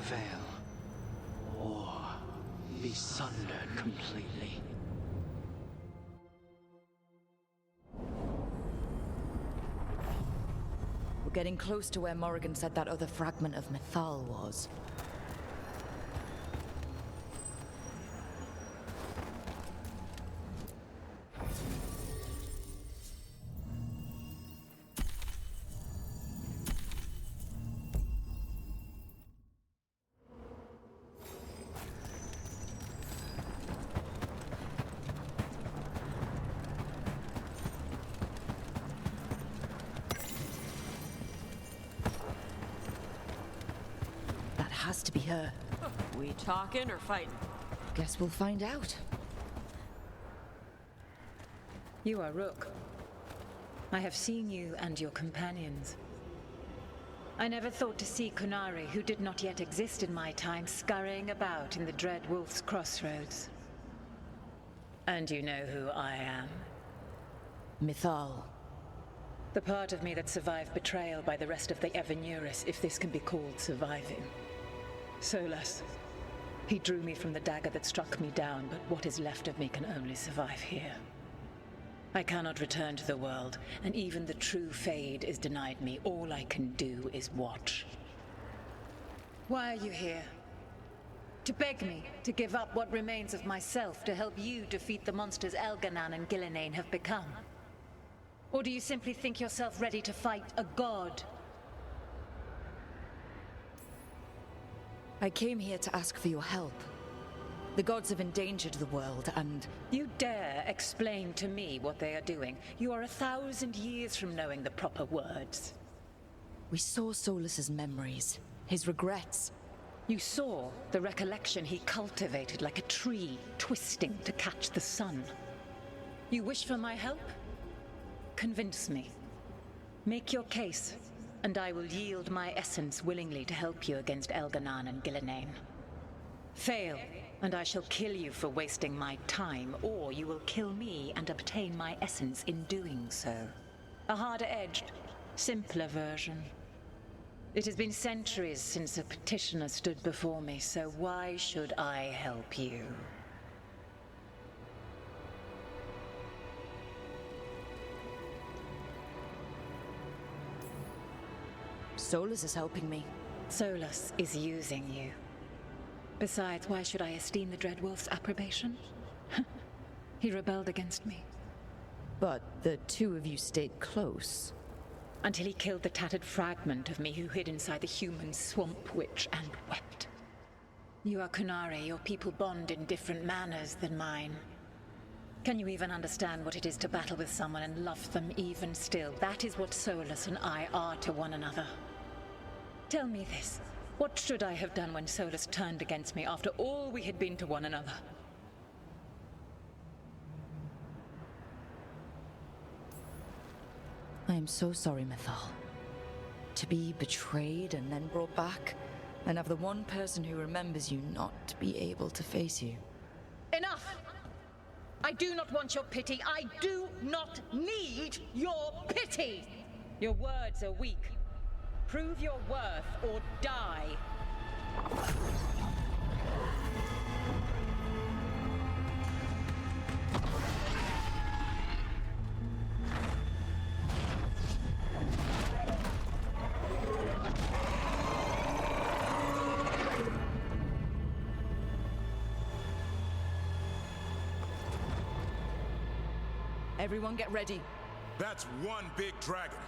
prevail, or be sundered completely. We're getting close to where Morrigan said that other fragment of Mythal was. Has to be her. We talking or fighting? Guess we'll find out. You are Rook. I have seen you and your companions. I never thought to see Kunari, who did not yet exist in my time, scurrying about in the Dread Wolf's crossroads. And you know who I am. Mythal. The part of me that survived betrayal by the rest of the Evanuris, if this can be called surviving. Solas. He drew me from the dagger that struck me down, but what is left of me can only survive here. I cannot return to the world, and even the true Fade is denied me. All I can do is watch. Why are you here? To beg me to give up what remains of myself to help you defeat the monsters Elganan and Gillenane have become? Or do you simply think yourself ready to fight a god? I came here to ask for your help. The gods have endangered the world, and... You dare explain to me what they are doing? You are 1,000 years from knowing the proper words. We saw Solas's memories, his regrets. You saw the recollection he cultivated like a tree, twisting to catch the sun. You wish for my help? Convince me. Make your case. And I will yield my essence willingly to help you against Elganan and Gillenane. Fail, and I shall kill you for wasting my time, or you will kill me and obtain my essence in doing so. A harder-edged, simpler version. It has been centuries since a petitioner stood before me, so why should I help you? Solas is helping me. Solas is using you. Besides, why should I esteem the Dreadwolf's approbation? He rebelled against me. But the two of you stayed close. Until he killed the tattered fragment of me who hid inside the human swamp witch and wept. You are Kunari, your people bond in different manners than mine. Can you even understand what it is to battle with someone and love them even still? That is what Solas and I are to one another. Tell me this. What should I have done when Solas turned against me after all we had been to one another? I am so sorry, Mythal. To be betrayed and then brought back, and have the one person who remembers you not to be able to face you. Enough! I do not want your pity. I do not need your pity! Your words are weak. Prove your worth or die. Everyone get ready. That's one big dragon.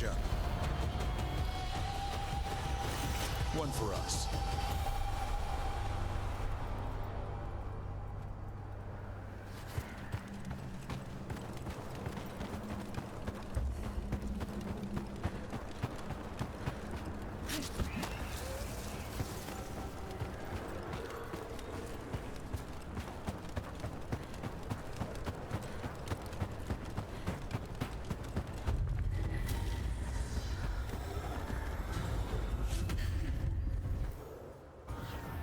catch up. One for us.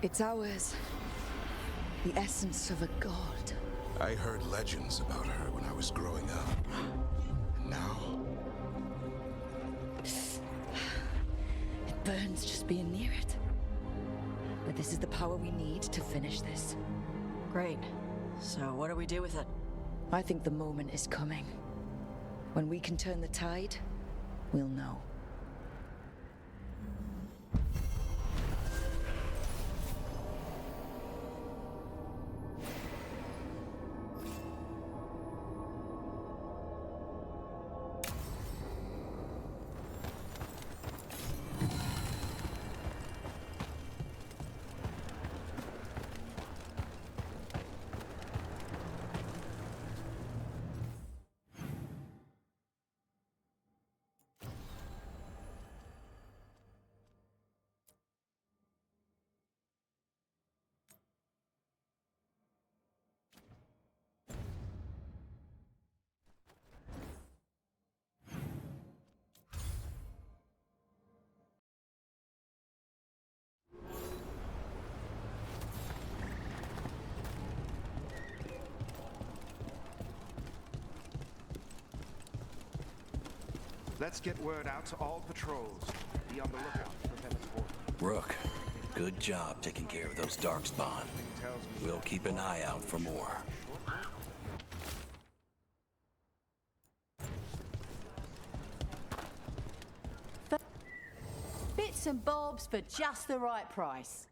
It's ours. The essence of a god. I heard legends about her when I was growing up. And now, It burns just being near it. But this is the power we need to finish this. Great. So what do we do with it? I think the moment is coming. When we can turn the tide, we'll know. Let's get word out to all patrols. Be on the lookout for Venezuela. Rook, good job taking care of those darkspawn. We'll keep an eye out for more. Bits and bobs for just the right price.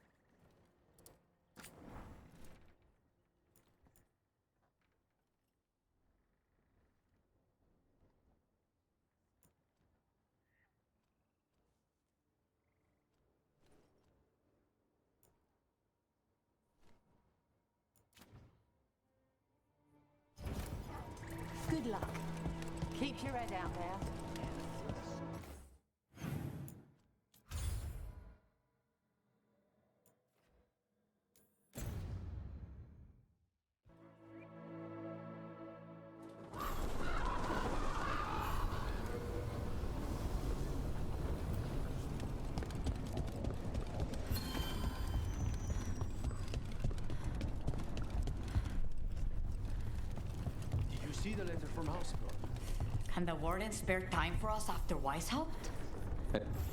Good luck. Keep your head out there. Did you see the letter from Hospital? Can the warden spare time for us after Weishaupt?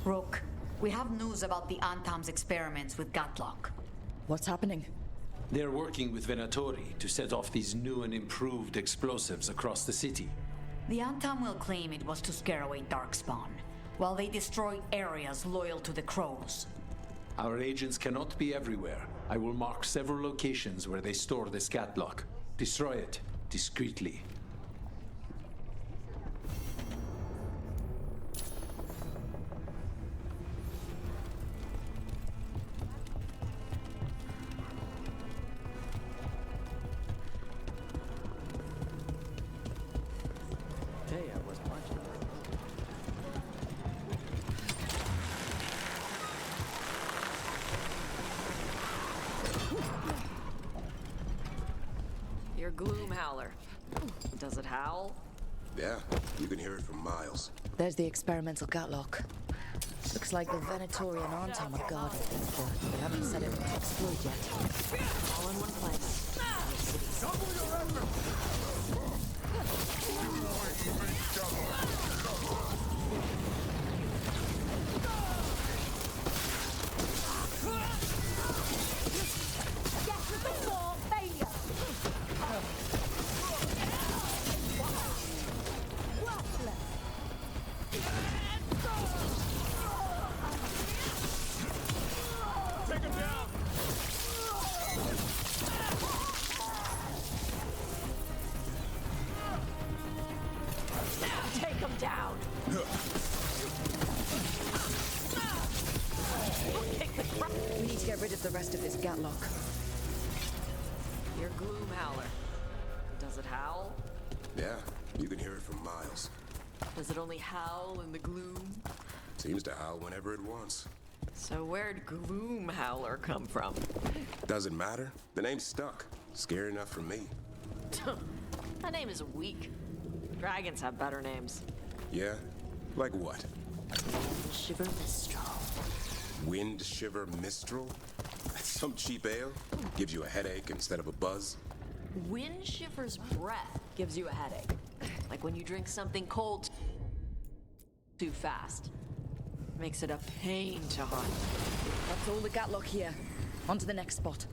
Rook, we have news about the Antam's experiments with Gatlock. What's happening? They're working with Venatori to set off these new and improved explosives across the city. The Antam will claim it was to scare away Darkspawn, while they destroy areas loyal to the Crows. Our agents cannot be everywhere. I will mark several locations where they store this Gatlock. Destroy it discreetly. Your gloom howler. Does it howl? yeah, you can hear it from miles. There's the experimental Gatlock. Looks like the Venatori and Antam are guarding things, but they haven't set it up to explode yet. All in one place. Get to the floor, failure! Worthless! Take him down! rest of this Gatlock. Your gloom howler. Does it howl? Yeah, you can hear it from miles. Does it only howl in the gloom? Seems to howl whenever it wants. So where'd gloom howler come from? Doesn't matter. The name's stuck. Scary enough for me. That name is weak. Dragons have better names. Yeah? Like what? Shiver Mistral. Wind Shiver Mistral? That's some cheap ale? Gives you a headache instead of a buzz? Wind Shiver's breath gives you a headache. Like when you drink something cold too fast. Makes it a pain to hunt. That's all the Gatlock here. On to the next spot.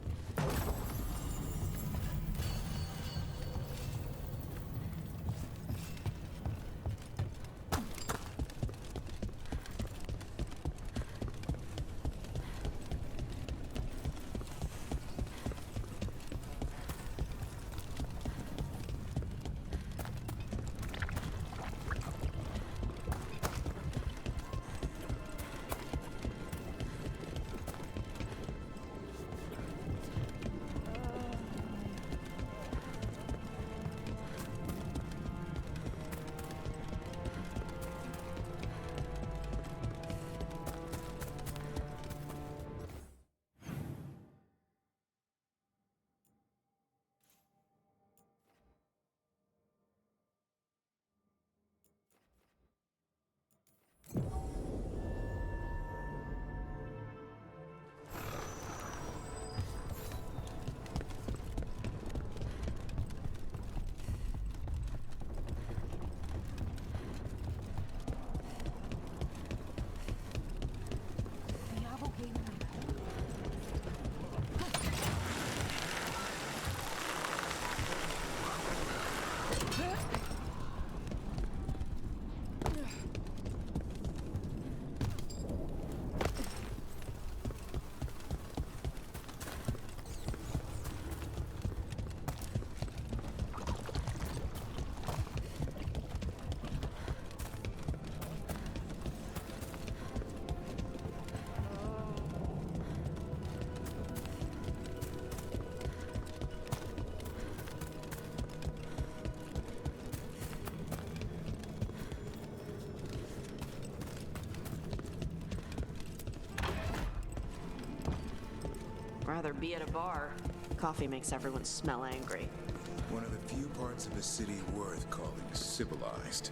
Rather be at a bar. Coffee makes everyone smell angry. One of the few parts of a city worth calling civilized.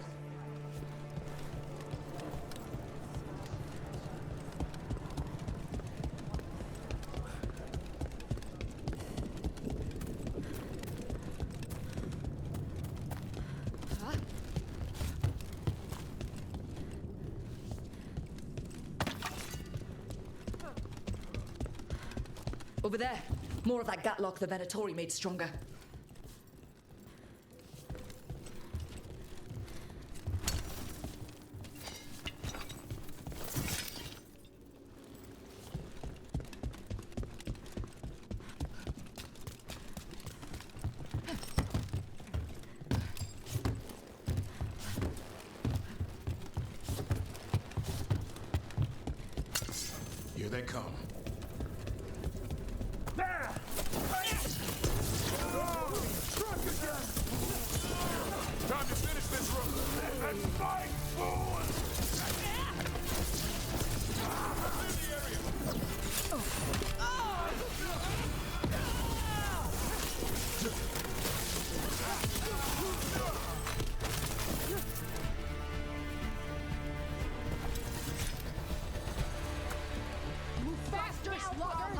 Over there. More of that Gatlock the Venatori made stronger. Here they come. Time to finish this run. Let's fight, fools! Faster, sluggers!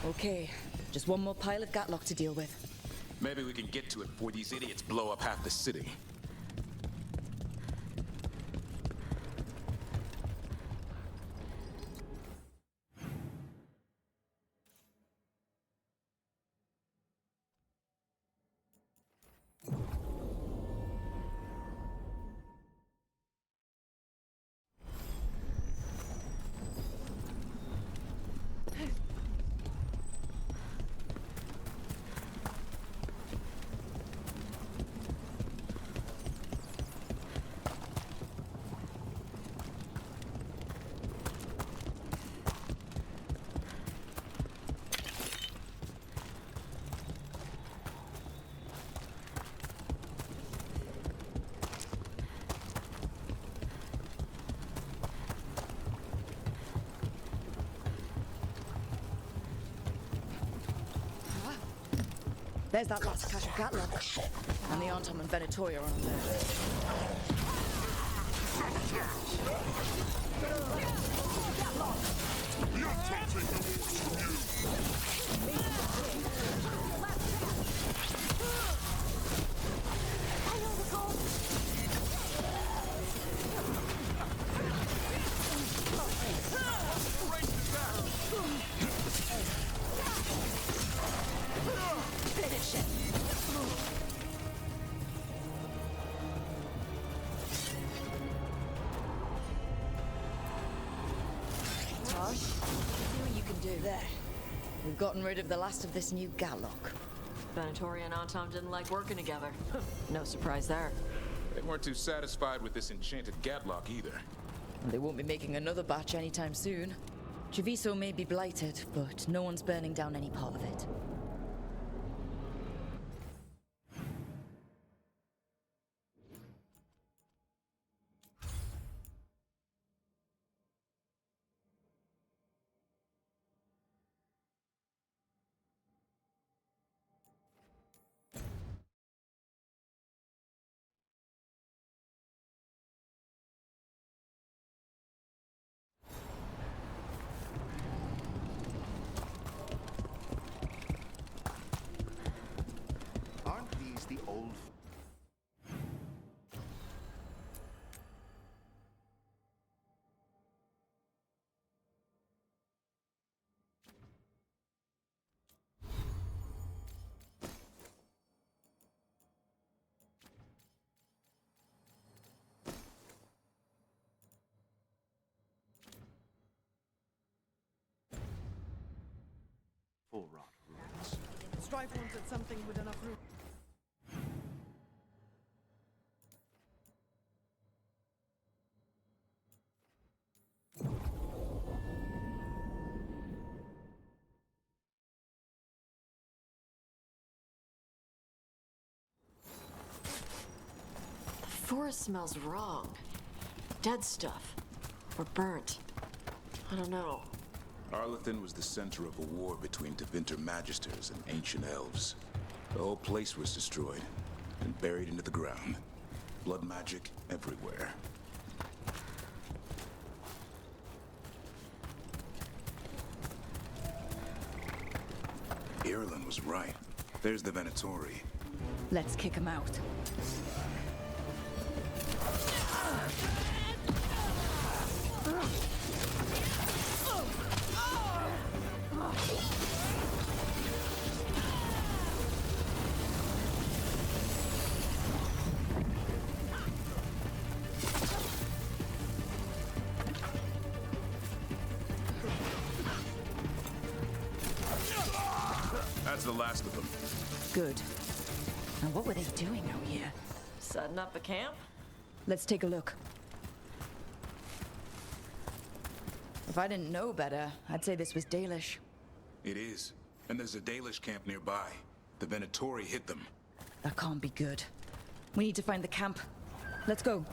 Okay, Just one more pile of Gatlock to deal with. Maybe we can get to it before these idiots blow up half the city. There's that last cache of Gatlock. And the Antom and Venatoria are on alert. There. We've gotten rid of the last of this new Gatlock. Venatoria and Antom didn't like working together. No surprise there. They weren't too satisfied with this enchanted Gatlock either. They won't be making another batch anytime soon. Treviso may be blighted, but no one's burning down any part of it. Aren't these the old... full rot ruins? Strife wanted something with enough room. The forest smells wrong. Dead stuff. Or burnt. I don't know. Arlethan was the center of a war between Tevinter Magisters and ancient elves. The whole place was destroyed and buried into the ground. Blood magic everywhere. Irulan was right. There's the Venatori. Let's kick him out. That's the last of them. Good. And what were they doing out here? Setting up a camp? Let's take a look. If I didn't know better, I'd say this was Dalish. It is. And there's a Dalish camp nearby. The Venatori hit them. That can't be good. We need to find the camp. Let's go.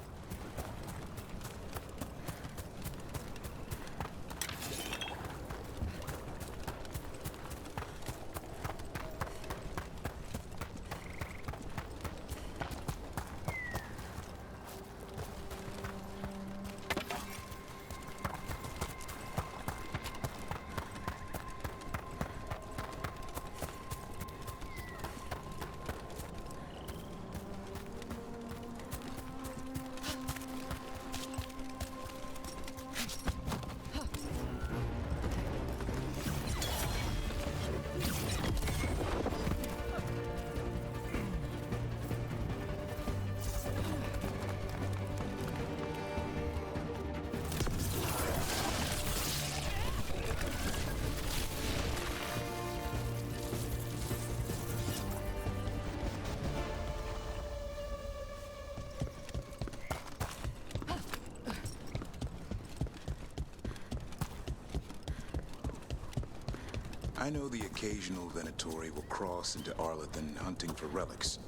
I know the occasional Venatori will cross into Arlethan hunting for relics.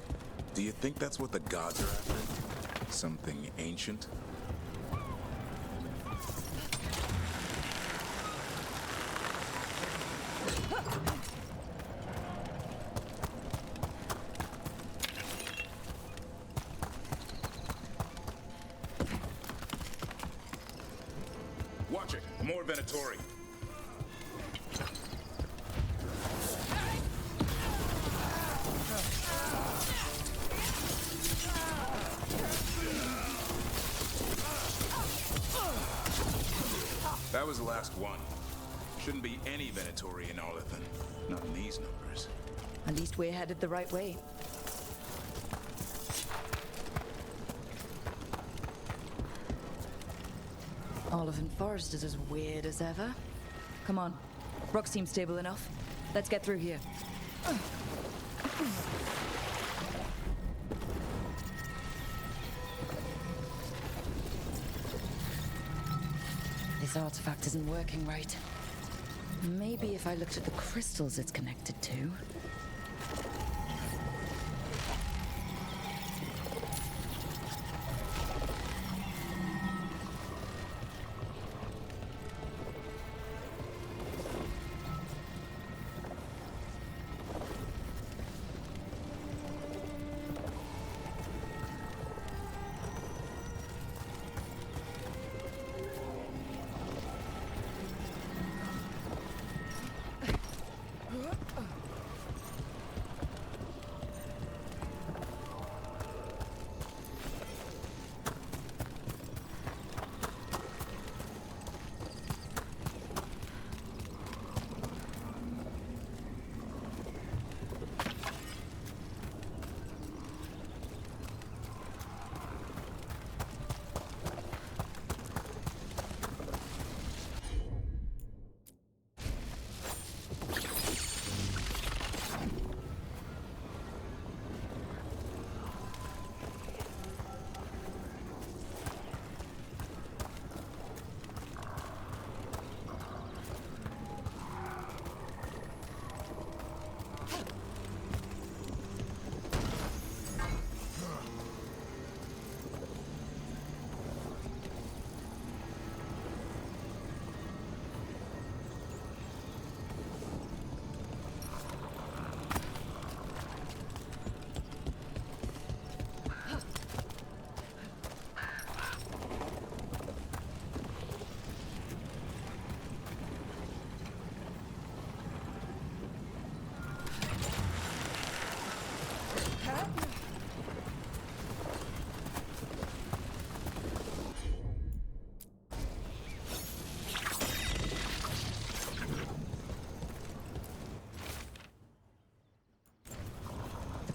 Do you think that's what the gods are after? Something ancient? Watch it! More Venatori! That was the last one. Shouldn't be any Venatori in Arlethan. Not in these numbers. At least we're headed the right way. Arlethan Forest is as weird as ever. Come on. Rock seems stable enough. Let's get through here. This artifact isn't working right. Maybe if I looked at the crystals it's connected to.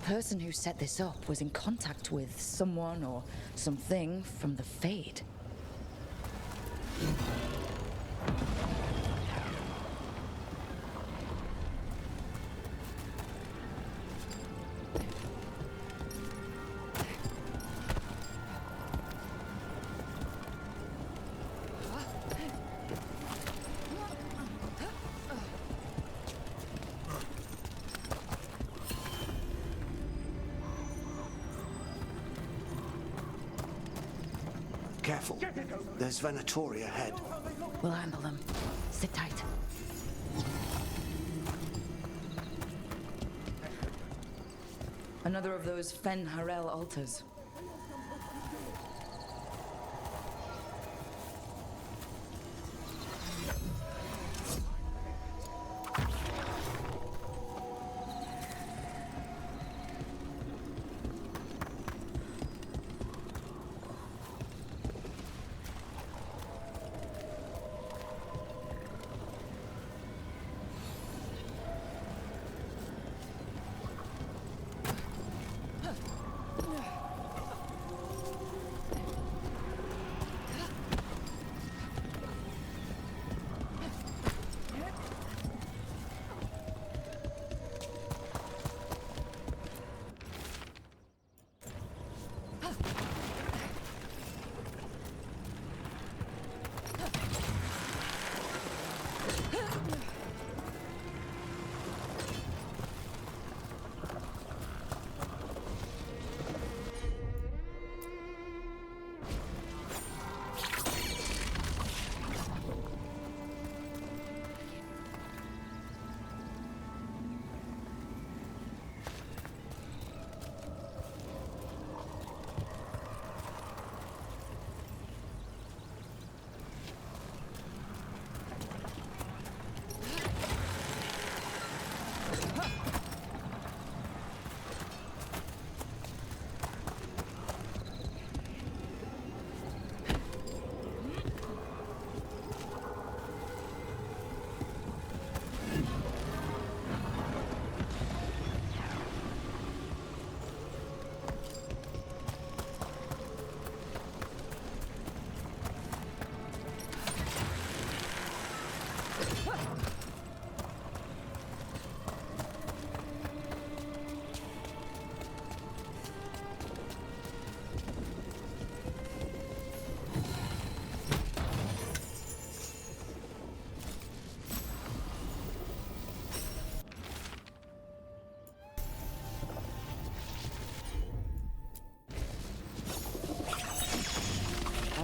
The person who set this up was in contact with someone or something from the Fade. Careful. There's Venatori ahead. We'll handle them. Sit tight. Another of those Fen Harel altars.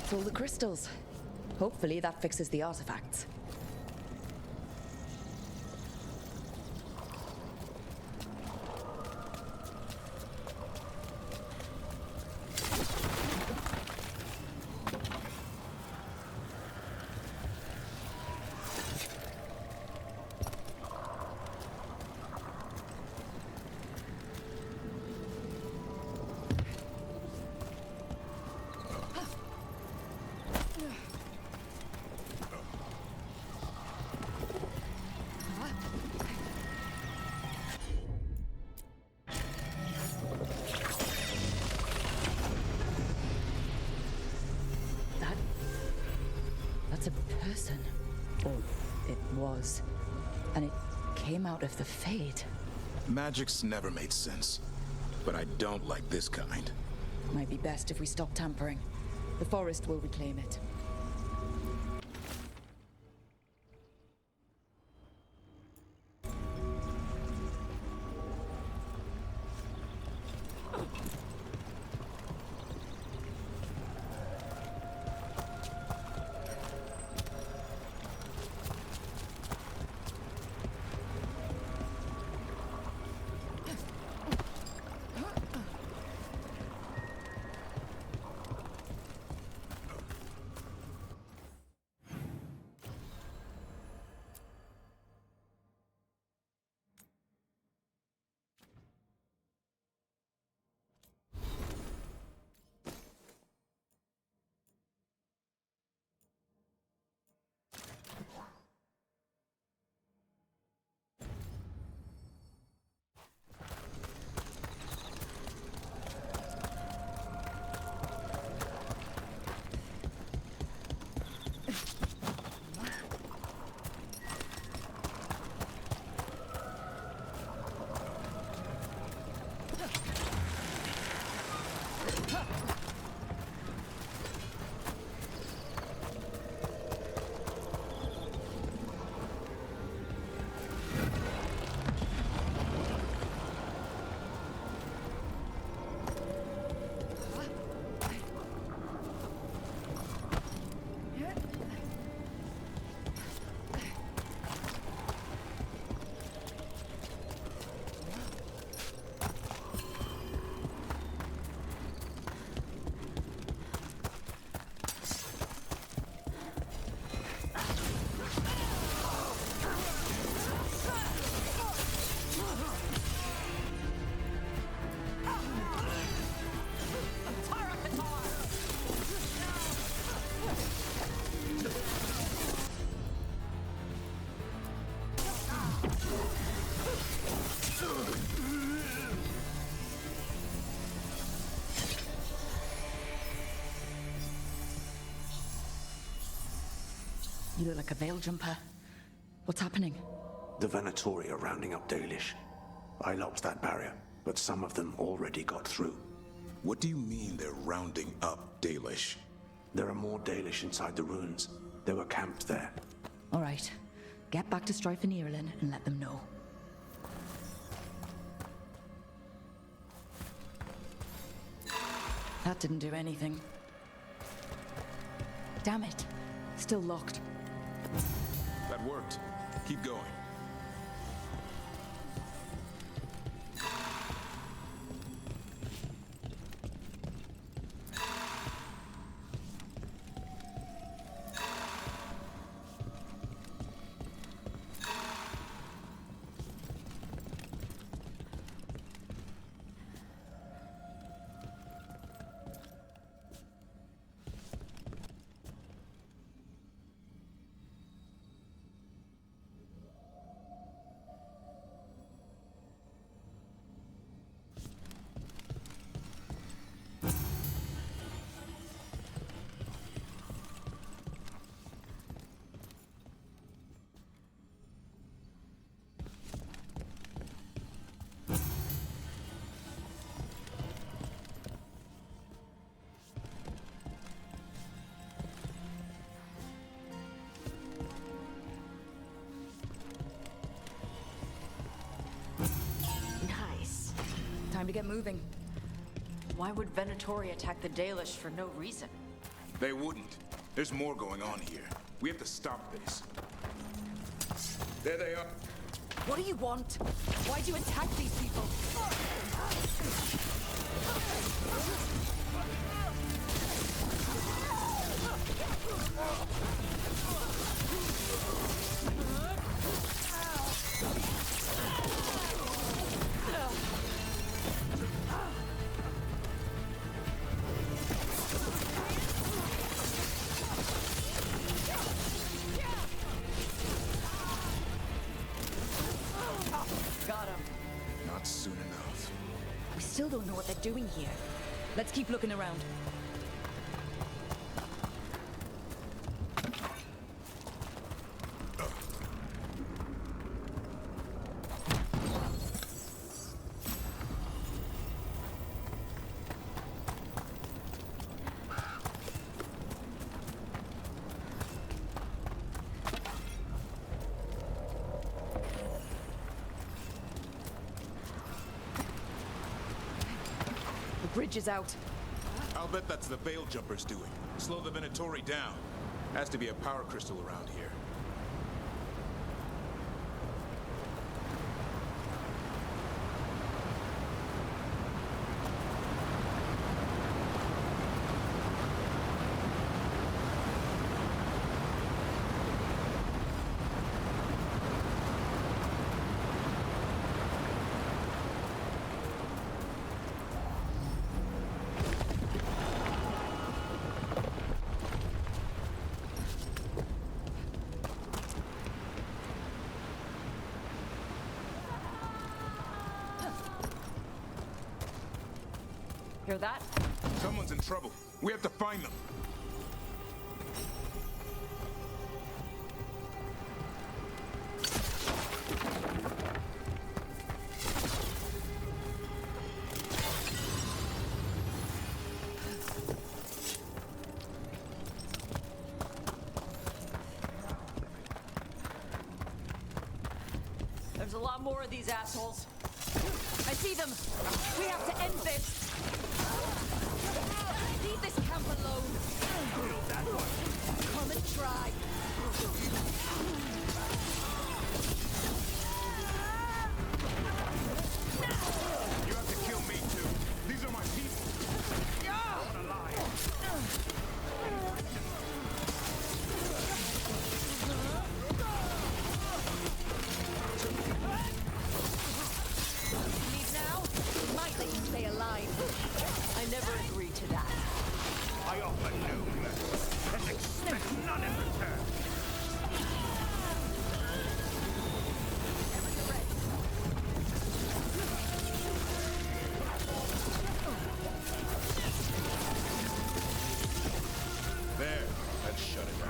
That's all the crystals. Hopefully that fixes the artifacts. That's a person. Or it was. And it came out of the Fade. Magic's never made sense. But I don't like this kind. Might be best if we stop tampering. The forest will reclaim it. You look like a veil jumper. What's happening? The Venatori are rounding up Dalish. I locked that barrier, but some of them already got through. What do you mean they're rounding up Dalish? There are more Dalish inside the ruins. They were camped there. All right. Get back to Strife and Irulan and let them know. That didn't do anything. Damn it. Still locked. That worked. Keep going. Time to get moving. Why would Venatori attack the Dalish for no reason? They wouldn't. There's more going on here. We have to stop this. There they are. What do you want? Why do you attack these people? Got him. Not soon enough. We still don't know what they're doing here. Let's keep looking around. The bridge is out. I'll bet that's the Veil Jumpers doing. Slow the Venatori down. Has to be a power crystal around here. Hear that? Someone's in trouble. We have to find them. There's a lot more of these assholes. I see them. We have to end this. Leave this camp alone. Come and try. You have to kill me too. These are my people. Not alive. Leave now? Might let you stay alive. I never agreed to that. I offer no mercy and expect none in return. There. Let's shut it down.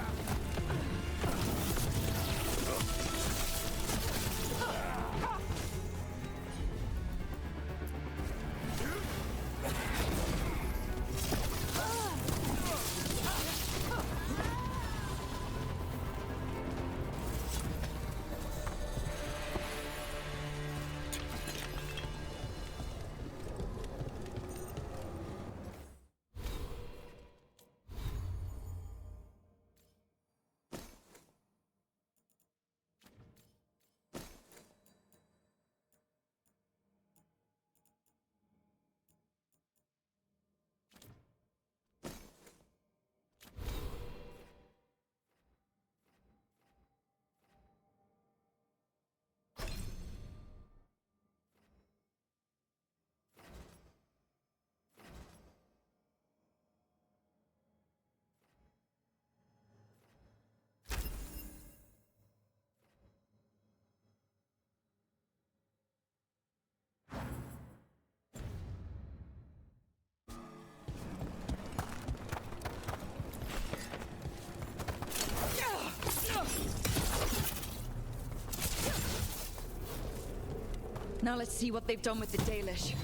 Now let's see what they've done with the Dalish.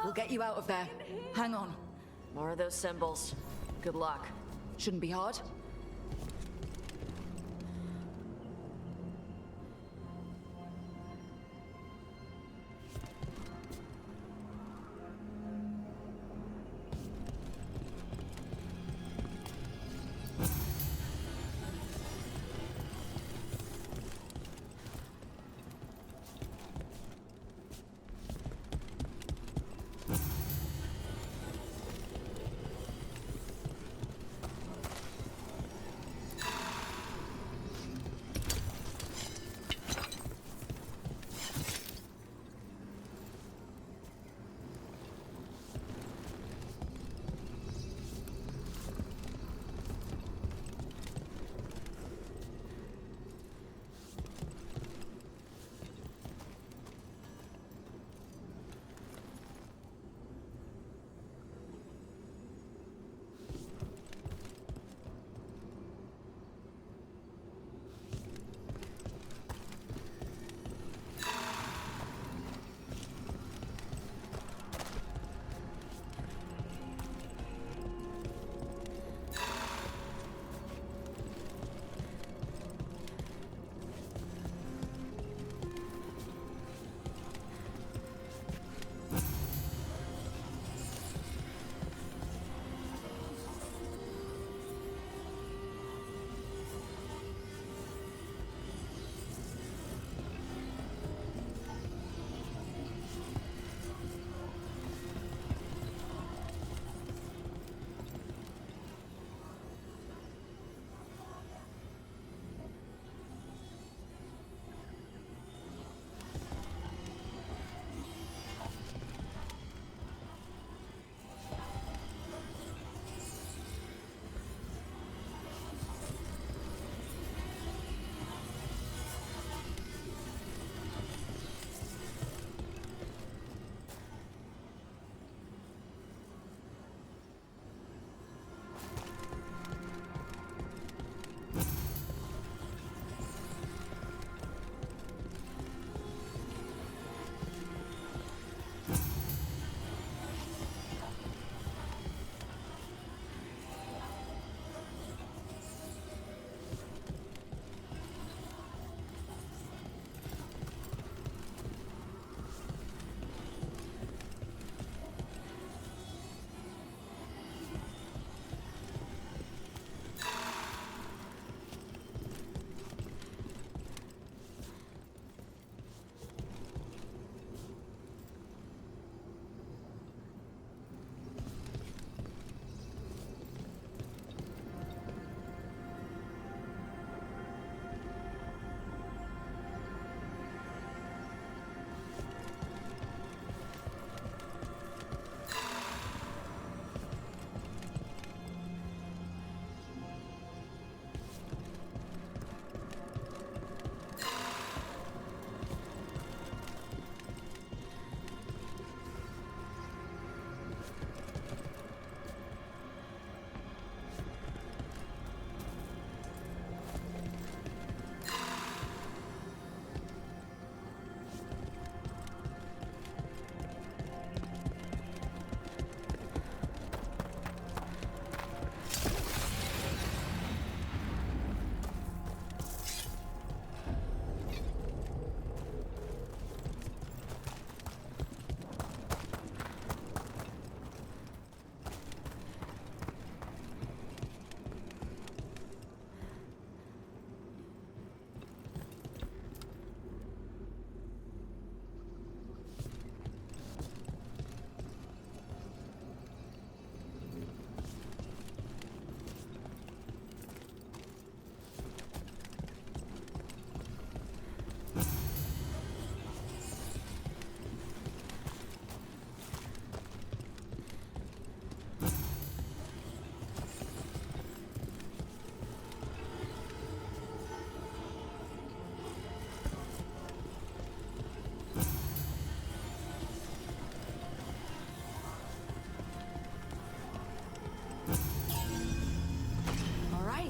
We'll get you out of there. Hang on. More of those symbols. Good luck. Shouldn't be hard.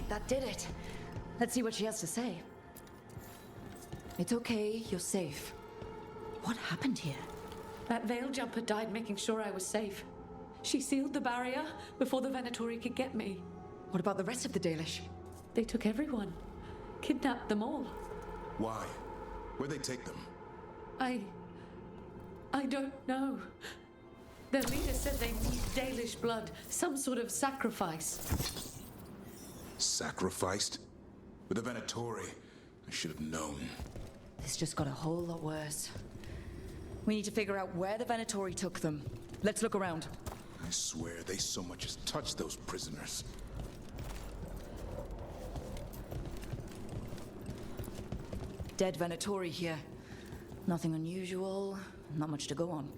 That did it. Let's see what she has to say. It's okay, you're safe. What happened here? That veil jumper died making sure I was safe. She sealed the barrier before the Venatori could get me. What about the rest of the Dalish? They took everyone. Kidnapped them all. Why? Where'd they take them? I don't know. Their leader said they need Dalish blood, some sort of sacrifice. Sacrificed? With the Venatori, I should have known. This just got a whole lot worse. We need to figure out where the Venatori took them. Let's look around. I swear they so much as touched those prisoners. Dead Venatori here. Nothing unusual, not much to go on.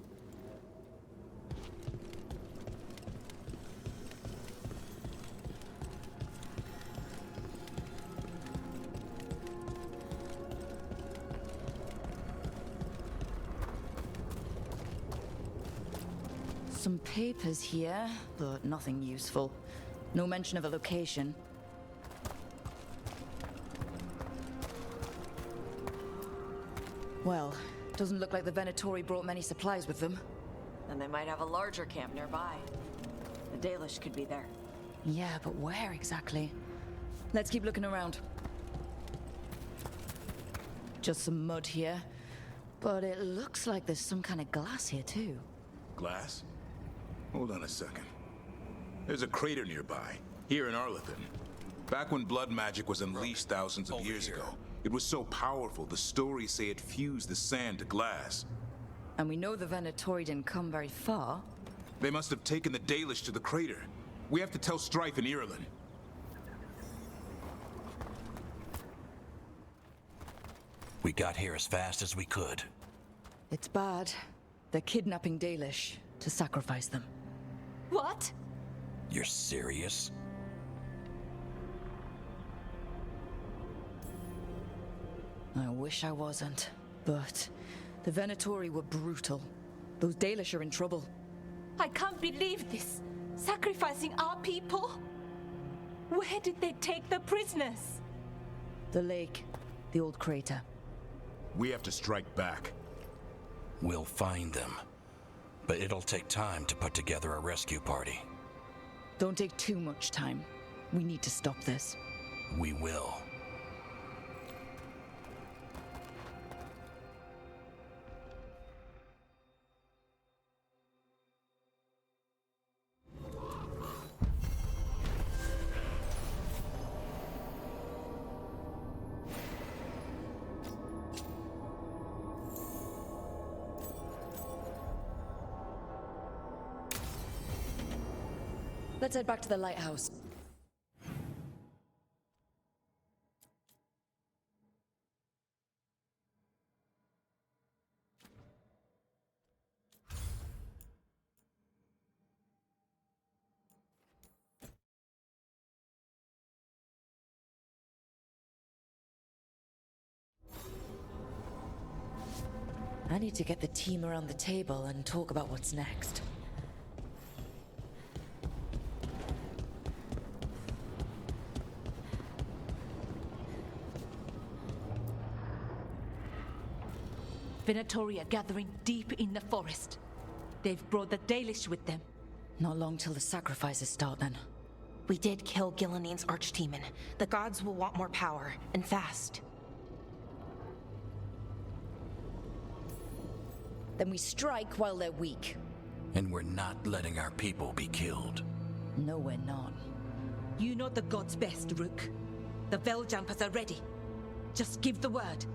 Some papers here, but nothing useful. No mention of a location. Well, doesn't look like the Venatori brought many supplies with them. And they might have a larger camp nearby. The Dalish could be there. Yeah, but where exactly? Let's keep looking around. Just some mud here. But it looks like there's some kind of glass here too. Glass? Hold on a second. There's a crater nearby, here in Arlington. Back when blood magic was unleashed thousands of years ago, it was so powerful, the stories say it fused the sand to glass. And we know the Venatori didn't come very far. They must have taken the Dalish to the crater. We have to tell Strife in Ireland. We got here as fast as we could. It's bad. They're kidnapping Dalish to sacrifice them. What? You're serious? I wish I wasn't, but the Venatori were brutal. Those Dalish are in trouble. I can't believe this. Sacrificing our people? Where did they take the prisoners? The lake, the old crater. We have to strike back. We'll find them. But it'll take time to put together a rescue party. Don't take too much time. We need to stop this. We will. Let's head back to the lighthouse. I need to get the team around the table and talk about what's next. Venatori are gathering deep in the forest. They've brought the Dalish with them. Not long till the sacrifices start, then. We did kill Gilleneen's archdemon. The gods will want more power, and fast. Then we strike while they're weak. And we're not letting our people be killed. No, we're not. You know the gods best, Rook. The Veiljumpers are ready. Just give the word.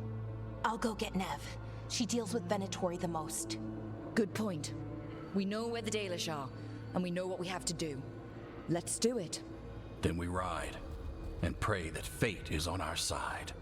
I'll go get Nev. She deals with Venatori the most. Good point. We know where the Dalish are, and we know what we have to do. Let's do it. Then we ride, and pray that fate is on our side.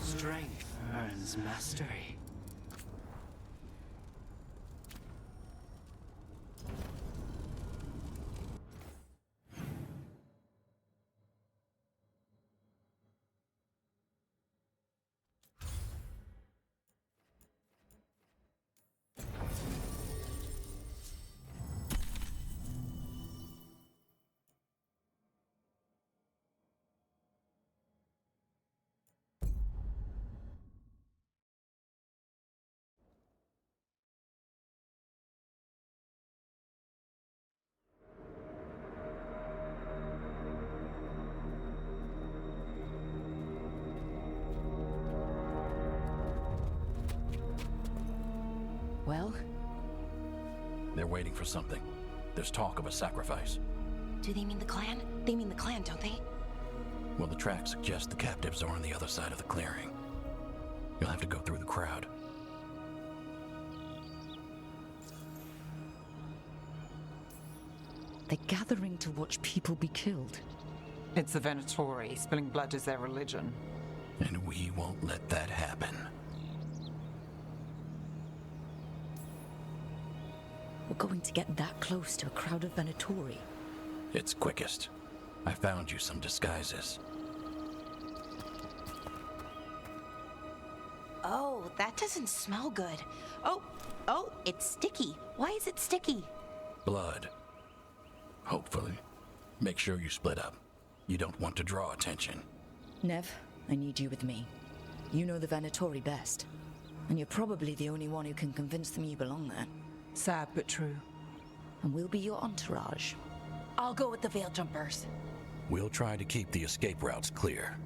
Strength earns mastery. Well? They're waiting for something. There's talk of a sacrifice. Do they mean the clan? They mean the clan, don't they? Well, the tracks suggest the captives are on the other side of the clearing. You'll have to go through the crowd. They're gathering to watch people be killed. It's the Venatori. Spilling blood is their religion. And we won't let that happen. We're going to get that close to a crowd of Venatori. It's quickest. I found you some disguises. Oh, that doesn't smell good. Oh, it's sticky. Why is it sticky? Blood. Hopefully. Make sure you split up. You don't want to draw attention. Nev, I need you with me. You know the Venatori best. And you're probably the only one who can convince them you belong there. Sad but true. And we'll be your entourage. I'll go with the Veil Jumpers. We'll try to keep the escape routes clear.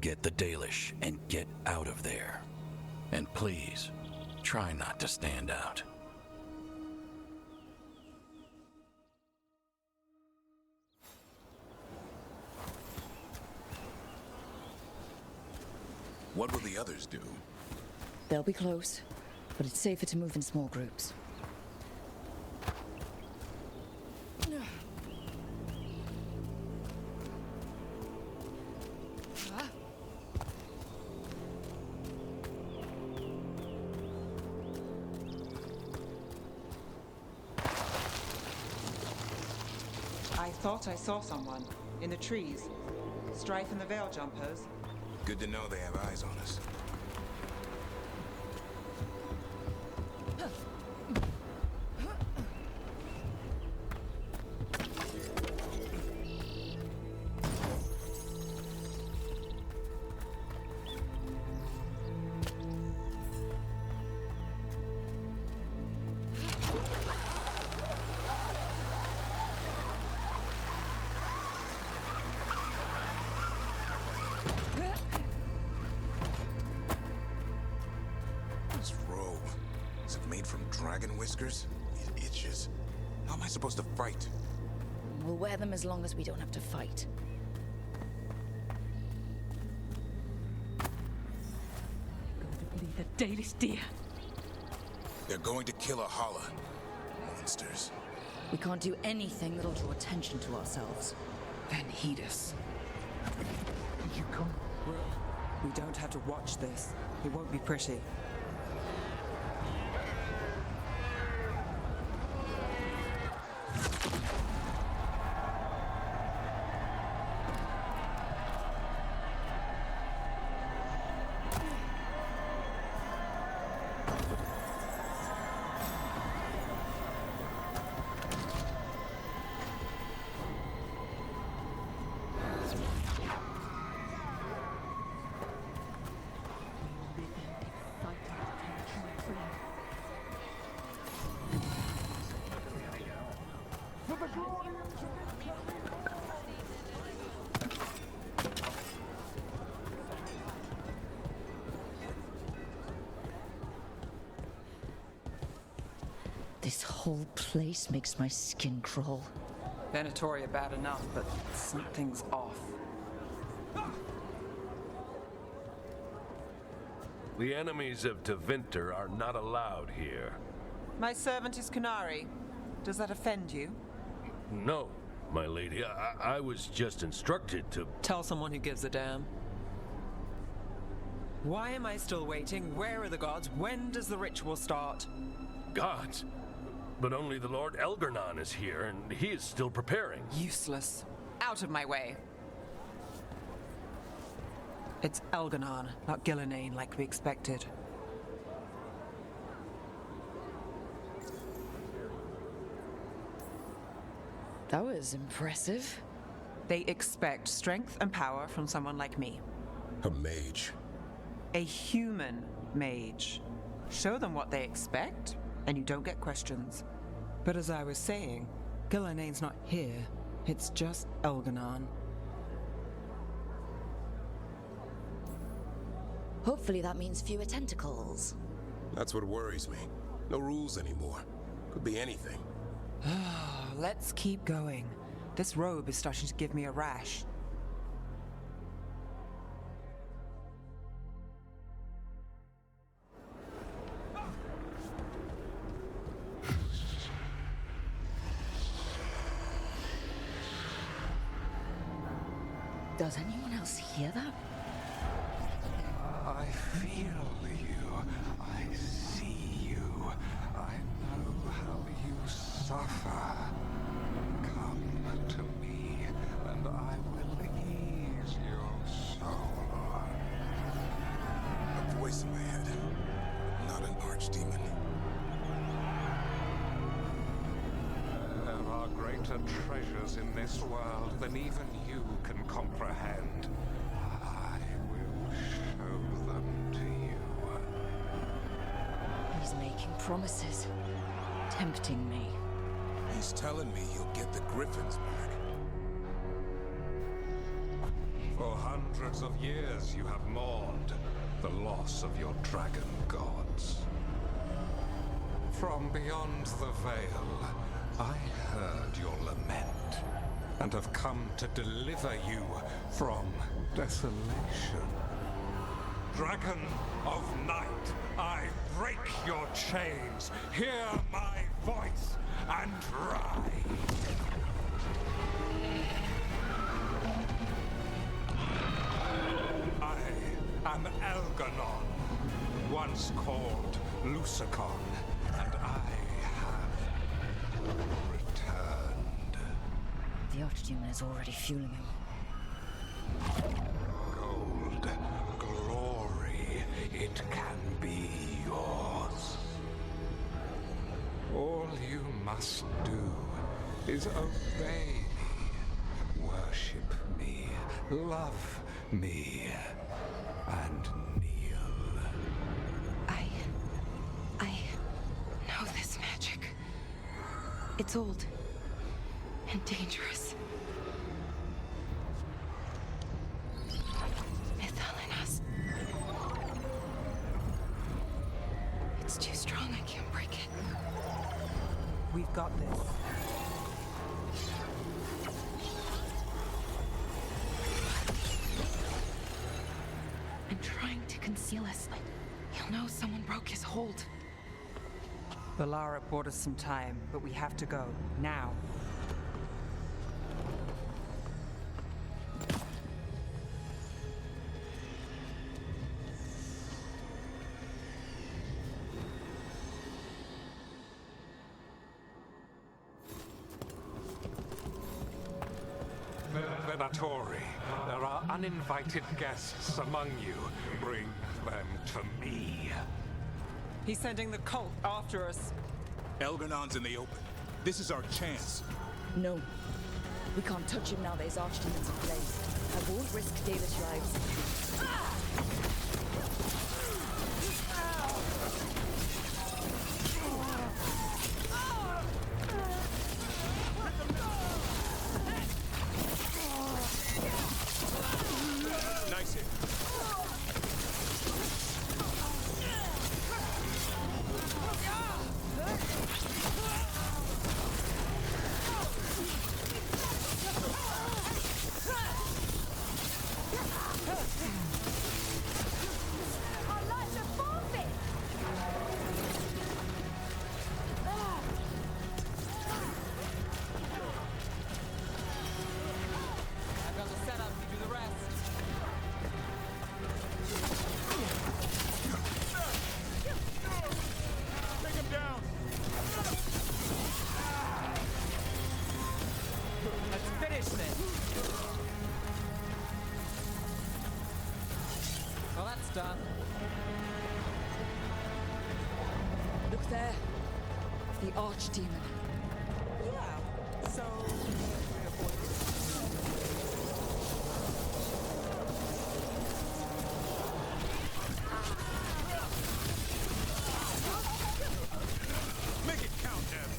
Get the Dalish and get out of there. And please, try not to stand out. What will the others do? They'll be close, but it's safer to move in small groups. I thought I saw someone. In the trees. Strife and the Veil Jumpers. Good to know they have eyes on us. Dragon whiskers? It itches. How am I supposed to fight? We'll wear them as long as we don't have to fight. Going to bleed the Dalish deer. They're going to kill a holla. Monsters. We can't do anything that'll draw attention to ourselves. Then heed us. Did you come? We don't have to watch this. It won't be pretty. This whole place makes my skin crawl. Venatori are bad enough, but something's off. The enemies of Tevinter are not allowed here. My servant is Kunari. Does that offend you? No, my lady. I was just instructed to... Tell someone who gives a damn. Why am I still waiting? Where are the gods? When does the ritual start? Gods? But only the Lord Elgarnon is here, and he is still preparing. Useless. Out of my way. It's Elgarnon, not Gillenane like we expected. That was impressive. They expect strength and power from someone like me. A mage. A human mage. Show them what they expect, and you don't get questions. But as I was saying, Gillenane's not here. It's just Elgarnon. Hopefully that means fewer tentacles. That's what worries me. No rules anymore. Could be anything. Let's keep going. This robe is starting to give me a rash. Does anyone else hear that? I feel you. I see you. I know how you suffer. Come to me, and I will ease your soul. A voice in my head. Not an archdemon. There are greater treasures in this world than even you can comprehend. I will show them to you. He's making promises. Tempting me. He's telling me you'll get the griffins back. For hundreds of years you have mourned the loss of your dragon gods. From beyond the veil, I heard your lament and have come to deliver you from desolation. Dragon of night, I break your chains. Hear my voice and rise. I am Elgarnon, once called Lucicon, and I have returned. The Archdemon is already fueling him. Gold, glory, it can be yours. All you must do is obey me, worship me, love me, and kneel. I know this magic. It's old and dangerous. Mythalinas. It's too strong, I can't break it. We've got this. I'm trying to conceal us. He'll know someone broke his hold. Valara bought us some time, but we have to go. Now. Venatori, there are uninvited guests among you. Bring them to me. He's sending the cult after us. Elgarnon's in the open. This is our chance. No. We can't touch him now there's archdemons in place. I won't risk Dalish lives. Nice hit. I've got the setup, you do the rest. that's done. Look there. The archdemon. Yeah. So. Make it count, Deb.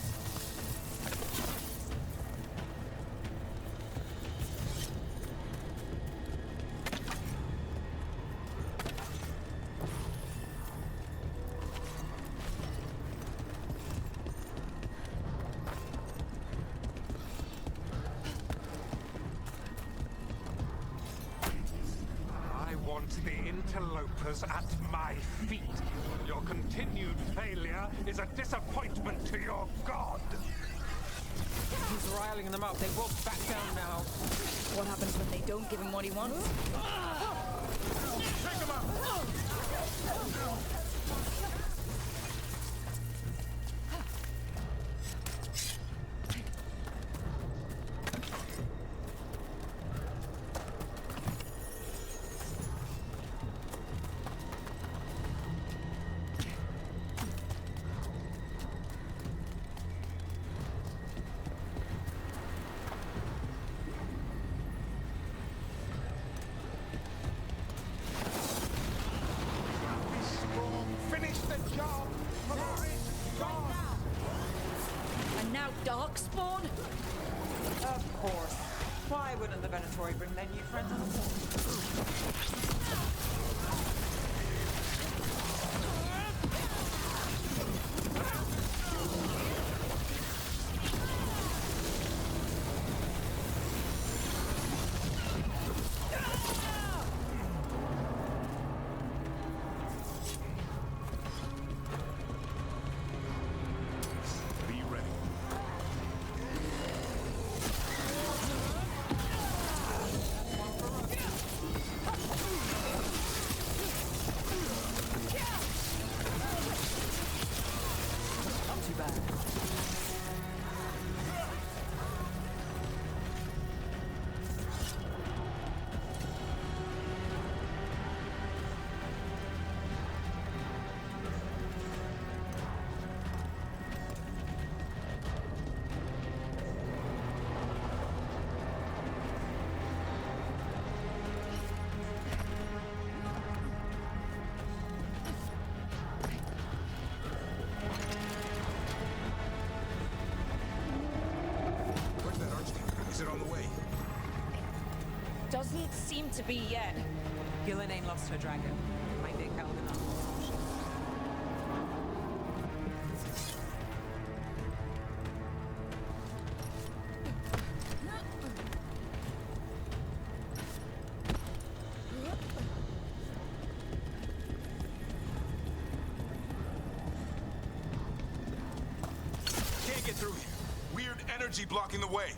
I want the interlopers at my feet. Your continued failure is a disappointment to your god. He's riling them up. They won't back down now. What happens when they don't give him what he wants? Take him out! Finish the job, or it's gone. And now Darkspawn? Of course. Why wouldn't the Venatori bring their new friends on board? Be ready. Not too bad. Where's that archdemon? Is it on the way? Doesn't seem to be yet. Gillenane lost her dragon. Might make Elganon. Can't get through here. Weird energy blocking the way.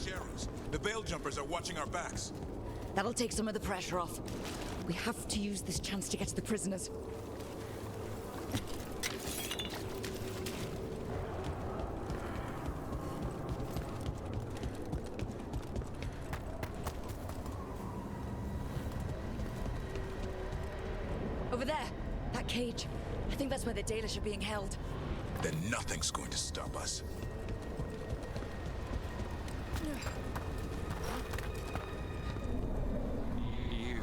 Dalish arrows. The veil jumpers are watching our backs. That'll take some of the pressure off. We have to use this chance to get to the prisoners. Over there, that cage. I think that's where the Dalish are being held. Then nothing's going to stop us. You,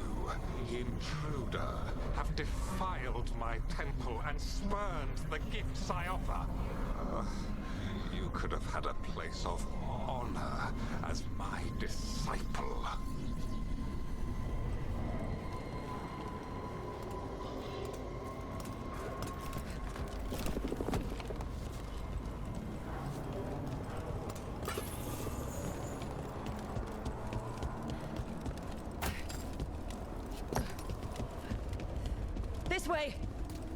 intruder, have defiled my temple and spurned the gifts I offer. You could have had a place of honor as my disciple. This way!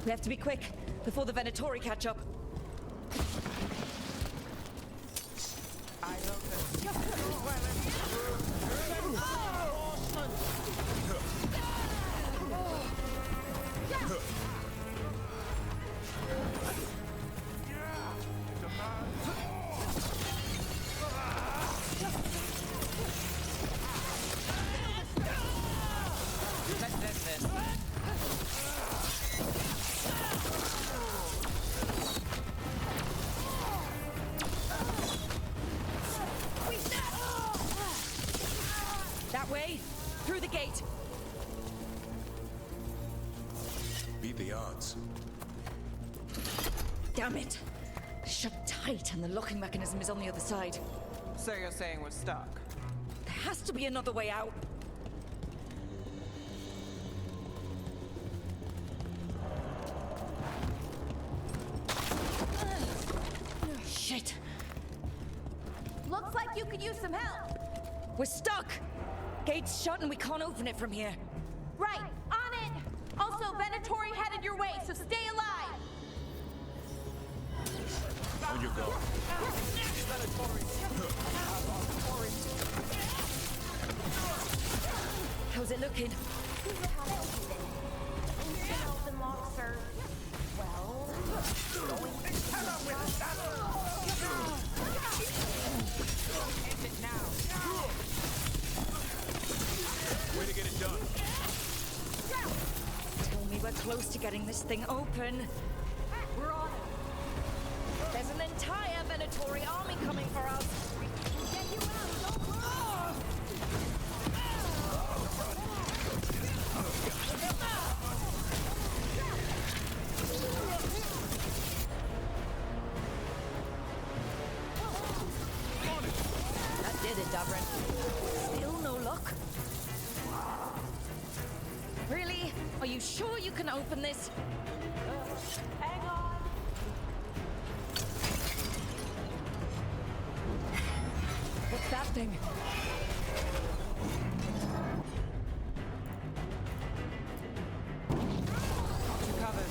We have to be quick, before the Venatori catch up. That way, through the gate. Beat the odds. Damn it! Shut tight, and the locking mechanism is on the other side. So you're saying we're stuck? There has to be another way out. Shit! Looks like you could use some help. We're stuck! Gate's shut and we can't open it from here. Right, on it! Also, Venatori headed your way, so stay alive! On your guard. How's it looking? Open lock, sir. Well... End it now. Way to get it done. Tell me we're close to getting this thing open. We're on it. There's an entire Venatori army coming for us. Get you out, don't move! That did it, Davrin. Still no luck. Really? Are you sure you can open this? Hang on. What's that thing? You covered.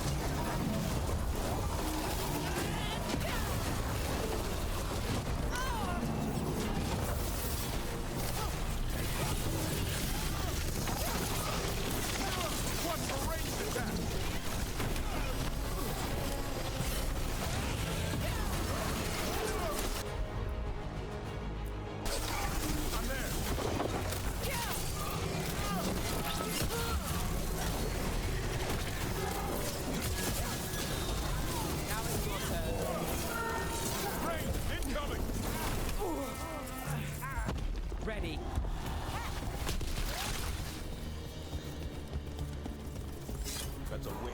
Ready. That's a win.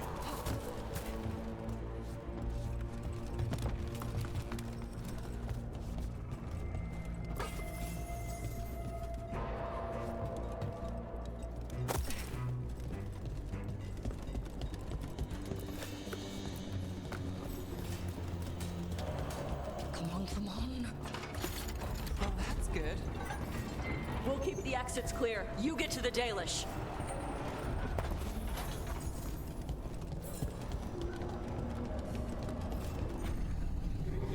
Come on, come on. Well, that's good. We'll keep the exits clear. You get to the Dalish.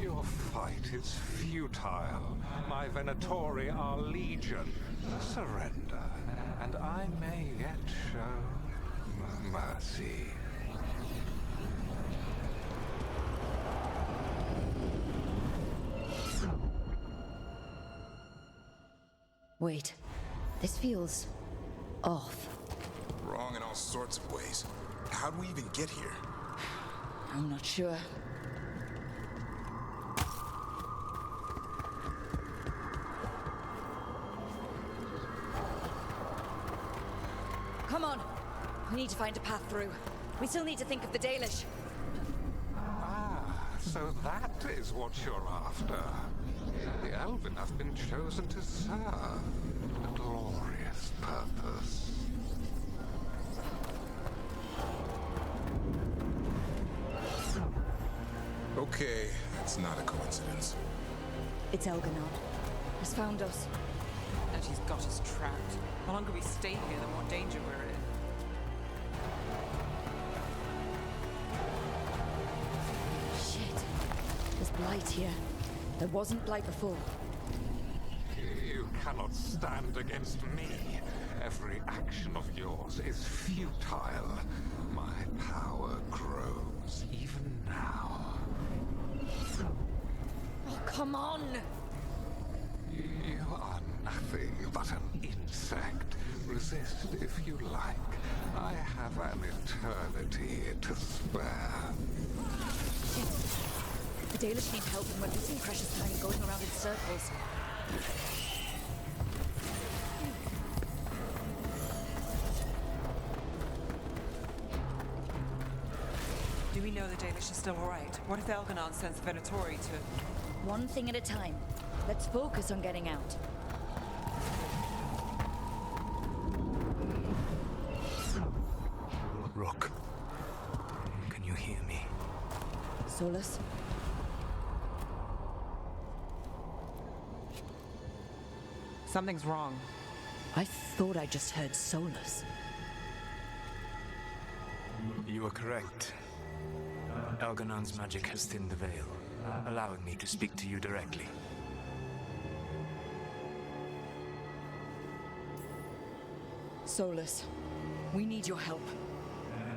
Your fight is futile. my Venatori are legion. Surrender, and I may yet show mercy. Wait, this feels off. Wrong in all sorts of ways. How'd we even get here? I'm not sure. Come on! We need to find a path through. We still need to think of the Dalish. Ah, so that is what you're after. The Elven have been chosen to serve a glorious purpose. Okay, that's not a coincidence. It's Elganon. He's found us. And he's got us trapped. The longer we stay here, the more danger we're in. Shit. There's blight here. There wasn't blight before. You cannot stand against me. Every action of yours is futile. My power grows even now. Oh, come on! You are nothing but an insect. Resist if you like. I have an eternity to spare. Shit. The Dalish need help and we're losing precious time going around in circles. Do we know the Dalish are still alright? What if Elganon sends the Venatori to... One thing at a time. Let's focus on getting out. Rook, can you hear me? Solus? Something's wrong. I thought I just heard Solus. You are correct. Elganon's magic has thinned the veil, allowing me to speak to you directly. Solus, we need your help.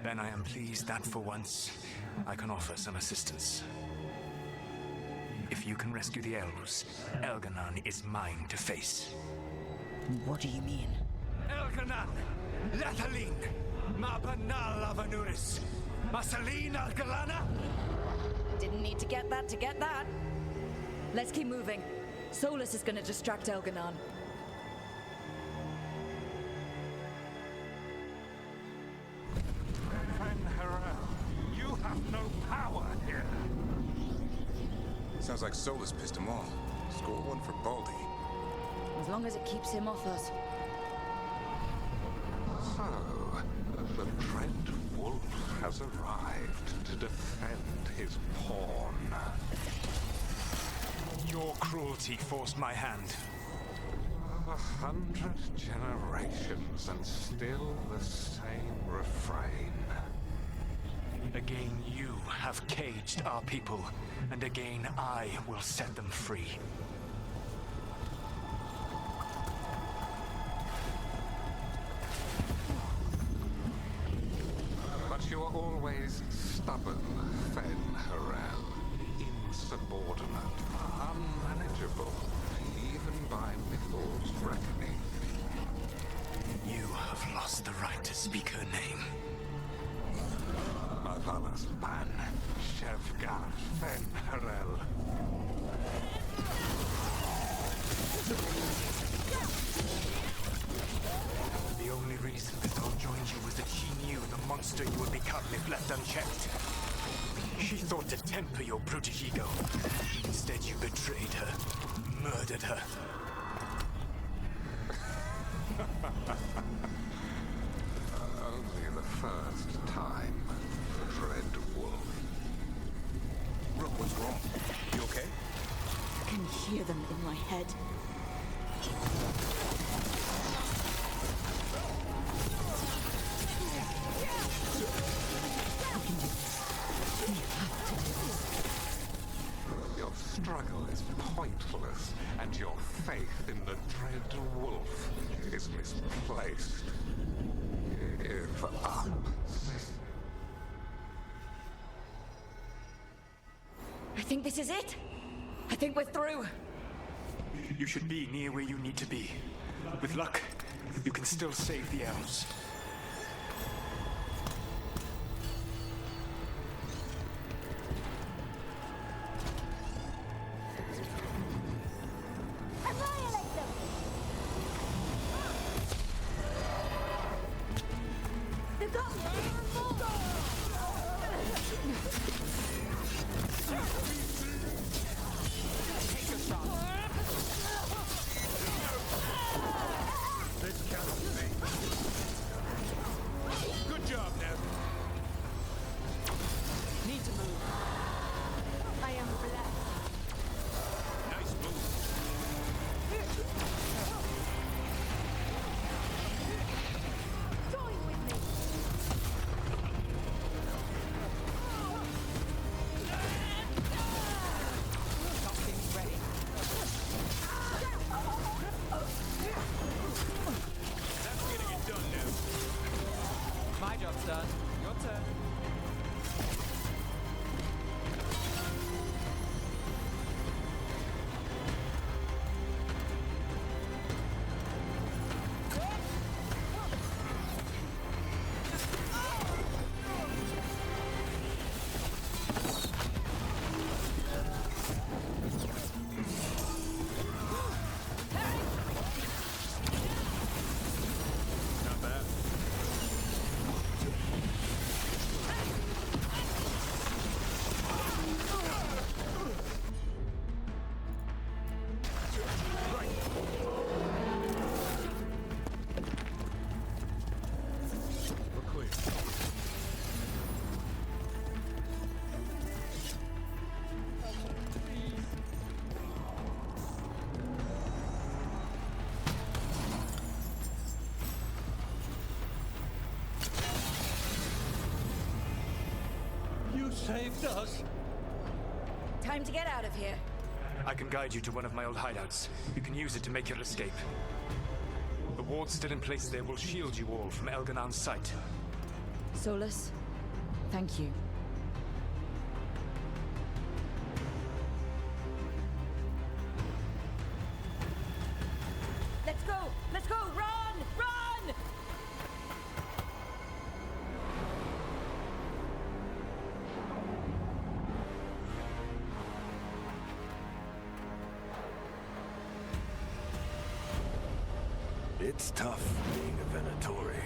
Then I am pleased that for once, I can offer some assistance. If you can rescue the elves, Elganon is mine to face. What do you mean? Elganon! Lathalin! Mabanal Avanuris! Masalin Algalana! Didn't need to get that. Let's keep moving. Solus is gonna distract Elganon. You have no power here. Sounds like Solus pissed him off. Score one for Baldy. As long as it keeps him off us. So, the Dread Wolf has arrived to defend his pawn. Your cruelty forced my hand. 100 generations and still the same refrain. Again you have caged our people, and again I will set them free. But you are always stubborn, Fen-Harel. Insubordinate, unmanageable, even by Mythal's reckoning. You have lost the right to speak her name. Mavalas Pan, Shevgar Fen-Harel. The only reason Mythal joined you was that she knew the monster you would become if left unchecked. She thought to temper your protege-ego. Instead, you betrayed her, murdered her. Only the first time, Dread Wolf. Rook, what's wrong? You okay? I can hear them in my head. Your struggle is pointless, And your faith in the dread wolf is misplaced. Give up. I think this is it. I think we're through. You should be near where you need to be. With luck, you can still save the elves. Good job, Nev. Need to move. I am blessed. Nice move. Join with me. Something's ready. That's getting it done, Nev. My job's done. Your turn. Not bad. We're clear. You saved us. Time to get out of here. I can guide you to one of my old hideouts. You can use it to make your escape. The ward's still in place there will shield you all from Elganon's sight. Solus, thank you. Let's go! Let's go! Run! Run! It's tough being a Venatori.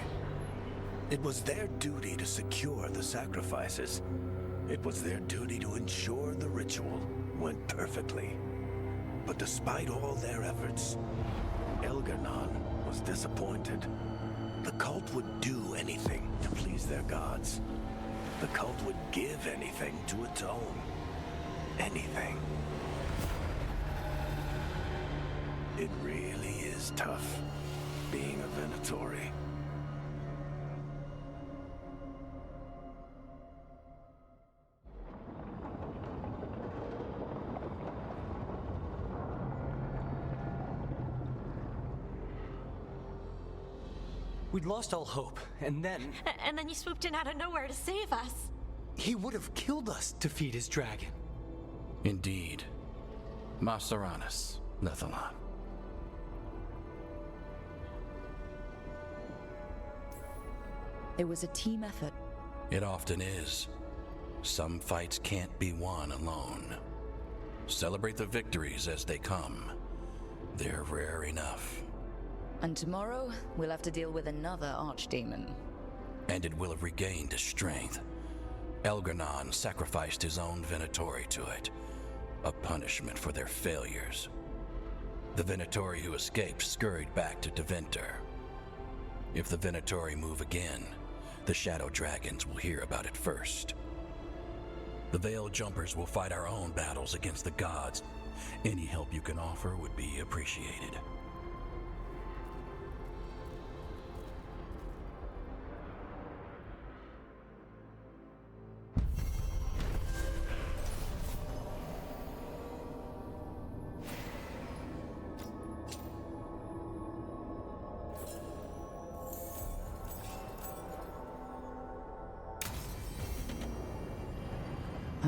It was their duty to secure the sacrifices. It was their duty to ensure the ritual went perfectly. But despite all their efforts, Elganon was disappointed. The cult would do anything to please their gods. The cult would give anything to atone. Anything. It really is tough being a Venatori. We'd lost all hope, and then... And then you swooped in out of nowhere to save us. He would have killed us to feed his dragon. Indeed. Masteranus, Nethalon. It was a team effort. It often is. Some fights can't be won alone. Celebrate the victories as they come. They're rare enough. And tomorrow, we'll have to deal with another archdemon. And it will have regained its strength. Elganon sacrificed his own Venatori to it. A punishment for their failures. The Venatori who escaped scurried back to Deventer. If the Venatori move again, the Shadow Dragons will hear about it first. The Veil Jumpers will fight our own battles against the gods. Any help you can offer would be appreciated.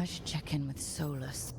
I should check in with Solus.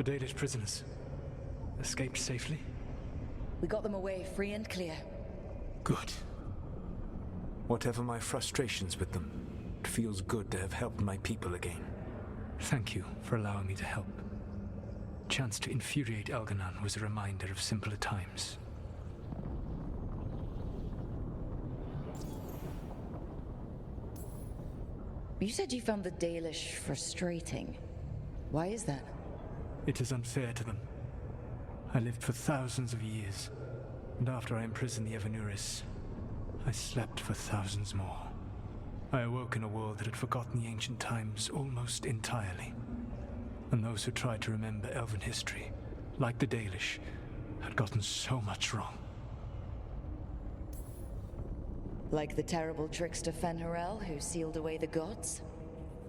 The Dalish prisoners escaped safely? We got them away free and clear. Good. Whatever my frustrations with them, it feels good to have helped my people again. Thank you for allowing me to help. Chance to infuriate Elganon was a reminder of simpler times. You said you found the Dalish frustrating. Why is that? It is unfair to them. I lived for thousands of years, and after I imprisoned the Evanuris, I slept for thousands more. I awoke in a world that had forgotten the ancient times almost entirely. And those who tried to remember Elven history, like the Dalish, had gotten so much wrong. Like the terrible trickster Fen'Harel who sealed away the gods?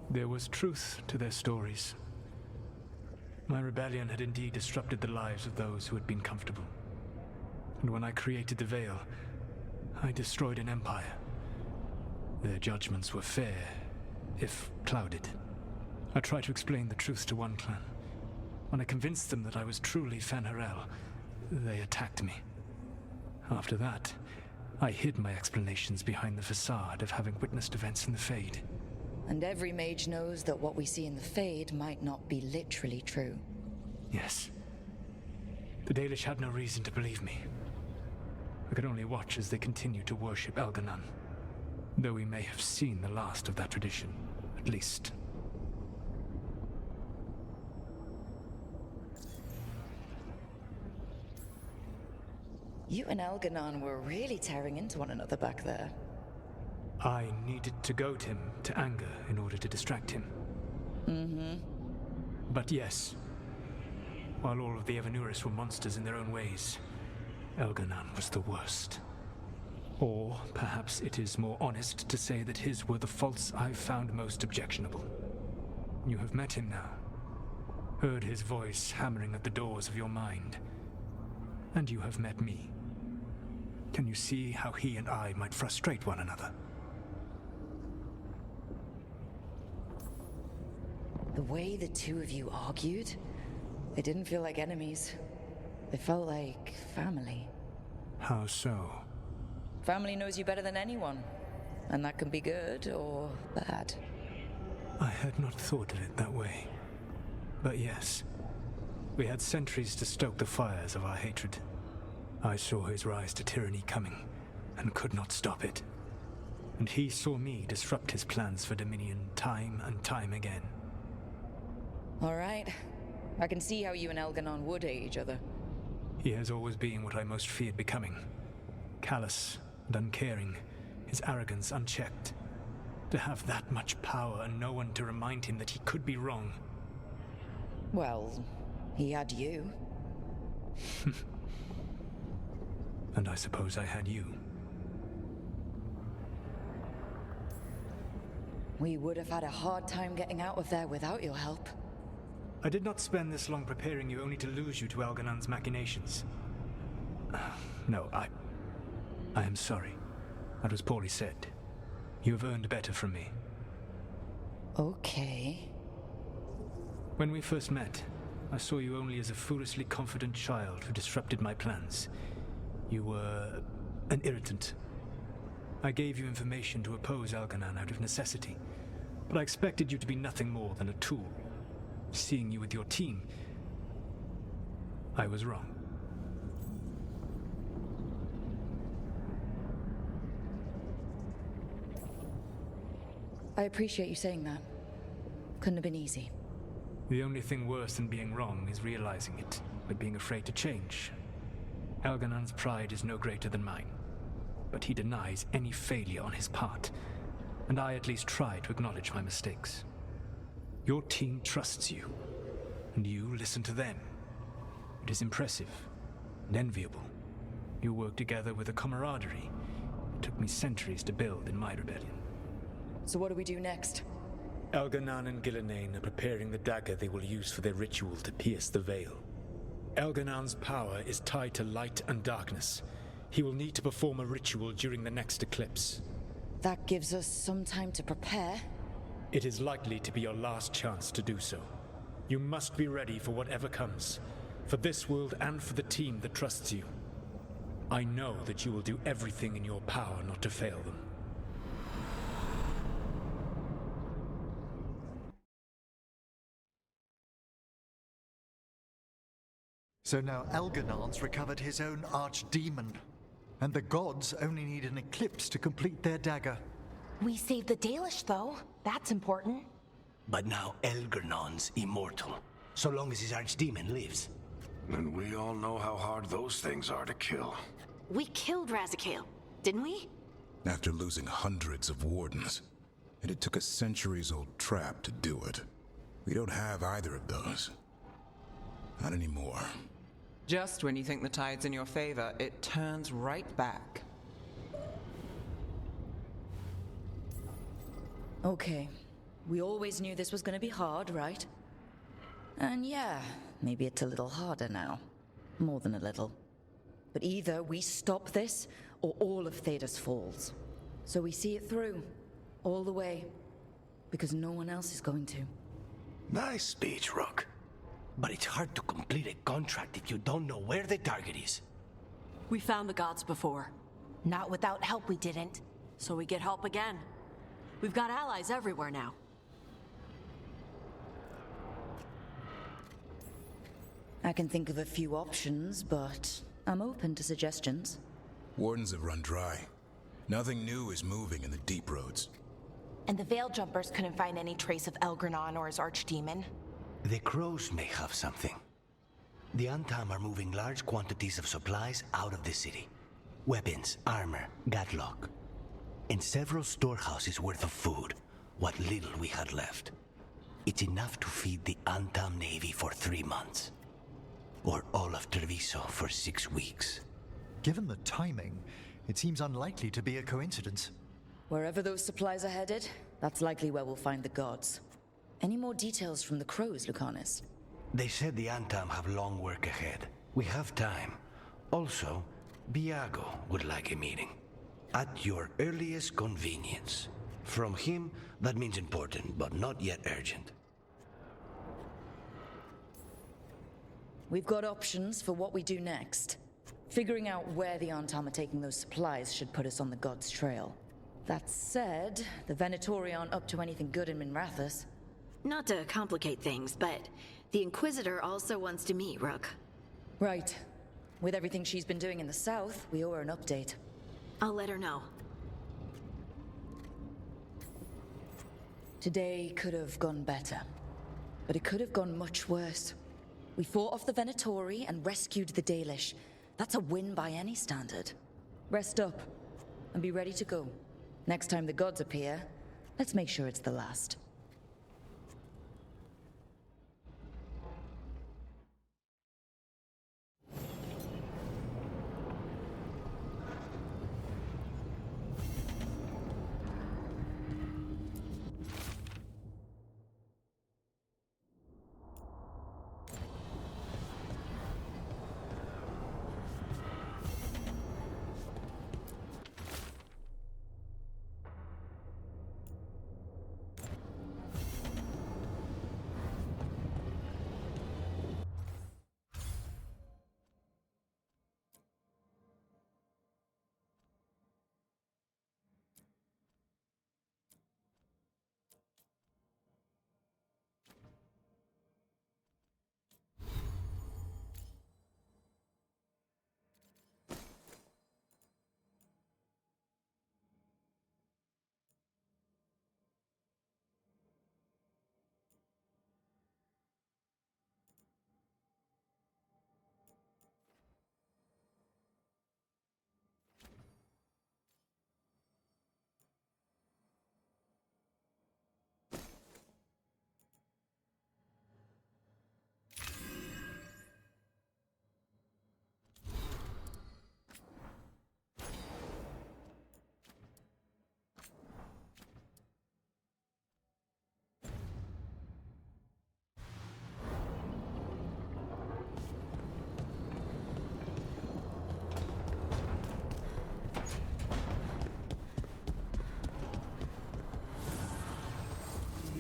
There was truth to their stories. My rebellion had indeed disrupted the lives of those who had been comfortable. And when I created the Veil, I destroyed an empire. Their judgments were fair, if clouded. I tried to explain the truth to one clan. When I convinced them that I was truly Fen'Harel, they attacked me. After that, I hid my explanations behind the facade of having witnessed events in the Fade. And every mage knows that what we see in the Fade might not be literally true. Yes. The Dalish had no reason to believe me. I could only watch as they continued to worship Elganon, though we may have seen the last of that tradition, at least. You and Elganon were really tearing into one another back there. I needed to goad him to anger in order to distract him. Mm-hmm. But yes, while all of the Evanuris were monsters in their own ways, Elganon was the worst. Or perhaps it is more honest to say that his were the faults I've found most objectionable. You have met him now, heard his voice hammering at the doors of your mind, and you have met me. Can you see how he and I might frustrate one another? The way the two of you argued, they didn't feel like enemies. They felt like family. How so? Family knows you better than anyone, and that can be good or bad. I had not thought of it that way. But yes, we had centuries to stoke the fires of our hatred. I saw his rise to tyranny coming, and could not stop it. And he saw me disrupt his plans for dominion time and time again. All right. I can see how you and Elganon would hate each other. He has always been what I most feared becoming. Callous and uncaring, his arrogance unchecked. To have that much power and no one to remind him that he could be wrong. Well, he had you. And I suppose I had you. We would have had a hard time getting out of there without your help. I did not spend this long preparing you only to lose you to Elganon's machinations. No, I am sorry. That was poorly said. You have earned better from me. Okay. When we first met, I saw you only as a foolishly confident child who disrupted my plans. You were an irritant. I gave you information to oppose Elganon out of necessity, but I expected you to be nothing more than a tool. Seeing you with your team, I was wrong. I appreciate you saying that. Couldn't have been easy. The only thing worse than being wrong is realizing it, but being afraid to change. Elganon's pride is no greater than mine, but he denies any failure on his part, and I at least try to acknowledge my mistakes. Your team trusts you, and you listen to them. It is impressive and enviable. You work together with a camaraderie it took me centuries to build in my rebellion. So what do we do next? Elganon and Gillenane are preparing the dagger they will use for their ritual to pierce the veil. Elganon's power is tied to light and darkness. He will need to perform a ritual during the next eclipse. That gives us some time to prepare. It is likely to be your last chance to do so. You must be ready for whatever comes, for this world and for the team that trusts you. I know that you will do everything in your power not to fail them. So now Elganon's recovered his own archdemon, and the gods only need an eclipse to complete their dagger. We saved the Dalish, though. That's important. But now Elgernon's immortal, so long as his archdemon lives. And we all know how hard those things are to kill. We killed Razikale, didn't we? After losing hundreds of wardens. And it took a centuries-old trap to do it. We don't have either of those. Not anymore. Just when you think the tide's in your favor, it turns right back. Okay. We always knew this was gonna be hard, right? And yeah, maybe it's a little harder now. More than a little. But either we stop this, or all of Thedas falls. So we see it through. All the way. Because no one else is going to. Nice speech, Rook. But it's hard to complete a contract if you don't know where the target is. We found the gods before. Not without help, we didn't. So we get help again. We've got allies everywhere now. I can think of a few options, but I'm open to suggestions. Wardens have run dry. Nothing new is moving in the deep roads. And the Veil Jumpers couldn't find any trace of Elgranon or his archdemon. The crows may have something. The Antam are moving large quantities of supplies out of the city. Weapons, armor, gatlock. And several storehouses worth of food, what little we had left. It's enough to feed the Antam Navy for 3 months. Or all of Treviso for 6 weeks. Given the timing, it seems unlikely to be a coincidence. Wherever those supplies are headed, that's likely where we'll find the gods. Any more details from the crows, Lucanus? They said the Antam have long work ahead. We have time. Also, Biago would like a meeting. At your earliest convenience. From him, that means important, but not yet urgent. We've got options for what we do next. Figuring out where the Antam are taking those supplies should put us on the gods' trail. That said, the Venatori aren't up to anything good in Minrathous. Not to complicate things, but the Inquisitor also wants to meet Rook. Right. With everything she's been doing in the south, we owe her an update. I'll let her know. Today could have gone better, but it could have gone much worse. We fought off the Venatori and rescued the Dalish. That's a win by any standard. Rest up, and be ready to go. Next time the gods appear, let's make sure it's the last.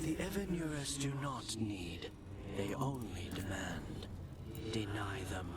The Evanurers do not need They only demand. Deny them.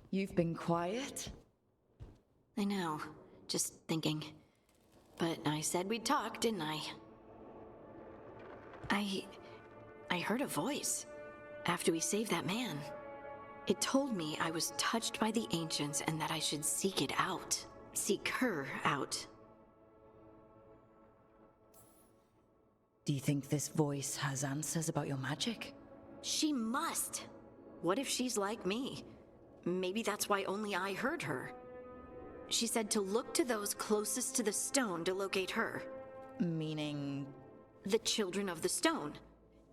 You've been quiet? I know. Just thinking. But I said we'd talk, didn't I? I heard a voice after we saved that man. It told me I was touched by the ancients and that I should seek it out. Seek her out. Do you think this voice has answers about your magic? She must. What if she's like me? Maybe that's why only I heard her. She said to look to those closest to the stone to locate her. Meaning? The children of the stone.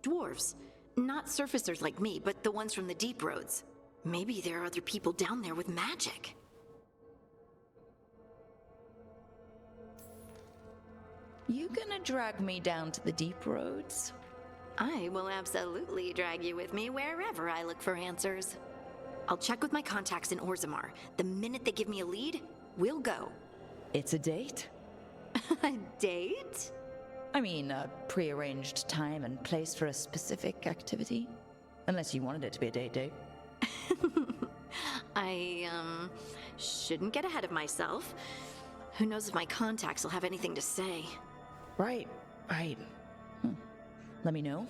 Dwarves. Not surfacers like me, but the ones from the deep roads. Maybe there are other people down there with magic. You gonna drag me down to the deep roads? I will absolutely drag you with me wherever I look for answers. I'll check with my contacts in Orzammar. The minute they give me a lead, we'll go. It's a date? A date? I mean, a prearranged time and place for a specific activity. Unless you wanted it to be a date. I, shouldn't get ahead of myself. Who knows if my contacts will have anything to say. Right. Let me know.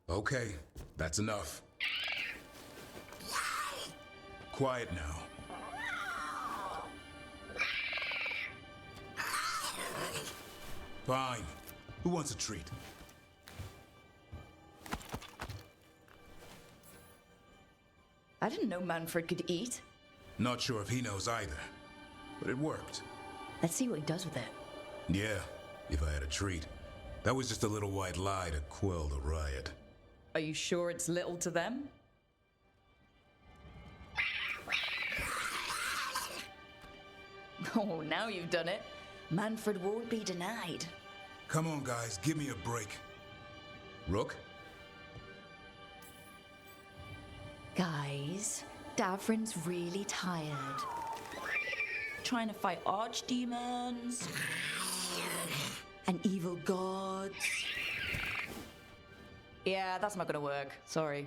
Okay, that's enough. Quiet now. Fine. Who wants a treat? I didn't know Manfred could eat. Not sure if he knows either, but it worked. Let's see what he does with it. Yeah, if I had a treat. That was just a little white lie to quell the riot. Are you sure it's little to them? Oh, now you've done it. Manfred won't be denied. Come on, guys, give me a break. Rook? Guys, Davrin's really tired. Trying to fight archdemons and evil gods. Yeah, that's not gonna work. Sorry.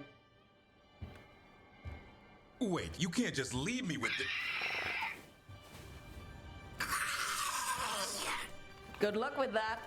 Wait, you can't just leave me with the... Good luck with that.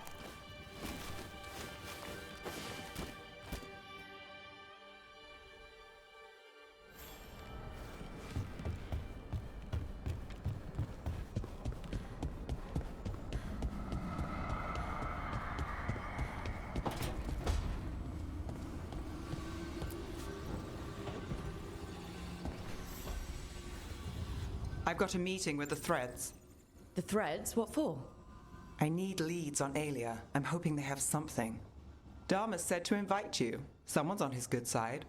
I've got a meeting with the Threads. The Threads? What for? I need leads on Aelia. I'm hoping they have something. Dharma said to invite you. Someone's on his good side.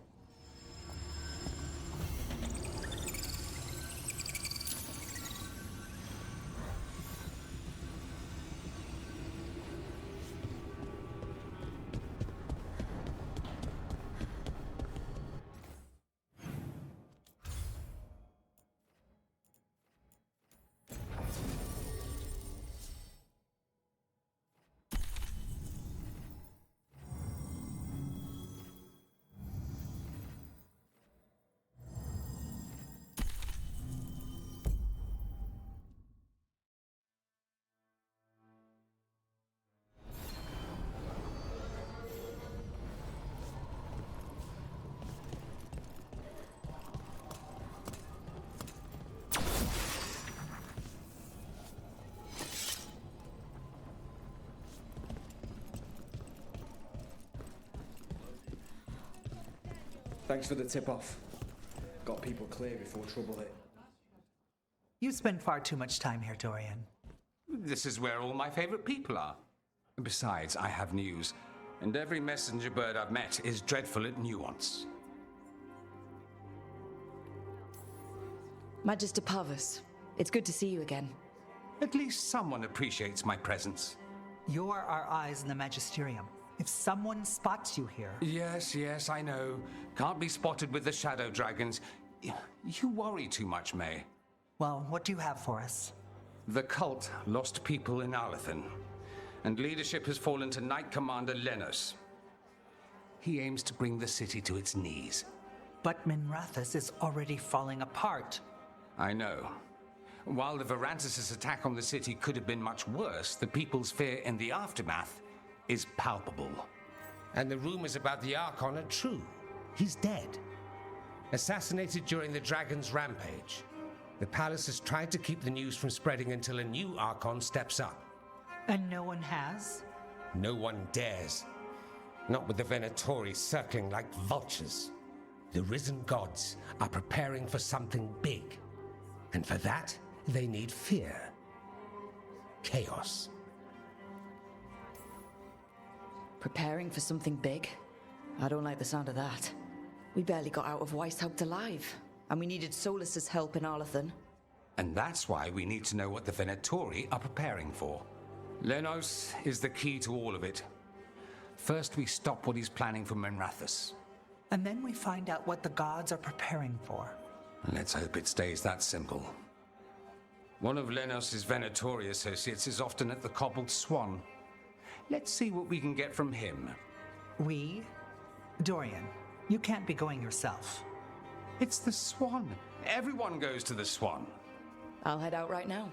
Thanks for the tip-off. Got people clear before trouble hit. You spend far too much time here, Dorian. This is where all my favorite people are. Besides, I have news, and every messenger bird I've met is dreadful at nuance. Magister Parvus, it's good to see you again. At least someone appreciates my presence. You're our eyes in the Magisterium. If someone spots you here... Yes, I know. Can't be spotted with the shadow dragons. You worry too much, May. Well, what do you have for us? The cult lost people in Arlethan, and leadership has fallen to Knight Commander Lenos. He aims to bring the city to its knees. But Minrathous is already falling apart. I know. While the Varantis' attack on the city could have been much worse, the people's fear in the aftermath is palpable. And the rumors about the Archon are true. He's dead. Assassinated during the Dragon's rampage. The palace has tried to keep the news from spreading until a new Archon steps up. And no one has? No one dares. Not with the Venatori circling like vultures. The risen gods are preparing for something big. And for that, they need fear. Chaos. Preparing for something big? I don't like the sound of that. We barely got out of Weishaupt alive, and we needed Solus's help in Arlethan. And that's why we need to know what the Venatori are preparing for. Lenos is the key to all of it. First, we stop what he's planning for Minrathous. And then we find out what the gods are preparing for. Let's hope it stays that simple. One of Lenos' Venatori associates is often at the Cobbled Swan. Let's see what we can get from him. We? Dorian, you can't be going yourself. It's the Swan. Everyone goes to the Swan. I'll head out right now.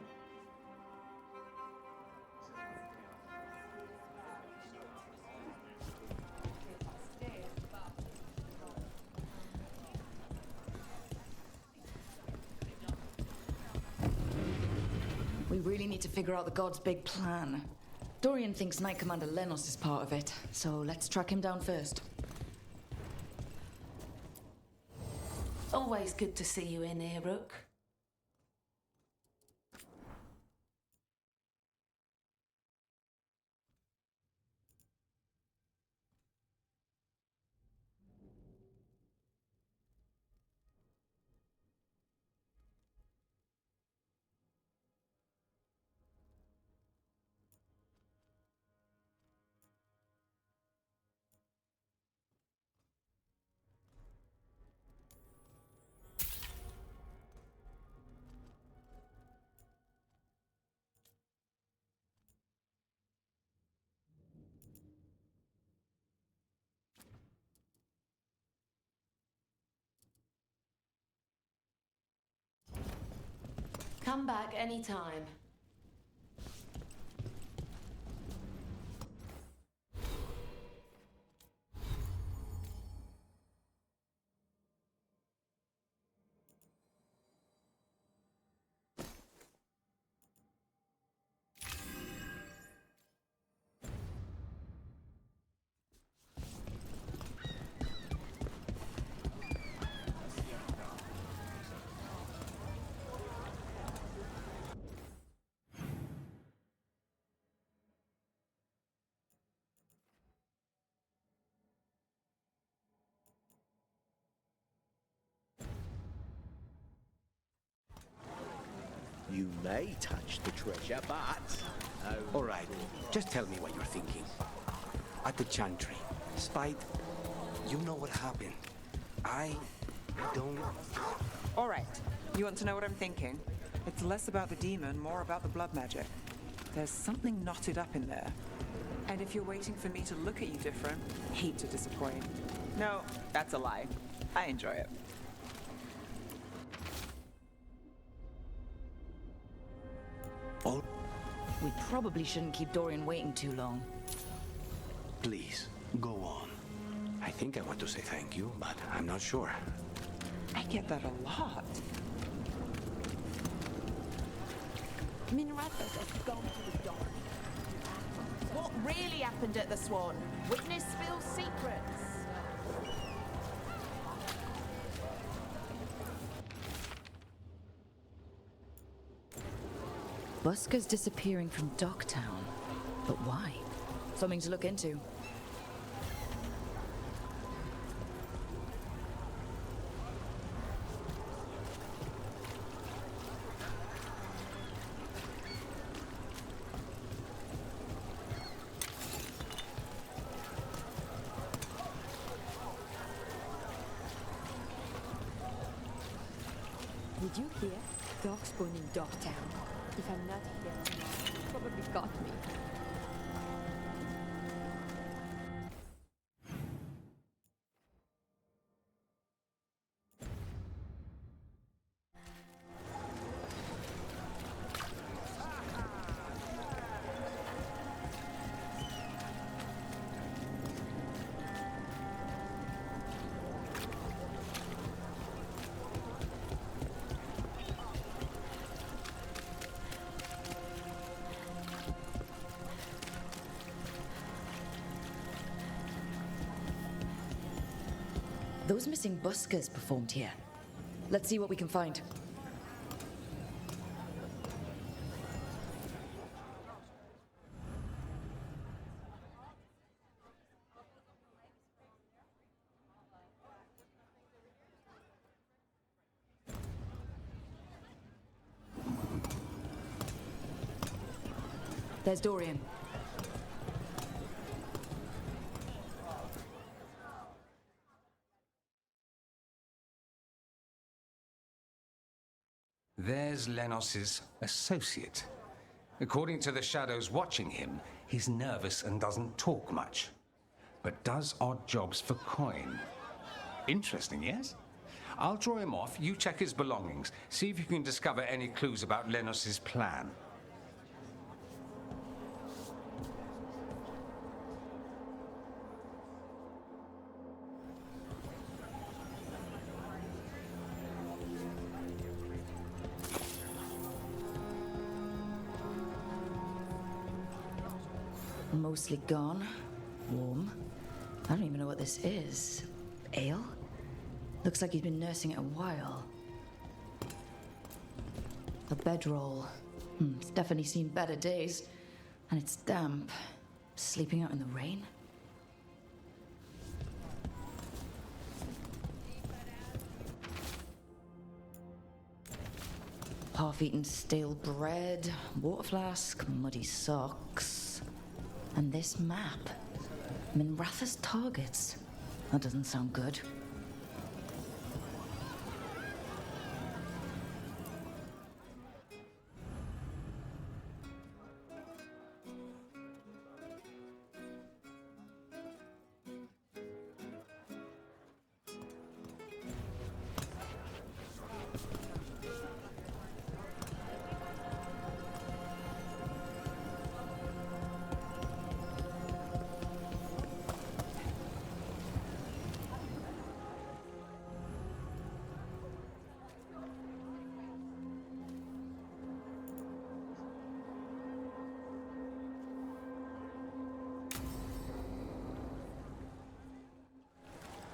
We really need to figure out the god's big plan. Dorian thinks Knight Commander Lenos is part of it, so let's track him down first. Always good to see you in here, Rook. Come back anytime. You may touch the treasure, but... All right, just tell me what you're thinking. At the chantry, Spite, you know what happened. I don't... All right, you want to know what I'm thinking? It's less about the demon, more about the blood magic. There's something knotted up in there. And if you're waiting for me to look at you different, hate to disappoint. No, that's a lie. I enjoy it. We probably shouldn't keep Dorian waiting too long. Please, go on. I think I want to say thank you, but I'm not sure. I get that a lot. Minrathas have gone to the dark. What really happened at the Swan? Witness spills secrets. Busker's disappearing from Docktown. But why? Something to look into. Did you hear? Dogs born in Dogtown. If I'm not here, you probably got me. Those missing buskers performed here. Let's see what we can find. There's Dorian. There's Lenos's associate. According to the shadows watching him, he's nervous and doesn't talk much, but does odd jobs for coin. Interesting, yes? I'll draw him off, you check his belongings, see if you can discover any clues about Lenos's plan. Mostly gone. Warm. I don't even know what this is. Ale? Looks like he's been nursing it a while. A bedroll. It's definitely seen better days. And it's damp. Sleeping out in the rain? Half-eaten stale bread, water flask, muddy socks. And this map. Minratha's targets. That doesn't sound good.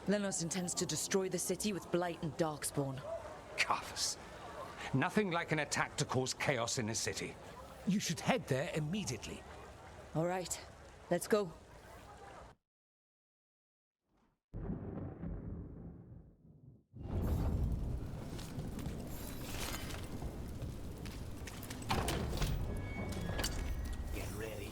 Lenos intends to destroy the city with Blight and Darkspawn. Carthus. Nothing like an attack to cause chaos in a city. You should head there immediately. All right, let's go. Get ready.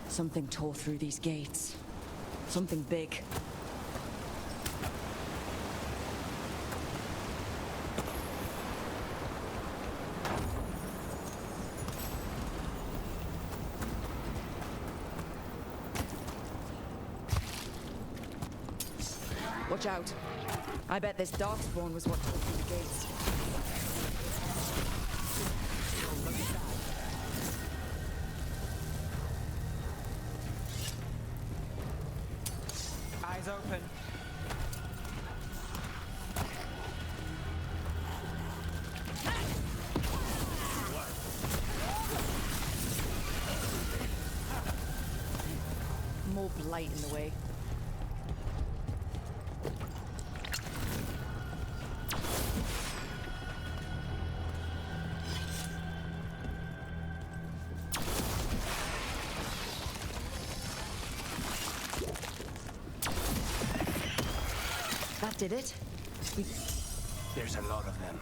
Something tore through these gates. Something big. Watch out. I bet this Darkspawn was what tore through the gates. Eyes open. More blight in the way. That did it. There's a lot of them.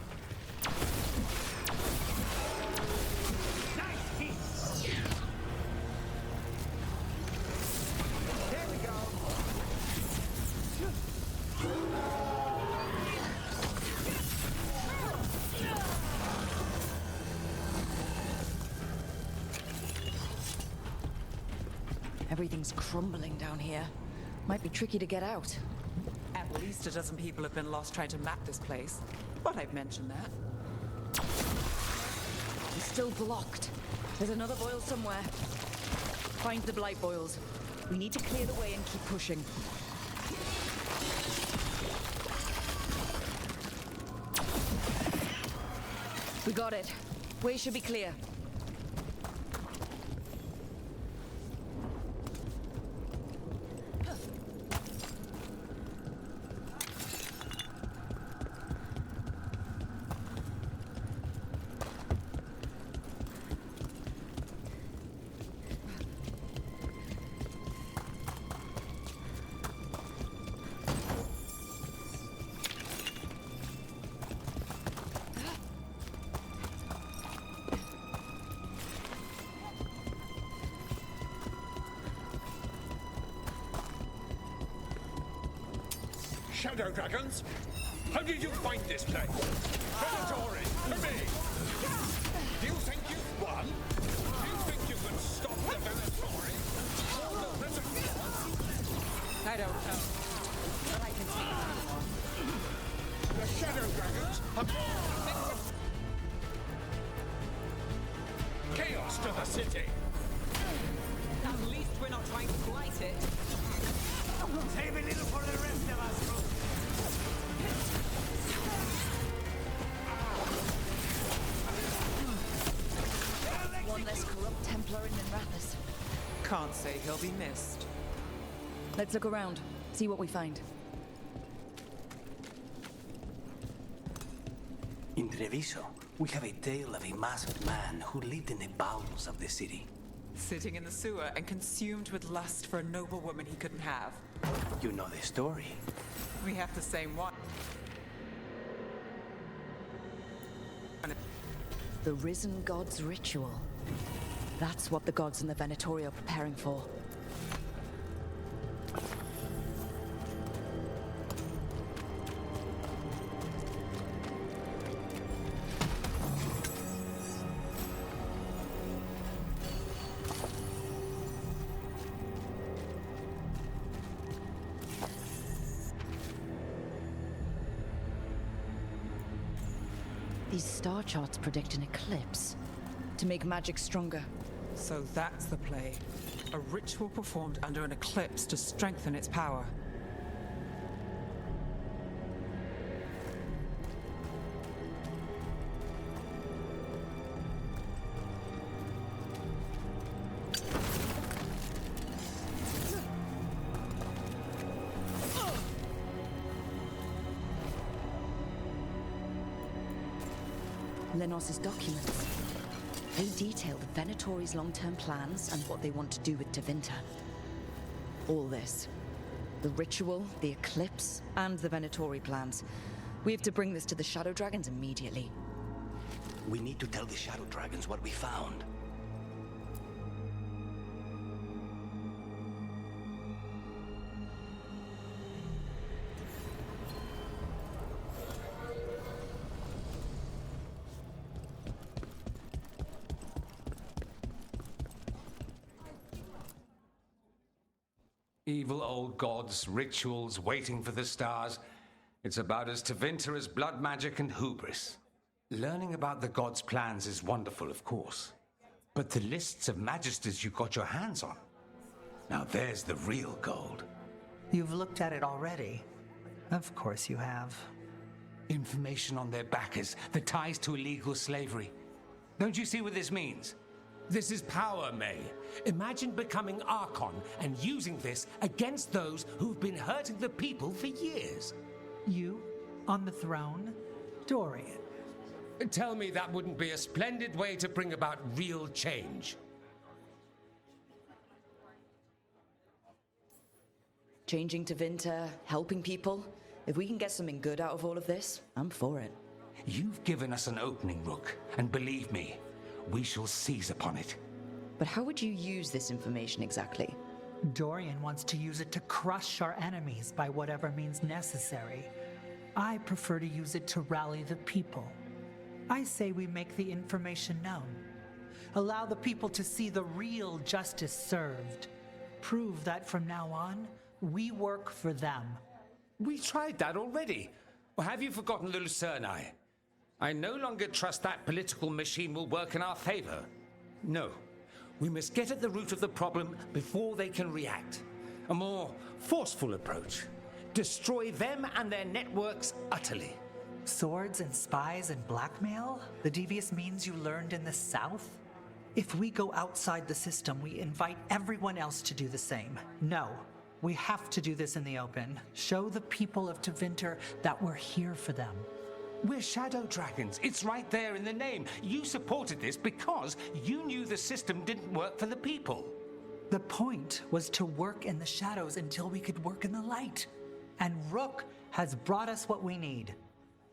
There we go. Everything's crumbling down here. Might be tricky to get out. At least a dozen people have been lost trying to map this place. But I've mentioned that. It's still blocked. There's another boil somewhere. Find the blight boils. We need to clear the way and keep pushing. We got it. Way should be clear. Shadow dragons? How did you find this place? Venatori, to me! Do you think you've won? Do you think you can stop the Venatori? Or the Reservoir? I don't know. But I can see. The Shadow dragons have brought nothing but chaos to the city. At least we're not trying to blight it. Save a little for the rest of us, folks. One less corrupt Templar in Minrathous. Can't say he'll be missed. Let's look around, see what we find. In Treviso, we have a tale of a masked man who lived in the bowels of the city. Sitting in the sewer and consumed with lust for a noble woman he couldn't have. You know the story. We have the same one. The Risen God's ritual. That's what the gods in the Venatori are preparing for. These star charts predict an eclipse to make magic stronger. So that's the play. A ritual performed under an eclipse to strengthen its power. Lenos's documents. They detail the Venatori's long-term plans and what they want to do with Tevinter. All this. The ritual, the eclipse, and the Venatori plans. We have to bring this to the Shadow Dragons immediately. We need to tell the Shadow Dragons what we found. Evil old gods, rituals, waiting for the stars. It's about as Tevinter as blood magic and hubris. Learning about the gods' plans is wonderful, of course. But the lists of magisters you got your hands on. Now there's the real gold. You've looked at it already. Of course you have. Information on their backers, the ties to illegal slavery. Don't you see what this means? This is power, May. Imagine becoming Archon and using this against those who've been hurting the people for years. You, on the throne? Dorian. Tell me that wouldn't be a splendid way to bring about real change. Changing Tevinter, helping people. If we can get something good out of all of this, I'm for it. You've given us an opening, Rook, and believe me, we shall seize upon it. But how would you use this information exactly? Dorian wants to use it to crush our enemies by whatever means necessary. I prefer to use it to rally the people. I say we make the information known. Allow the people to see the real justice served. Prove that from now on, we work for them. We tried that already. Or have you forgotten the Lucerni? I no longer trust that political machine will work in our favor. No. We must get at the root of the problem before they can react. A more forceful approach. Destroy them and their networks utterly. Swords and spies and blackmail? The devious means you learned in the South? If we go outside the system, we invite everyone else to do the same. No. We have to do this in the open. Show the people of Tevinter that we're here for them. We're Shadow Dragons. It's right there in the name. You supported this because you knew the system didn't work for the people. The point was to work in the shadows until we could work in the light. And Rook has brought us what we need.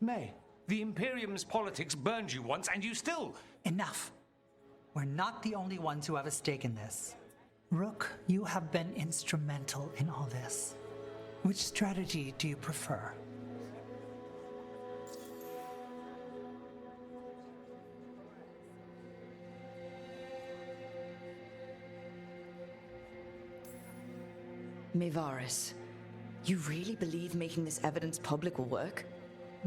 May, the Imperium's politics burned you once and you still... Enough. We're not the only ones who have a stake in this. Rook, you have been instrumental in all this. Which strategy do you prefer? Mivaris, you really believe making this evidence public will work?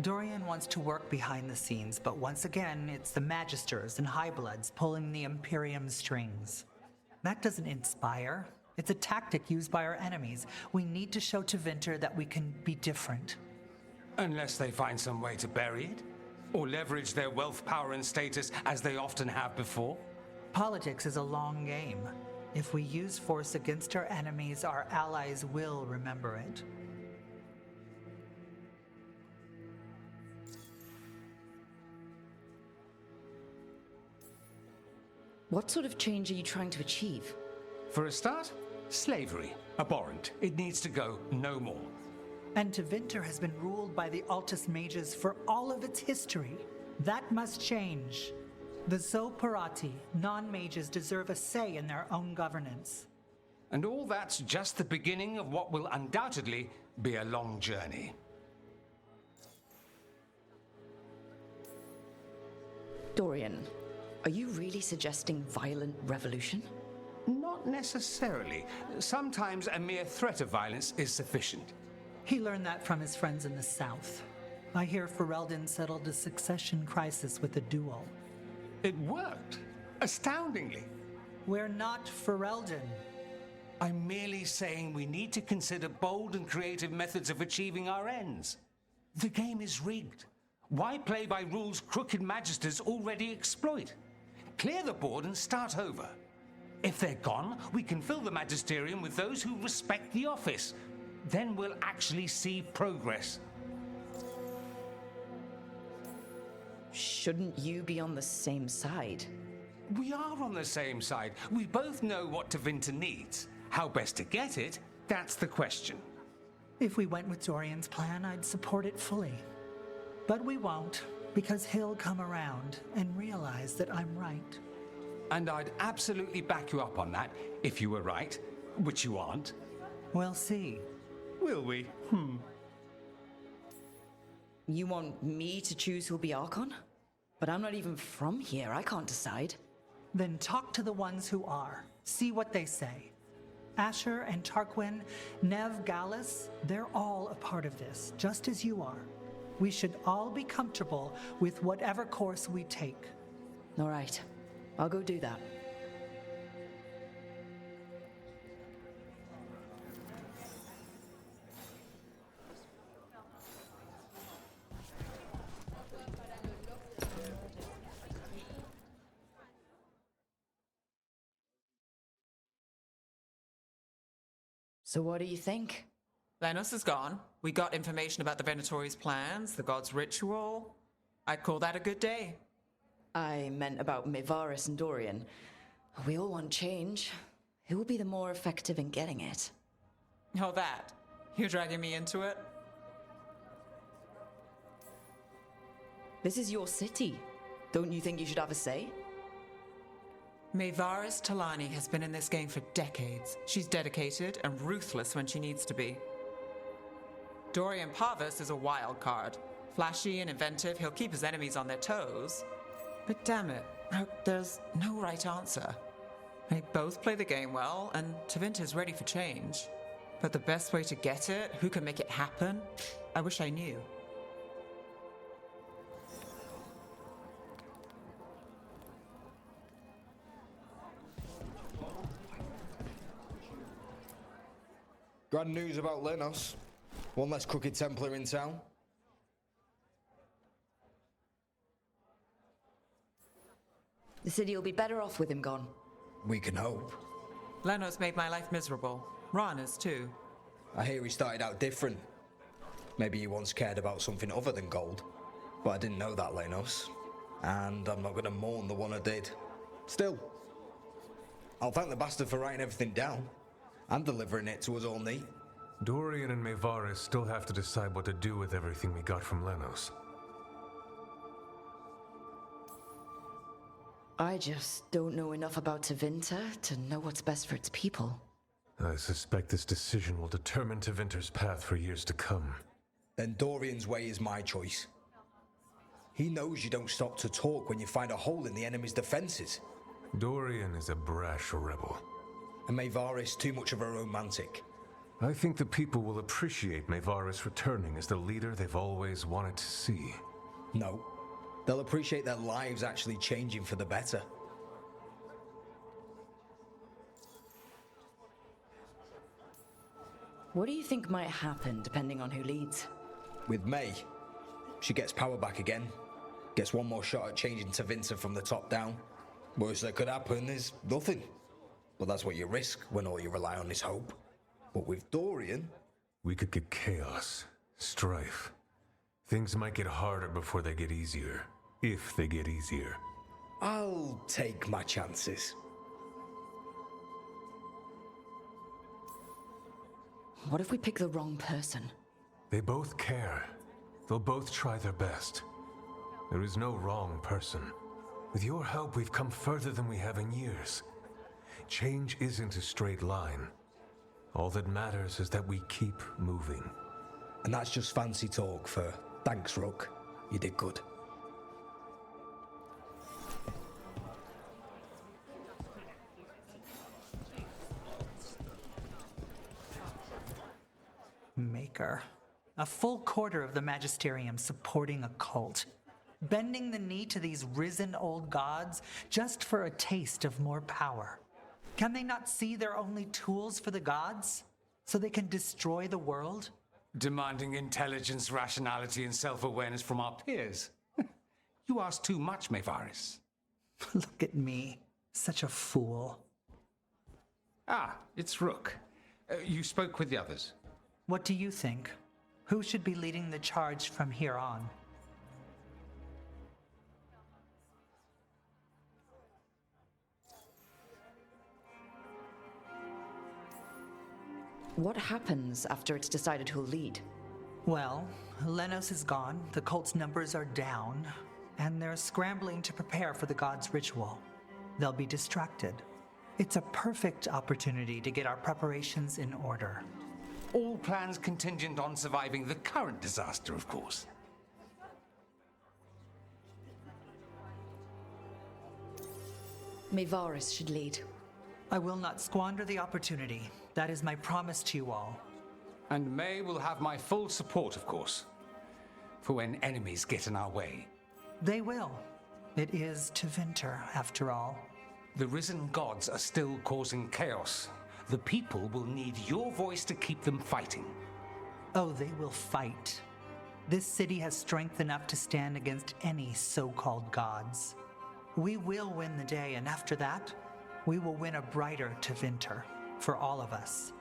Dorian wants to work behind the scenes, but once again, it's the Magisters and Highbloods pulling the Imperium's strings. That doesn't inspire. It's a tactic used by our enemies. We need to show to Vinter that we can be different. Unless they find some way to bury it? Or leverage their wealth, power, and status as they often have before? Politics is a long game. If we use force against our enemies, our allies will remember it. What sort of change are you trying to achieve? For a start, slavery. Abhorrent. It needs to go no more. And Tevinter has been ruled by the Altus Mages for all of its history. That must change. The Zoparati, non-mages, deserve a say in their own governance. And all that's just the beginning of what will undoubtedly be a long journey. Dorian, are you really suggesting violent revolution? Not necessarily. Sometimes a mere threat of violence is sufficient. He learned that from his friends in the south. I hear Ferelden settled a succession crisis with a duel. It worked. Astoundingly. We're not Ferelden. I'm merely saying we need to consider bold and creative methods of achieving our ends. The game is rigged. Why play by rules crooked magisters already exploit? Clear the board and start over. If they're gone, we can fill the magisterium with those who respect the office. Then we'll actually see progress. Shouldn't you be on the same side? We are on the same side. We both know what Tevinter needs. How best to get it, that's the question. If we went with Dorian's plan, I'd support it fully. But we won't, because he'll come around and realize that I'm right. And I'd absolutely back you up on that, if you were right, which you aren't. We'll see. Will we? You want me to choose who'll be Archon? But I'm not even from here, I can't decide. Then talk to the ones who are. See what they say. Asher and Tarquin, Nev, Gallus, they're all a part of this, just as you are. We should all be comfortable with whatever course we take. All right, I'll go do that. So what do you think? Lenos is gone. We got information about the Venatori's plans, the god's ritual. I'd call that a good day. I meant about Mivaris and Dorian. We all want change. Who will be the more effective in getting it? Oh, that. You're dragging me into it? This is your city. Don't you think you should have a say? Mivaris Talani has been in this game for decades. She's dedicated and ruthless when she needs to be. Dorian Parvis is a wild card. Flashy and inventive, he'll keep his enemies on their toes. But damn it, there's no right answer. They both play the game well, and Tevinter's ready for change. But the best way to get it, who can make it happen, I wish I knew. Grand news about Lenos. One less crooked Templar in town. The city will be better off with him gone. We can hope. Lenos made my life miserable. Rana's too. I hear he started out different. Maybe he once cared about something other than gold. But I didn't know that, Lenos. And I'm not gonna mourn the one I did. Still, I'll thank the bastard for writing everything down. and delivering it to us all neat. Dorian and Mivaris still have to decide what to do with everything we got from Lenos. I just don't know enough about Tevinter to know what's best for its people. I suspect this decision will determine Tevinter's path for years to come. Then Dorian's way is my choice. He knows you don't stop to talk when you find a hole in the enemy's defenses. Dorian is a brash rebel. And Maevaris too much of a romantic. I think the people will appreciate Maevaris returning as the leader they've always wanted to see. No. They'll appreciate their lives actually changing for the better. What do you think might happen depending on who leads? With May, she gets power back again. Gets one more shot at changing Tevinter from the top down. Worst that could happen is nothing. But that's what you risk when all you rely on is hope. But with Dorian... We could get chaos, strife. Things might get harder before they get easier. If they get easier. I'll take my chances. What if we pick the wrong person? They both care. They'll both try their best. There is no wrong person. With your help, we've come further than we have in years. Change isn't a straight line. All that matters is that we keep moving. And that's just fancy talk for thanks, Rook. You did good. Maker. A full quarter of the Magisterium supporting a cult. Bending the knee to these risen old gods just for a taste of more power. Can they not see they're only tools for the gods? So they can destroy the world? Demanding intelligence, rationality, and self-awareness from our peers. You ask too much, Maevaris. Look at me. Such a fool. Ah, it's Rook. You spoke with the others. What do you think? Who should be leading the charge from here on? What happens after it's decided who'll lead? Well, Lenos is gone, the cult's numbers are down, and they're scrambling to prepare for the god's ritual. They'll be distracted. It's a perfect opportunity to get our preparations in order. All plans contingent on surviving the current disaster, of course. Maevaris should lead. I will not squander the opportunity. That is my promise to you all. And May will have my full support, of course. For when enemies get in our way. They will. It is Tevinter, after all. The risen gods are still causing chaos. The people will need your voice to keep them fighting. Oh, they will fight. This city has strength enough to stand against any so-called gods. We will win the day, and after that, we will win a brighter Tevinter for all of us.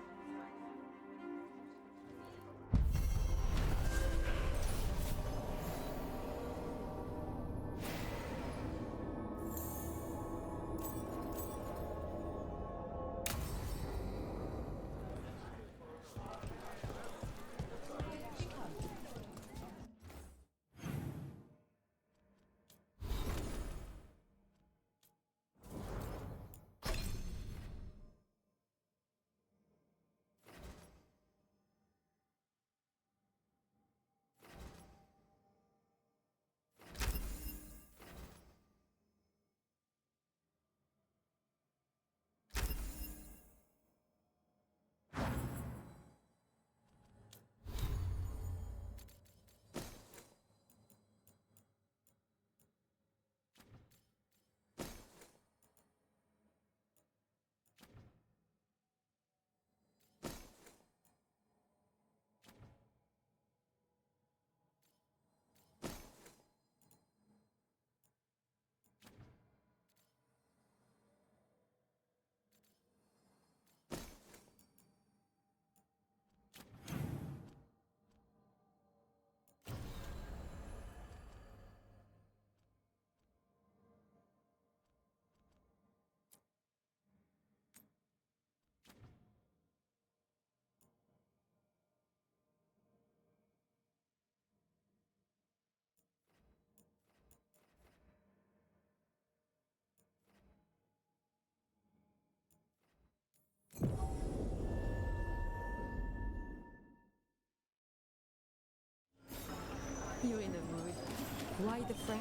Why the frown?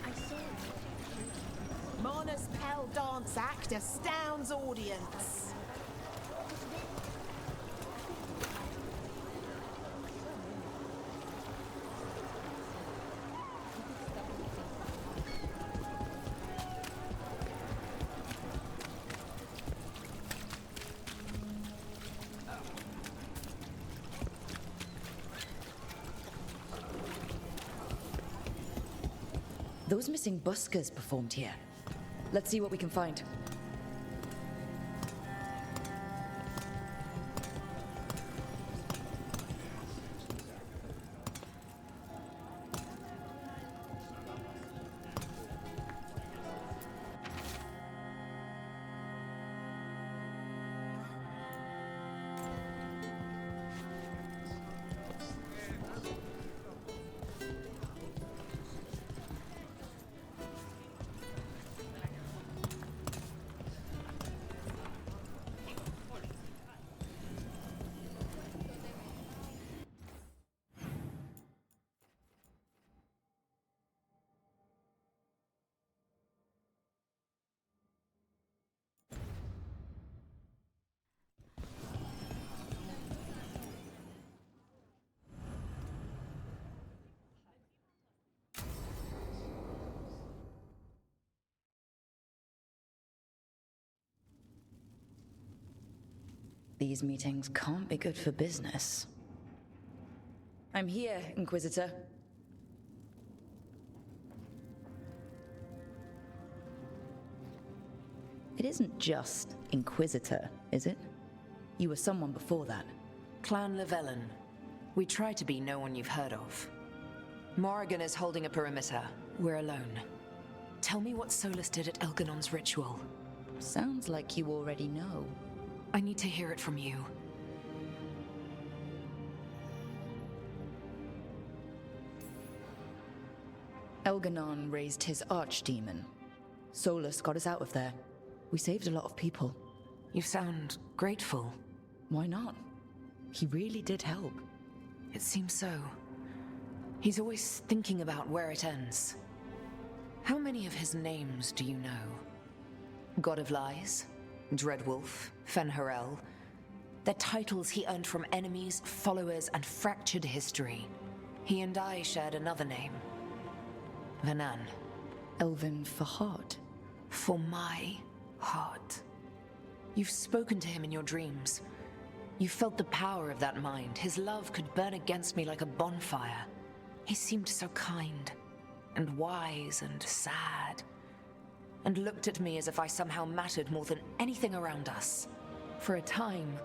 I saw it. Mona's Pell dance act astounds audience. Those missing buskers performed here. Let's see what we can find. These meetings can't be good for business. I'm here, Inquisitor. It isn't just Inquisitor, is it? You were someone before that. Clan Llewellyn. We try to be no one you've heard of. Morrigan is holding a perimeter. We're alone. Tell me what Solus did at Elganon's ritual. Sounds like you already know. I need to hear it from you. Elganon raised his archdemon. Solus got us out of there. We saved a lot of people. You sound grateful. Why not? He really did help. It seems so. He's always thinking about where it ends. How many of his names do you know? God of Lies? Dreadwolf, Fen'Harel. They're titles he earned from enemies, followers, and fractured history. He and I shared another name. Vanan. Elven for heart. For my heart. You've spoken to him in your dreams. You felt the power of that mind. His love could burn against me like a bonfire. He seemed so kind, and wise, and sad, and looked at me as if I somehow mattered more than anything around us. For a time,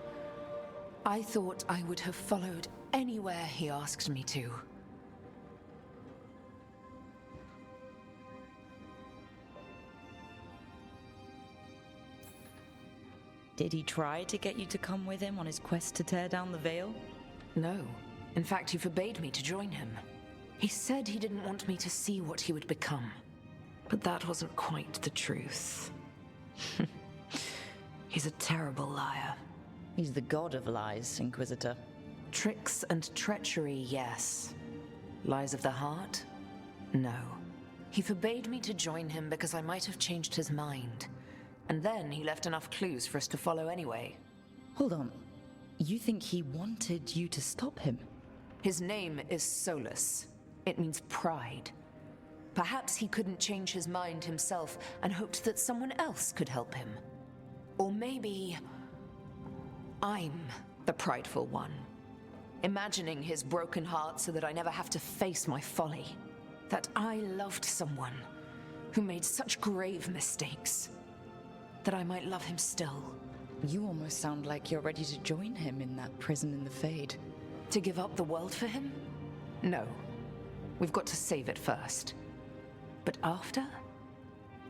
I thought I would have followed anywhere he asked me to. Did he try to get you to come with him on his quest to tear down the veil? No. In fact, he forbade me to join him. He said he didn't want me to see what he would become. But that wasn't quite the truth. He's a terrible liar. He's the god of lies, Inquisitor. Tricks and treachery, yes. Lies of the heart? No. He forbade me to join him because I might have changed his mind. And then he left enough clues for us to follow anyway. Hold on. You think he wanted you to stop him? His name is Solus. It means pride. Perhaps he couldn't change his mind himself and hoped that someone else could help him. Or maybe I'm the prideful one, imagining his broken heart so that I never have to face my folly. That I loved someone who made such grave mistakes, that I might love him still. You almost sound like you're ready to join him in that prison in the Fade. To give up the world for him? No. We've got to save it first. But after?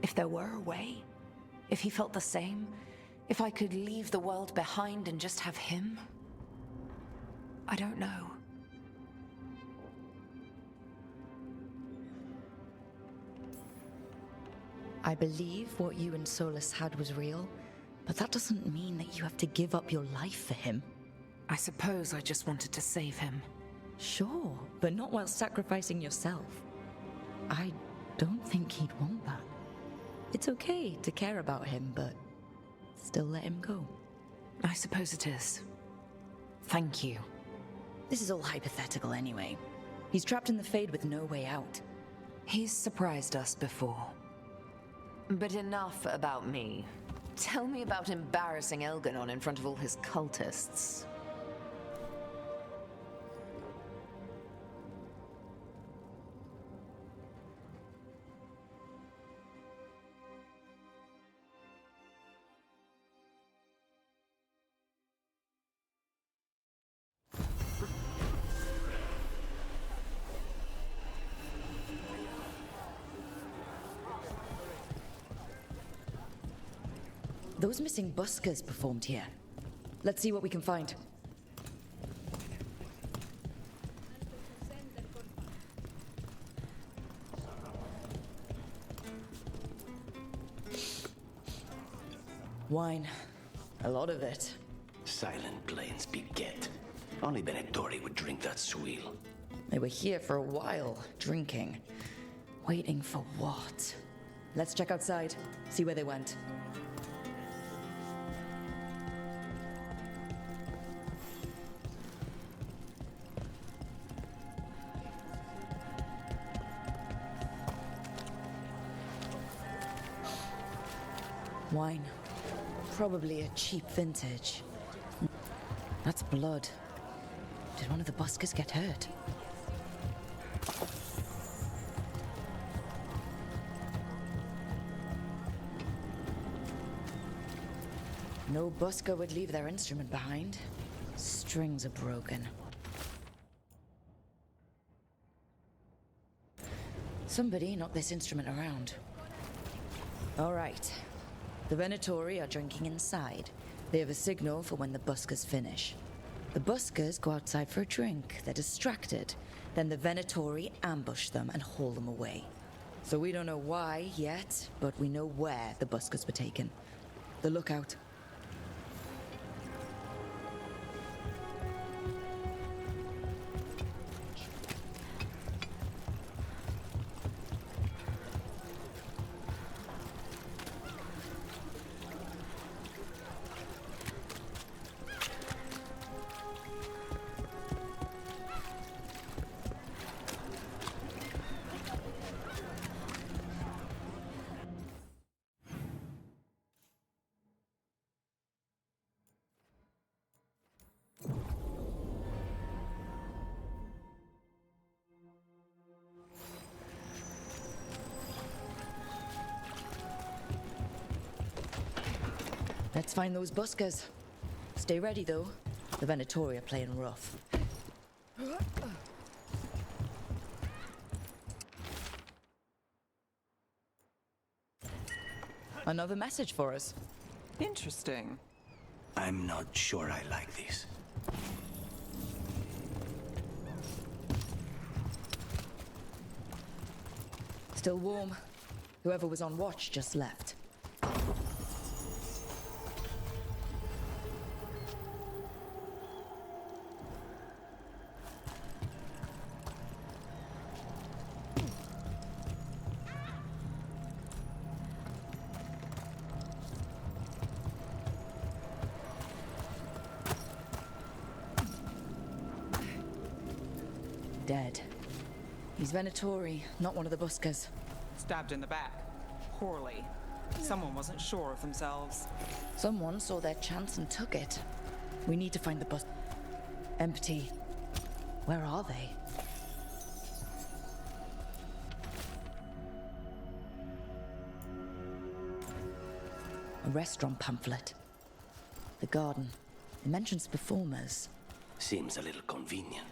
If there were a way? If he felt the same? If I could leave the world behind and just have him? I don't know. I believe what you and Solus had was real, but that doesn't mean that you have to give up your life for him. I suppose I just wanted to save him. Sure, but not while sacrificing yourself. I don't think he'd want that. It's okay to care about him, but still let him go. I suppose it is. Thank you. This is all hypothetical anyway. He's trapped in the Fade with no way out. He's surprised us before. But enough about me. Tell me about embarrassing Elganon in front of all his cultists. Those missing buskers performed here. Let's see what we can find. Wine. A lot of it. Silent plains beget. Only Venatori would drink that swill. They were here for a while, drinking. Waiting for what? Let's check outside, see where they went. Wine. Probably a cheap vintage. That's blood. Did one of the buskers get hurt? No busker would leave their instrument behind. Strings are broken. Somebody knocked this instrument around. All right. The Venatori are drinking inside. They have a signal for when the buskers finish. The buskers go outside for a drink. They're distracted. Then the Venatori ambush them and haul them away. So we don't know why yet, but we know where the buskers were taken. The lookout. Let's find those buskers. Stay ready, though. The Venatori are playing rough. Another message for us. Interesting. I'm not sure I like this. Still warm. Whoever was on watch just left. Dead. He's Venatori, not one of the buskers. Stabbed in the back. Poorly. Someone wasn't sure of themselves. Someone saw their chance and took it. We need to find the bus. Empty. Where are they? A restaurant pamphlet. The garden. It mentions performers. Seems a little convenient.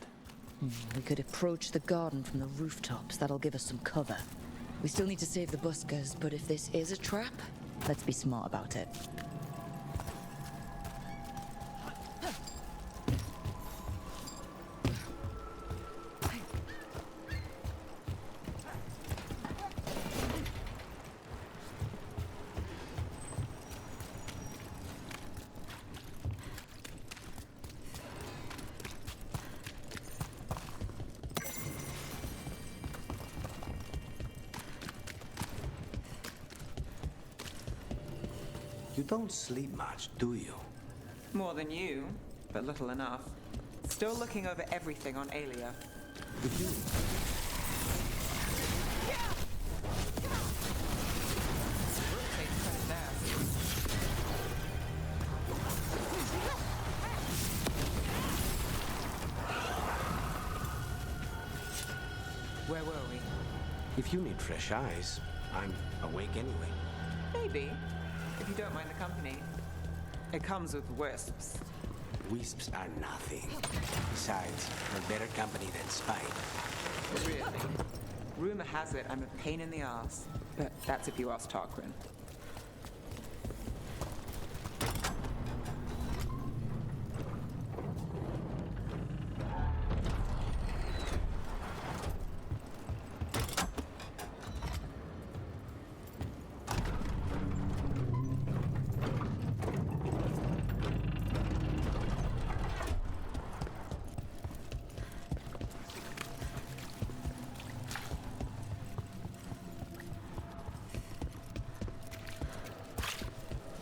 We could approach the garden from the rooftops. That'll give us some cover. We still need to save the buskers, but if this is a trap, let's be smart about it. don't sleep much, do you? More than you, but little enough. Still looking over everything on Aelia. If you... Where were we? If you need fresh eyes, I'm awake anyway. Maybe, if you don't mind the company. It comes with wisps. Wisps are nothing. Besides, we're better company than Spite. Really? Rumor has it I'm a pain in the ass. But that's if you ask Tarquin.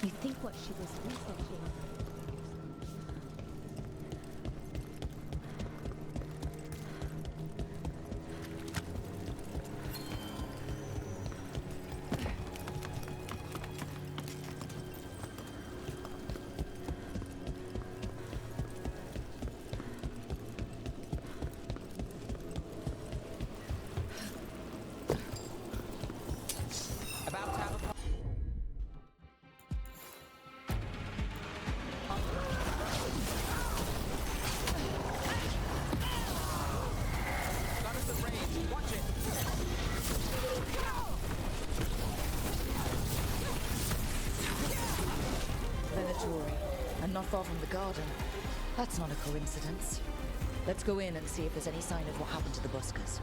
You think what she was researching? About to have a Venatori, and not far from the garden. That's not a coincidence. Let's go in and see if there's any sign of what happened to the buskers.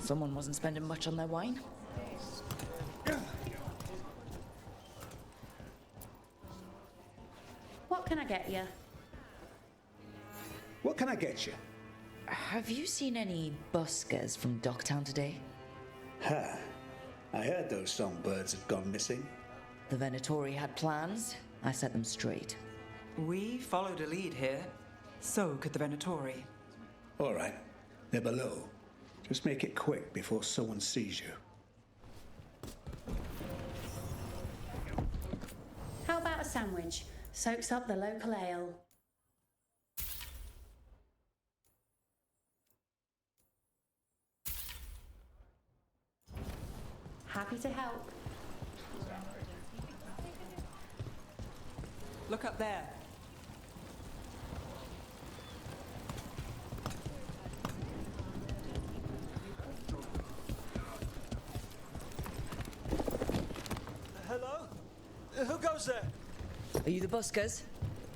Someone wasn't spending much on their wine. What can I get you? What can I get you? Have you seen any buskers from Docktown today? Ha! I heard those songbirds had gone missing. The Venatori had plans. I set them straight. We followed a lead here. So could the Venatori. All right. They're below. Just make it quick before someone sees you. How about a sandwich? Soaks up the local ale. Happy to help. Look up there. Hello? Who goes there? Are you the buskers?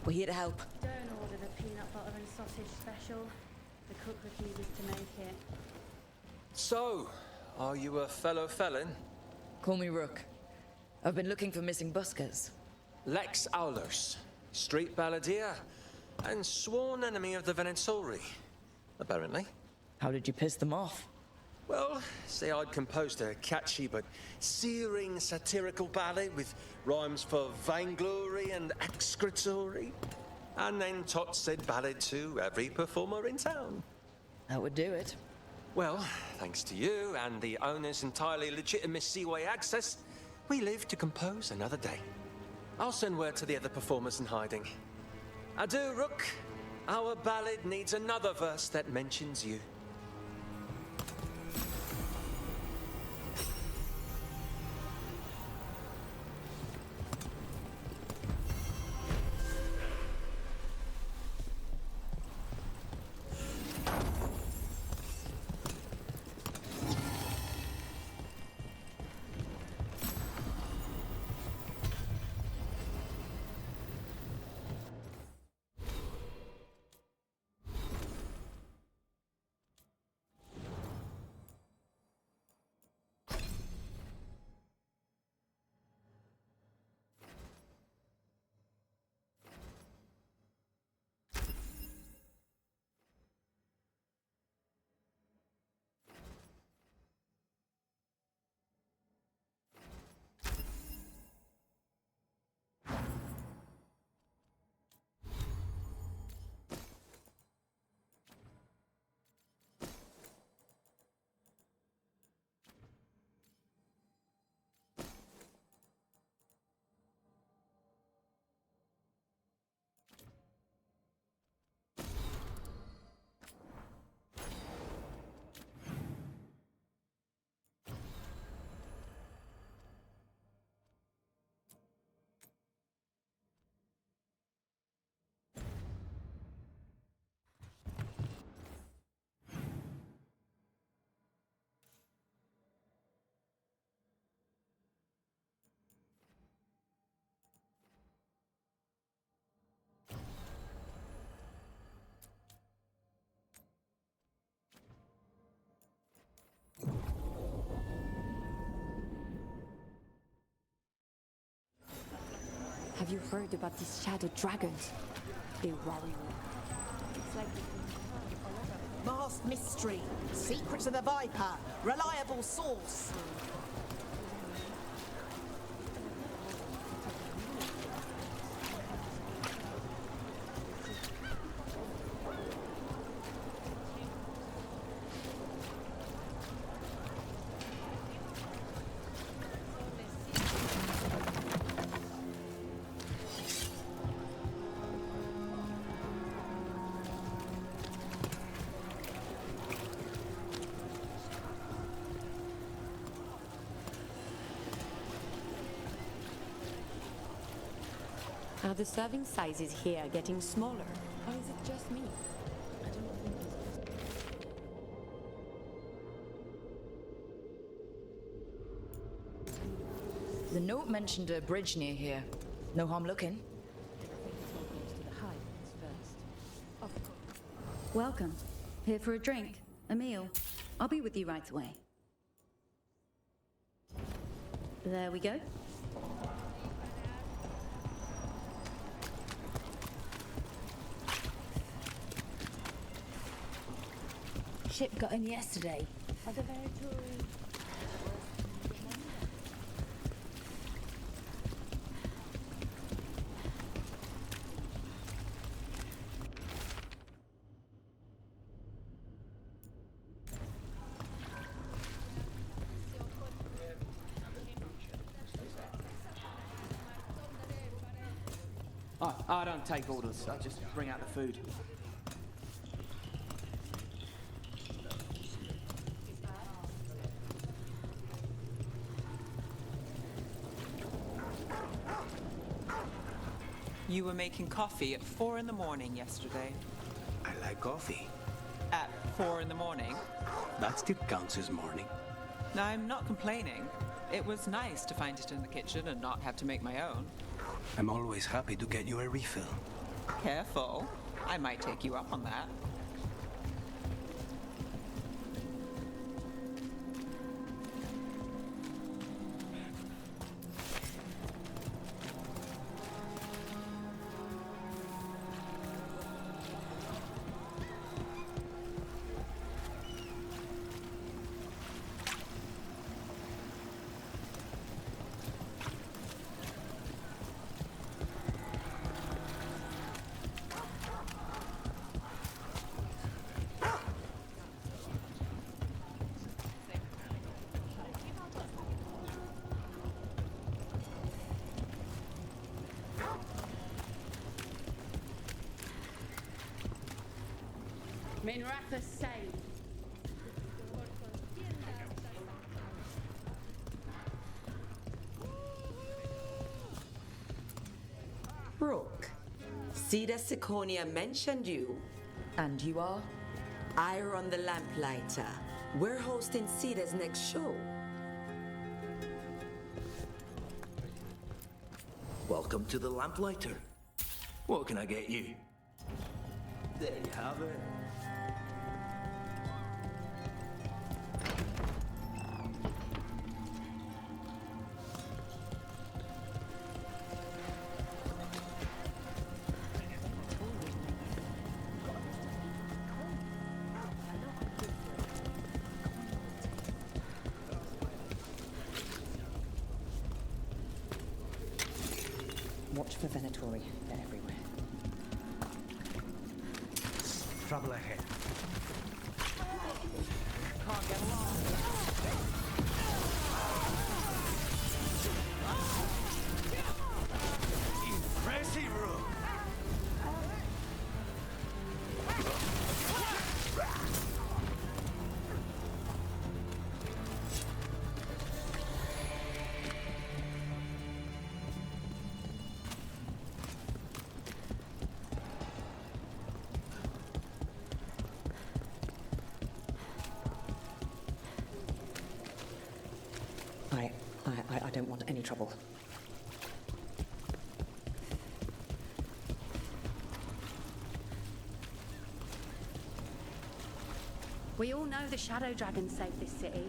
We're here to help. Don't order the peanut butter and sausage special. The cook refuses to make it. So, are you a fellow felon? Call me Rook. I've been looking for missing buskers. Lex Aulus, street balladeer, and sworn enemy of the Venatori, apparently. How did you piss them off? Well, say I'd composed a catchy but searing satirical ballad with rhymes for vainglory and excretory. And then Tot said ballad to every performer in town. That would do it. Well, thanks to you and the owner's entirely legitimate Seaway access, we live to compose another day. I'll send word to the other performers in hiding. Adieu, Rook. Our ballad needs another verse that mentions you. Have you heard about these shadow dragons? They worry me. It's like Masked mystery. Secrets of the Viper. Reliable source. Are the serving sizes here getting smaller? Or is it just me? The note mentioned a bridge near here. No harm looking. Welcome. Here for a drink? A meal? I'll be with you right away. There we go. Ship got in yesterday. Are the very I don't take orders. I just bring out the food. You were making coffee at 4 in the morning yesterday. I like coffee. At 4 in the morning? That still counts as morning. I'm not complaining. It was nice to find it in the kitchen and not have to make my own. I'm always happy to get you a refill. Careful. I might take you up on that. Minratha saved. Rook, Cedar Siconia mentioned you. And you are? I run the Lamplighter. We're hosting Cedar's next show. Welcome to the Lamplighter. What can I get you? There you have it. Watch for Venatori. They're everywhere. Trouble ahead. Can't get along. Impressive, Rook. I don't want any trouble. We all know the Shadow Dragon saved this city.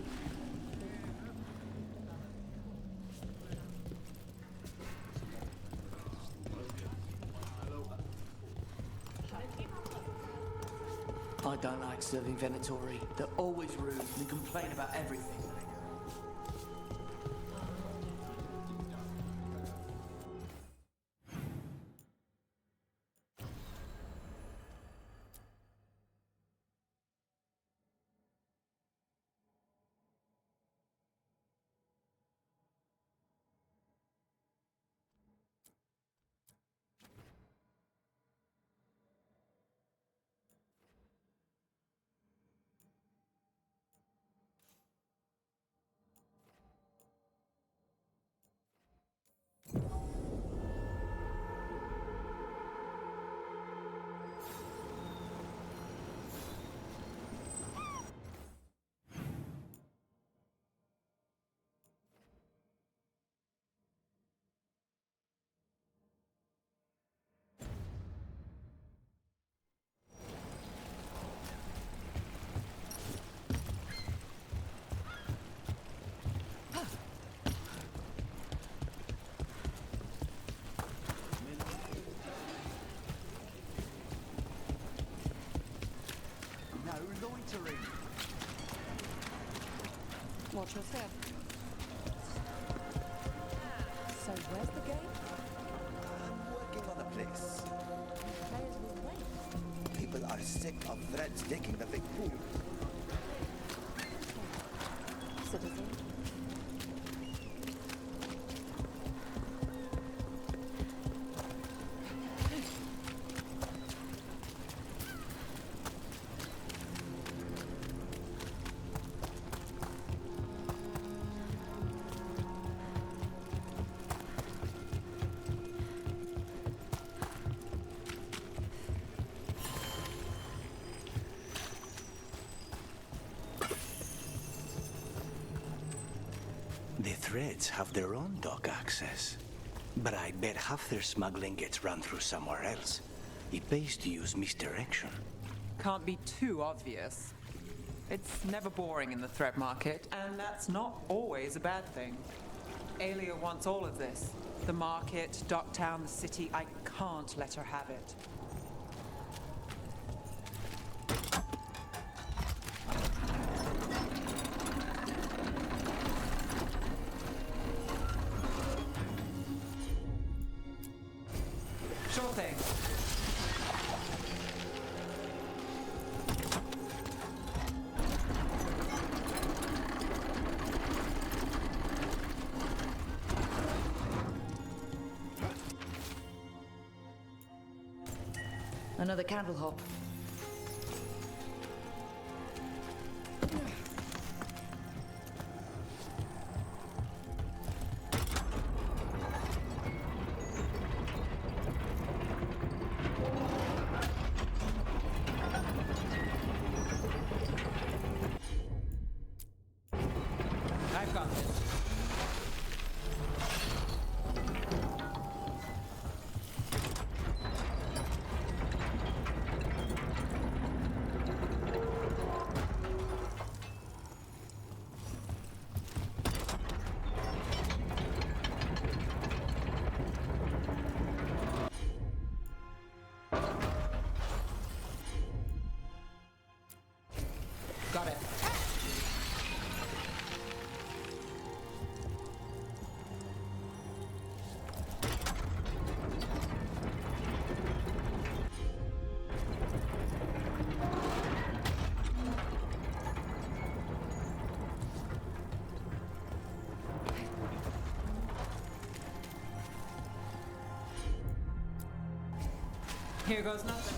I don't like serving Venatori. They're always rude and complain about everything. Loitering. Watch your step. So where's the game? I'm working on a place. Players will wait. People are sick of threads taking the big pool. Citizen. The threads have their own dock access. But I bet half their smuggling gets run through somewhere else. It pays to use misdirection. Can't be too obvious. It's never boring in the threat market, and that's not always a bad thing. Alia wants all of this. The market, Docktown, the city. I can't let her have it. Sure thing. Another candle hop. I've got this. Got it. Here goes nothing.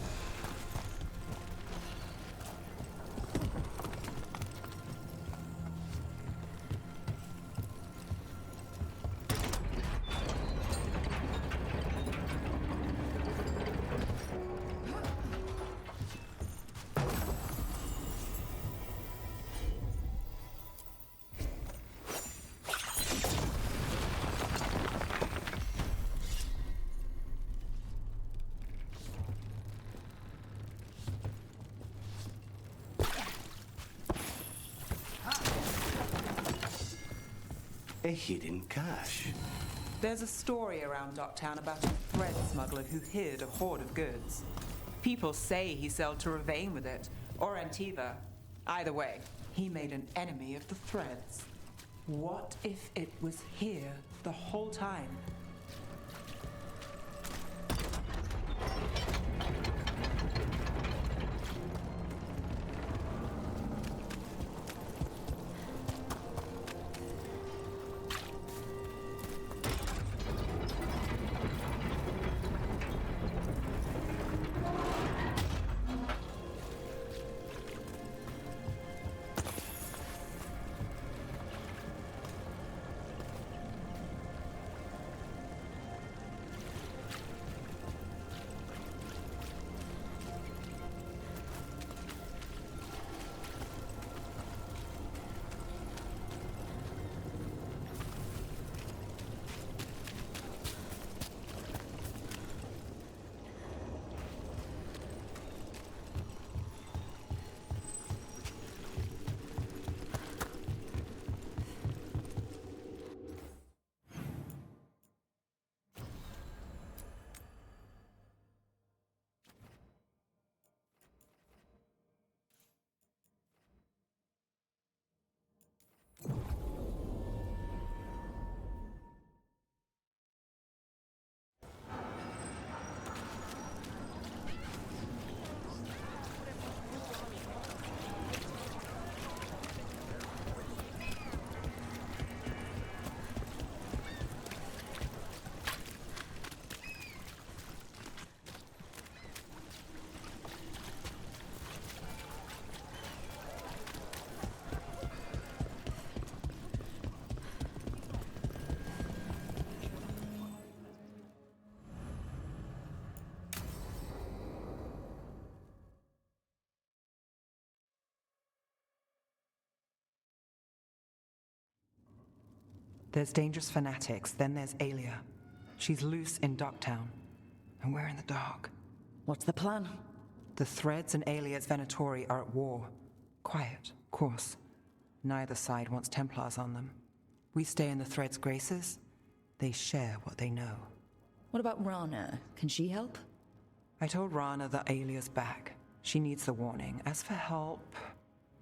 A hidden cache. There's a story around Docktown about a thread smuggler who hid a hoard of goods. People say he sailed to Ravane with it, Or Antiva. Either way, he made an enemy of the threads. What if it was here the whole time? There's dangerous fanatics, then there's Alia. She's loose in Docktown, and we're in the dark. What's the plan? The Threads and Alia's Venatori are at war. Quiet, of course. Neither side wants Templars on them. We stay in the Threads' graces. They share what they know. What about Rana? Can she help? I told Rana that Alia's back. She needs the warning. As for help,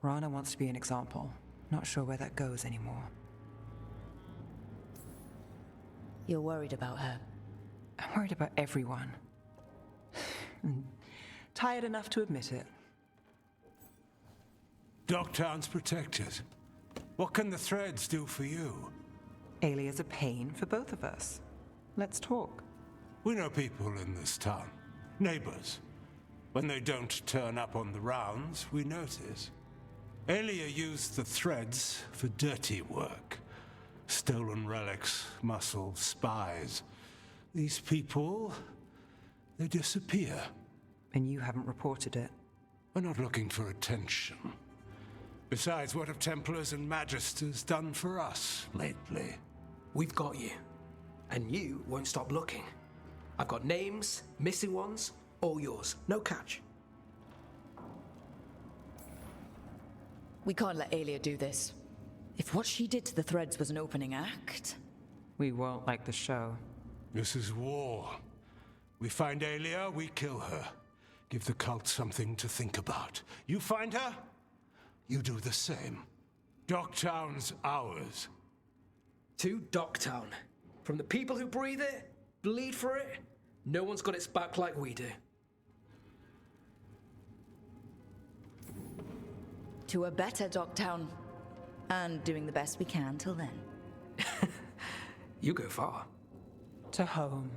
Rana wants to be an example. Not sure where that goes anymore. You're worried about her? I'm worried about everyone. Tired enough to admit it. Docktown's protected. What can the Threads do for you? Alia's a pain for both of us. Let's talk. We know people in this town. Neighbors. When they don't turn up on the rounds, we notice. Alia used the Threads for dirty work. Stolen relics, muscle, spies. These people, they disappear. And you haven't reported it? We're not looking for attention. Besides, what have Templars and Magisters done for us lately? We've got you. And you won't stop looking. I've got names, missing ones, all yours. No catch. We can't let Alia do this. If what she did to the Threads was an opening act... We won't like the show. This is war. We find Alia, we kill her. Give the cult something to think about. You find her, you do the same. Docktown's ours. To Docktown. From the people who breathe it, bleed for it, no one's got its back like we do. To a better Docktown. And doing the best we can till then. You go far. To home.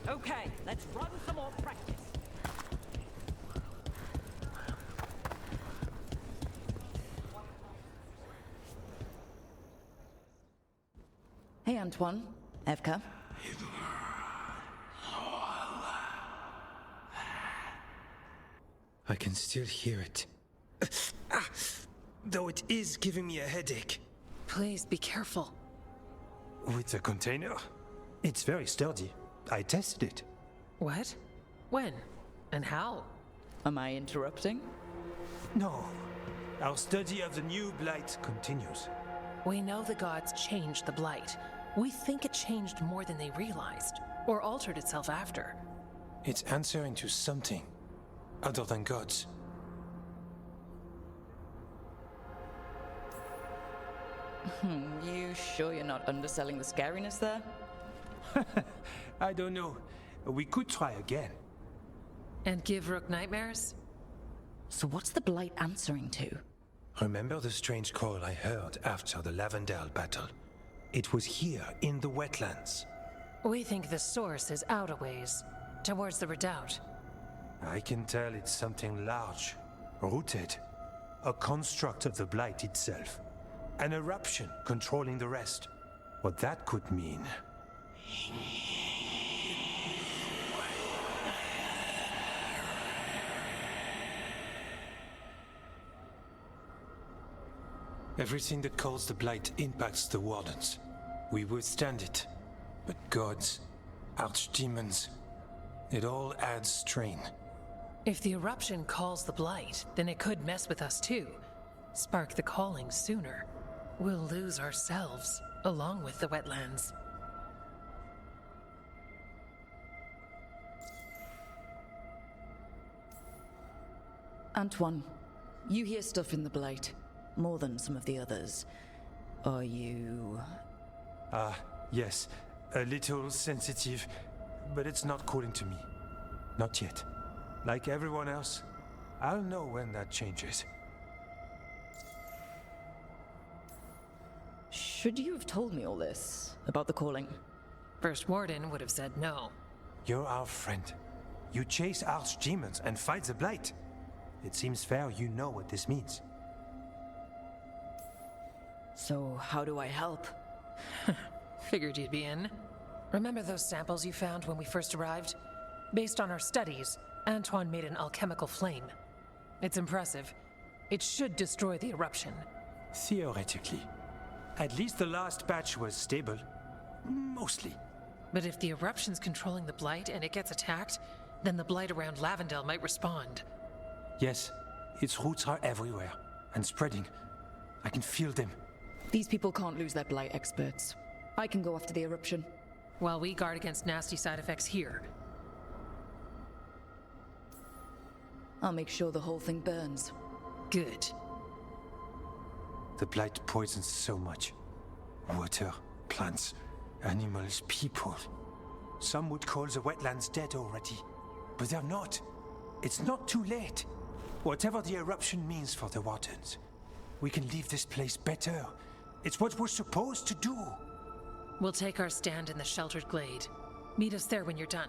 Okay, let's run some more practice. Hey, Antoine. Evka. I can still hear it. Though it is giving me a headache. Please be careful. With the container? It's very sturdy. I tested it. What? When? And how? Am I interrupting? No. Our study of the new blight continues. We know the gods changed the blight. We think it changed more than they realized, or altered itself after. It's answering to something other than gods. You sure you're not underselling the scariness there? I don't know. We could try again. And give Rook nightmares? So what's the blight answering to? Remember the strange call I heard after the Lavendale battle? It was here in the wetlands. We think the source is out a ways, towards the redoubt. I can tell it's something large, rooted. A construct of the blight itself. An eruption controlling the rest. What that could mean. Everything that calls the blight impacts the wardens. We withstand it. But gods, archdemons, it all adds strain. If the eruption calls the blight, then it could mess with us too. Spark the calling sooner. We'll lose ourselves, along with the wetlands. Antoine, you hear stuff in the blight. More than some of the others. Are you... Yes. A little sensitive, but it's not calling to me. Not yet. Like everyone else, I'll know when that changes. Should you have told me all this about the calling? First Warden would have said no. You're our friend. You chase archdemons and fight the blight. It seems fair you know what this means. So how do I help? Figured you'd be in. Remember those samples you found when we first arrived? Based on our studies, Antoine made an alchemical flame. It's impressive. It should destroy the eruption. Theoretically. At least the last batch was stable. Mostly. But if the eruption's controlling the blight and it gets attacked, then the blight around Lavendale might respond. Yes, its roots are everywhere and spreading. I can feel them. These people can't lose their blight experts. I can go after the eruption. While we guard against nasty side effects here. I'll make sure the whole thing burns. Good. The blight poisons so much. Water, plants, animals, people. Some would call the wetlands dead already. But they're not. It's not too late. Whatever the eruption means for the wardens, we can leave this place better. It's what we're supposed to do. We'll take our stand in the sheltered glade. Meet us there when you're done.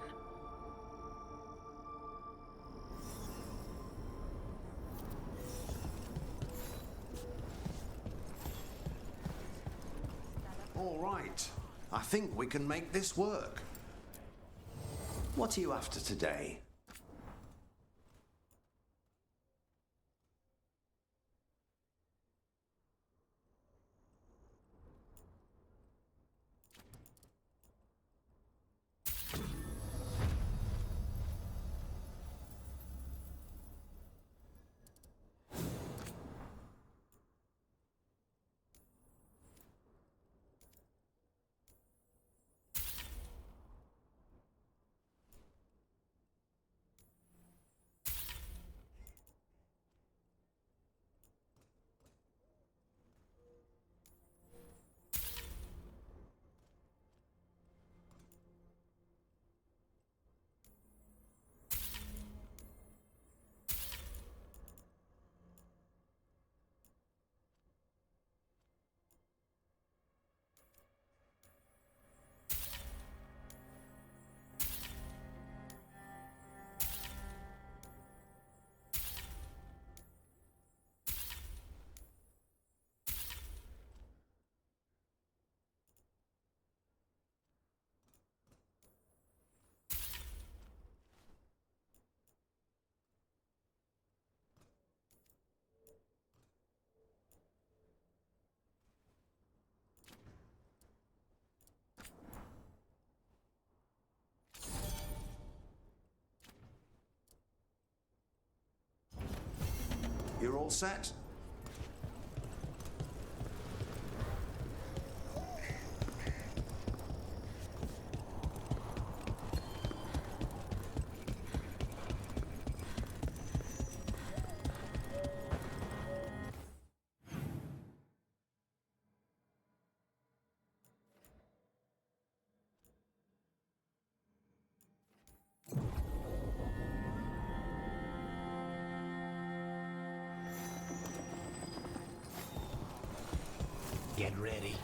All right. I think we can make this work. What are you after today? You're all set? Get ready.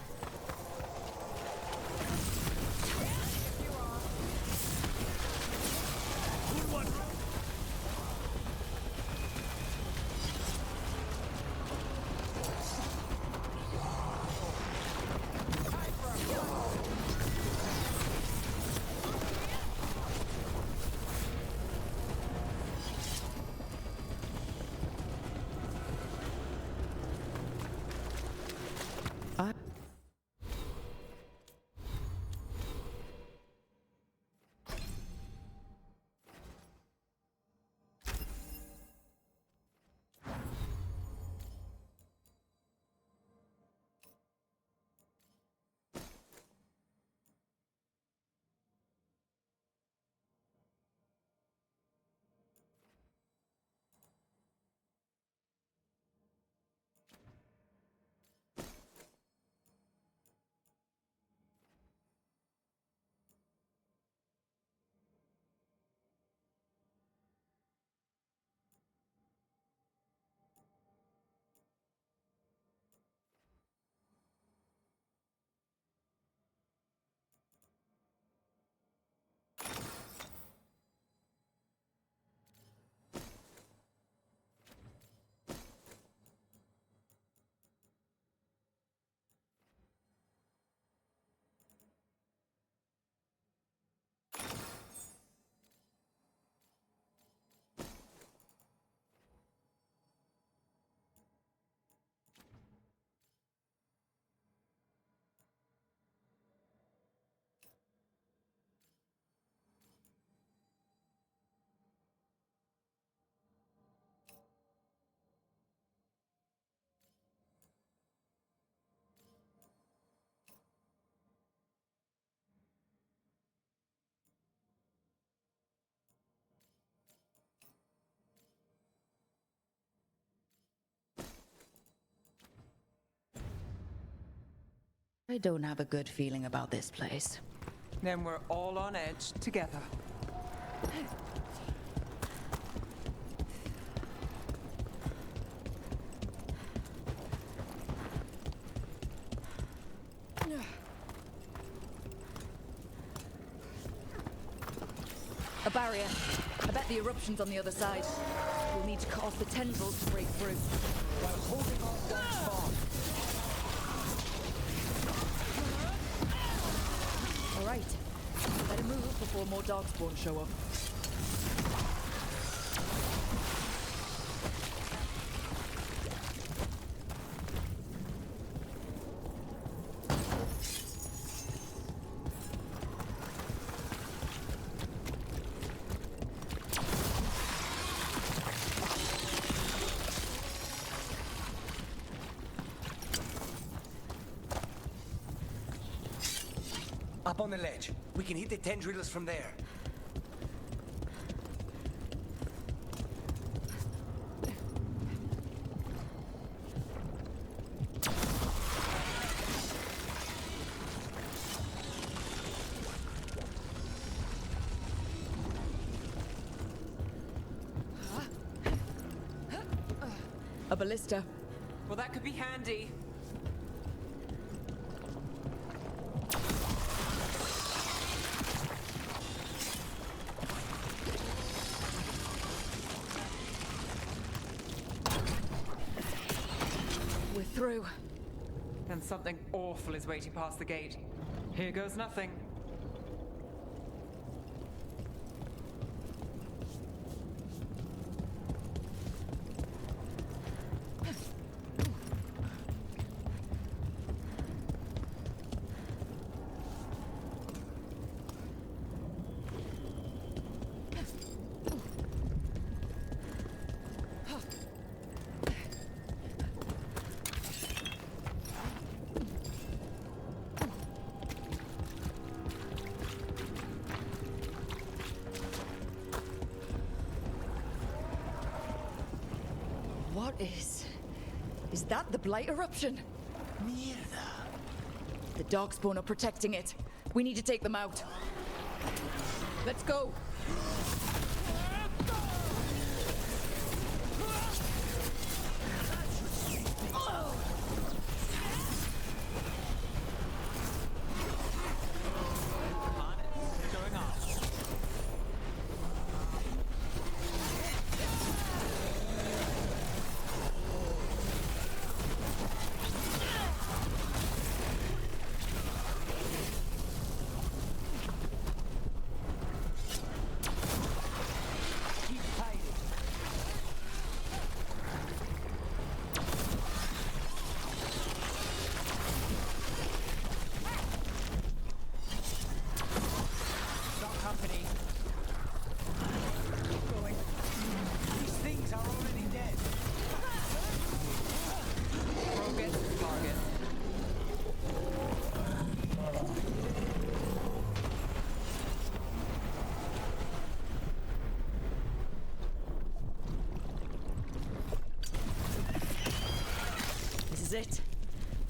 I don't have a good feeling about this place. Then we're all on edge together. A barrier. I bet the eruption's on the other side. We'll need to cut off the tendrils to break through. While holding on that far. All right. Better move before more darkspawn show up. Up on the ledge. We can hit the tendrils from there. A ballista. Well, that could be handy. We're through. Then something awful is waiting past the gate. Here goes nothing. Is that the Blight eruption? Mierda. The Darkspawn are protecting it. We need to take them out. Let's go. This is it.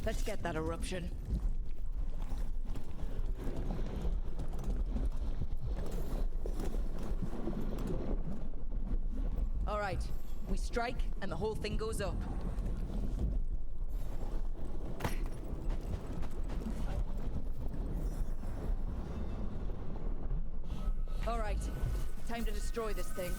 Let's get that eruption. All right, we strike and the whole thing goes up. All right, time to destroy this thing.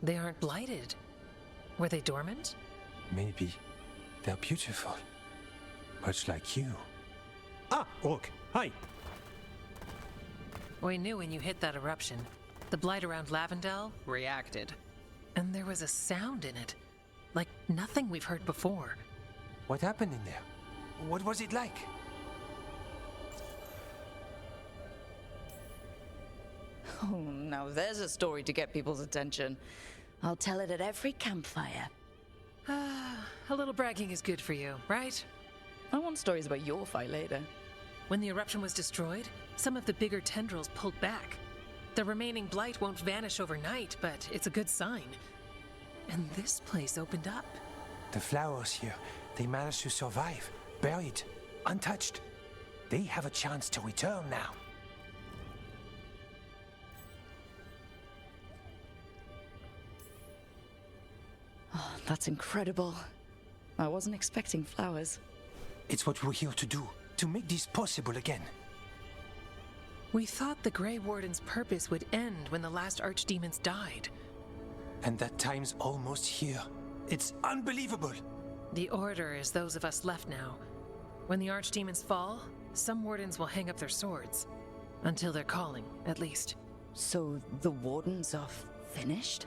They aren't blighted. Were they dormant? Maybe. They're beautiful. Much like you. Ah, Orc. Hi. We knew when you hit that eruption. The blight around Lavendel reacted. And there was a sound in it. Like nothing we've heard before. What happened in there? What was it like? Oh, now there's a story to get people's attention. I'll tell it at every campfire. A little bragging is good for you, right? I want stories about your fight later. When the eruption was destroyed, some of the bigger tendrils pulled back. The remaining blight won't vanish overnight, but it's a good sign. And this place opened up. The flowers here, they managed to survive, buried, untouched. They have a chance to return now. Oh, that's incredible. I wasn't expecting flowers. It's what we're here to do, to make this possible again. We thought the Grey Warden's purpose would end when the last archdemons died. And that time's almost here. It's unbelievable! The Order is those of us left now. When the archdemons fall, some wardens will hang up their swords. Until their calling, at least. So the wardens are finished?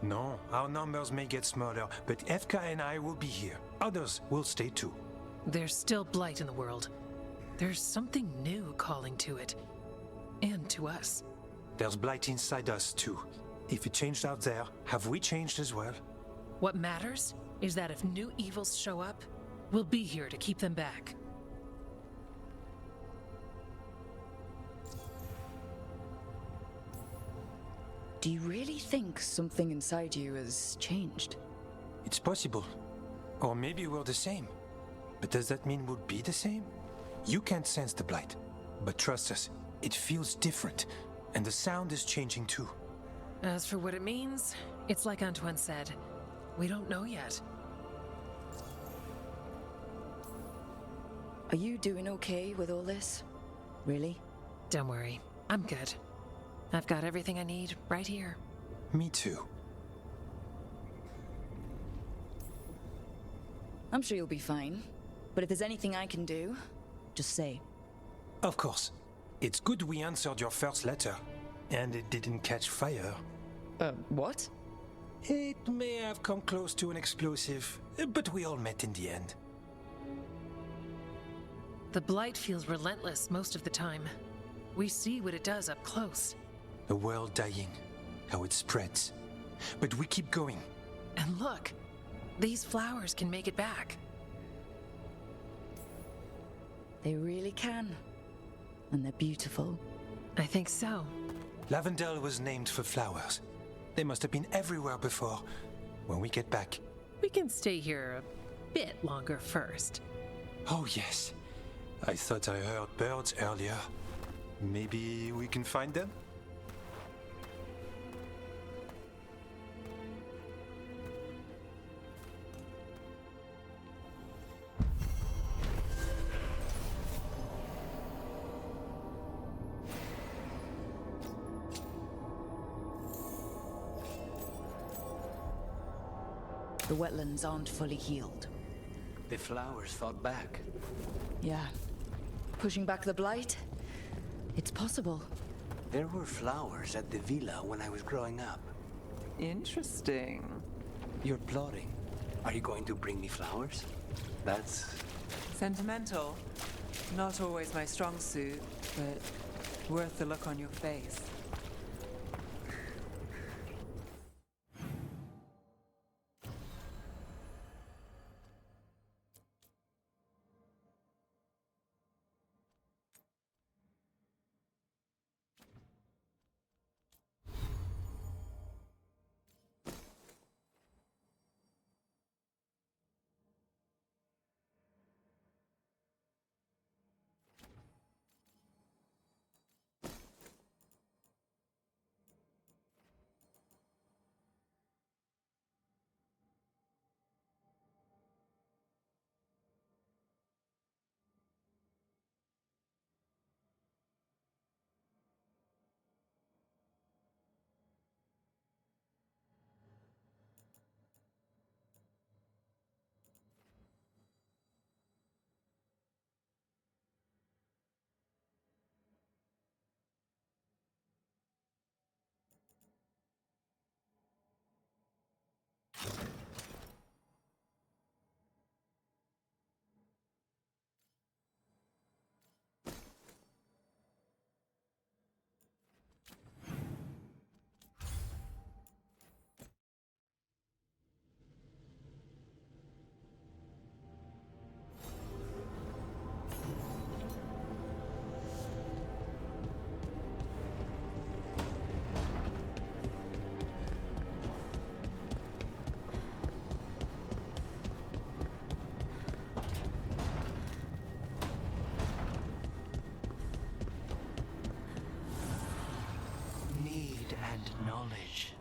No, our numbers may get smaller, but Efka and I will be here. Others will stay too. There's still blight in the world. There's something new calling to it. And to us. There's blight inside us too. If it changed out there, have we changed as well? What matters is that if new evils show up, we'll be here to keep them back. Do you really think something inside you has changed? It's possible. Or maybe we're the same. But does that mean we'll be the same? You can't sense the blight. But trust us, it feels different. And the sound is changing too. As for what it means, it's like Antoine said. We don't know yet. Are you doing okay with all this? Really? Don't worry, I'm good. I've got everything I need right here. Me too. I'm sure you'll be fine. But if there's anything I can do, just say. Of course. It's good we answered your first letter. And it didn't catch fire. What? It may have come close to an explosive, but we all met in the end. The blight feels relentless most of the time. We see what it does up close. A world dying, how it spreads. But we keep going. And look, these flowers can make it back. They really can. And they're beautiful. I think so. Lavendel was named for flowers. They must have been everywhere before. When we get back. We can stay here a bit longer first. Oh yes. I thought I heard birds earlier. Maybe we can find them? The wetlands aren't fully healed. The flowers fought back. Yeah. Pushing back the blight? It's possible. There were flowers at the villa when I was growing up. Interesting. You're plotting. Are you going to bring me flowers? That's... Sentimental. Not always my strong suit, but worth the look on your face. Need and knowledge.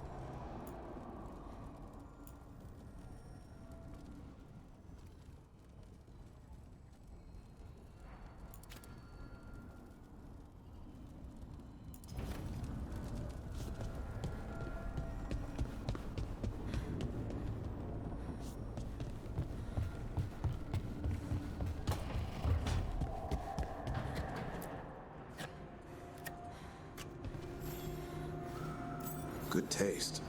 Good taste.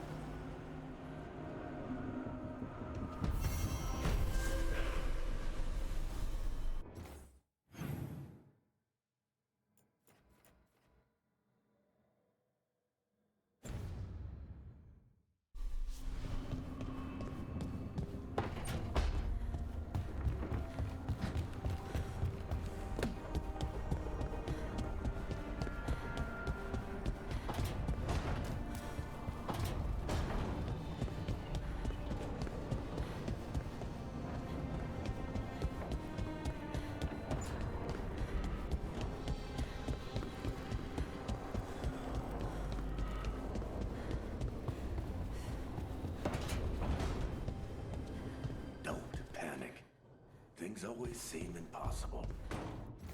seem impossible.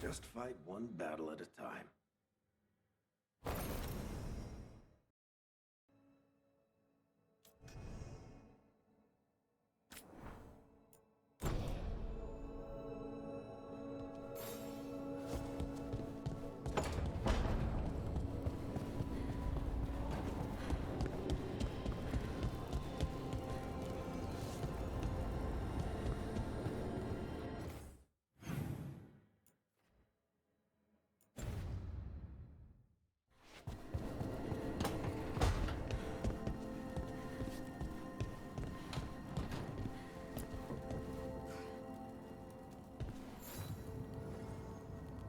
Just fight one battle at a time.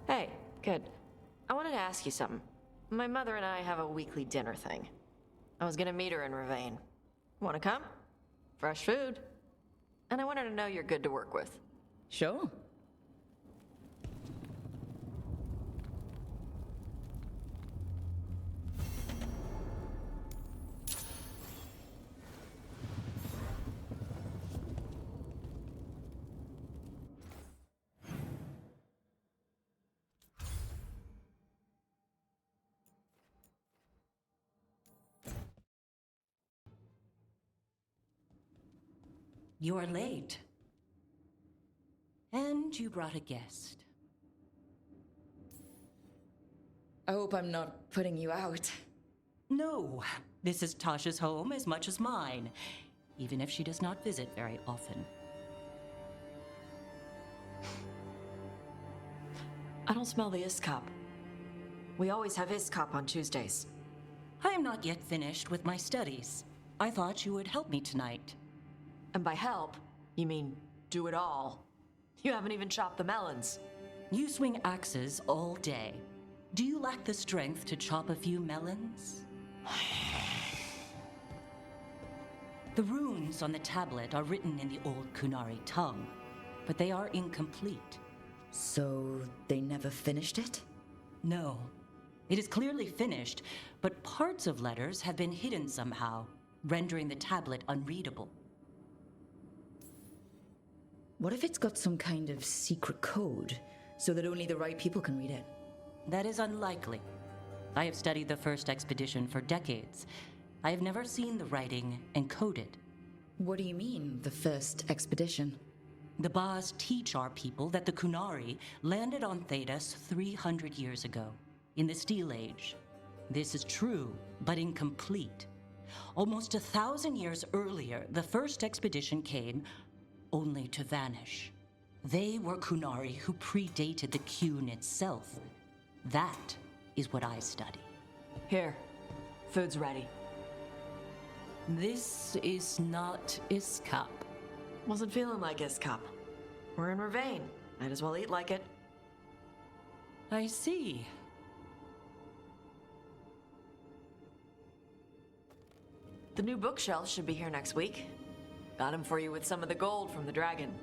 Hey, good. I wanted to ask you something. My mother and I have a weekly dinner thing. I was gonna meet her in Ravane. Wanna come? Fresh food. And I wanted to know you're good to work with. Sure. You're late. And you brought a guest. I hope I'm not putting you out. No, this is Tasha's home as much as mine, even if she does not visit very often. I don't smell the Iskop. We always have Iskop on Tuesdays. I am not yet finished with my studies. I thought you would help me tonight. And by help, you mean do it all. You haven't even chopped the melons. You swing axes all day. Do you lack the strength to chop a few melons? The runes on the tablet are written in the old Kunari tongue, but they are incomplete. So they never finished it? No. It is clearly finished, but parts of letters have been hidden somehow, rendering the tablet unreadable. What if it's got some kind of secret code, so that only the right people can read it? That is unlikely. I have studied the first expedition for decades. I have never seen the writing encoded. What do you mean, the first expedition? The Baz teach our people that the Kunari landed on Thedas 300 years ago, in the Steel Age. This is true, but incomplete. Almost 1,000 years earlier, the first expedition came only to vanish. They were Kunari who predated the Qun itself. That is what I study. Here, food's ready. This is not Iskop. Wasn't feeling like Iskop. We're in Ravane. Might as well eat like it. I see. The new bookshelf should be here next week. Got him for you with some of the gold from the dragon.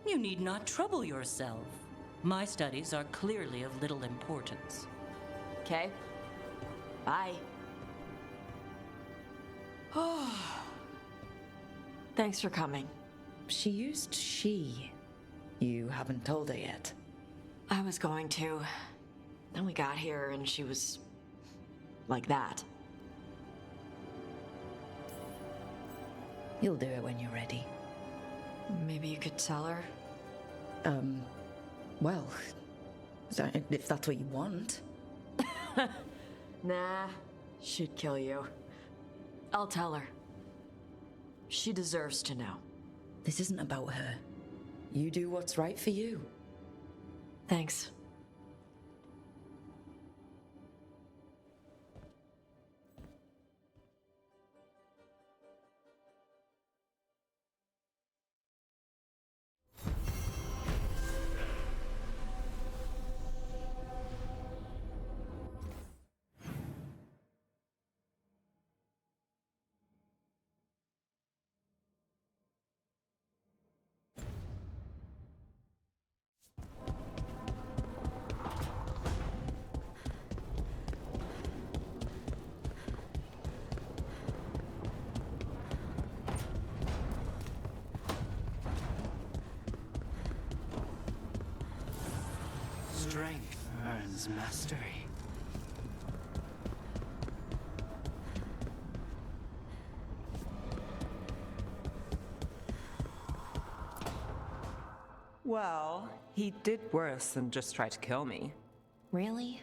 You need not trouble yourself. My studies are clearly of little importance. Okay. Bye. Thanks for coming. She used she. You haven't told her yet. I was going to. Then we got here and she was like that. You'll do it when you're ready. Maybe you could tell her? Well, if that's what you want. Nah, she'd kill you. I'll tell her. She deserves to know. This isn't about her. You do what's right for you. Thanks. Strength earns mastery. Well, he did worse than just try to kill me. Really?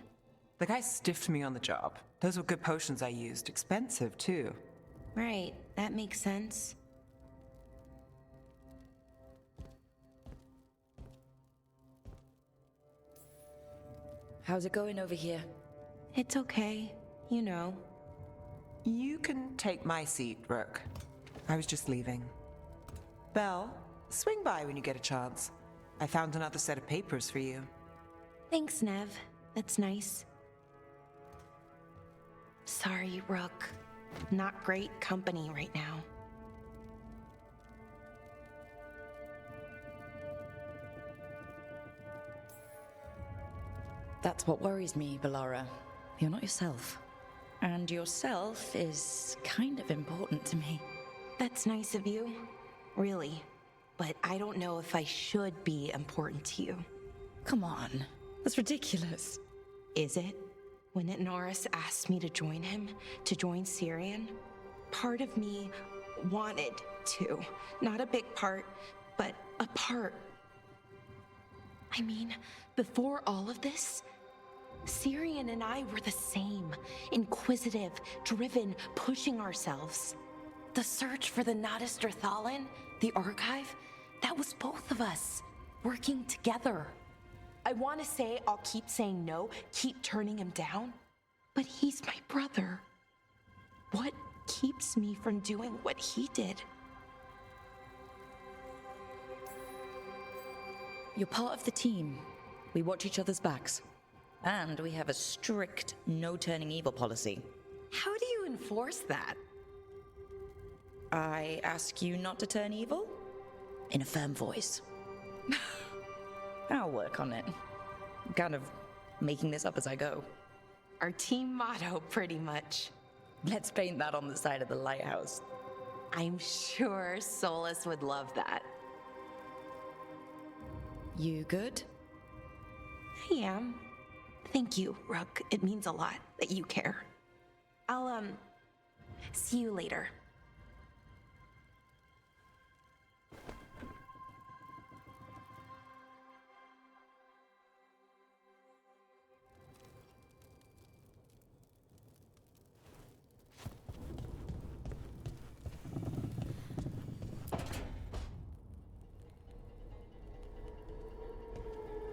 The guy stiffed me on the job. Those were good potions I used. Expensive, too. Right, that makes sense. How's it going over here? It's okay, you know. You can take my seat, Rook. I was just leaving. Belle, swing by when you get a chance. I found another set of papers for you. Thanks, Nev. That's nice. Sorry, Rook. Not great company right now. That's what worries me, Bellara. You're not yourself. And yourself is kind of important to me. That's nice of you. Really. But I don't know if I should be important to you. Come on. That's ridiculous. Is it? When Norris asked me to join him, to join Syrian, part of me wanted to. Not a big part, but a part. I mean, before all of this, Syrian and I were the same. Inquisitive, driven, pushing ourselves. The search for the Natus Thalin, the archive, that was both of us, working together. I want to say I'll keep saying no, keep turning him down, but he's my brother. What keeps me from doing what he did? You're part of the team. We watch each other's backs. And we have a strict no turning evil policy. How do you enforce that? I ask you not to turn evil? In a firm voice. I'll work on it. I'm kind of making this up as I go. Our team motto, pretty much. Let's paint that on the side of the lighthouse. I'm sure Solus would love that. You good? I am. Thank you, Rook. It means a lot that you care. I'll, see you later.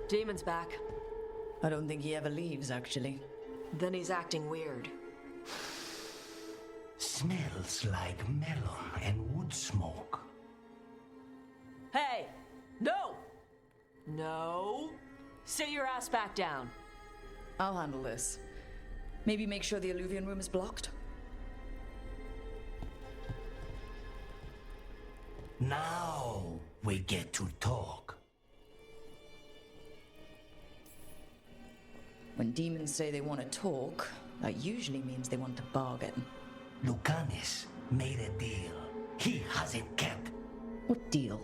Demon's back. I don't think he ever leaves, actually. Then he's acting weird. Smells like melon and wood smoke. Hey! No! No! Sit your ass back down. I'll handle this. Maybe make sure the Alluvion room is blocked? Now we get to talk. When demons say they want to talk, that usually means they want to bargain. Lucanis made a deal. He has it kept. What deal?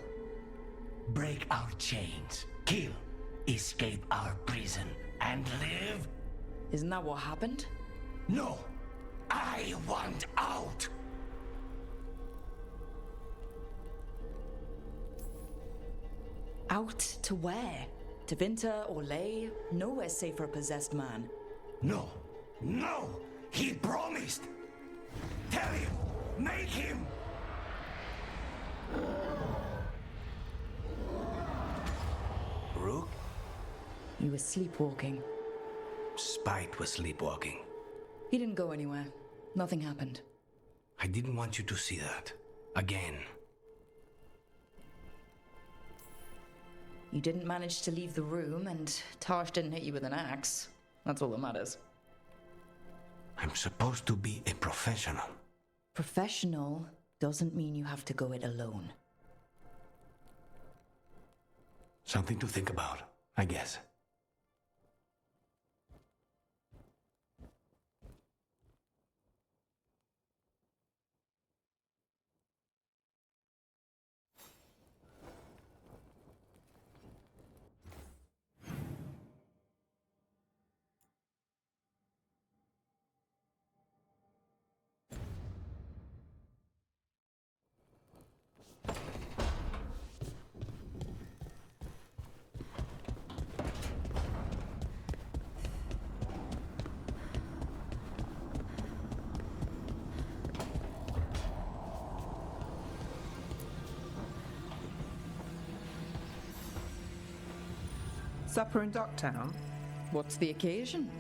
Break our chains, kill, escape our prison, and live? Isn't that what happened? No! I want out! Out to where? To Vinter or Lay? Nowhere's safe for a possessed man. No! No! He promised! Tell him! Make him! Rook? He was sleepwalking. Spite was sleepwalking. He didn't go anywhere. Nothing happened. I didn't want you to see that. Again. You didn't manage to leave the room, and Tarsh didn't hit you with an axe. That's all that matters. I'm supposed to be a professional. Professional doesn't mean you have to go it alone. Something to think about, I guess. Supper in Docktown? What's the occasion?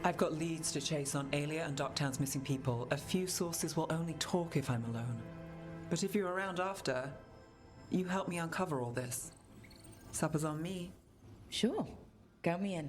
I've got leads to chase on Alia and Docktown's missing people. A few sources will only talk if I'm alone. But if you're around after, you help me uncover all this. Supper's on me. Sure. Count me in.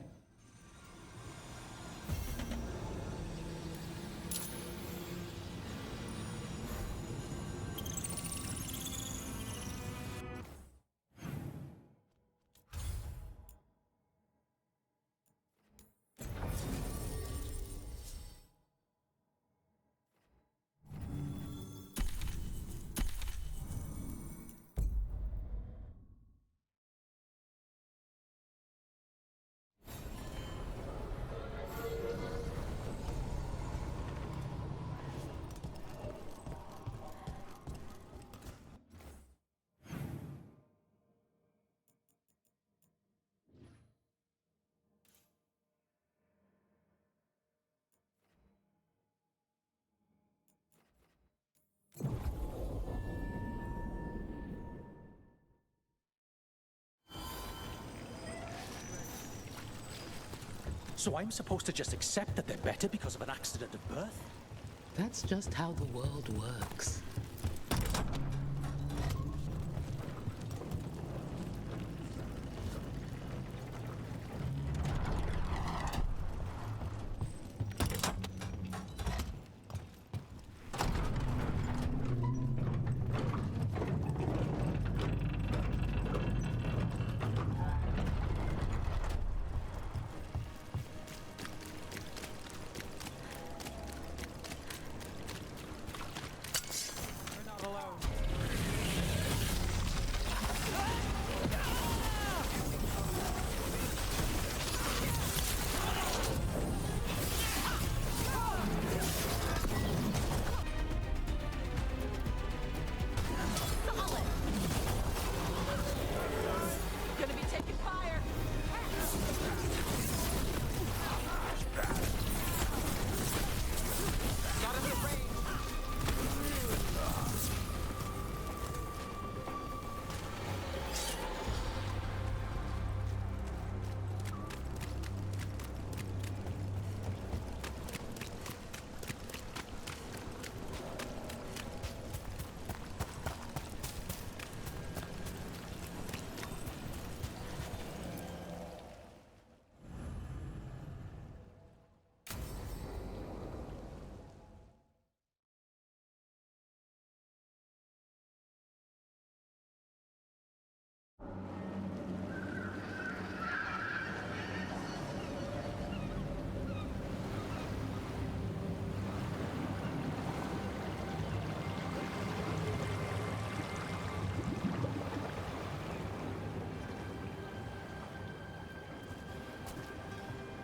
So I'm supposed to just accept that they're better because of an accident of birth? That's just how the world works.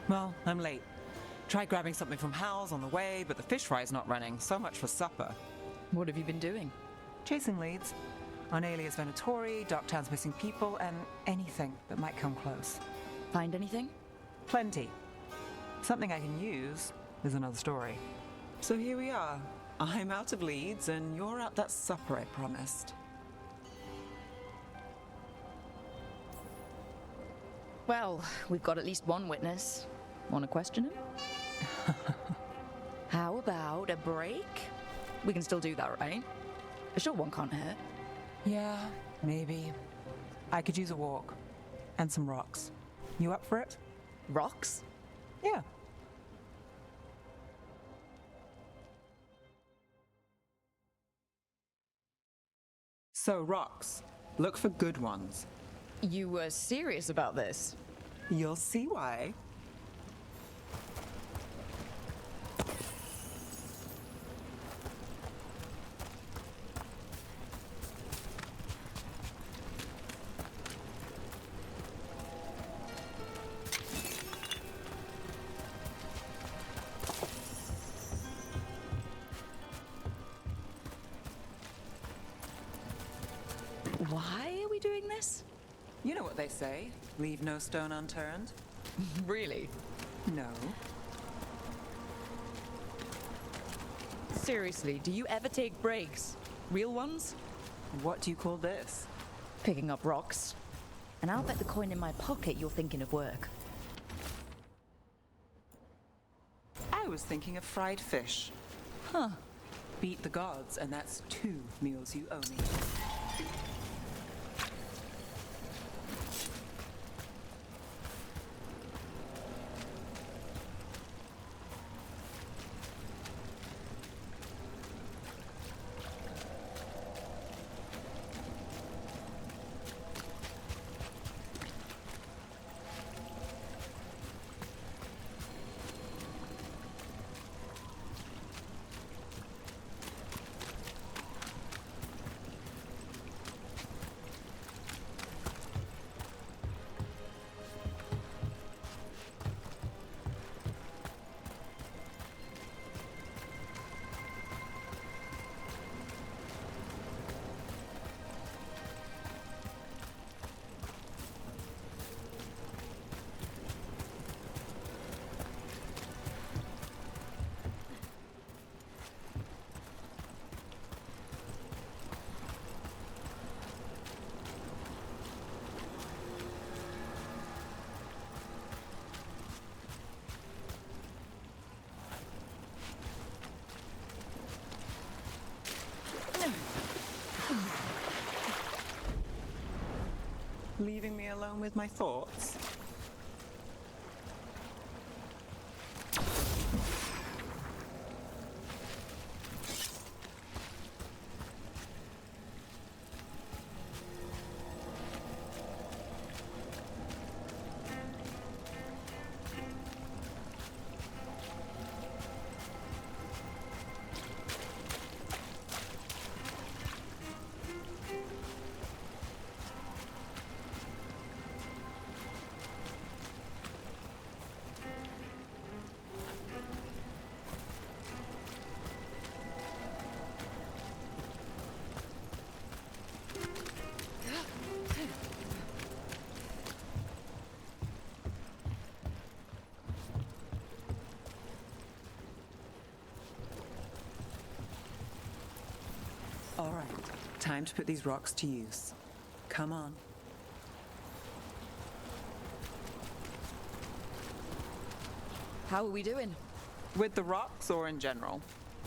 Well, I'm late. Tried grabbing something from Hal's on the way, but the fish fry's not running. So much for supper. What have you been doing? Chasing leads. On Alias Venatori, Docktown's missing people, and anything that might come close. Find anything? Plenty. Something I can use is another story. So here we are. I'm out of leads, and you're at that supper I promised. Well, we've got at least one witness. Want to question him? How about a break? We can still do that, right? A short one can't hurt. Yeah, maybe. I could use a walk. And some rocks. You up for it? Rocks? Yeah. So, rocks. Look for good ones. You were serious about this? You'll see why. Why are we doing this? You know what they say, leave no stone unturned. Really? No. Seriously, do you ever take breaks? Real ones? What do you call this? Picking up rocks. And I'll bet the coin in my pocket you're thinking of work. I was thinking of fried fish. Huh. Beat the gods, and that's 2 meals you owe me. Leaving me alone with my thoughts? All right, time to put these rocks to use. Come on. How are we doing? With the rocks or in general?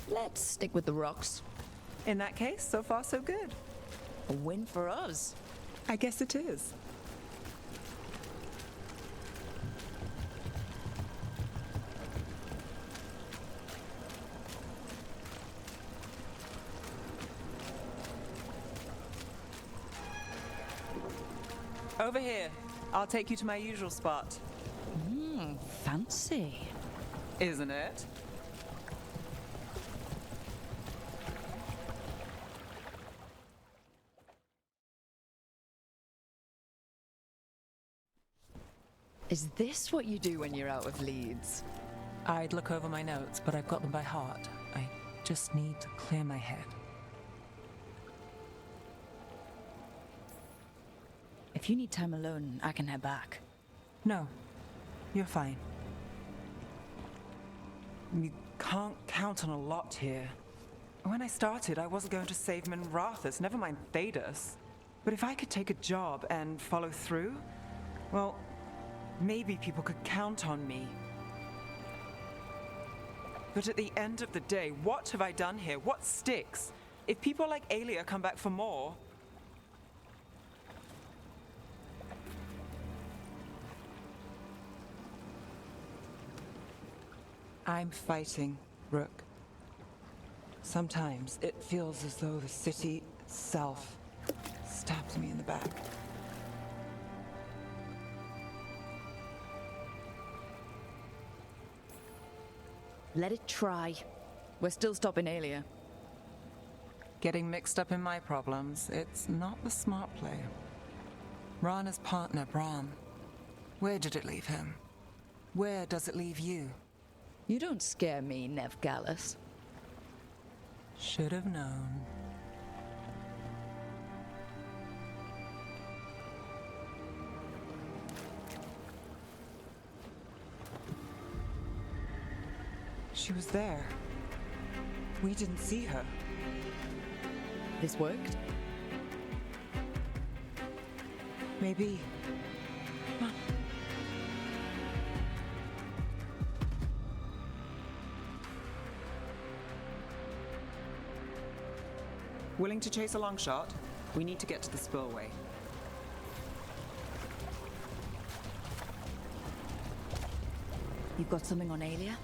Let's stick with the rocks. In that case, so far so good. A win for us. I guess it is. Over here. I'll take you to my usual spot. Fancy. Isn't it? Is this what you do when you're out of Leeds? I'd look over my notes, but I've got them by heart. I just need to clear my head. If you need time alone, I can head back. No, you're fine. You can't count on a lot here. When I started, I wasn't going to save Minrathus, never mind Thedas. But if I could take a job and follow through, well, maybe people could count on me. But at the end of the day, what have I done here? What sticks? If people like Aelia come back for more... I'm fighting, Rook. Sometimes it feels as though the city itself stabs me in the back. Let it try. We're still stopping Aelia. Getting mixed up in my problems, it's not the smart play. Rana's partner, Brahm. Where did it leave him? Where does it leave you? You don't scare me, Nev Gallus. Should have known. She was there. We didn't see her. This worked? Maybe. Come on. Willing to chase a long shot? We need to get to the spillway. You've got something on Alia?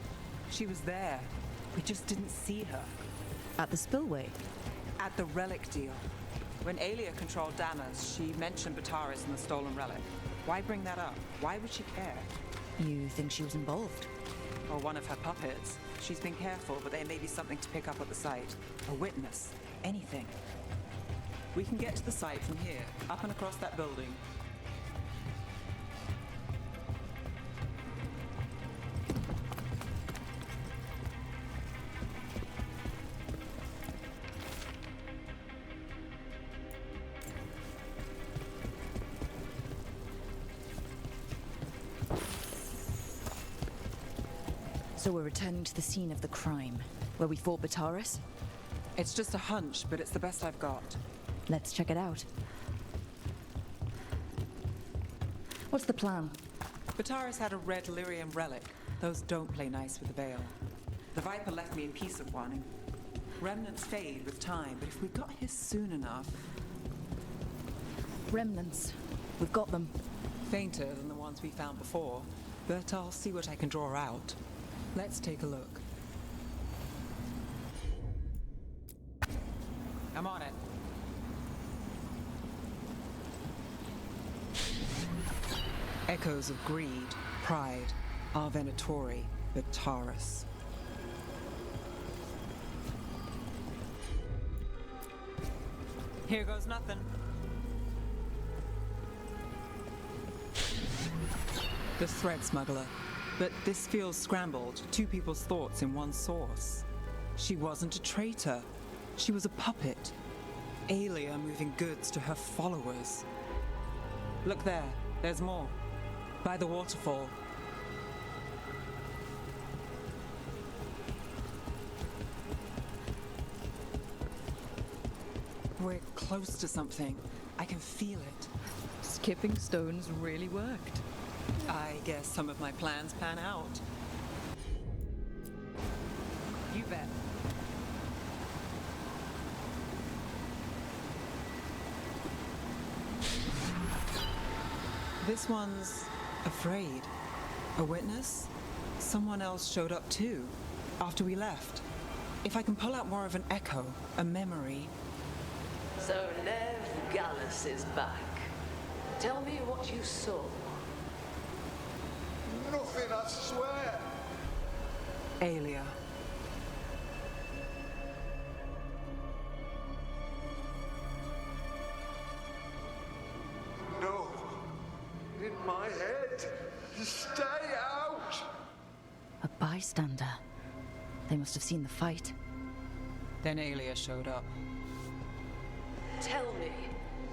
She was there. We just didn't see her. At the spillway? At the relic deal. When Alia controlled Damas, she mentioned Bataris and the stolen relic. Why bring that up? Why would she care? You think she was involved? Or one of her puppets. She's been careful, but there may be something to pick up at the site. A witness. Anything. We can get to the site from here, up and across that building. So we're returning to the scene of the crime, where we fought Bataris? It's just a hunch, but it's the best I've got. Let's check it out. What's the plan? Bataris had a red lyrium relic. Those don't play nice with the Veil. The Viper left me a piece of one. Remnants fade with time, but if we got his soon enough... Remnants. We've got them. Fainter than the ones we found before, but I'll see what I can draw out. Let's take a look. I'm on it. Echoes of greed, pride, our Venatori, Bataris. Here goes nothing. The thread smuggler. But this feels scrambled. Two people's thoughts in one source. She wasn't a traitor. She was a puppet. Alia moving goods to her followers. Look there. There's more. By the waterfall. We're close to something. I can feel it. Skipping stones really worked. I guess some of my plans pan out. You bet. This one's afraid. A witness? Someone else showed up too, after we left. If I can pull out more of an echo, a memory... So Nev Gallus is back. Tell me what you saw. Nothing, I swear. Alia. No. In my head. Stay out. A bystander. They must have seen the fight. Then Alia showed up. Tell me,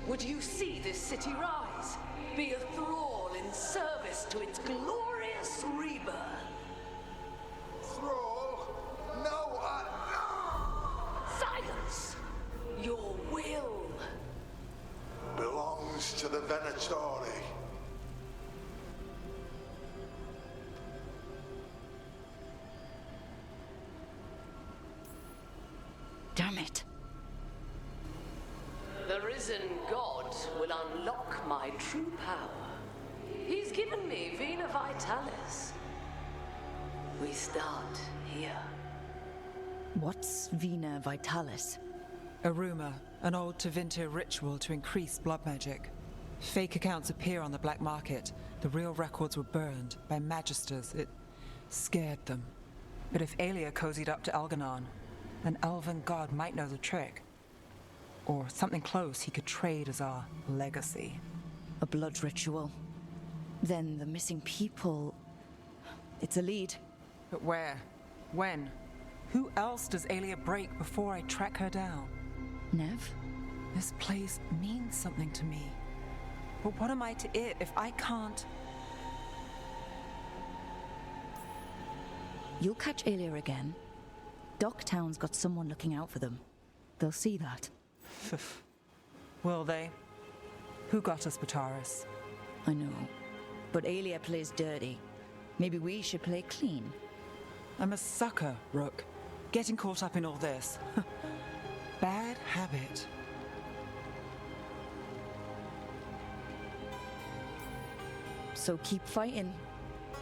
would you see this city rise? Be a thrall in service to its glorious rebirth? Thrall? No, Silence! Your will belongs to the Venatori. Damn it. The risen god will unlock my true power. He's given me Vena Vitalis. We start here. What's Vena Vitalis? A rumor, an old Tevinter ritual to increase blood magic. Fake accounts appear on the black market. The real records were burned by magisters. It scared them. But if Alia cozied up to Algernon, an elven god might know the trick. Or something close he could trade as our legacy. A blood ritual. Then the missing people... It's a lead. But where? When? Who else does Alia break before I track her down? Nev? This place means something to me. But what am I to it if I can't... You'll catch Alia again. Docktown's got someone looking out for them. They'll see that. Will they? Who got us Bataris? I know. But Alia plays dirty. Maybe we should play clean. I'm a sucker, Rook. Getting caught up in all this. Bad habit. So keep fighting.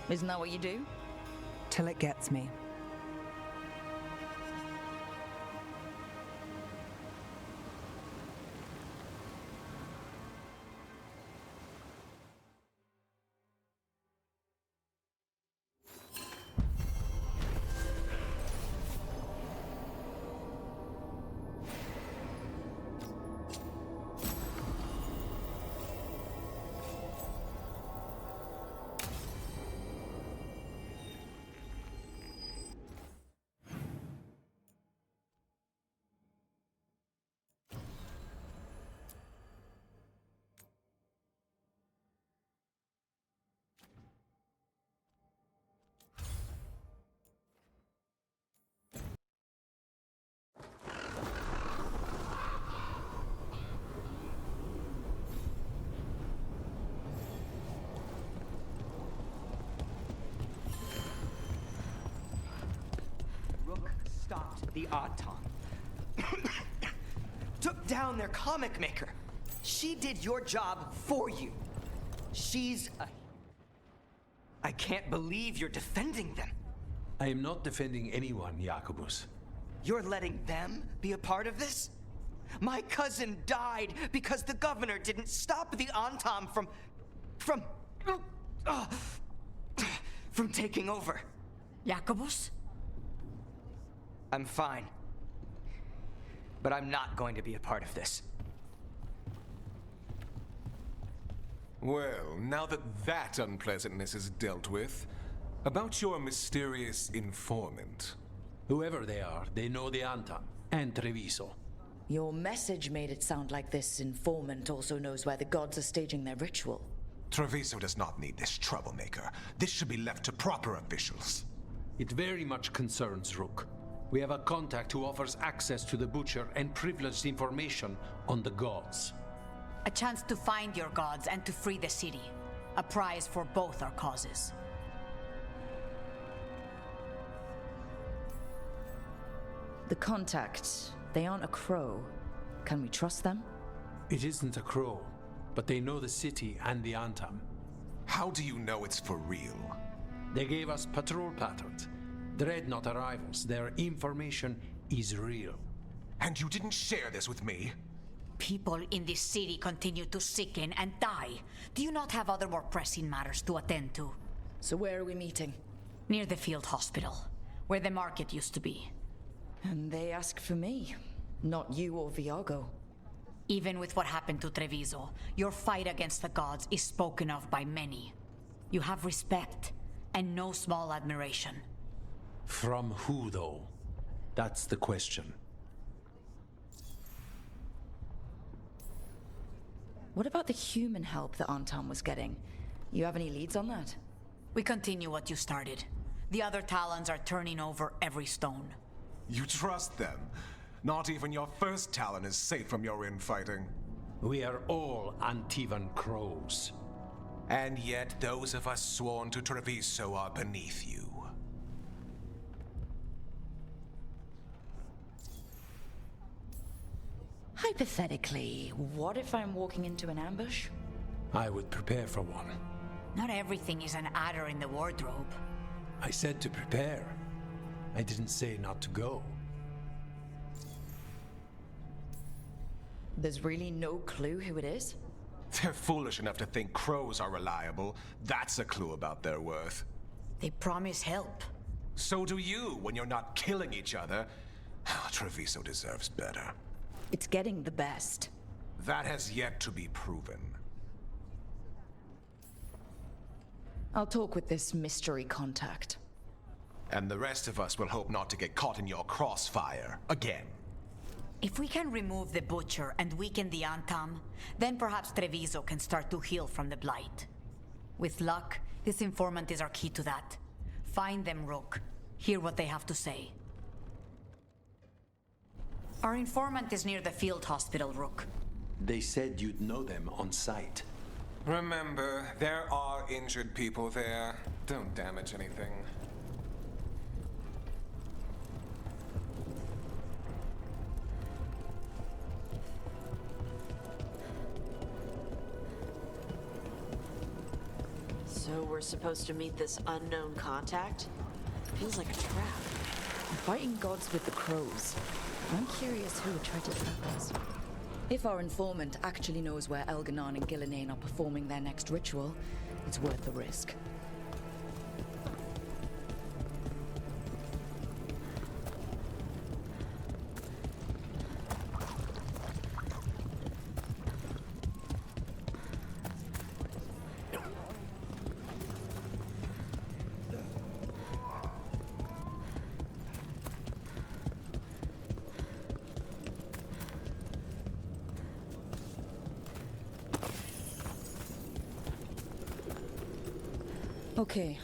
Isn't that what you do? Till it gets me. Stopped the Auton. Took down their comic maker. She did your job for you. She's a... I can't believe you're defending them. I am not defending anyone, Jacobus. You're letting them be a part of this? My cousin died because the governor didn't stop the Antam from taking over. Jacobus? I'm fine. But I'm not going to be a part of this. Well, now that that unpleasantness is dealt with, about your mysterious informant. Whoever they are, they know the Antam and Treviso. Your message made it sound like this informant also knows where the gods are staging their ritual. Treviso does not need this troublemaker. This should be left to proper officials. It very much concerns Rook. We have a contact who offers access to the Butcher and privileged information on the gods. A chance to find your gods and to free the city. A prize for both our causes. The contacts, they aren't a crow. Can we trust them? It isn't a crow, but they know the city and the Antam. How do you know it's for real? They gave us patrol patterns. Dreadnought arrivals. Their information is real. And you didn't share this with me? People in this city continue to sicken and die. Do you not have other more pressing matters to attend to? So where are we meeting? Near the field hospital, where the market used to be. And they ask for me, not you or Viago. Even with what happened to Treviso, your fight against the gods is spoken of by many. You have respect, and no small admiration. From who, though? That's the question. What about the human help that Antam was getting? You have any leads on that? We continue what you started. The other Talons are turning over every stone. You trust them? Not even your first Talon is safe from your infighting. We are all Antivan crows. And yet those of us sworn to Treviso are beneath you. Hypothetically, what if I'm walking into an ambush? I would prepare for one. Not everything is an adder in the wardrobe. I said to prepare. I didn't say not to go. There's really no clue who it is? They're foolish enough to think crows are reliable. That's a clue about their worth. They promise help. So do you when you're not killing each other. Treviso deserves better. It's getting the best. That has yet to be proven. I'll talk with this mystery contact. And the rest of us will hope not to get caught in your crossfire again. If we can remove the Butcher and weaken the Antam, then perhaps Treviso can start to heal from the Blight. With luck, this informant is our key to that. Find them, Rook. Hear what they have to say. Our informant is near the field hospital, Rook. They said you'd know them on sight. Remember, there are injured people there. Don't damage anything. So we're supposed to meet this unknown contact? Feels like a trap. Fighting gods with the crows. I'm curious who would try to trap us. If our informant actually knows where Elganon and Gillinane are performing their next ritual, it's worth the risk. Okay.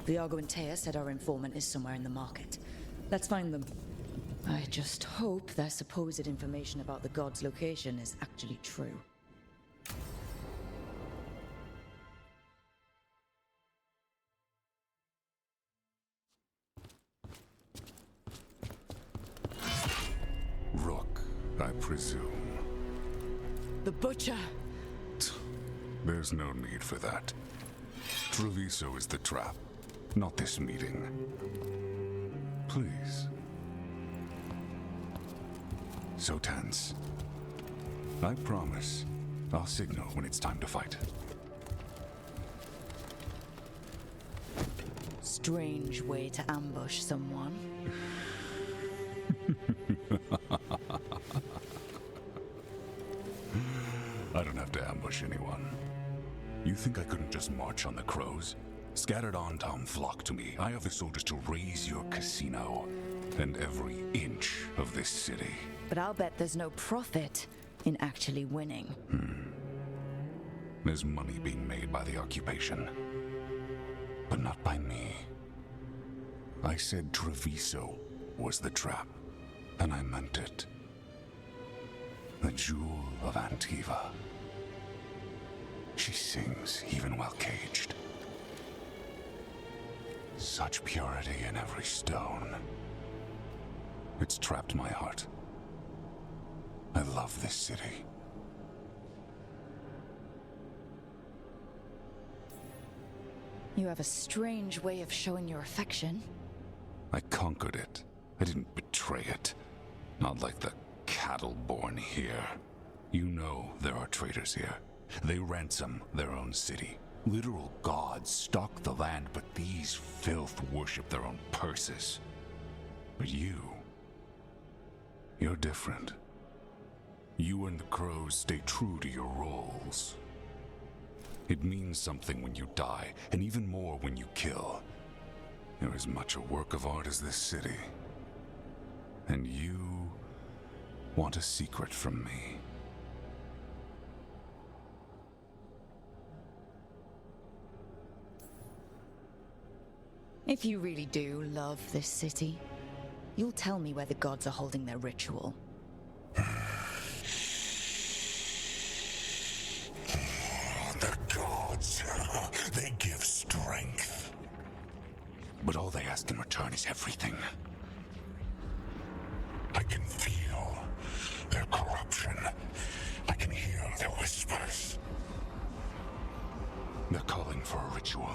Viago and Taya said our informant is somewhere in the market. Let's find them. I just hope their supposed information about the god's location is actually true. Rook, I presume. The Butcher! There's no need for that. Treviso is the trap, not this meeting. Please. So tense. I promise, I'll signal when it's time to fight. Strange way to ambush someone. I don't have to ambush anyone. You think I couldn't just march on the crows? Scattered on town flock to me. I have the soldiers to raise your casino and every inch of this city. But I'll bet there's no profit in actually winning. There's money being made by the occupation, but not by me. I said Treviso was the trap, and I meant it. The jewel of Antiva. She sings even while caged. Such purity in every stone. It's trapped my heart. I love this city. You have a strange way of showing your affection. I conquered it. I didn't betray it. Not like the cattle born here. You know there are traitors here. They ransom their own city. Literal gods stalk the land, but these filth worship their own purses. But you're different. You and the crows stay true to your roles. It means something when you die, and even more when you kill. You're as much a work of art as this city. And you want a secret from me. If you really do love this city, you'll tell me where the gods are holding their ritual. The gods, they give strength. But all they ask in return is everything. I can feel their corruption. I can hear their whispers. They're calling for a ritual.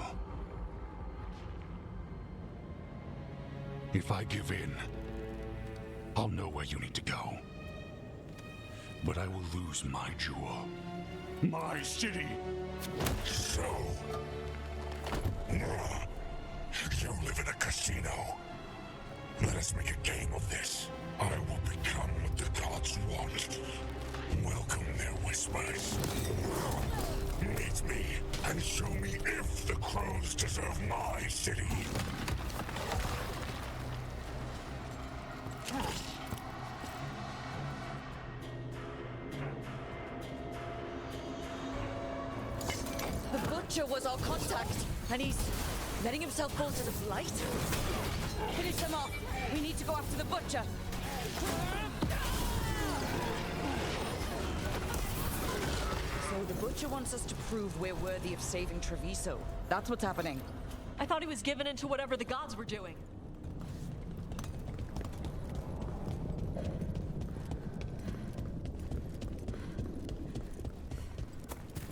If I give in, I'll know where you need to go. But I will lose my jewel. My city! So... you live in a casino. Let us make a game of this. I will become what the gods want. Welcome their whispers. Meet me and show me if the crows deserve my city. The Butcher was our contact, and he's letting himself fall to the Blight? Finish them off. We need to go after the Butcher. So the Butcher wants us to prove we're worthy of saving Treviso. That's what's happening. I thought he was given into whatever the gods were doing.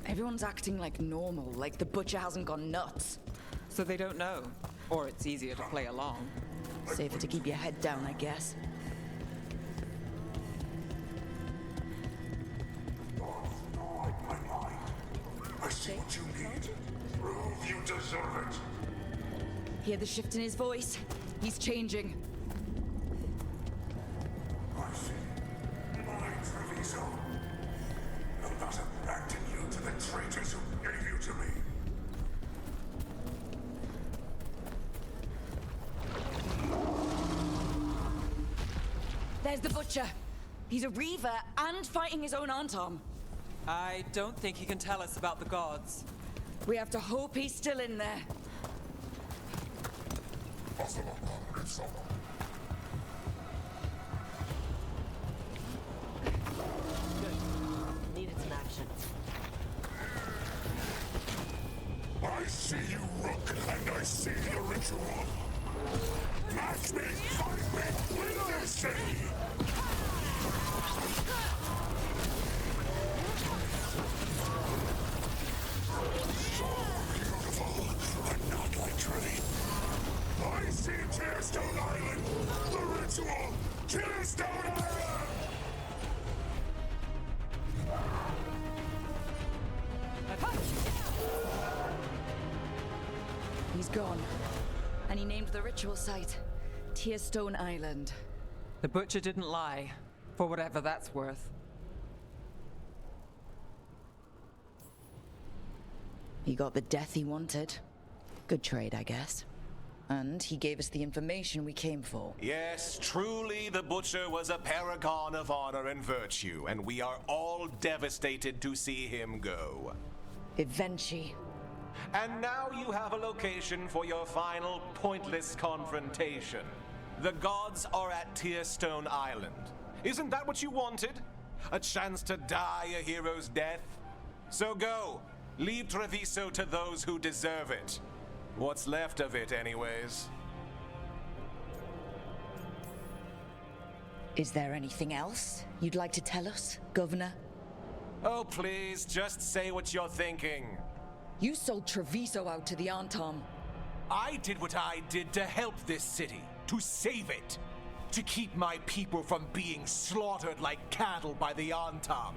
Everyone's acting like normal, like the Butcher hasn't gone nuts. So they don't know. Or it's easier to play along. Safer to keep your head down, I guess. I see what you need. Prove you deserve it. Hear the shift in his voice? He's changing. I see. My Treviso. I'm not abandon you to the traitors who gave you to me. There's the Butcher. He's a Reaver and fighting his own Antom. I don't think he can tell us about the gods. We have to hope he's still in there. Needed some action. I see you, Rook, and I see the ritual. Match me, fight me, win their city! So beautiful, but not like Trevi. I see Tearstone Island! The ritual! Tearstone Island! He's gone. And he named the ritual site Tearstone Island. The Butcher didn't lie, for whatever that's worth. He got the death he wanted. Good trade, I guess. And he gave us the information we came for. Yes, truly the Butcher was a paragon of honor and virtue, and we are all devastated to see him go. Eventually. And now you have a location for your final pointless confrontation. The gods are at Tearstone Island. Isn't that what you wanted? A chance to die a hero's death? So go. Leave Treviso to those who deserve it. What's left of it, anyways. Is there anything else you'd like to tell us, Governor? Oh, please, just say what you're thinking. You sold Treviso out to the Antom. I did what I did to help this city, to save it, to keep my people from being slaughtered like cattle by the Antom.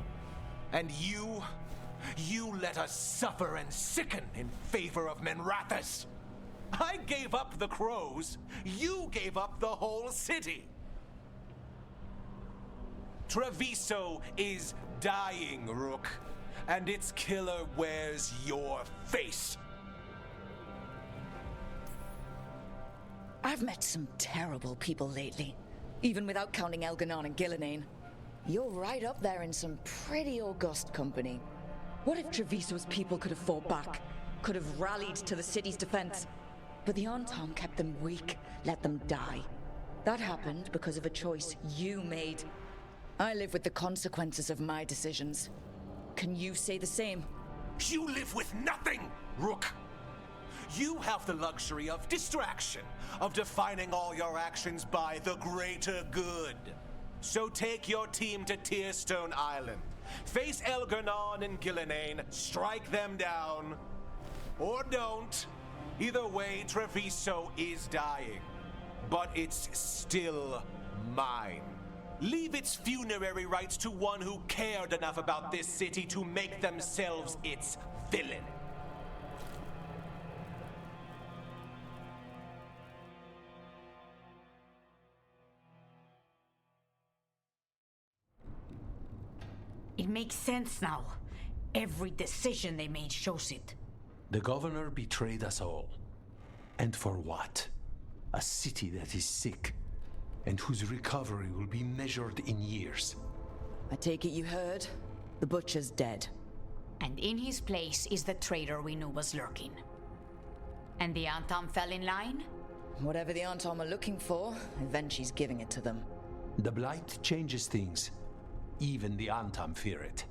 And you let us suffer and sicken in favor of Minrathous. I gave up the crows, you gave up the whole city. Treviso is dying, Rook. And its killer wears your face. I've met some terrible people lately, even without counting Elganon and Gillinane. You're right up there in some pretty august company. What if Treviso's people could have fought back, could have rallied to the city's defense? But the Antom kept them weak, let them die. That happened because of a choice you made. I live with the consequences of my decisions. Can you say the same? You live with nothing, Rook. You have the luxury of distraction, of defining all your actions by the greater good. So take your team to Tearstone Island. Face Elganon and Gillinane, strike them down. Or don't. Either way, Treviso is dying. But it's still mine. Leave its funerary rites to one who cared enough about this city to make themselves its villain. It makes sense now. Every decision they made shows it. The governor betrayed us all. And for what? A city that is sick, and whose recovery will be measured in years. I take it you heard? The Butcher's dead. And in his place is the traitor we knew was lurking. And the Antom fell in line? Whatever the Antom are looking for, Eventually's giving it to them. The Blight changes things. Even the Antom fear it.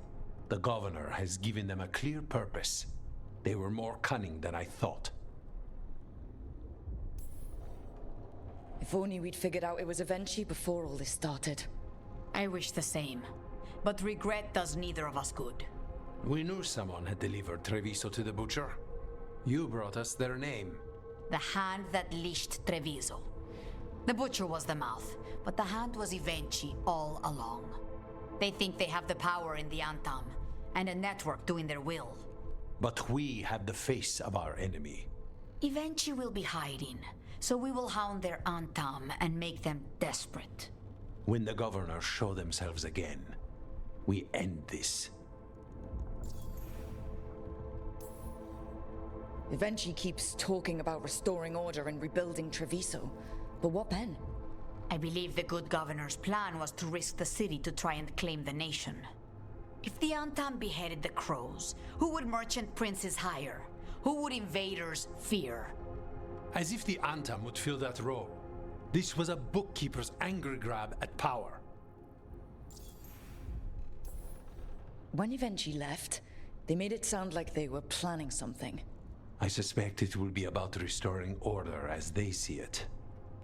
The governor has given them a clear purpose. They were more cunning than I thought. If only we'd figured out it was Avenchi before all this started. I wish the same. But regret does neither of us good. We knew someone had delivered Treviso to the butcher. You brought us their name. The hand that leashed Treviso. The butcher was the mouth, but the hand was Avenchi all along. They think they have the power in the Antam, and a network doing their will. But we have the face of our enemy. Avenchi will be hiding, so we will hound their Antam and make them desperate. When the governors show themselves again, we end this. Avenchi keeps talking about restoring order and rebuilding Treviso. But what then? I believe the good governor's plan was to risk the city to try and claim the nation. If the Antam beheaded the crows, who would merchant princes hire? Who would invaders fear? As if the Antam would fill that role. This was a bookkeeper's angry grab at power. When Avenchi left, they made it sound like they were planning something. I suspect it will be about restoring order as they see it,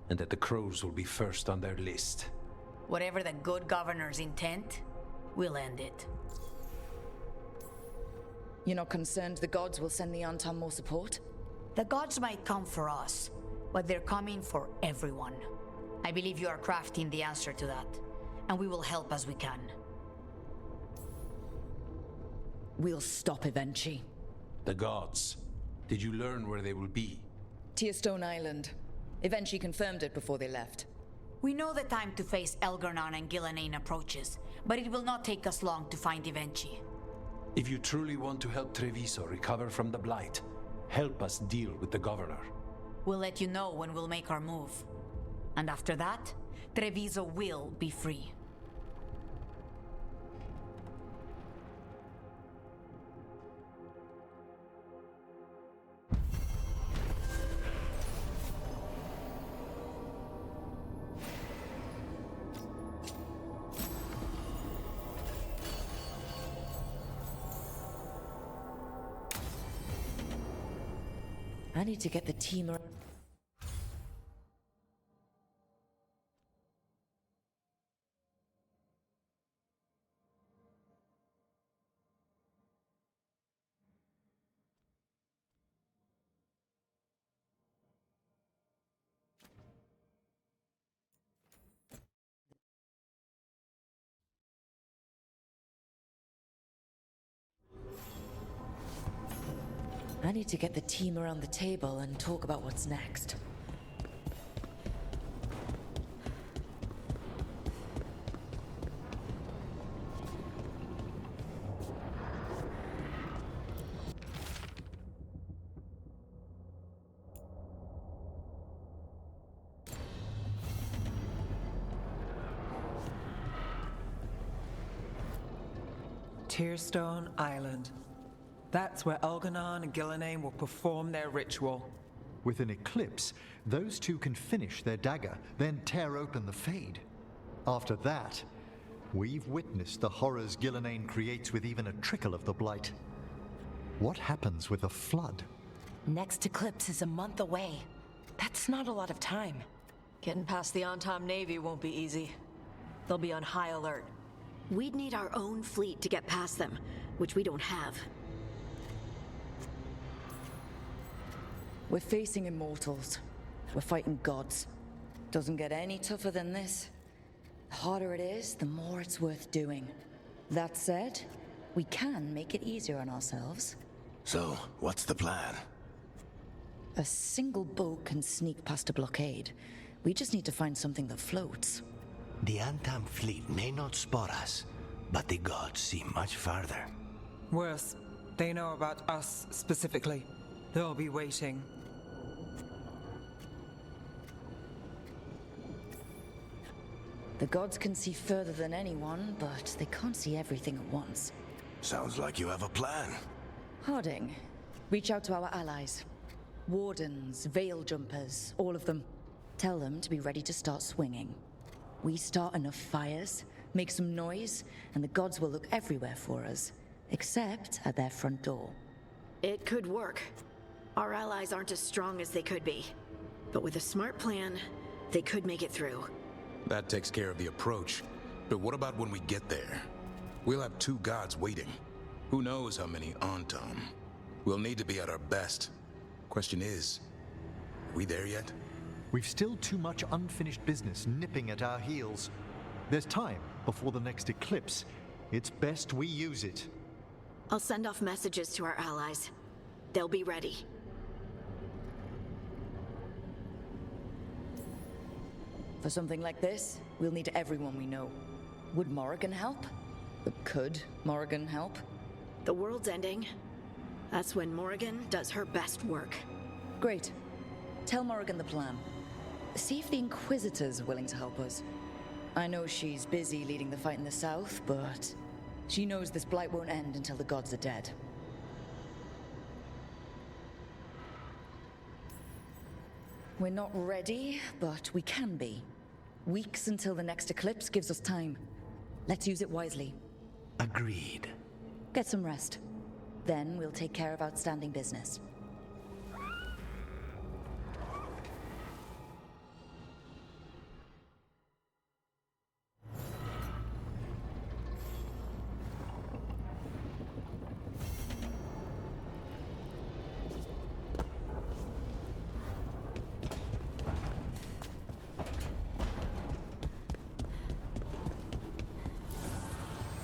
and that the crows will be first on their list. Whatever the good governor's intent, we'll end it. You're not concerned the gods will send the Antam more support? The gods might come for us, but they're coming for everyone. I believe you are crafting the answer to that, and we will help as we can. We'll stop Avenchi. The gods. Did you learn where they will be? Tearstone Island. Avenchi confirmed it before they left. We know the time to face Elgarnon and Gillenane approaches, but it will not take us long to find Avenchi. If you truly want to help Treviso recover from the Blight, help us deal with the governor. We'll let you know when we'll make our move. And after that, Treviso will be free. I need to get the team around. I need to get the team around the table and talk about what's next. Tearstone Island. That's where Elgarnon and Gillenane will perform their ritual. With an eclipse, those two can finish their dagger, then tear open the Fade. After that, we've witnessed the horrors Gillenane creates with even a trickle of the Blight. What happens with a flood? Next eclipse is a month away. That's not a lot of time. Getting past the Antam Navy won't be easy. They'll be on high alert. We'd need our own fleet to get past them, which we don't have. We're facing immortals. We're fighting gods. Doesn't get any tougher than this. The harder it is, the more it's worth doing. That said, we can make it easier on ourselves. So, what's the plan? A single boat can sneak past a blockade. We just need to find something that floats. The Antam fleet may not spot us, but the gods see much farther. Worse, they know about us specifically. They'll be waiting. The gods can see further than anyone, but they can't see everything at once. Sounds like you have a plan. Harding, reach out to our allies. Wardens, veil jumpers, all of them. Tell them to be ready to start swinging. We start enough fires, make some noise, and the gods will look everywhere for us. Except at their front door. It could work. Our allies aren't as strong as they could be. But with a smart plan, they could make it through. That takes care of the approach. But what about when we get there? We'll have 2 gods waiting. Who knows how many Antam? We'll need to be at our best. Question is, are we there yet? We've still too much unfinished business nipping at our heels. There's time before the next eclipse. It's best we use it. I'll send off messages to our allies. They'll be ready. For something like this, we'll need everyone we know. Would Morrigan help? Could Morrigan help? The world's ending. That's when Morrigan does her best work. Great. Tell Morrigan the plan. See if the Inquisitor's willing to help us. I know she's busy leading the fight in the south, but she knows this blight won't end until the gods are dead. We're not ready, but we can be. Weeks until the next eclipse gives us time. Let's use it wisely. Agreed. Get some rest. Then we'll take care of outstanding business.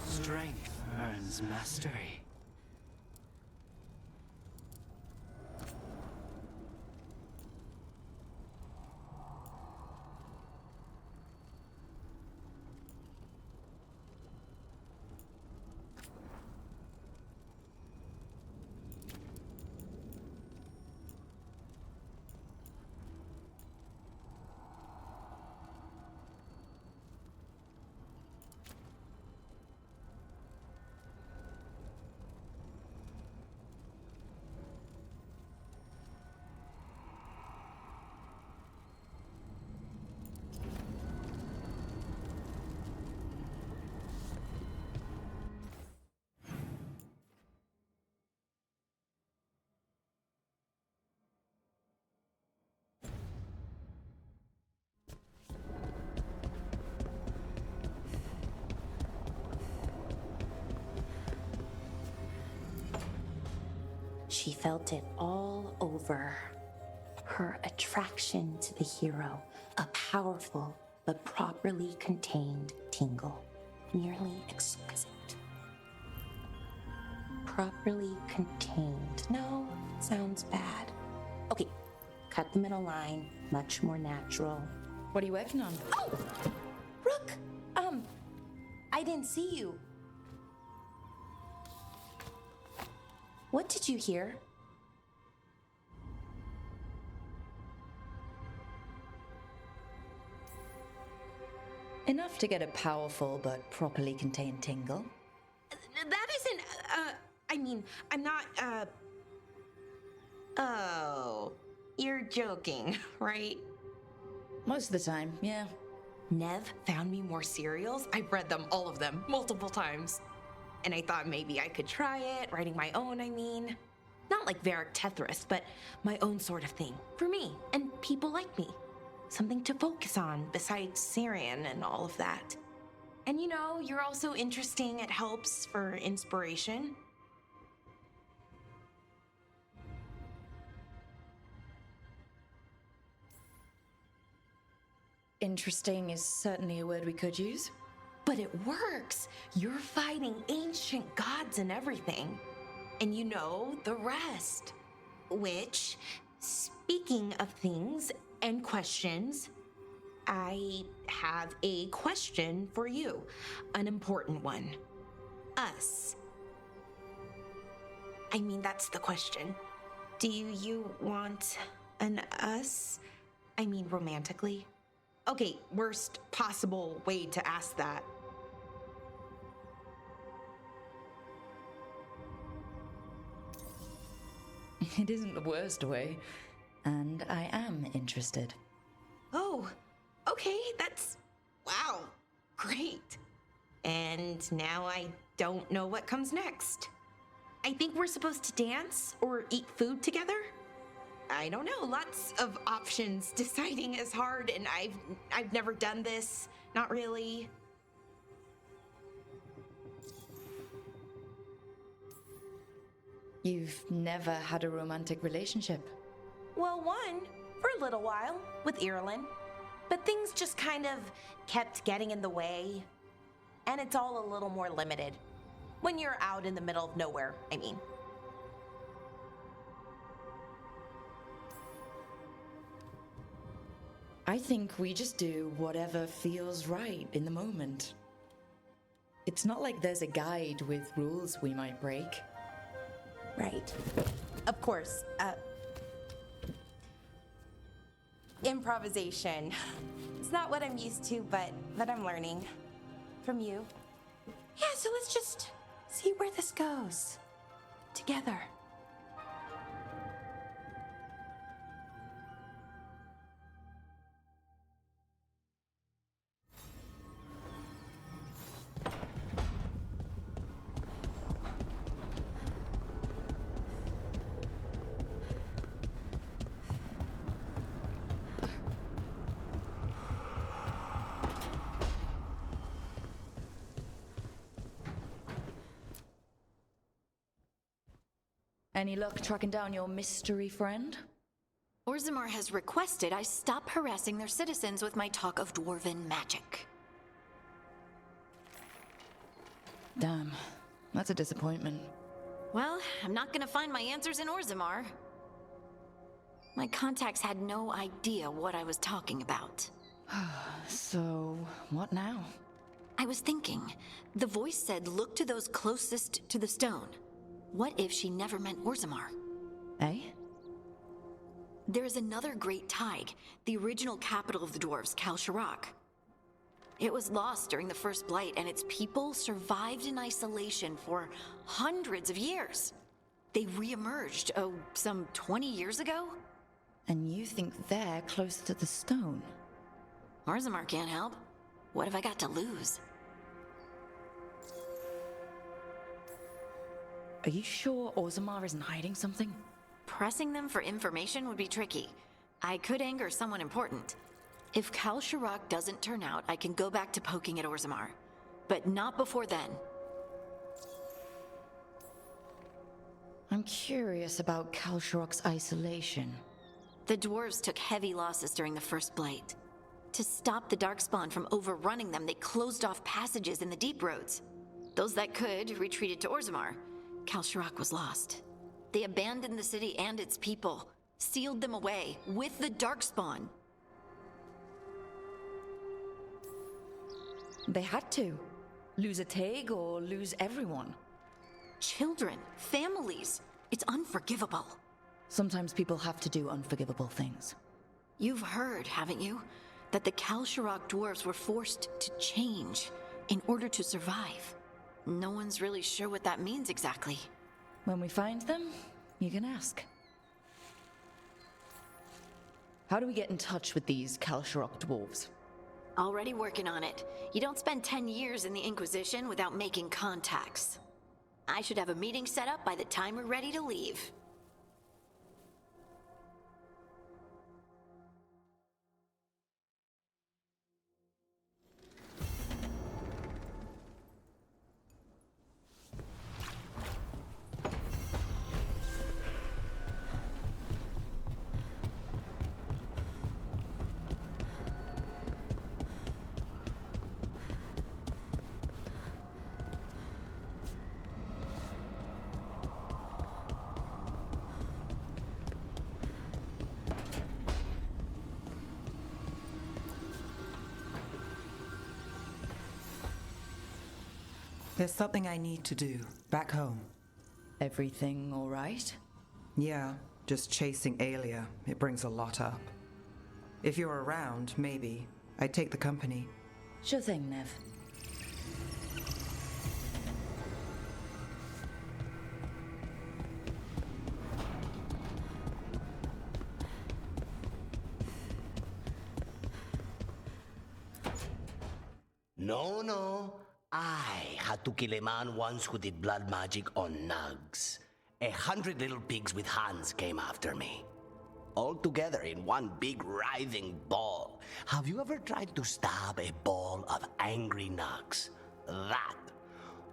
Strength earns mastery. She felt it all over. Her attraction to the hero, a powerful but properly contained tingle, nearly exquisite. Properly contained. No, sounds bad. Okay, cut the middle line, much more natural. What are you working on? Oh! Rook! I didn't see you. What did you hear? Enough to get a powerful but properly contained tingle. That isn't, I mean, I'm not, Oh, you're joking, right? Most of the time, yeah. Nev found me more serials. I've read them, all of them, multiple times. And I thought maybe I could try it, writing my own, I mean. Not like Varric Tethris, but my own sort of thing. For me, and people like me. Something to focus on, besides Syrian and all of that. And you know, you're also interesting, it helps for inspiration. Interesting is certainly a word we could use. But it works. You're fighting ancient gods and everything. And you know the rest. Which, speaking of things and questions, I have a question for you. An important one. Us. I mean, that's the question. Do you want an us? I mean, romantically? Okay, worst possible way to ask that. It isn't the worst way, and I am interested. Oh, okay, wow, great. And now I don't know what comes next. I think we're supposed to dance or eat food together. I don't know, lots of options. Deciding is hard, and I've never done this. Not really. You've never had a romantic relationship? Well, one, for a little while, with Irulan. But things just kind of kept getting in the way. And it's all a little more limited. When you're out in the middle of nowhere, I mean. I think we just do whatever feels right in the moment. It's not like there's a guide with rules we might break. Right. Of course. Improvisation. It's not what I'm used to, but I'm learning from you. Yeah, so let's just see where this goes. Together. Any luck tracking down your mystery friend? Orzammar has requested I stop harassing their citizens with my talk of dwarven magic. Damn, that's a disappointment. Well, I'm not gonna find my answers in Orzammar. My contacts had no idea what I was talking about. So, what now? I was thinking, the voice said look to those closest to the stone. What if she never meant Orzammar? Eh? There is another great Tig, the original capital of the dwarves, Kalsharak. It was lost during the First Blight, and its people survived in isolation for hundreds of years. They re-emerged, some 20 years ago? And you think they're close to the stone? Orzammar can't help. What have I got to lose? Are you sure Orzammar isn't hiding something? Pressing them for information would be tricky. I could anger someone important. If Kalsharak doesn't turn out, I can go back to poking at Orzammar. But not before then. I'm curious about Kalsharak's isolation. The dwarves took heavy losses during the First Blight. To stop the Darkspawn from overrunning them, they closed off passages in the deep roads. Those that could retreated to Orzammar. Kalsharak was lost. They abandoned the city and its people, sealed them away with the Darkspawn. They had to. Lose a Tig or lose everyone. Children, families. It's unforgivable. Sometimes people have to do unforgivable things. You've heard, haven't you, that the Kalsharak dwarves were forced to change in order to survive. No one's really sure what that means exactly. When we find them, you can ask. How do we get in touch with these Kalsharak dwarves? Already working on it. You don't spend 10 years in the Inquisition without making contacts. I should have a meeting set up by the time we're ready to leave. There's something I need to do back home. Everything all right? Yeah, just chasing Aelia. It brings a lot up. If you're around, maybe. I'd take the company. Sure thing, Nev. No, I had to kill a man once who did blood magic on nugs. 100 little pigs with hands came after me. All together in one big writhing ball. Have you ever tried to stab a ball of angry nugs? That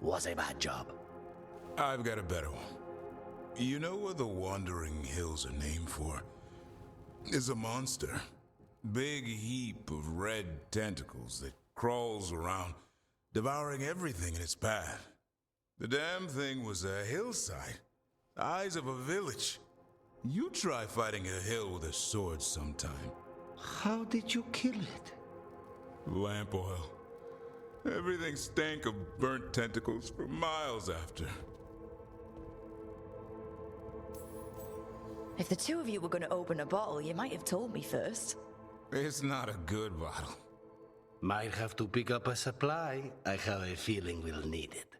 was a bad job. I've got a better one. You know what the Wandering Hills are named for? It's a monster. Big heap of red tentacles that crawls around, devouring everything in its path. The damn thing was a hillside, the eyes of a village. You try fighting a hill with a sword sometime. How did you kill it? Lamp oil. Everything stank of burnt tentacles for miles after. If the two of you were going to open a bottle, you might have told me first. It's not a good bottle. Might have to pick up a supply. I have a feeling we'll need it.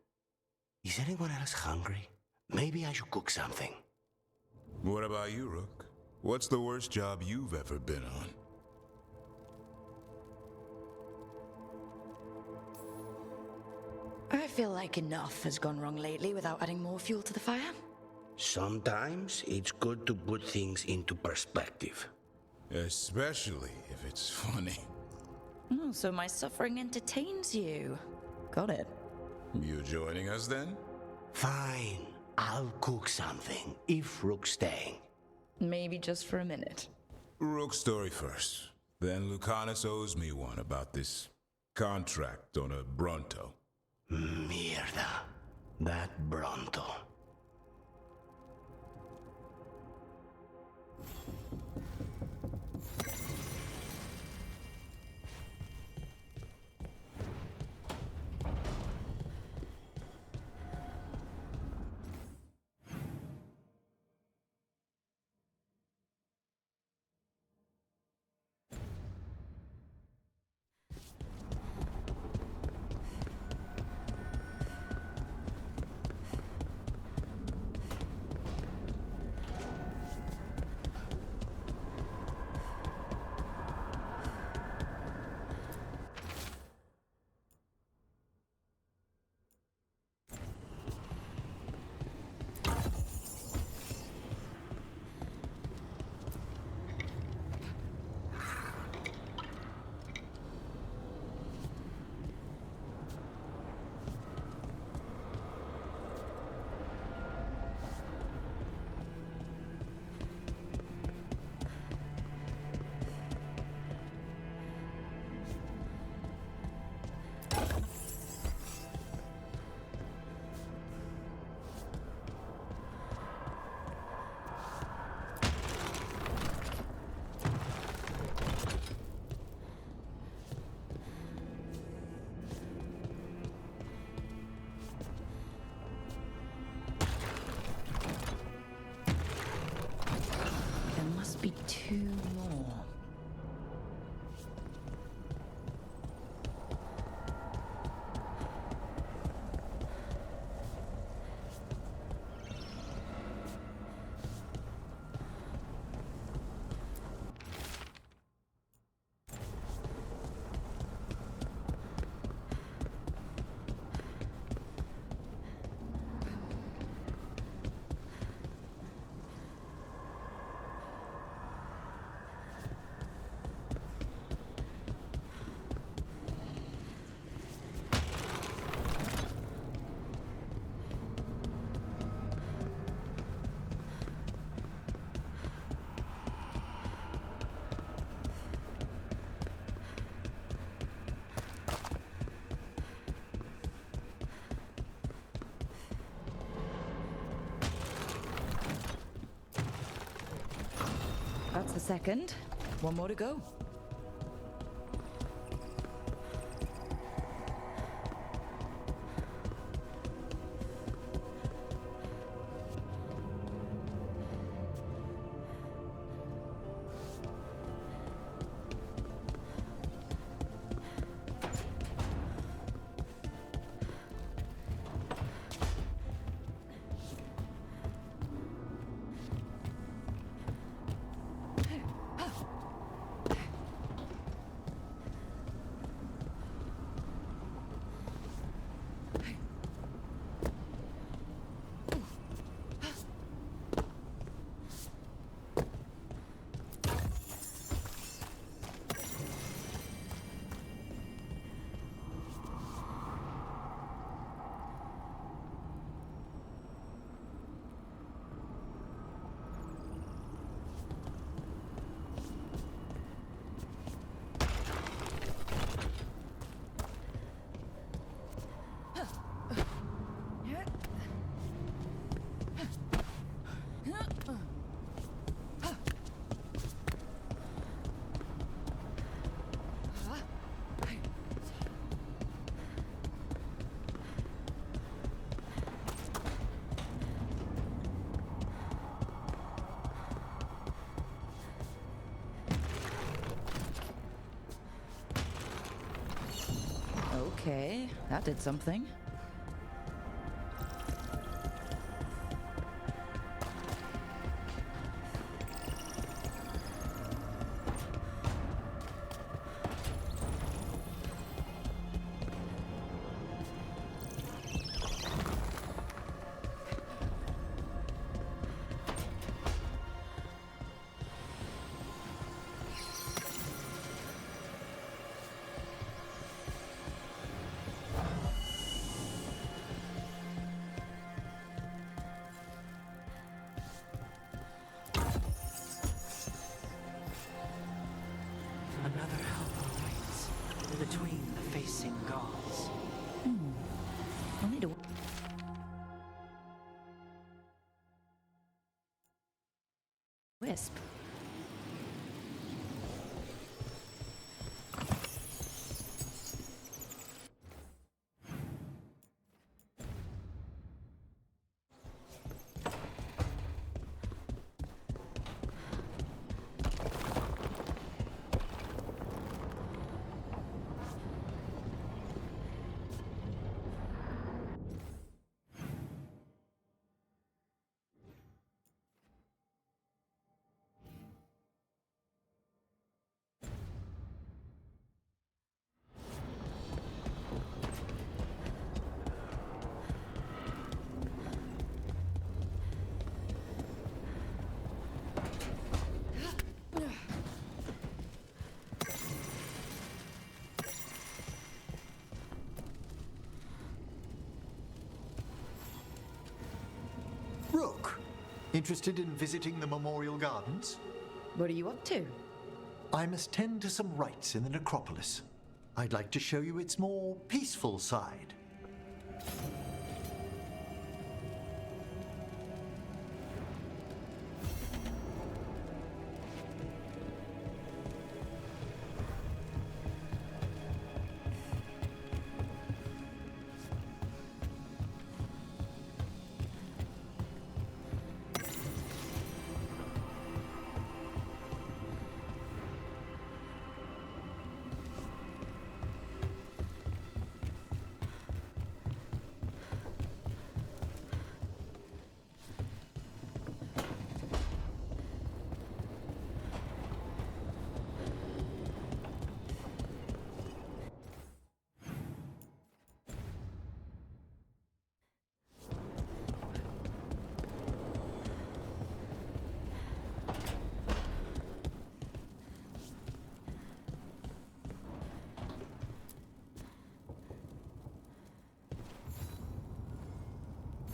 Is anyone else hungry? Maybe I should cook something. What about you, Rook? What's the worst job you've ever been on? I feel like enough has gone wrong lately without adding more fuel to the fire. Sometimes it's good to put things into perspective. Especially if it's funny. Oh, so my suffering entertains you. Got it. You joining us then? Fine. I'll cook something, if Rook's staying. Maybe just for a minute. Rook's story first. Then Lucanus owes me one about this contract on a Bronto. Mierda. That Bronto. Must be two more. That's the second. One more to go. Okay, that did something. Another helper waits between the facing gods. I'll need a... wisp. Rook, interested in visiting the Memorial Gardens? What are you up to? I must tend to some rites in the necropolis. I'd like to show you its more peaceful side.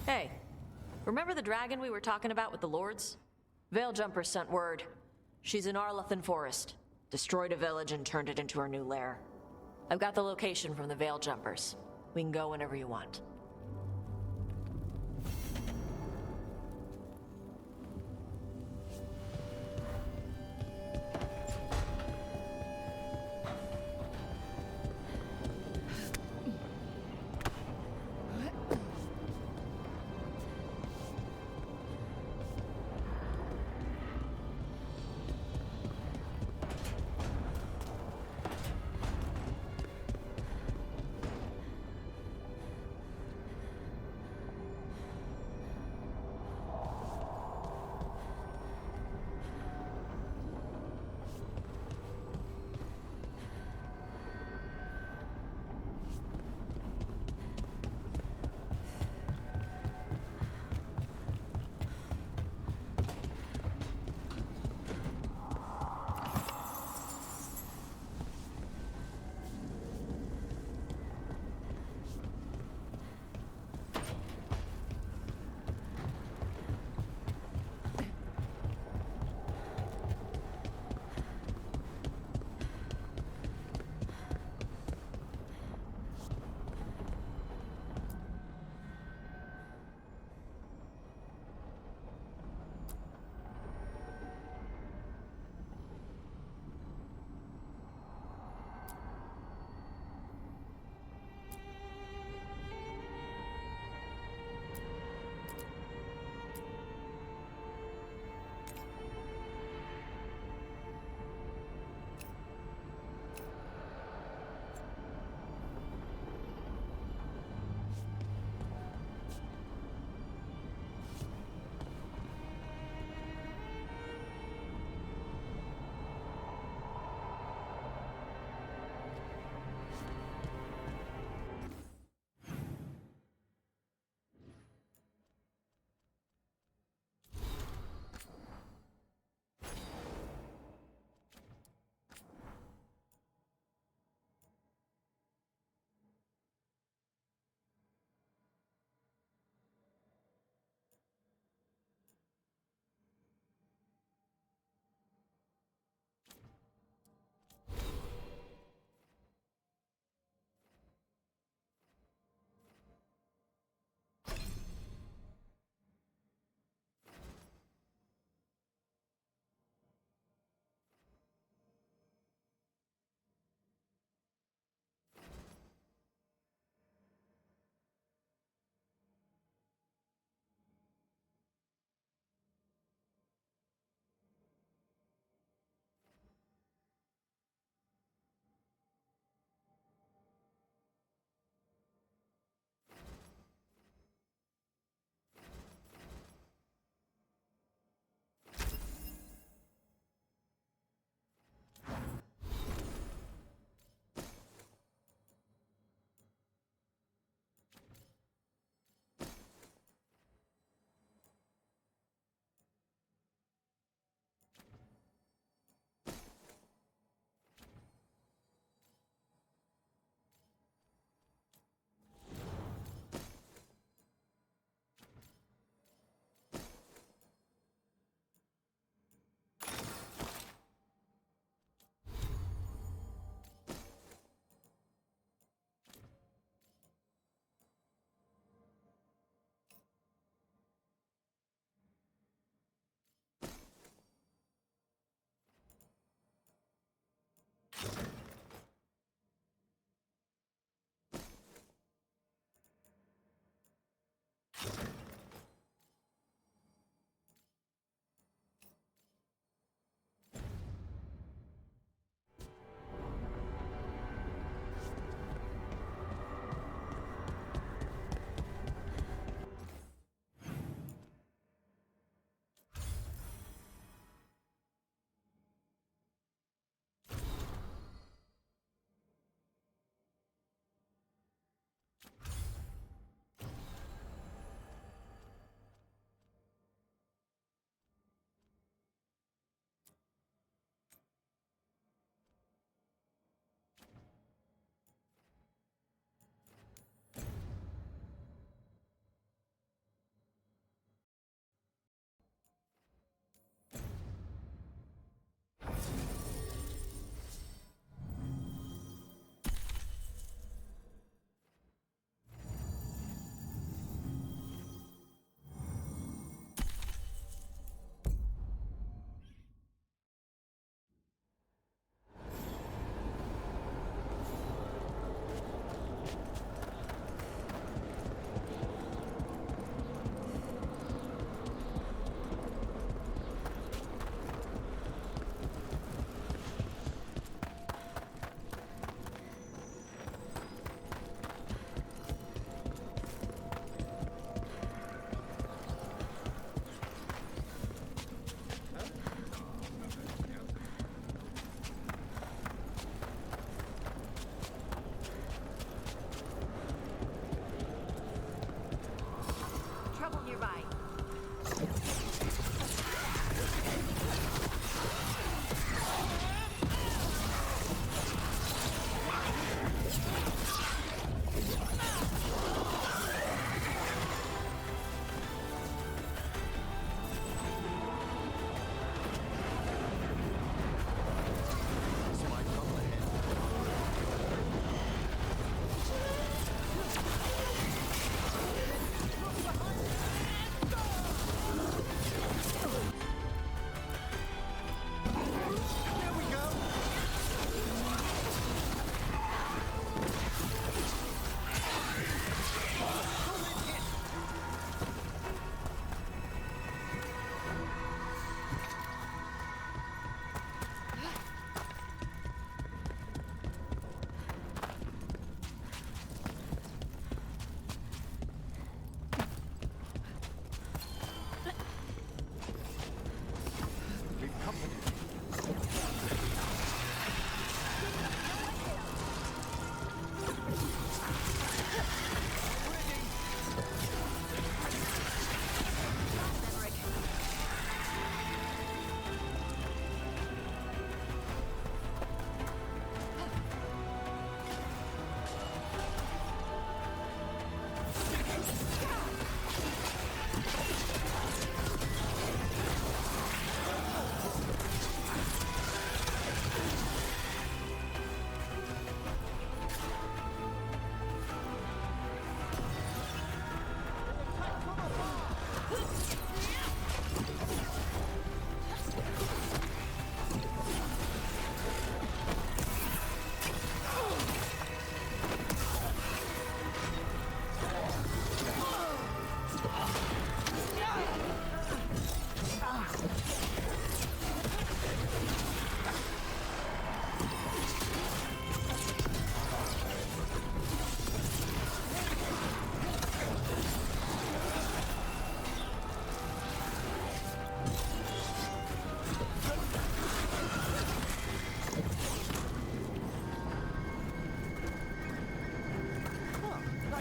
Hey, remember the dragon we were talking about with the lords? Veil Jumpers sent word. She's in Arlethan Forest. Destroyed a village and turned it into her new lair. I've got the location from the Veil Jumpers. We can go whenever you want.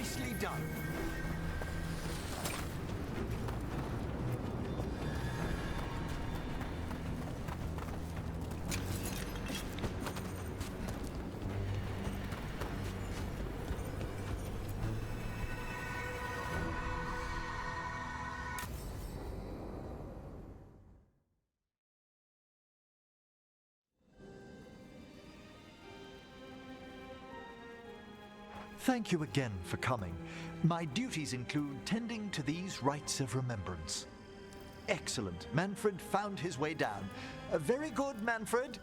Nicely done. Thank you again for coming. My duties include tending to these rites of remembrance. Excellent. Manfred found his way down. Very good, Manfred.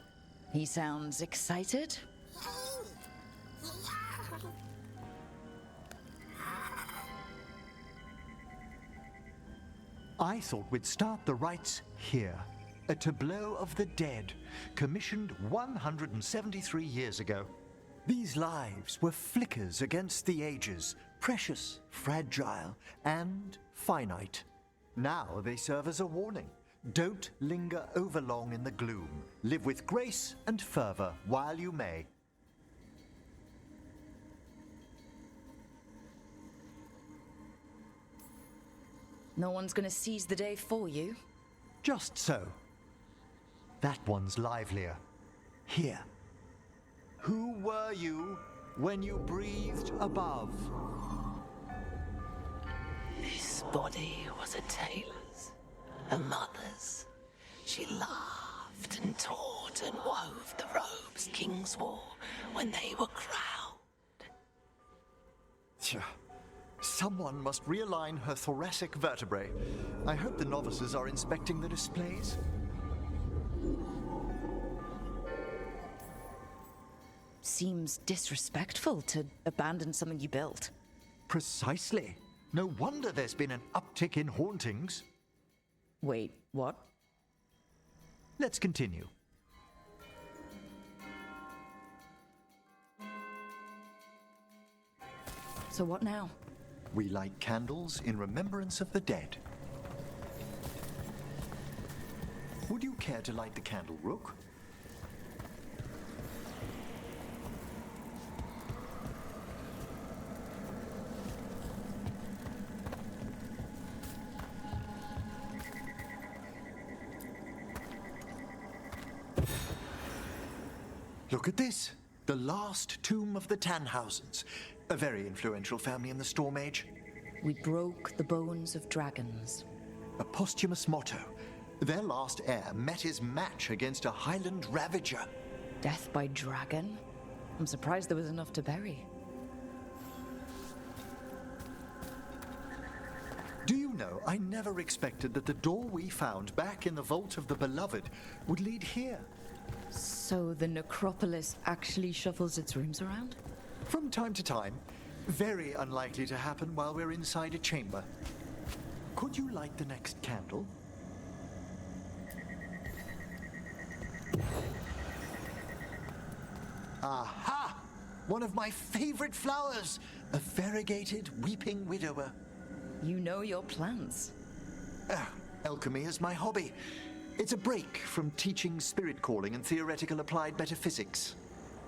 He sounds excited. I thought we'd start the rites here. A tableau of the dead, commissioned 173 years ago. These lives were flickers against the ages, precious, fragile, and finite. Now they serve as a warning. Don't linger overlong in the gloom. Live with grace and fervor while you may. No one's gonna seize the day for you. Just so. That one's livelier. Here. Who were you when you breathed above? This body was a tailor's, a mother's. She laughed and taught and wove the robes kings wore when they were crowned. Tja. Someone must realign her thoracic vertebrae. I hope the novices are inspecting the displays. Seems disrespectful to abandon something you built. Precisely. No wonder there's been an uptick in hauntings. Wait, what? Let's continue. So what now? We light candles in remembrance of the dead. Would you care to light the candle, Rook? Look at this. The last tomb of the Tannhausens. A very influential family in the Storm Age. We broke the bones of dragons. A posthumous motto. Their last heir met his match against a Highland Ravager. Death by dragon? I'm surprised there was enough to bury. Do you know, I never expected that the door we found back in the Vault of the Beloved would lead here. So the necropolis actually shuffles its rooms around? From time to time. Very unlikely to happen while we're inside a chamber. Could you light the next candle? Aha! One of my favorite flowers! A variegated weeping widower. You know your plants. Alchemy is my hobby. It's a break from teaching spirit calling and theoretical applied metaphysics.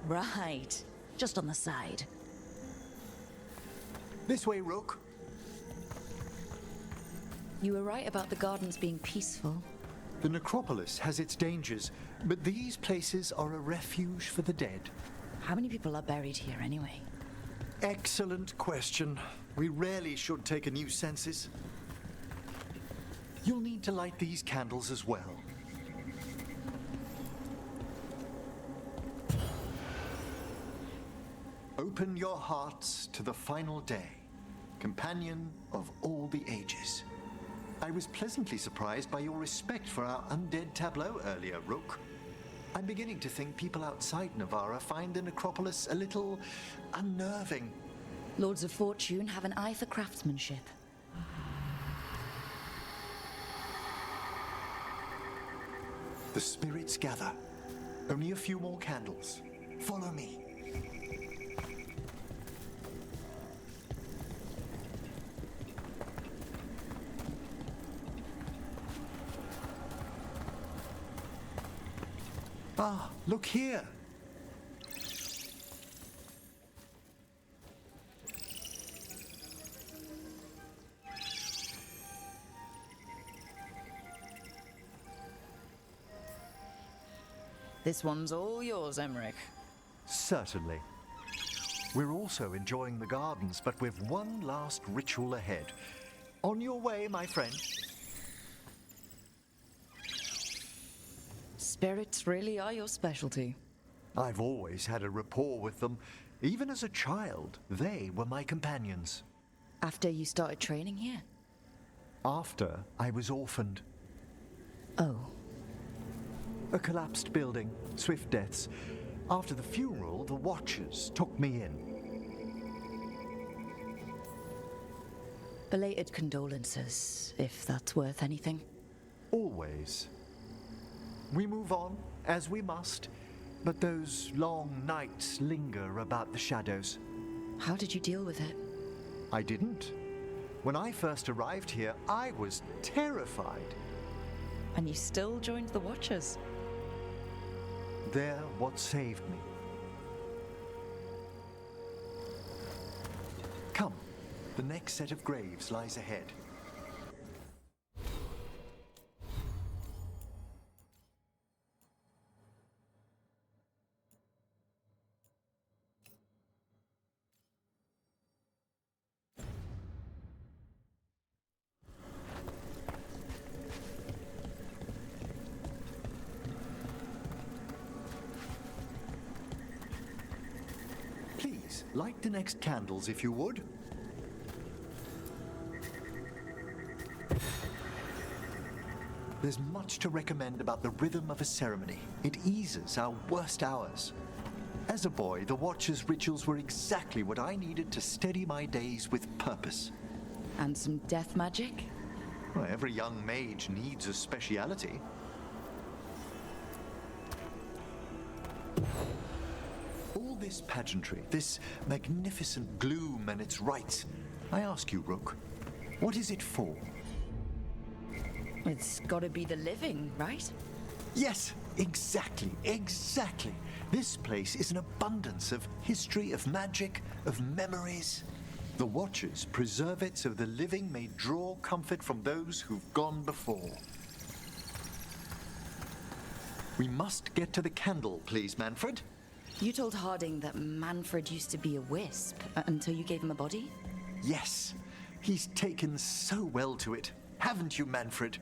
Right. Just on the side. This way, Rook. You were right about the gardens being peaceful. The necropolis has its dangers, but these places are a refuge for the dead. How many people are buried here anyway? Excellent question. We rarely should take a new census. You'll need to light these candles as well. Open your hearts to the final day, companion of all the ages. I was pleasantly surprised by your respect for our undead tableau earlier, Rook. I'm beginning to think people outside Navarra find the necropolis a little unnerving. Lords of Fortune have an eye for craftsmanship. The spirits gather. Only a few more candles. Follow me. Ah, look here. This one's all yours, Emmerich. Certainly. We're also enjoying the gardens, but we've one last ritual ahead. On your way, my friend. Spirits really are your specialty. I've always had a rapport with them. Even as a child, they were my companions. After you started training here? After I was orphaned. Oh. A collapsed building, swift deaths. After the funeral, the Watchers took me in. Belated condolences, if that's worth anything. Always. We move on, as we must, but those long nights linger about the shadows. How did you deal with it? I didn't. When I first arrived here, I was terrified. And you still joined the Watchers? They're what saved me. Come, the next set of graves lies ahead. Please, light the next candles if you would. There's much to recommend about the rhythm of a ceremony. It eases our worst hours. As a boy, the Watcher's rituals were exactly what I needed to steady my days with purpose. And some death magic? Well, every young mage needs a speciality. All this pageantry, this magnificent gloom and its rites, I ask you, Rook, what is it for? It's gotta be the living, right? Yes, exactly. This place is an abundance of history, of magic, of memories. The Watchers preserve it so the living may draw comfort from those who've gone before. We must get to the candle, please, Manfred. You told Harding that Manfred used to be a wisp until you gave him a body? Yes, he's taken so well to it. Haven't you, Manfred?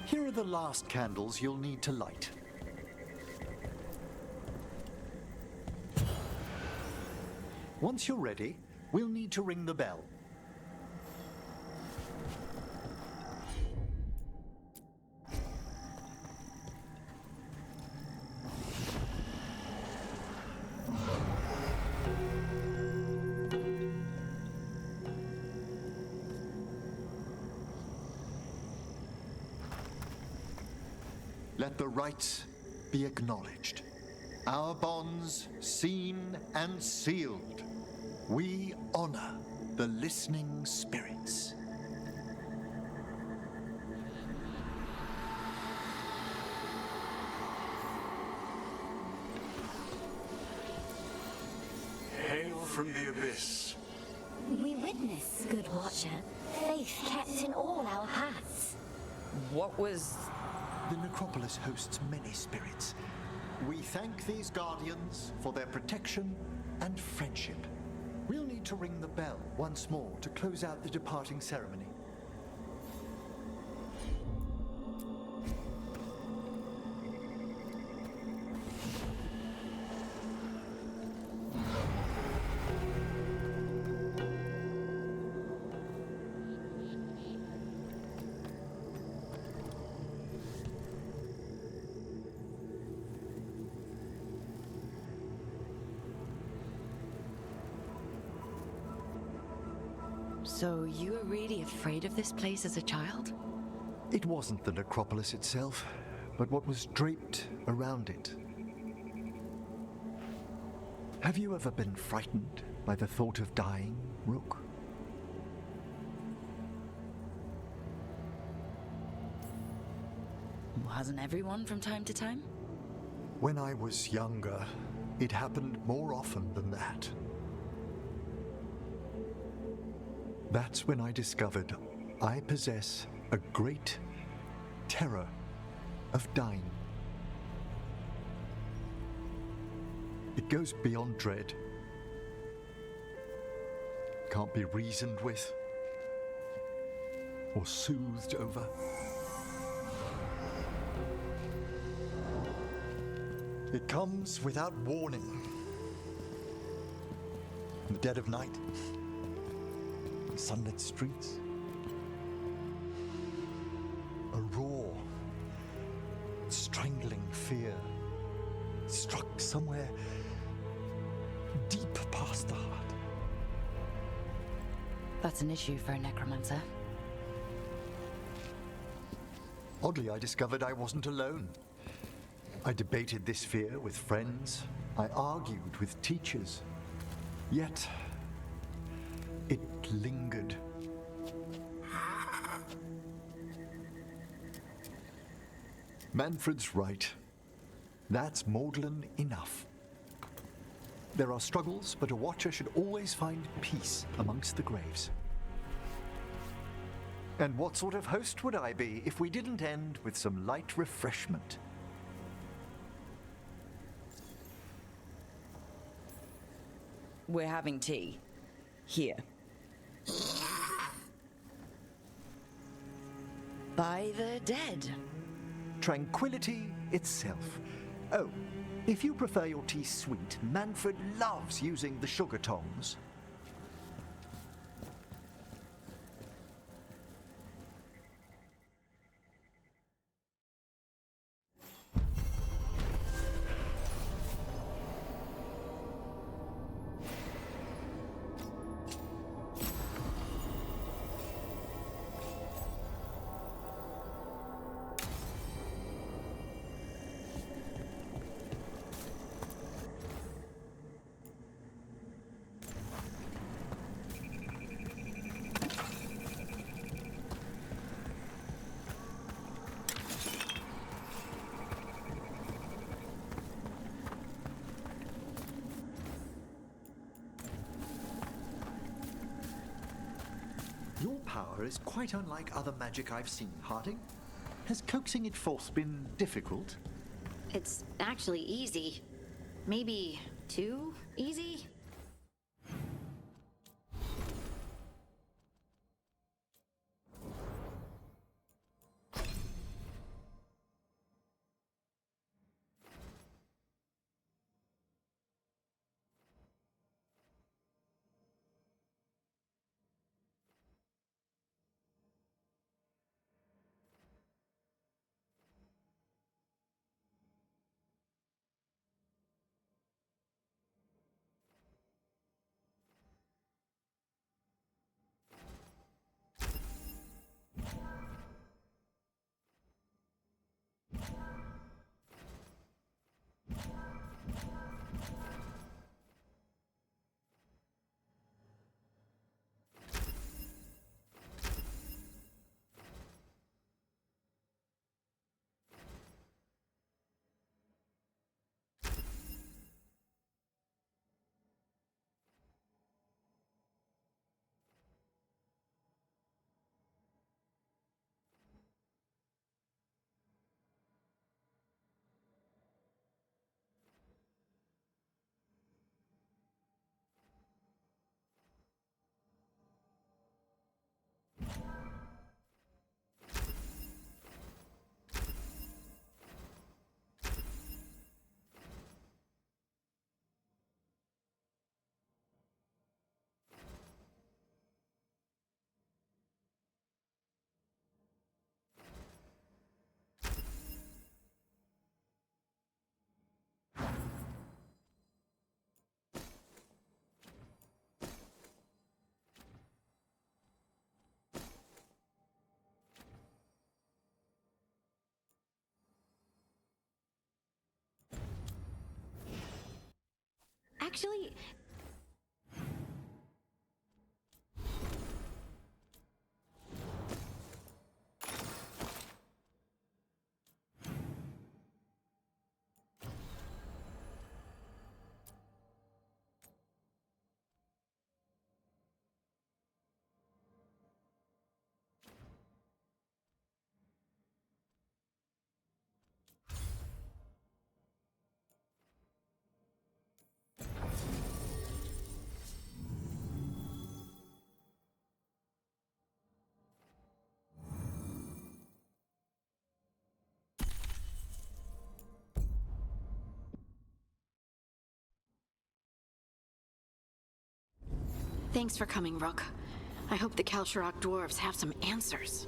Here are the last candles you'll need to light. Once you're ready, we'll need to ring the bell. Let the rites be acknowledged. Our bonds seen and sealed. We honor the listening spirits. Hail from the abyss. We witness, good Watcher, faith kept in all our paths. What was... The necropolis hosts many spirits. We thank these guardians for their protection and friendship. We'll need to ring the bell once more to close out the departing ceremony. So you were really afraid of this place as a child? It wasn't the necropolis itself, but what was draped around it. Have you ever been frightened by the thought of dying, Rook? Hasn't everyone from time to time? When I was younger, it happened more often than that. That's when I discovered I possess a great terror of dying. It goes beyond dread. Can't be reasoned with or soothed over. It comes without warning. In the dead of night, in sunlit streets. A raw, strangling fear struck somewhere deep past the heart. That's an issue for a necromancer. Oddly, I discovered I wasn't alone. I debated this fear with friends. I argued with teachers. Yet, it lingered. Manfred's right. That's maudlin enough. There are struggles, but a watcher should always find peace amongst the graves. And what sort of host would I be if we didn't end with some light refreshment? We're having tea. Here. By the dead. Tranquility itself. Oh, if you prefer your tea sweet, Manfred loves using the sugar tongs. Your power is quite unlike other magic I've seen, Harding. Has coaxing it forth been difficult? It's actually easy. Maybe too easy? Actually, Thanks for coming, Rook. I hope the Kalsharok dwarves have some answers.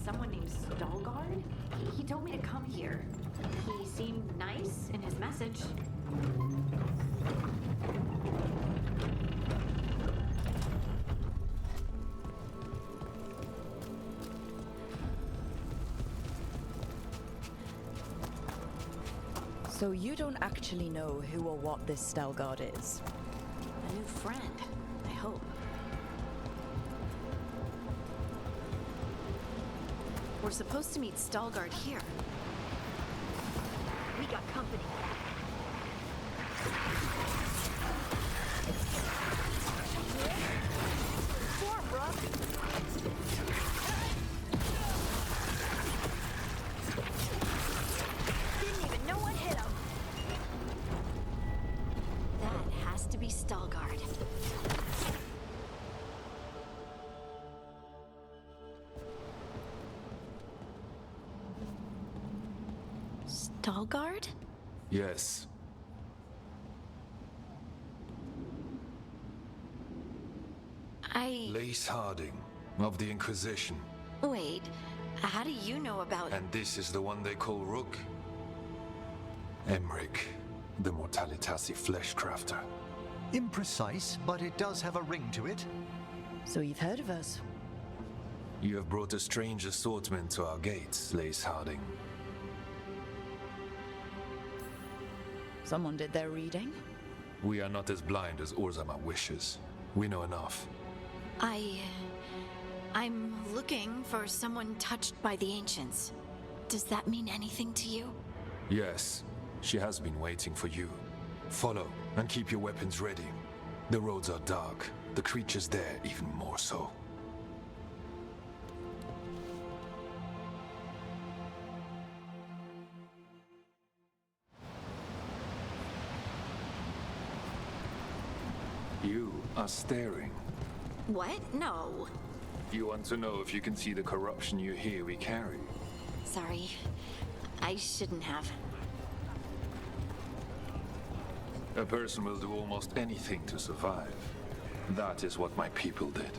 Someone named Stalgard? He told me to come here. He seemed nice in his message. So you don't actually know who or what this Stalgard is? A new friend, I hope. We're supposed to meet Stalgard here. We got company. Form, Rook! Didn't even know what hit him. That has to be Stalgard. Stalgard? Yes. Lace Harding, of the Inquisition. Wait, how do you know about... And this is the one they call Rook? Emmerich, the Mortalitasi Fleshcrafter. Imprecise, but it does have a ring to it. So you've heard of us? You have brought a strange assortment to our gates, Lace Harding. Someone did their reading? We are not as blind as Orzama wishes. We know enough. I'm looking for someone touched by the Ancients. Does that mean anything to you? Yes, she has been waiting for you. Follow, and keep your weapons ready. The roads are dark, the creatures there even more so. You are staring. What? No. You want to know if you can see the corruption you hear we carry? Sorry. I shouldn't have. A person will do almost anything to survive. That is what my people did.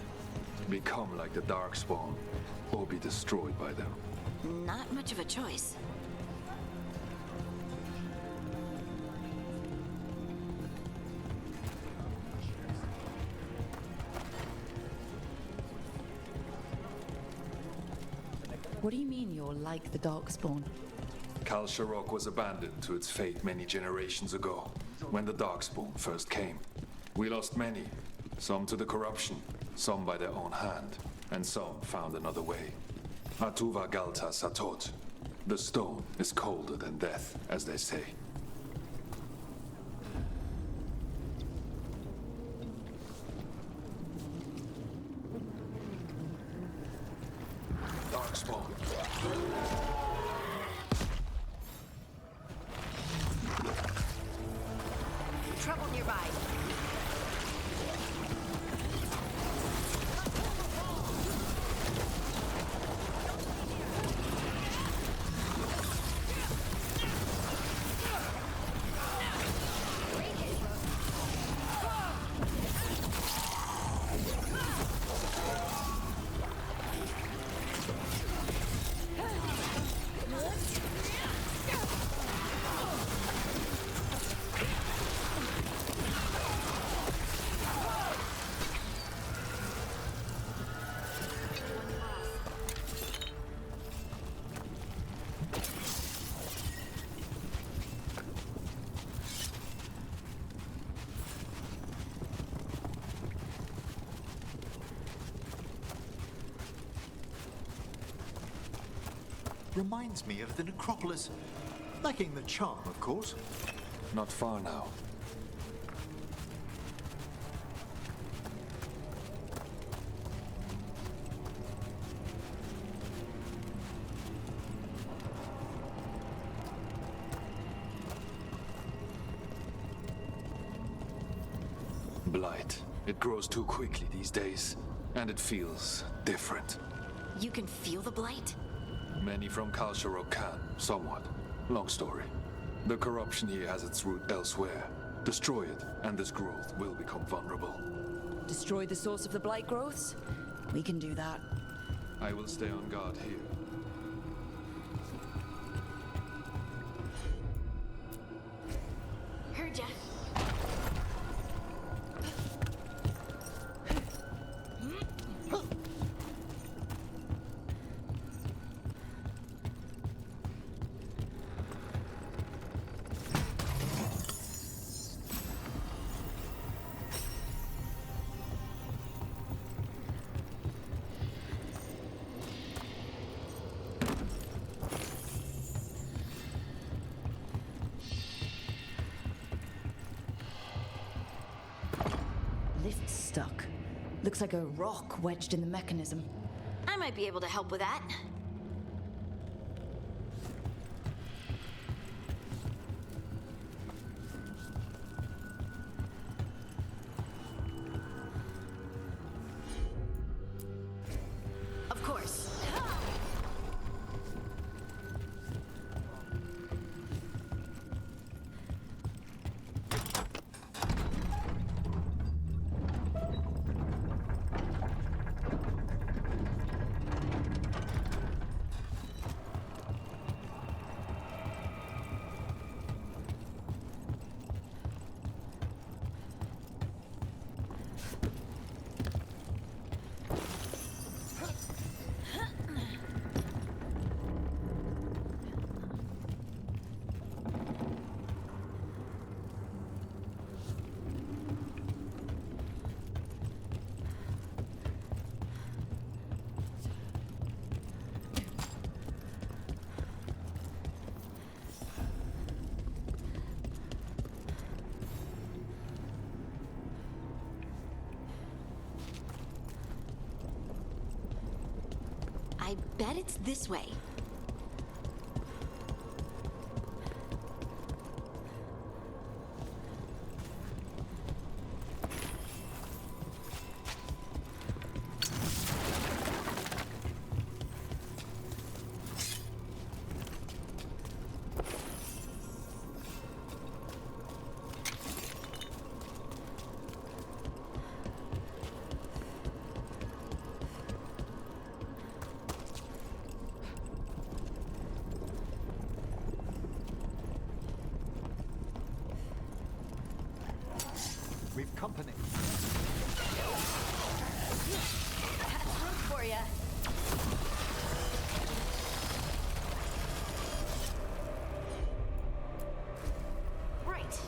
Become like the Darkspawn, or be destroyed by them. Not much of a choice. What do you mean you're like the Darkspawn? Kalsharok was abandoned to its fate many generations ago, when the Darkspawn first came. We lost many, Some to the corruption, some by their own hand, and some found another way. Atuva Galta Satot. The stone is colder than death, as they say. Darkspawn. Trouble nearby. Reminds me of the necropolis. Lacking the charm, of course. Not far now. Blight. It grows too quickly these days, and it feels different. You can feel the blight? Many from Kalsharok can, somewhat. Long story. The corruption here has its root elsewhere. Destroy it, and this growth will become vulnerable. Destroy the source of the blight growths? We can do that. I will stay on guard here. Heard ya. Lift's stuck. Looks like a rock wedged in the mechanism. I might be able to help with that. Of course. I bet it's this way. We've company. That's room for ya. Right.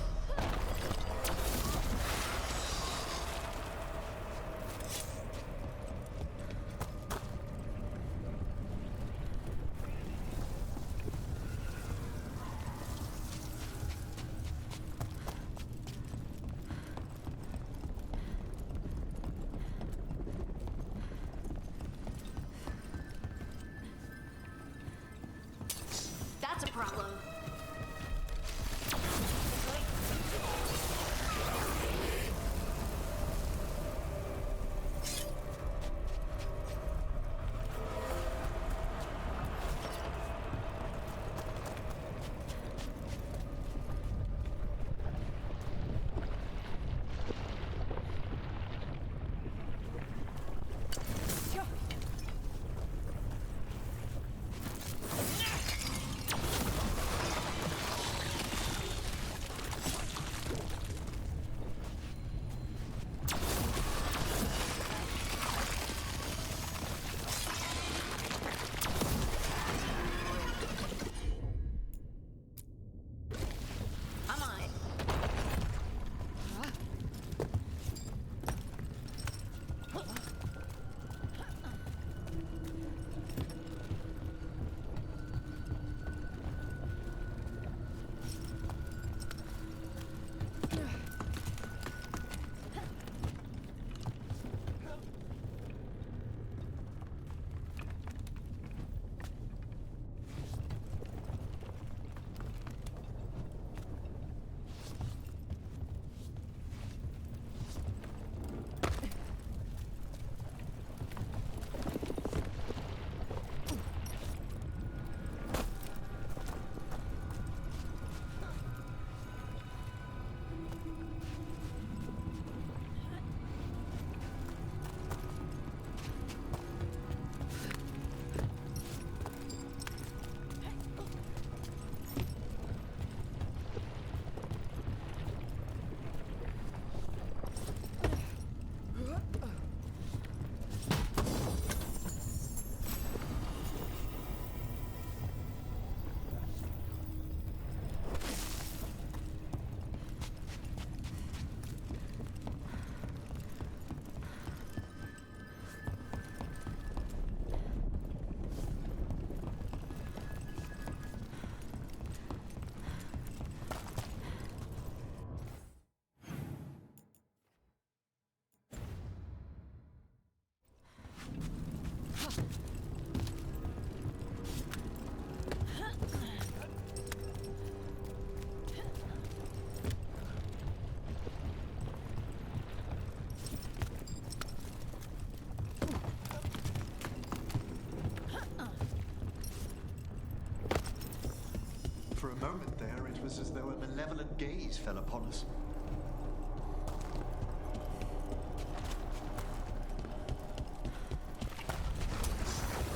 was as though a malevolent gaze fell upon us.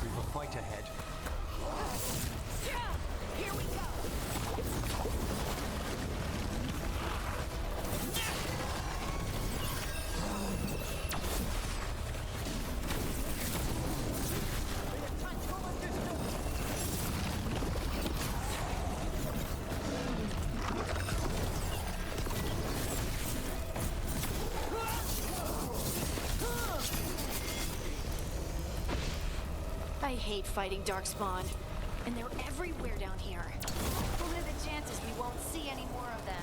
We were quite ahead. Here we go! I hate fighting Darkspawn, and they're everywhere down here. What are the chances we won't see any more of them?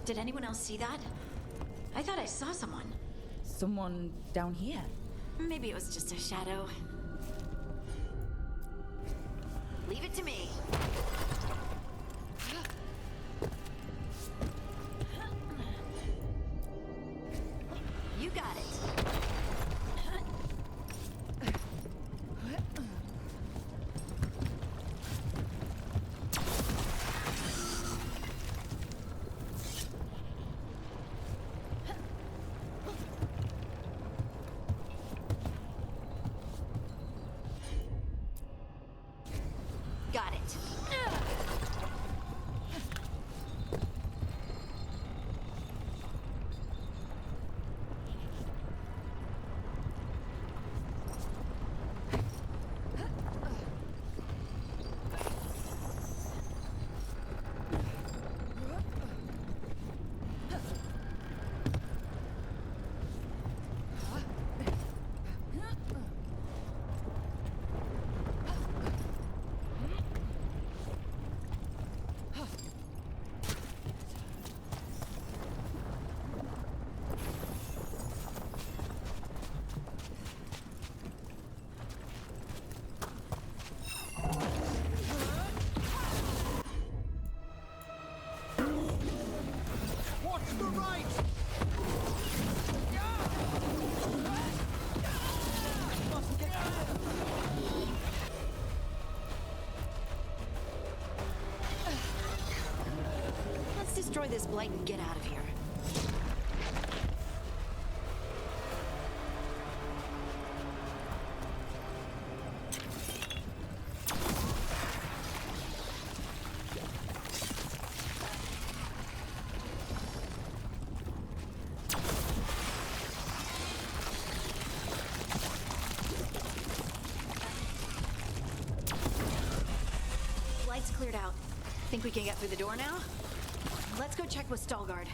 Did anyone else see that? I thought I saw someone. Someone down here? Maybe it was just a shadow. Leave it to me. You got it. Got it. Let's destroy this blight and get out of here. Light's cleared out. Think we can get through the door now? Let's go check with Stalgard.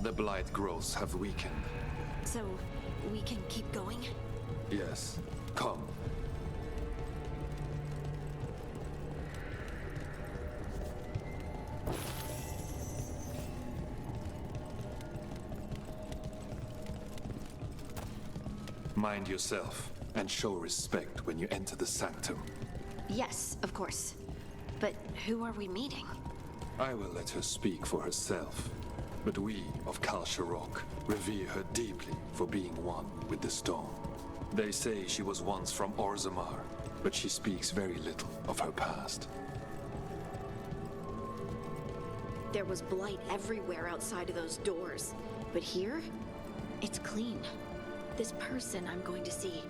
The blight growths have weakened. So, we can keep going? Yes. Come. Mind yourself, and show respect when you enter the sanctum. Yes, of course. But who are we meeting? I will let her speak for herself. But we of Kal Sharok revere her deeply for being one with the stone. They say she was once from Orzammar, but she speaks very little of her past. There was blight everywhere outside of those doors. But here, it's clean. This person I'm going to see,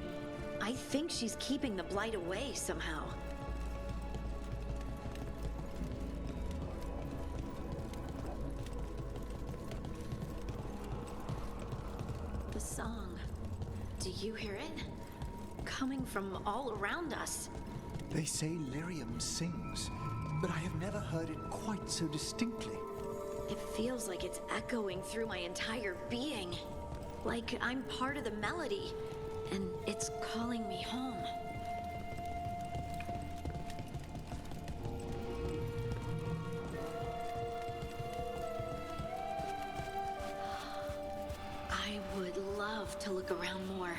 I think she's keeping the blight away somehow. The song. Do you hear it? Coming from all around us. They say Lyrium sings, but I have never heard it quite so distinctly. It feels like it's echoing through my entire being. Like I'm part of the melody, and it's calling me home. I would love to look around more,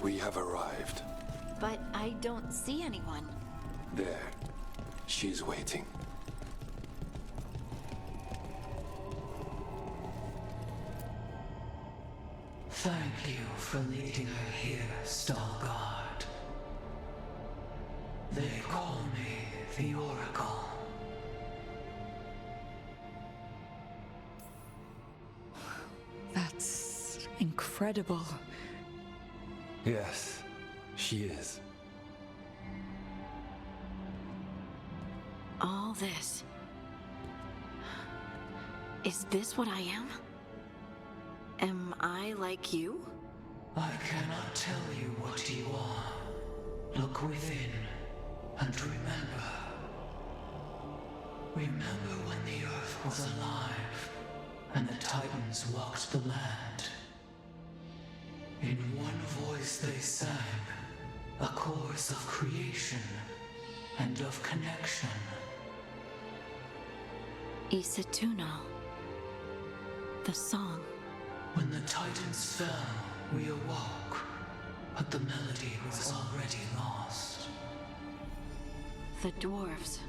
We have arrived. but I don't see anyone. There. She's waiting. Thank you for leading her here, Starguard. They call me the Oracle. That's incredible. Yes, she is. All this. Is this what I am? Am I like you? I cannot tell you what you are. Look within and remember. Remember when the Earth was alive and the Titans walked the land. In one voice they sang a chorus of creation and of connection. Isatuno. The song. When the Titans fell, we awoke, but the melody was already lost. The dwarves.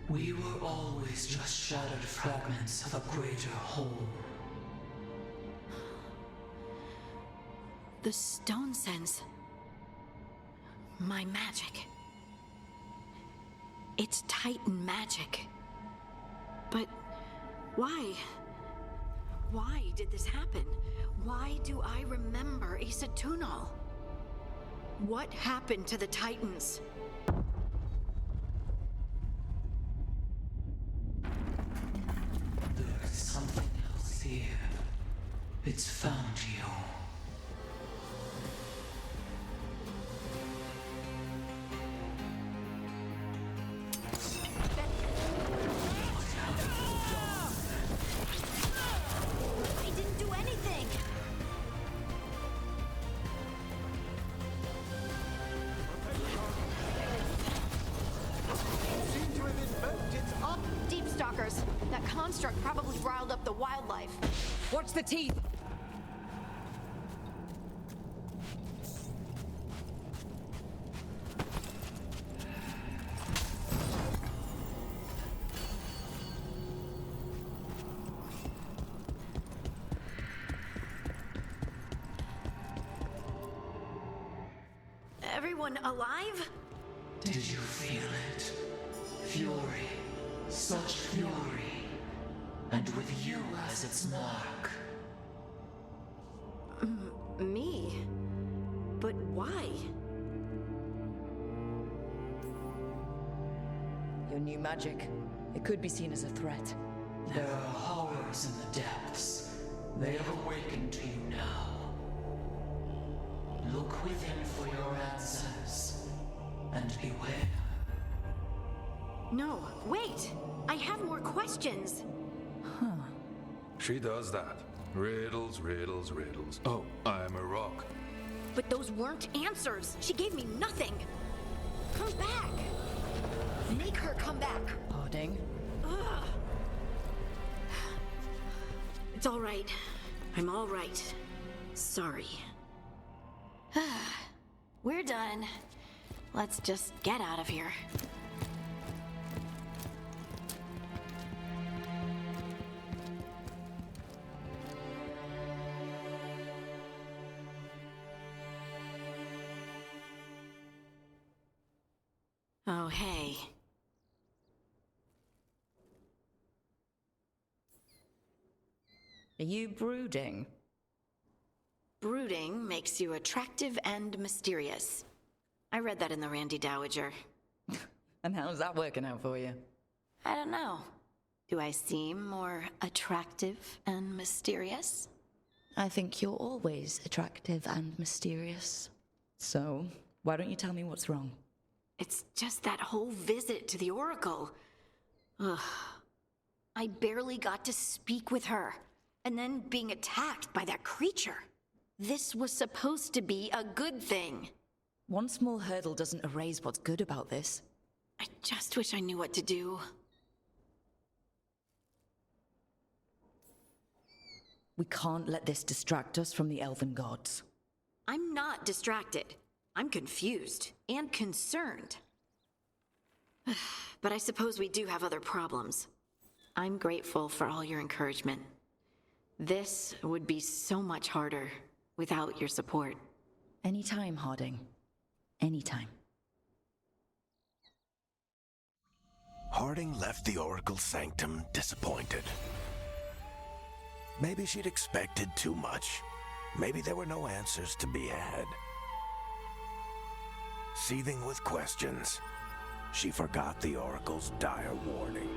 We were always just shattered fragments of a greater whole. The stone sense. My magic. It's Titan magic. But why? Why did this happen? Why do I remember Isatuno? What happened to the Titans? There's something else here. It's found you. I didn't do anything! Seem to have invoked its up. Deep Stalkers. That construct probably riled up the wildlife. Watch the teeth! Everyone alive? Did you feel it? Fury. Such fury. And with you as its mark. Me? But why? Your new magic. It could be seen as a threat. There are horrors in the depths. They have awakened to you now. Look within for your answers. And beware. No, wait! I have more questions! Huh. She does that. Riddles, riddles, riddles. Oh, I'm a rock. But those weren't answers. She gave me nothing. Come back. Make her come back. Harding? Ugh. It's all right. I'm all right. Sorry. We're done. Let's just get out of here. Oh, hey. Are you brooding? Brooding makes you attractive and mysterious. I read that in the Randy Dowager. And how's that working out for you? I don't know. Do I seem more attractive and mysterious? I think you're always attractive and mysterious. So, why don't you tell me what's wrong? It's just that whole visit to the Oracle. Ugh. I barely got to speak with her, and then being attacked by that creature. This was supposed to be a good thing. One small hurdle doesn't erase what's good about this. I just wish I knew what to do. We can't let this distract us from the Elven Gods. I'm not distracted. I'm confused and concerned. But I suppose we do have other problems. I'm grateful for all your encouragement. This would be so much harder without your support. Anytime, Harding. Anytime. Harding left the Oracle Sanctum disappointed. Maybe she'd expected too much. Maybe there were no answers to be had. Seething with questions, she forgot the Oracle's dire warning.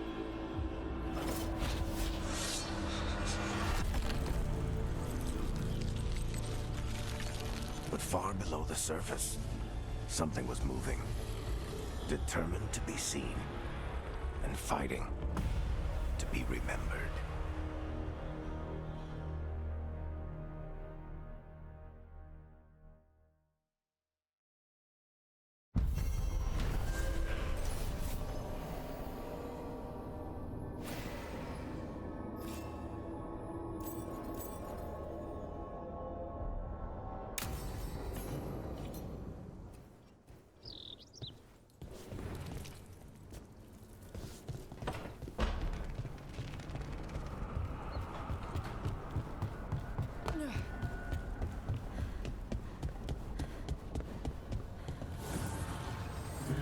But far below the surface, something was moving, determined to be seen, and fighting to be remembered.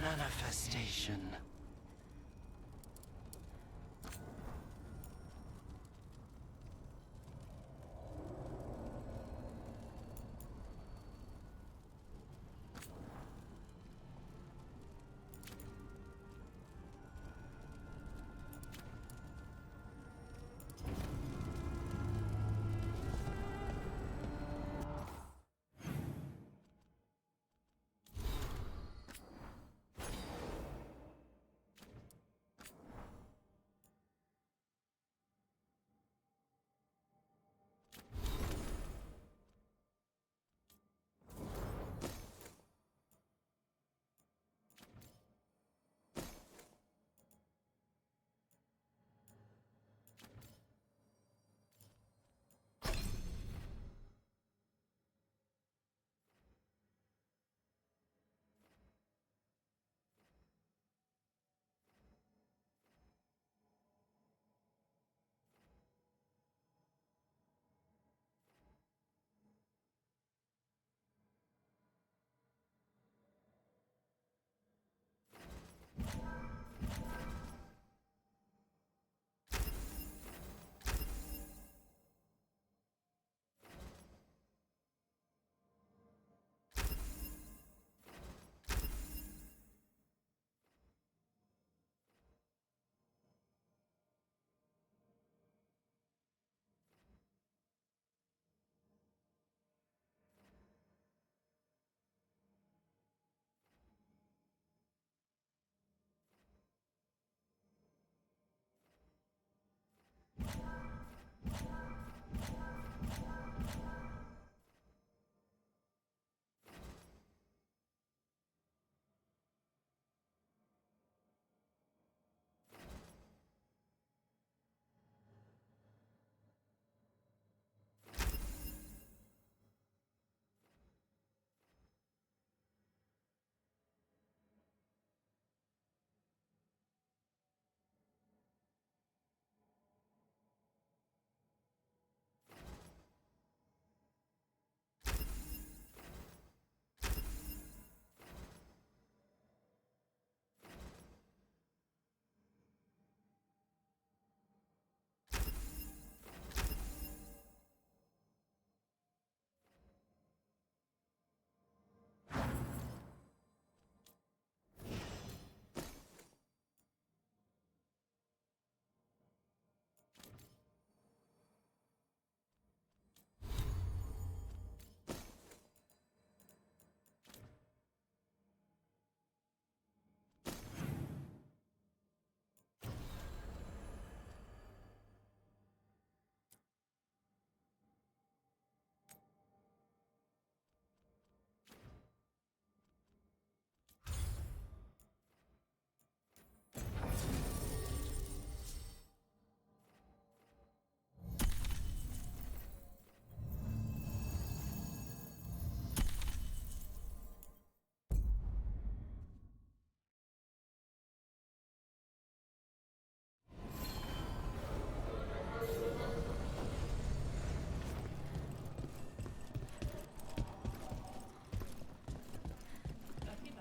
Manifestation.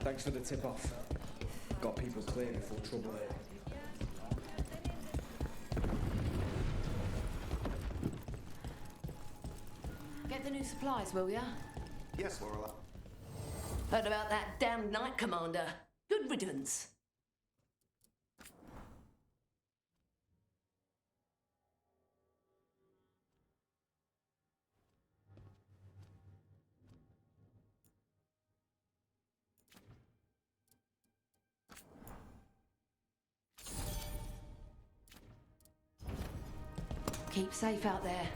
Thanks for the tip-off. Got people clear before trouble. Get the new supplies, will ya? Yes, Lorela. Heard about that damned Knight Commander. Good riddance. Keep safe out there.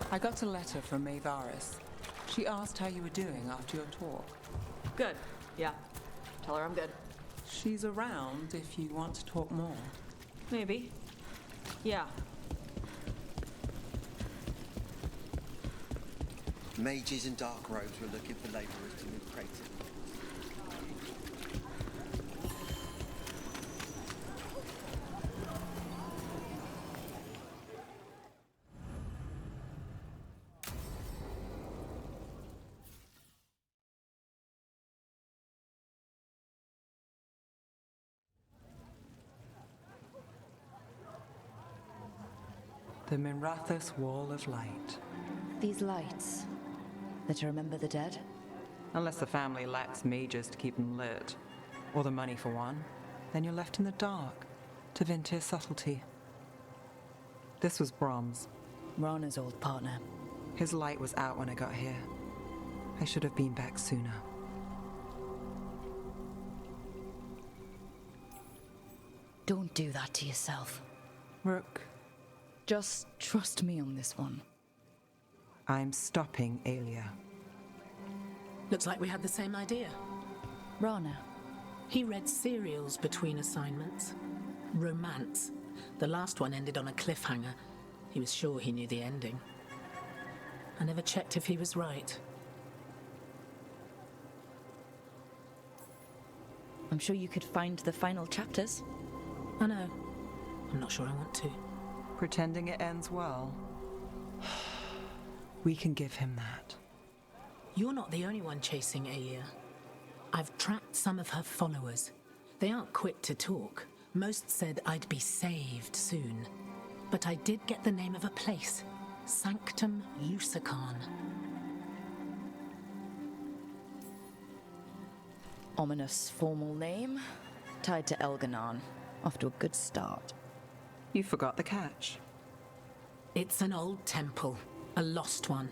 I got a letter from Maevaris. She asked how you were doing after your talk. Good. Yeah. Tell her I'm good. She's around if you want to talk more. Maybe. Yeah. Mages in dark robes were looking for laborers to move crates. The Minrathous Wall of Light. These lights, they're to remember the dead? Unless the family lacks mages to keep them lit, or the money for one, then you're left in the dark to Vintir's subtlety. This was Brom's. Rana's old partner. His light was out when I got here. I should have been back sooner. Don't do that to yourself. Rook. Just trust me on this one. I'm stopping Aelia. Looks like we had the same idea. Rana. He read serials between assignments. Romance. The last one ended on a cliffhanger. He was sure he knew the ending. I never checked if he was right. I'm sure you could find the final chapters. I know. I'm not sure I want to. Pretending it ends well. We can give him that. You're not the only one chasing Aya. I've tracked some of her followers. They aren't quick to talk. Most said I'd be saved soon. But I did get the name of a place. Sanctum Lucican. Ominous formal name, tied to Elganon. Off to a good start. You forgot the catch. It's an old temple, a lost one.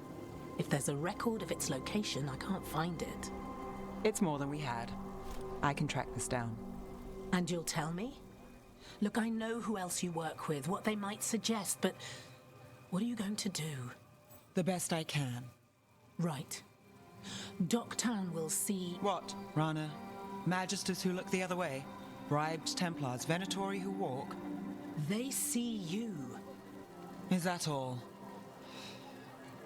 If there's a record of its location, I can't find it. It's more than we had. I can track this down. And you'll tell me? Look, I know who else you work with, what they might suggest, but what are you going to do? The best I can. Right. Docktown will see... What, Rana? Magisters who look the other way? Bribed Templars, Venatori who walk? They see you. Is that all?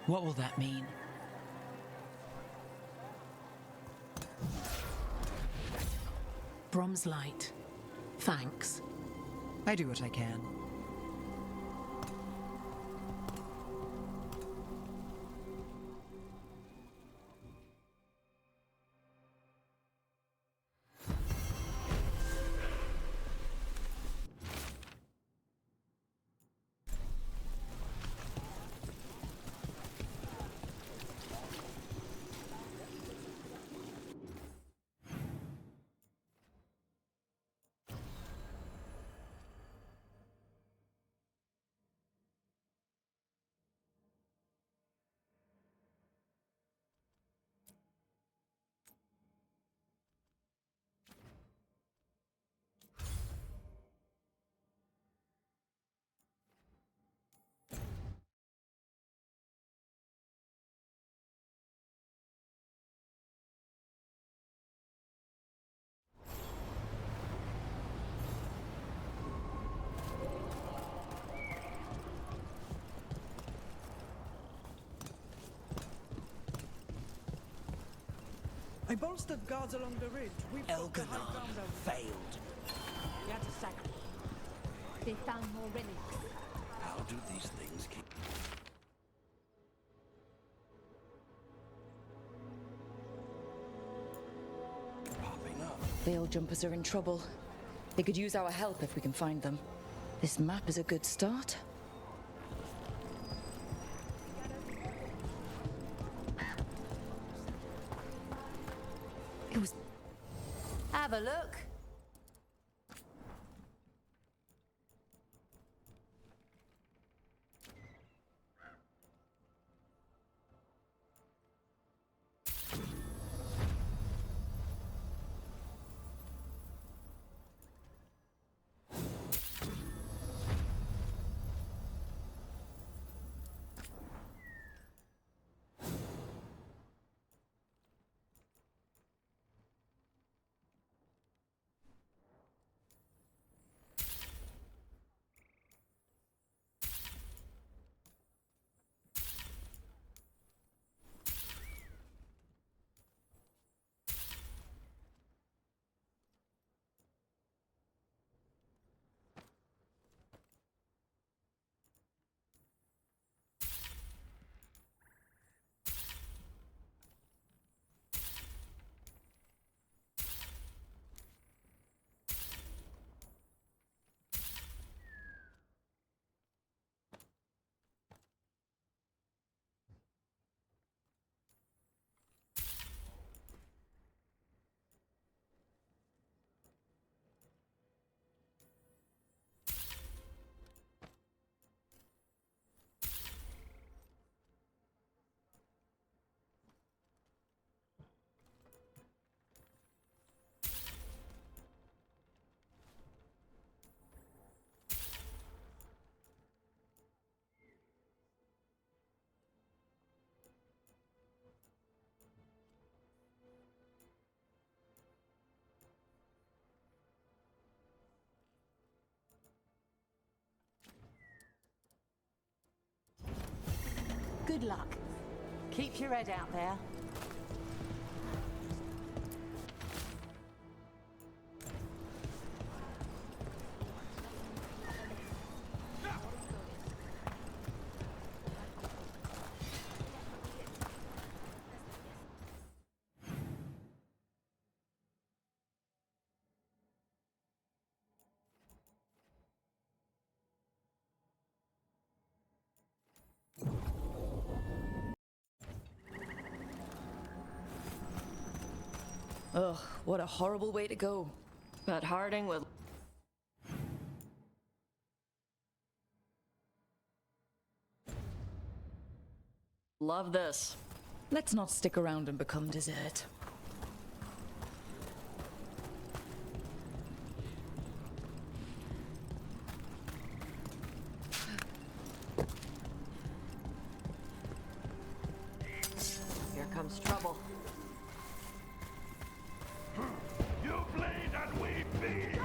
What will that mean? Brom's light. Thanks. I do what I can. I bolstered guards along the ridge. Elganon failed. We had to sacrifice. They found more relics. How do these things keep... popping up? Veil jumpers are in trouble. They could use our help if we can find them. This map is a good start. It was... Have a look. Good luck. Keep your head out there. Ugh, what a horrible way to go. But Harding would... love this. Let's not stick around and become dessert. Here comes trouble. You bleed and we feed!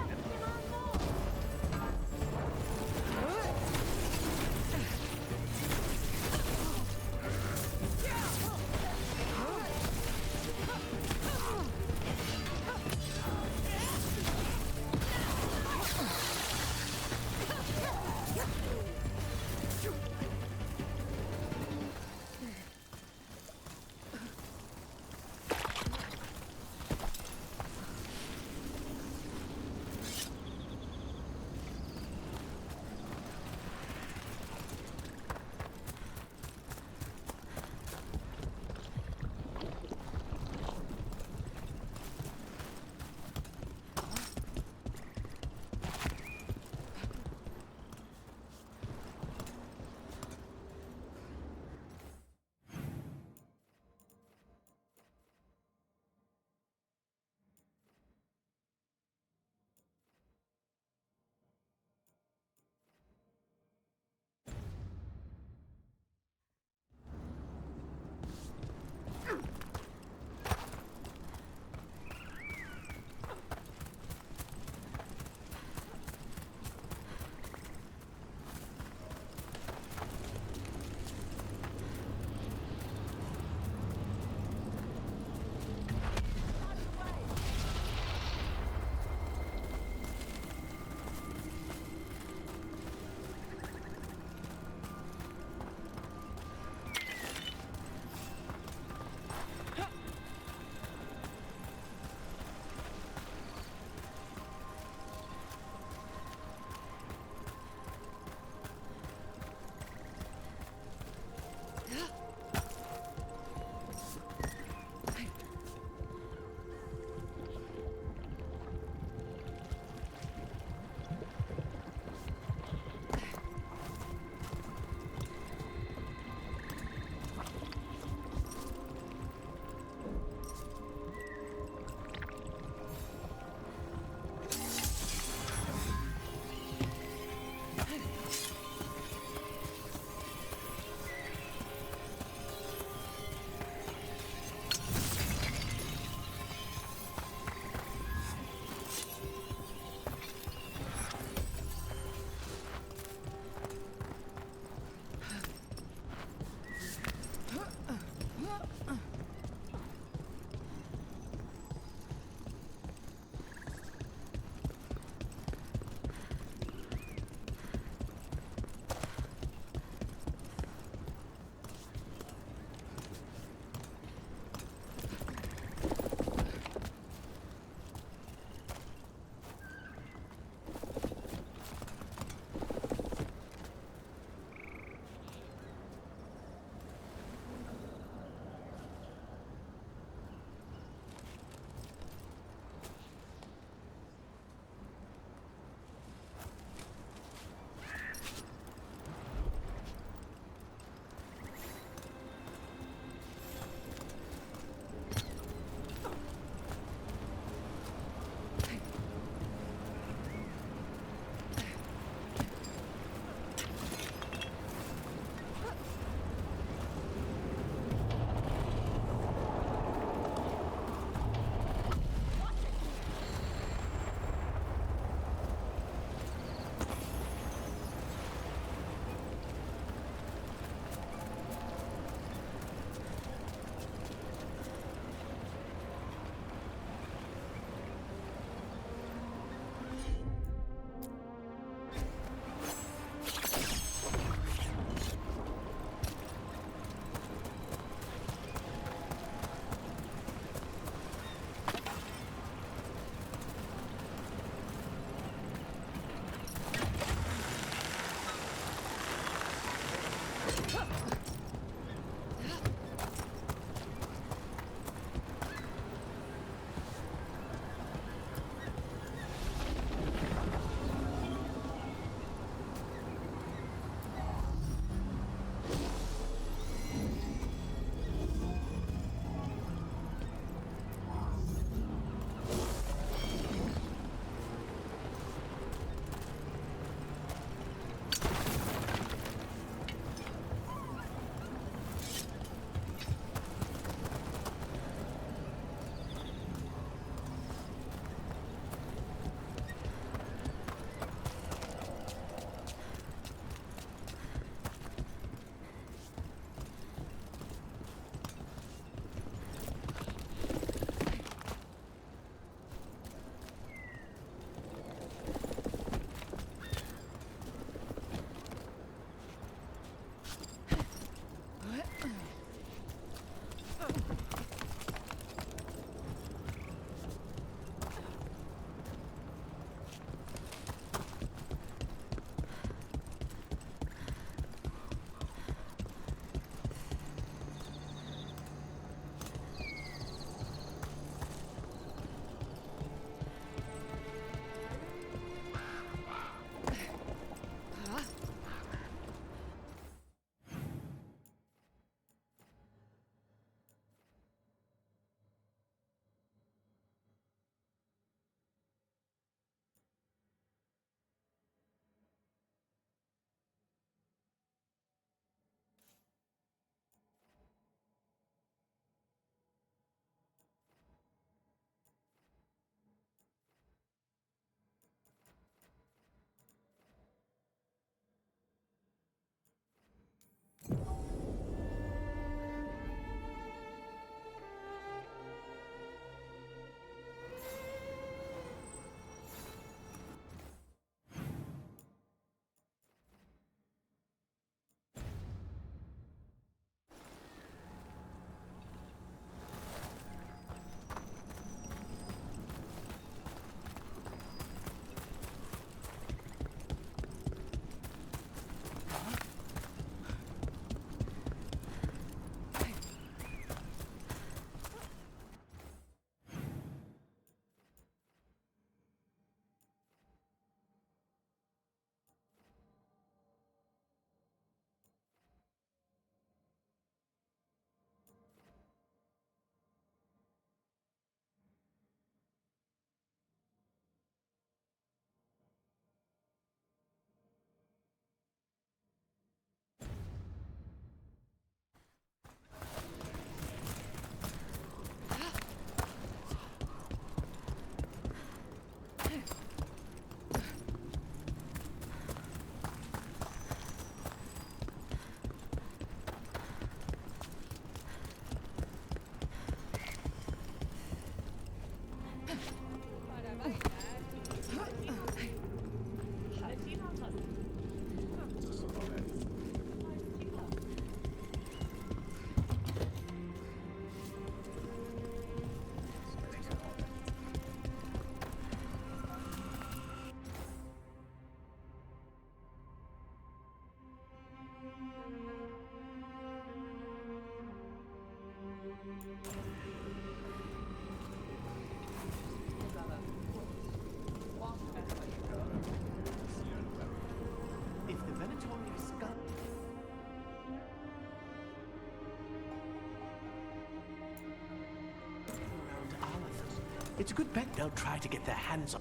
It's a good bet they'll try to get their hands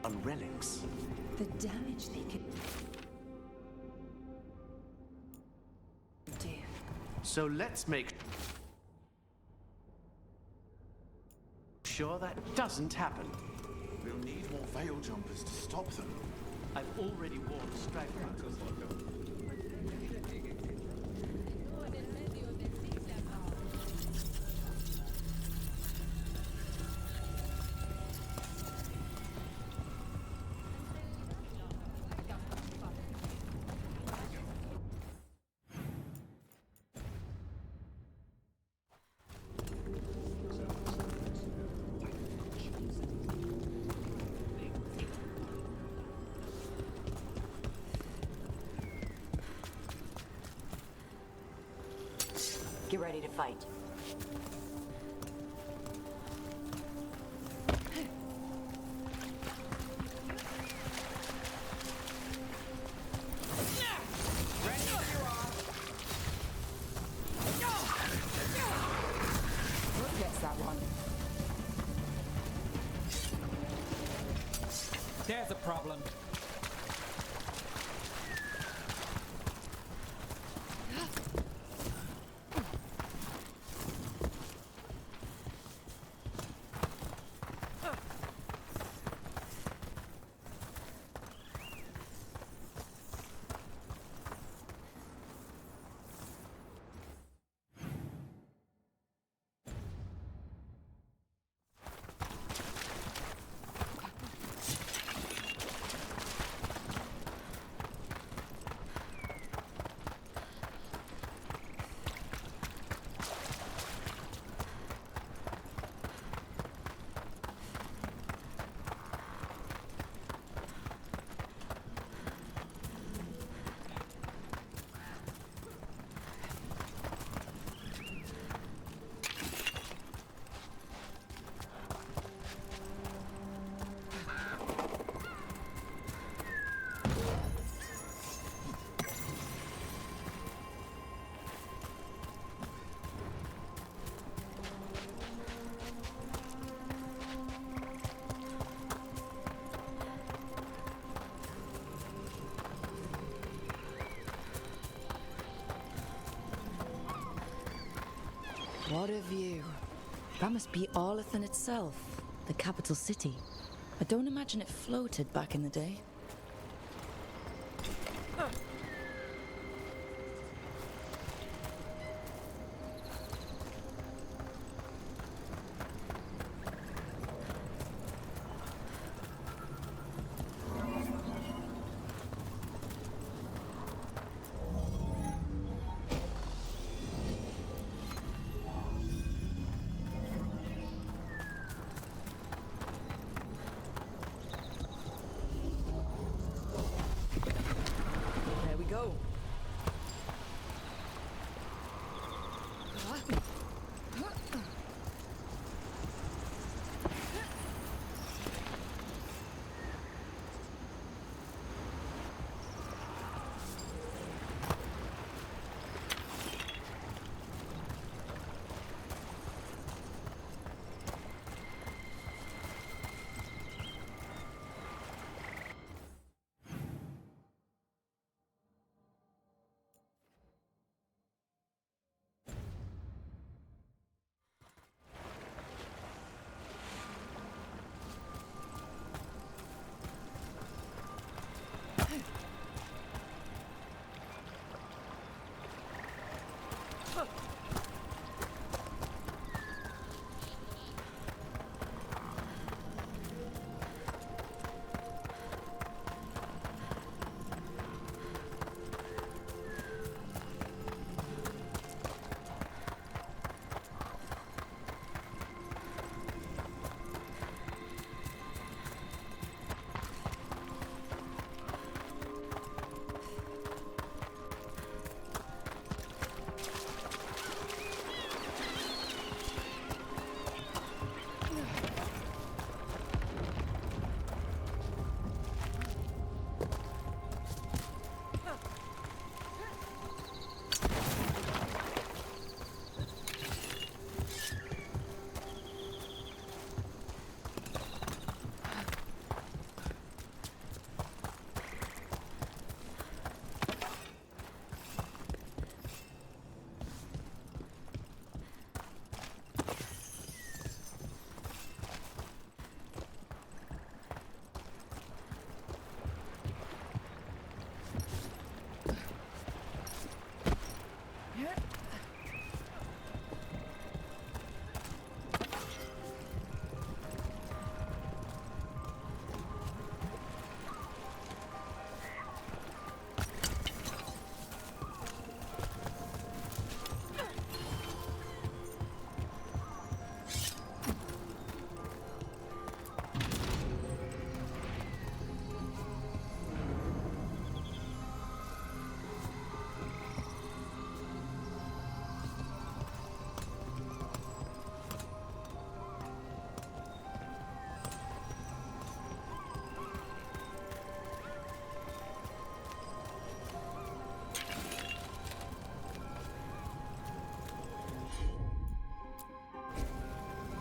on relics. The damage they could do. So let's make sure that doesn't happen. We'll need more veil jumpers to stop them. I've already warned Striker. Get ready to fight. Who gets that one? There's a problem. What a view. That must be Arlethan itself, the capital city. I don't imagine it floated back in the day. Go.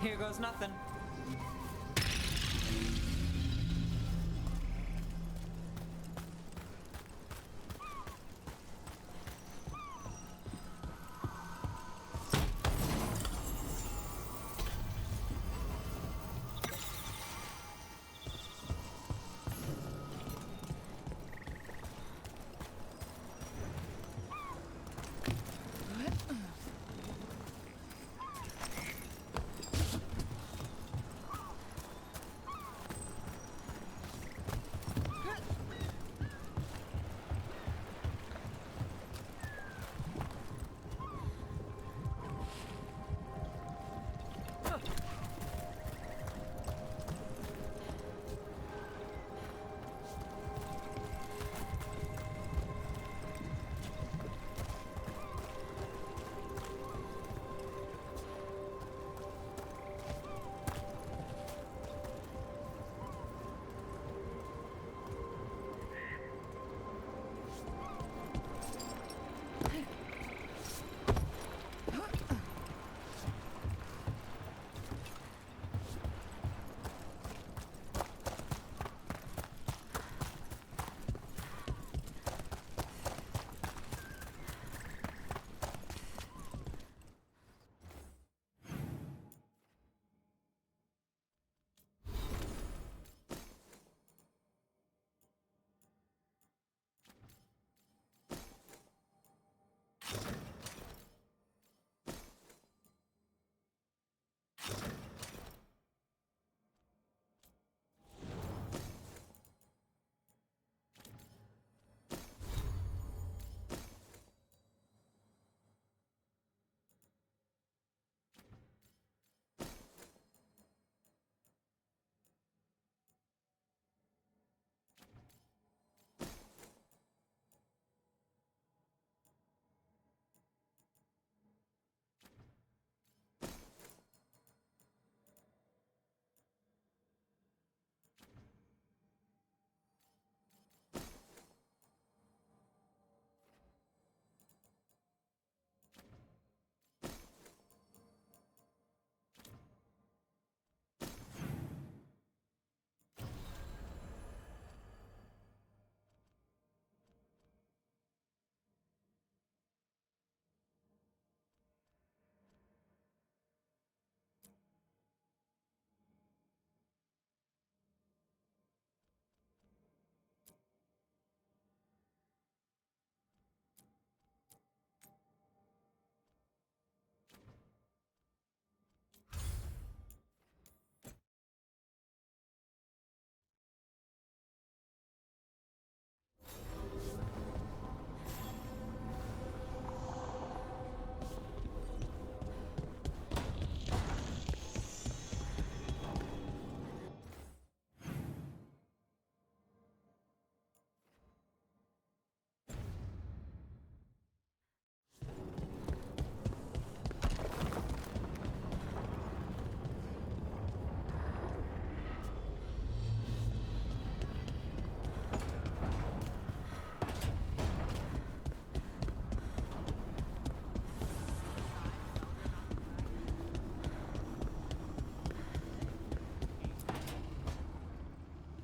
Here goes nothing.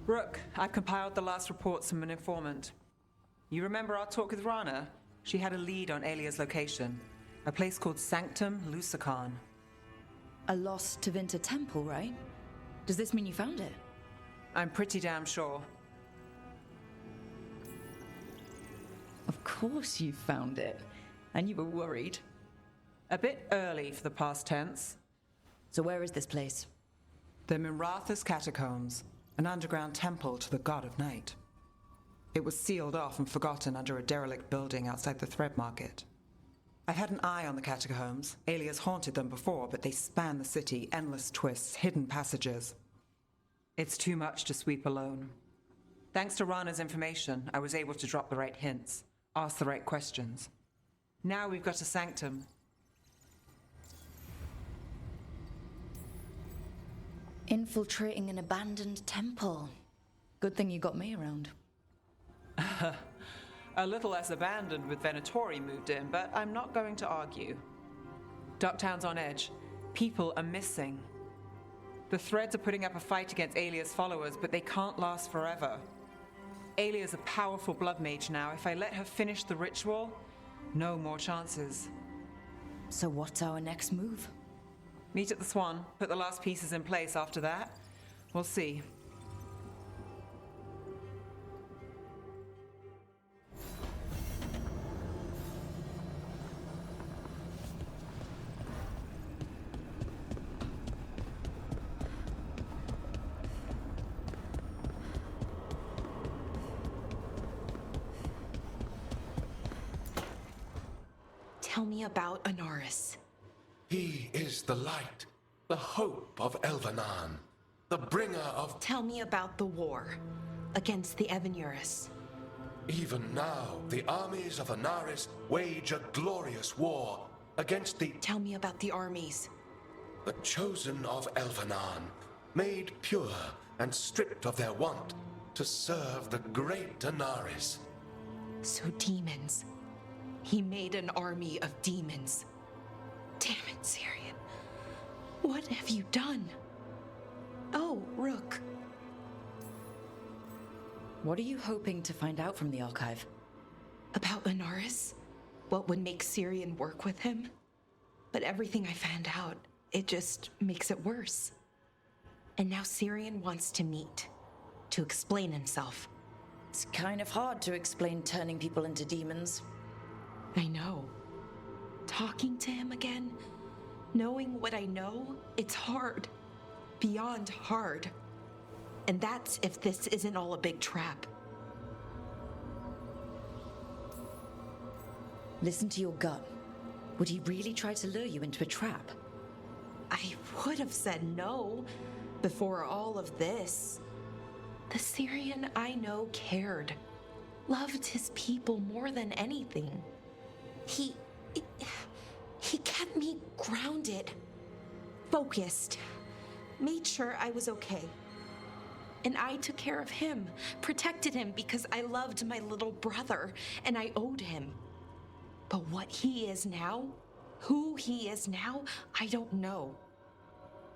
Rook, I've compiled the last reports from an informant. You remember our talk with Rana? She had a lead on Alia's location. A place called Sanctum Lucican. A lost Tevinter temple, right? Does this mean you found it? I'm pretty damn sure. Of course you found it. And you were worried. A bit early for the past tense. So where is this place? The Mirathas Catacombs, an underground temple to the god of night. It was sealed off and forgotten under a derelict building outside the Thread Market. I've had an eye on the catacombs. Alias haunted them before, but they span the city, endless twists, hidden passages. It's too much to sweep alone. Thanks to Rana's information, I was able to drop the right hints, ask the right questions. Now we've got a sanctum. Infiltrating an abandoned temple. Good thing you got me around. A little less abandoned with Venatori moved in, but I'm not going to argue. Ducktown's on edge. People are missing. The Threads are putting up a fight against Alia's followers, but they can't last forever. Alia's a powerful blood mage now. If I let her finish the ritual, no more chances. So what's our next move? Meet at the Swan, put the last pieces in place after that. We'll see. Tell me about Anaris. He is the light, the hope of Elvenan, the bringer of... Tell me about the war against the Evanuris. Even now, the armies of Anaris wage a glorious war against the... Tell me about the armies. The chosen of Elvenan, made pure and stripped of their want to serve the great Anaris. So demons. He made an army of demons. Damn it, Syrian. What have you done? Oh, Rook. What are you hoping to find out from the archive? About Anaris? What would make Syrian work with him? But everything I found out, it just makes it worse. And now Syrian wants to meet, to explain himself. It's kind of hard to explain turning people into demons. I know. Talking to him again, knowing what I know, it's hard. Beyond hard. And that's if this isn't all a big trap. Listen to your gut. Would he really try to lure you into a trap? I would have said no before all of this. The Syrian I know cared. Loved his people more than anything. He kept me grounded, focused, made sure I was okay. And I took care of him, protected him because I loved my little brother and I owed him. But what he is now, who he is now, I don't know.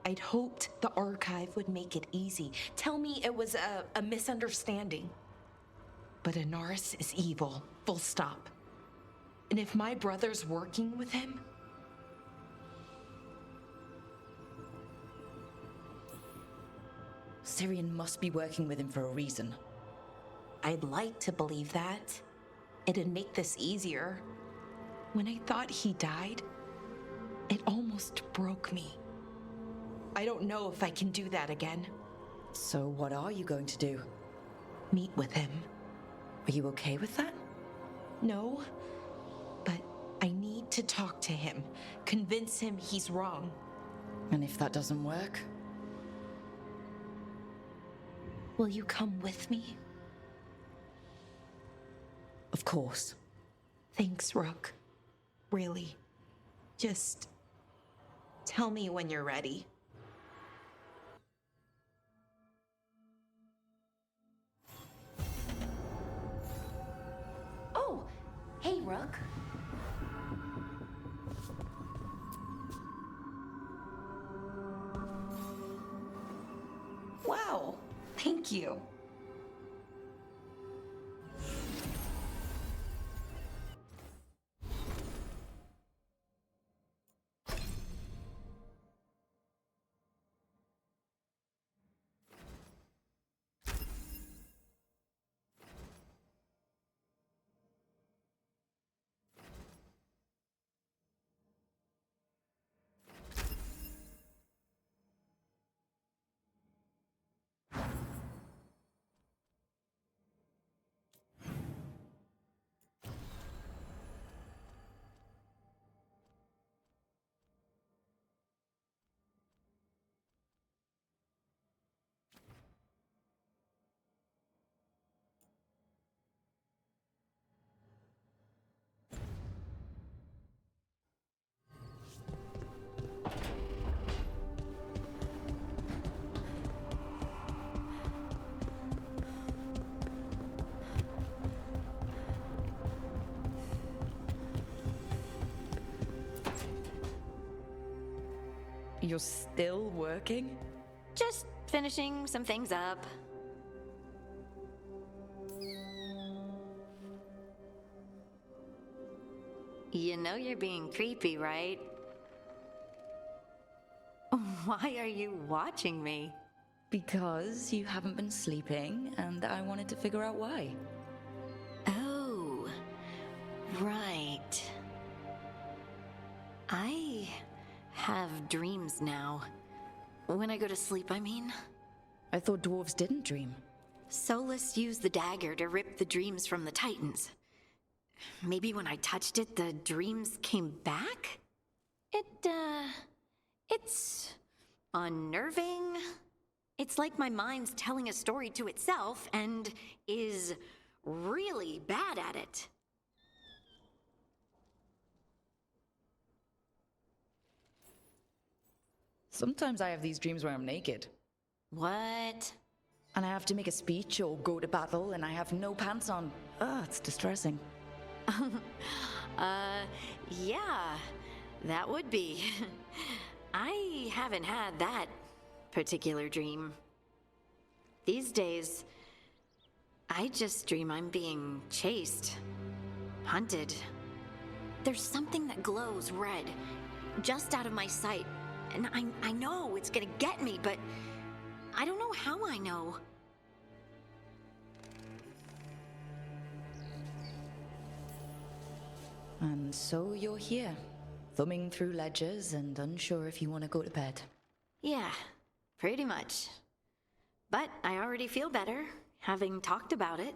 I'd hoped the archive would make it easy. Tell me it was a misunderstanding. But Anaris is evil, full stop. And if my brother's working with him... Syrian must be working with him for a reason. I'd like to believe that. It'd make this easier. When I thought he died, it almost broke me. I don't know if I can do that again. So what are you going to do? Meet with him. Are you okay with that? No, but I need to talk to him, convince him he's wrong. And if that doesn't work? Will you come with me? Of course. Thanks, Rook. Really. Just tell me when you're ready. Oh, hey, Rook. Wow, thank you. You're still working? Just finishing some things up. You know you're being creepy, right? Why are you watching me? Because you haven't been sleeping, and I wanted to figure out why. Oh, right. I have dreams now. When I go to sleep, I mean. I thought dwarves didn't dream. Solus used the dagger to rip the dreams from the Titans. Maybe when I touched it, the dreams came back? It's unnerving. It's like my mind's telling a story to itself and is really bad at it. Sometimes I have these dreams where I'm naked. What? And I have to make a speech or go to battle, and I have no pants on. It's distressing. Yeah, that would be. I haven't had that particular dream. These days, I just dream I'm being chased, hunted. There's something that glows red, just out of my sight, and I know it's gonna get me, but I don't know how I know. And so you're here, thumbing through ledgers and unsure if you want to go to bed. Yeah, pretty much. But I already feel better, having talked about it.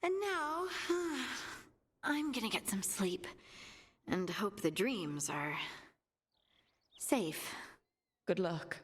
And now, I'm gonna get some sleep, and hope the dreams are safe. Good luck.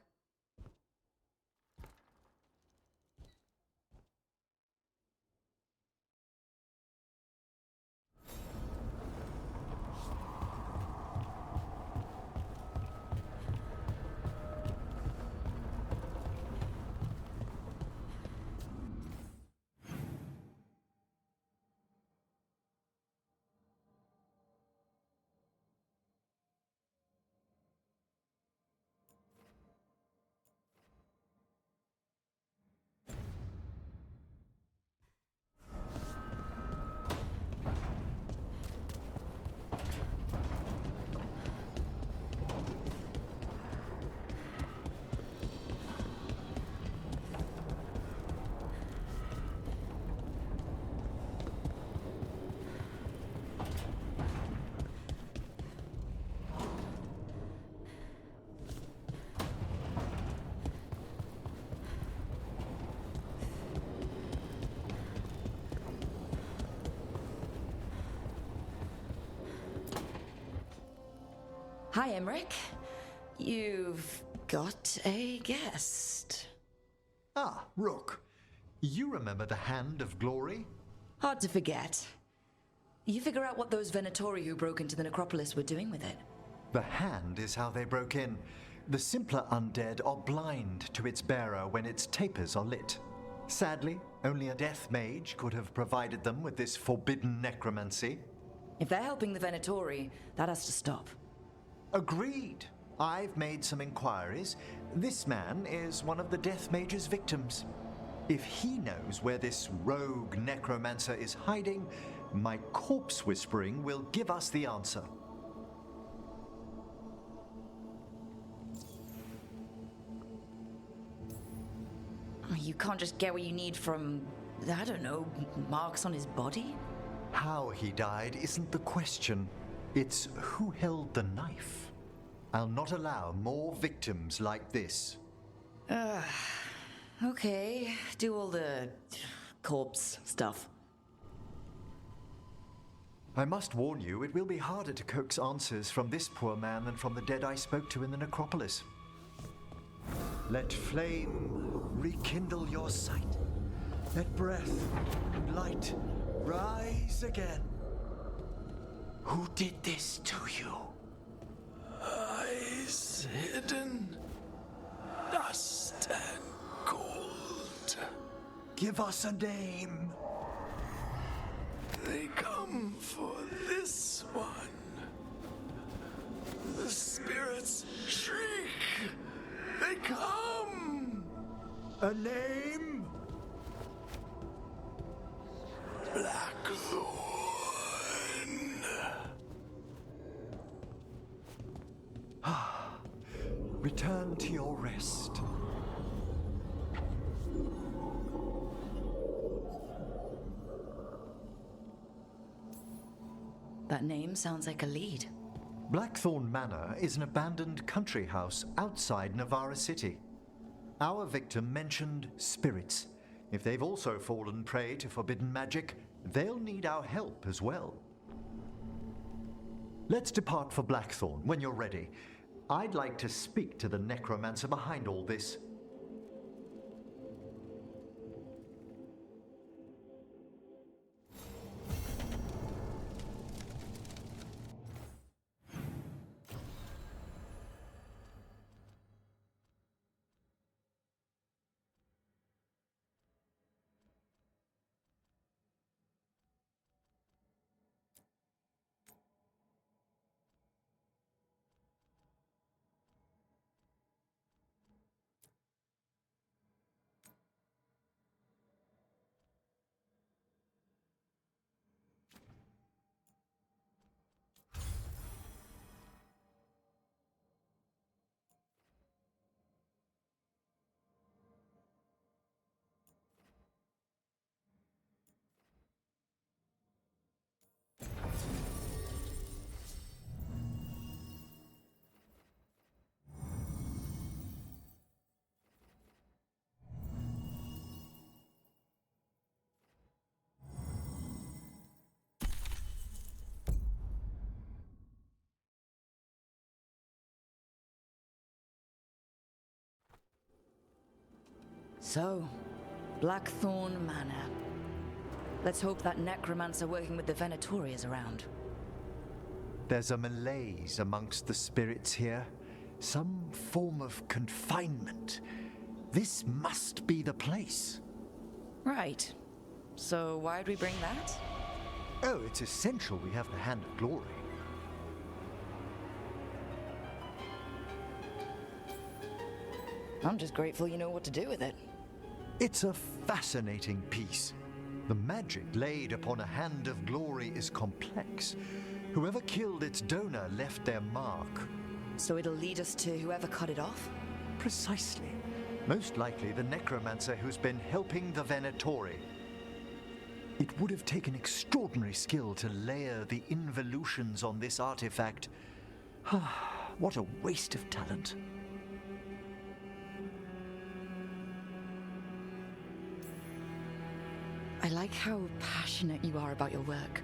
Hi, Emmerich. You've got a guest. Ah, Rook. You remember the Hand of Glory? Hard to forget. You figure out what those Venatori who broke into the necropolis were doing with it. The hand is how they broke in. The simpler undead are blind to its bearer when its tapers are lit. Sadly, only a death mage could have provided them with this forbidden necromancy. If they're helping the Venatori, that has to stop. Agreed. I've made some inquiries. This man is one of the Death Mage's victims. If he knows where this rogue necromancer is hiding, my corpse whispering will give us the answer. You can't just get what you need from, I don't know, marks on his body? How he died isn't the question. It's who held the knife. I'll not allow more victims like this. Okay, do all the corpse stuff. I must warn you, it will be harder to coax answers from this poor man than from the dead I spoke to in the necropolis. Let flame rekindle your sight. Let breath and light rise again. Who did this to you? Eyes hidden, dust and gold. Give us a name. They come for this one. The spirits shriek. They come. Return to your rest. That name sounds like a lead. Blackthorn Manor is an abandoned country house outside Navarra City. Our victim mentioned spirits. If they've also fallen prey to forbidden magic, they'll need our help as well. Let's depart for Blackthorn when you're ready. I'd like to speak to the necromancer behind all this. So, Blackthorn Manor. Let's hope that necromancer working with the Venatori is around. There's a malaise amongst the spirits here. Some form of confinement. This must be the place. Right. So why'd we bring that? Oh, it's essential we have the Hand of Glory. I'm just grateful you know what to do with it. It's a fascinating piece. The magic laid upon a Hand of Glory is complex. Whoever killed its donor left their mark. So it'll lead us to whoever cut it off? Precisely. Most likely the necromancer who's been helping the Venatori. It would have taken extraordinary skill to layer the involutions on this artifact. What a waste of talent. I like how passionate you are about your work.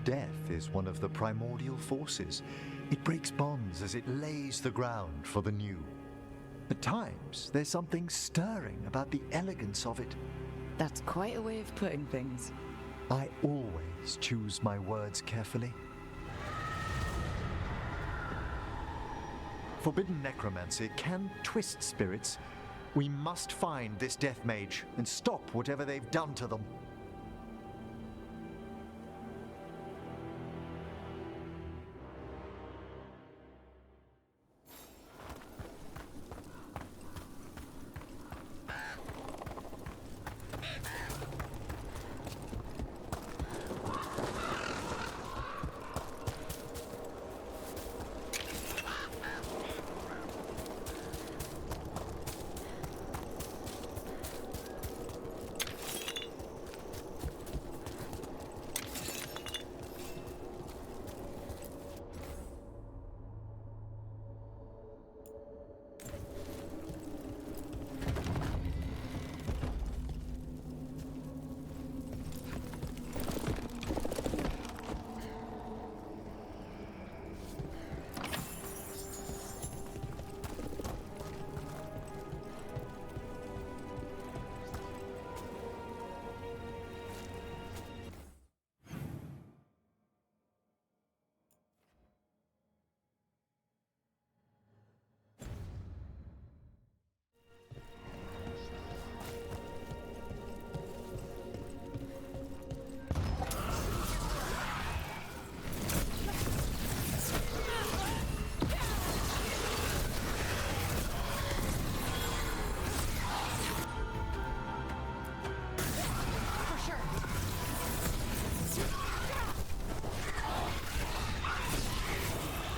Death is one of the primordial forces. It breaks bonds as it lays the ground for the new. At times, there's something stirring about the elegance of it. That's quite a way of putting things. I always choose my words carefully. Forbidden necromancy can twist spirits. We must find this death mage and stop whatever they've done to them.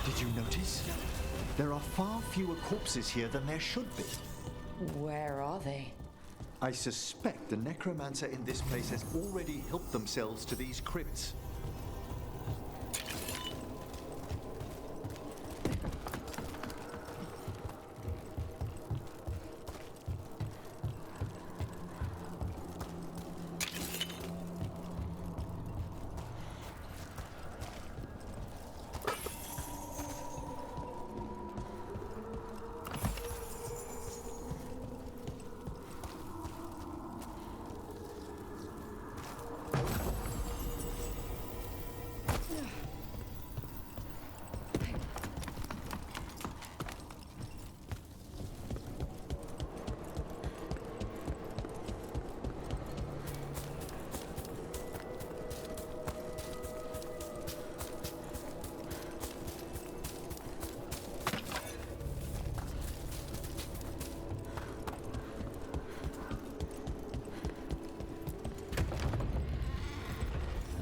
Did you notice? There are far fewer corpses here than there should be. Where are they? I suspect the necromancer in this place has already helped themselves to these crypts.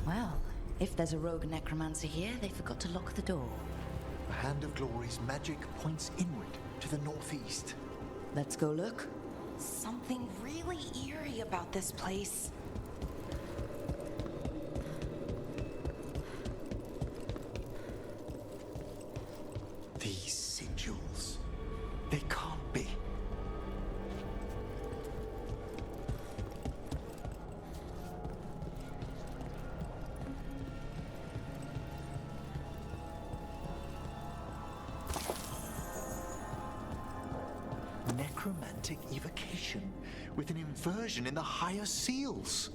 Well, if there's a rogue necromancer here, they forgot to lock the door. The Hand of Glory's magic points inward to the northeast. Let's go look. Something really eerie about this place. These sigils. They can't be. Necromantic evocation with an inversion in the higher seals.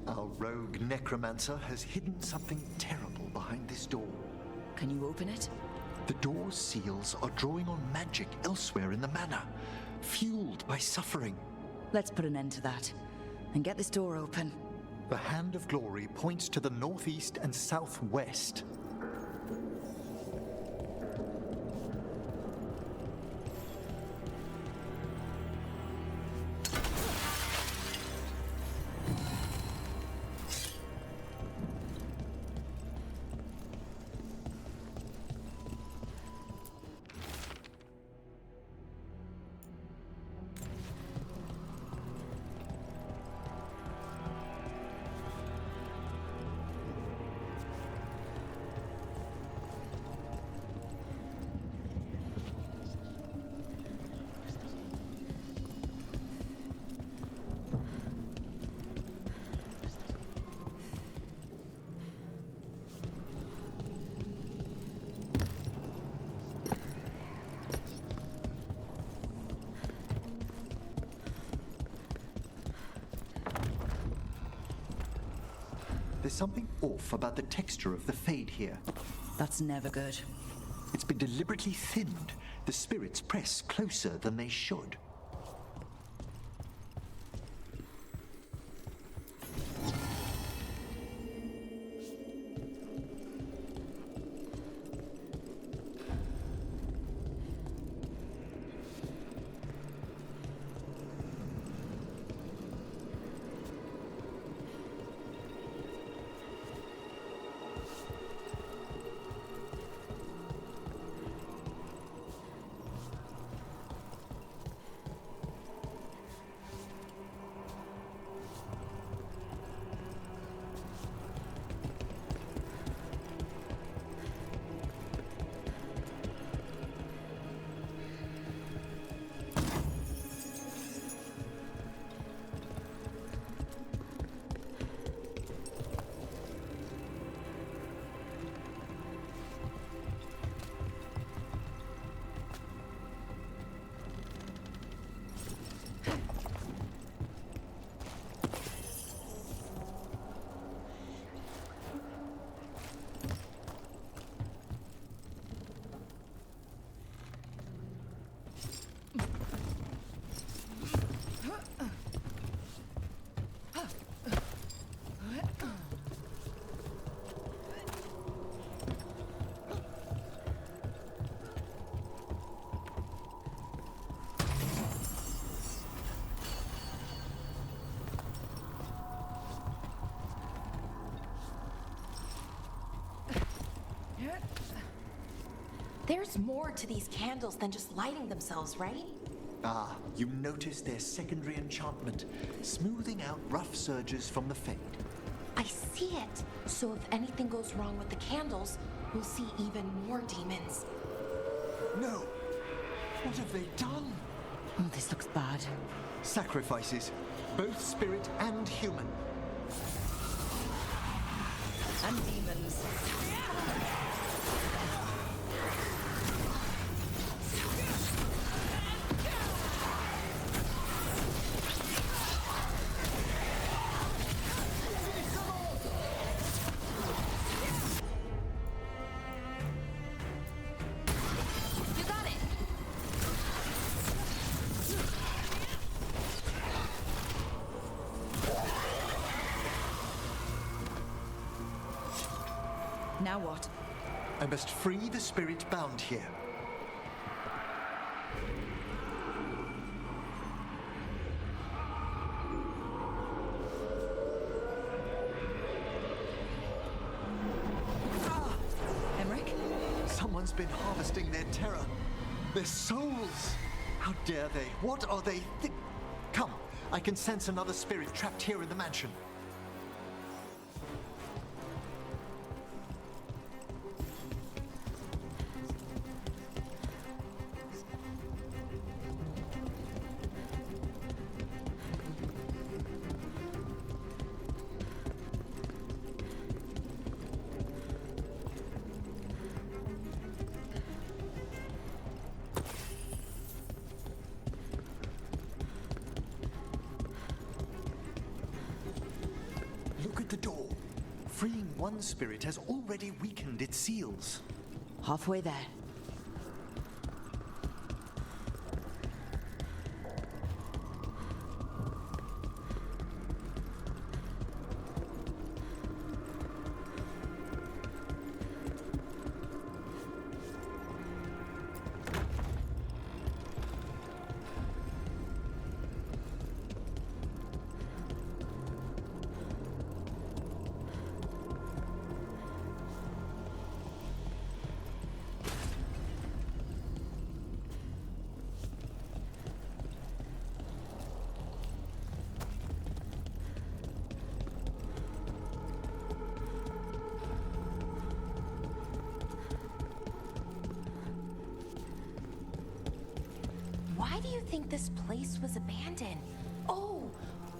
Our rogue necromancer has hidden something terrible behind this door. Can you open it? The door's seals are drawing on magic elsewhere in the manor, fueled by suffering. Let's put an end to that and get this door open. The Hand of Glory points to the northeast and southwest. There's something off about the texture of the fade here. That's never good. It's been deliberately thinned. The spirits press closer than they should. There's more to these candles than just lighting themselves, right? Ah, you notice their secondary enchantment, smoothing out rough surges from the fade. I see it. So if anything goes wrong with the candles, we'll see even more demons. No! What have they done? Oh, this looks bad. Sacrifices, both spirit and human. And demons. You got it! Now what? I must free the spirit bound here. Emmerich? Someone's been harvesting their terror. Their souls! How dare they? What are they Come, I can sense another spirit trapped here in the mansion. Look at the door. Freeing one spirit has already weakened its seals. Halfway there. Why do you think this place was abandoned? Oh,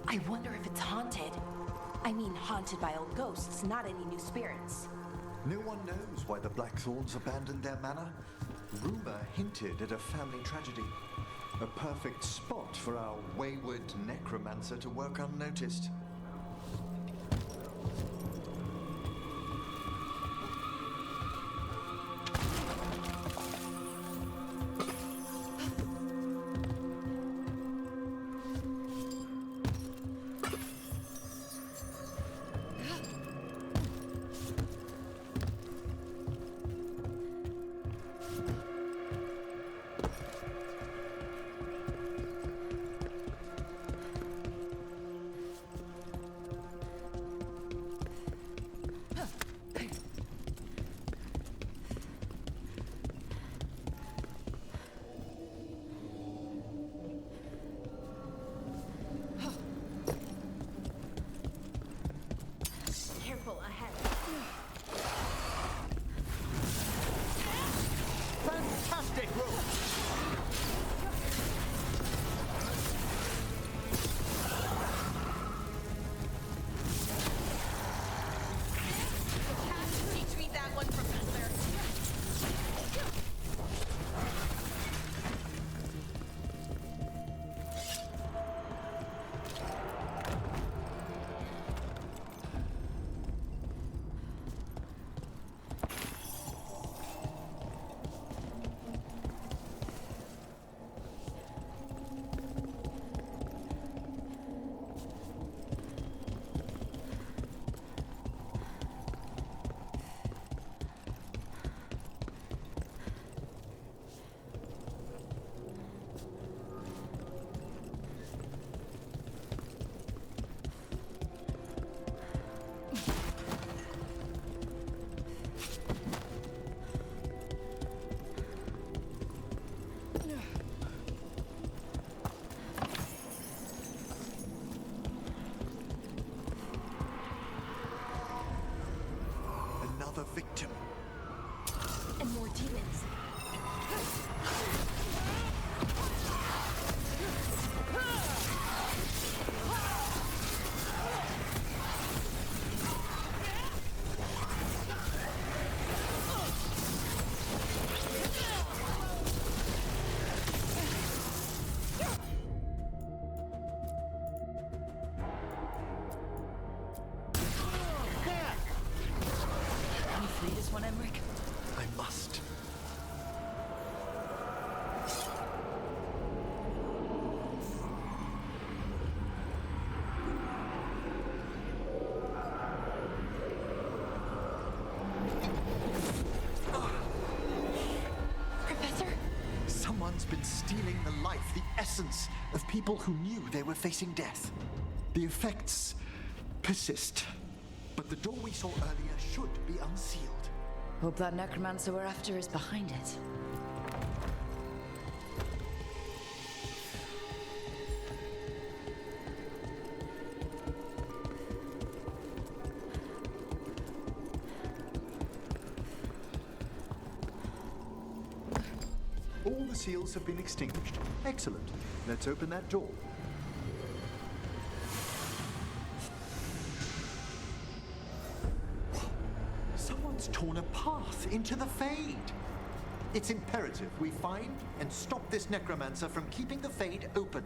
I wonder if it's haunted. I mean, haunted by old ghosts, not any new spirits. No one knows why the Blackthorns abandoned their manor. Rumor hinted at a family tragedy. A perfect spot for our wayward necromancer to work unnoticed. Someone's been stealing the life, the essence of people who knew they were facing death. The effects persist. But the door we saw earlier should be unsealed. Hope that necromancer we're after is behind it. All the seals have been extinguished. Excellent. Let's open that door. Someone's torn a path into the Fade. It's imperative we find and stop this necromancer from keeping the Fade open.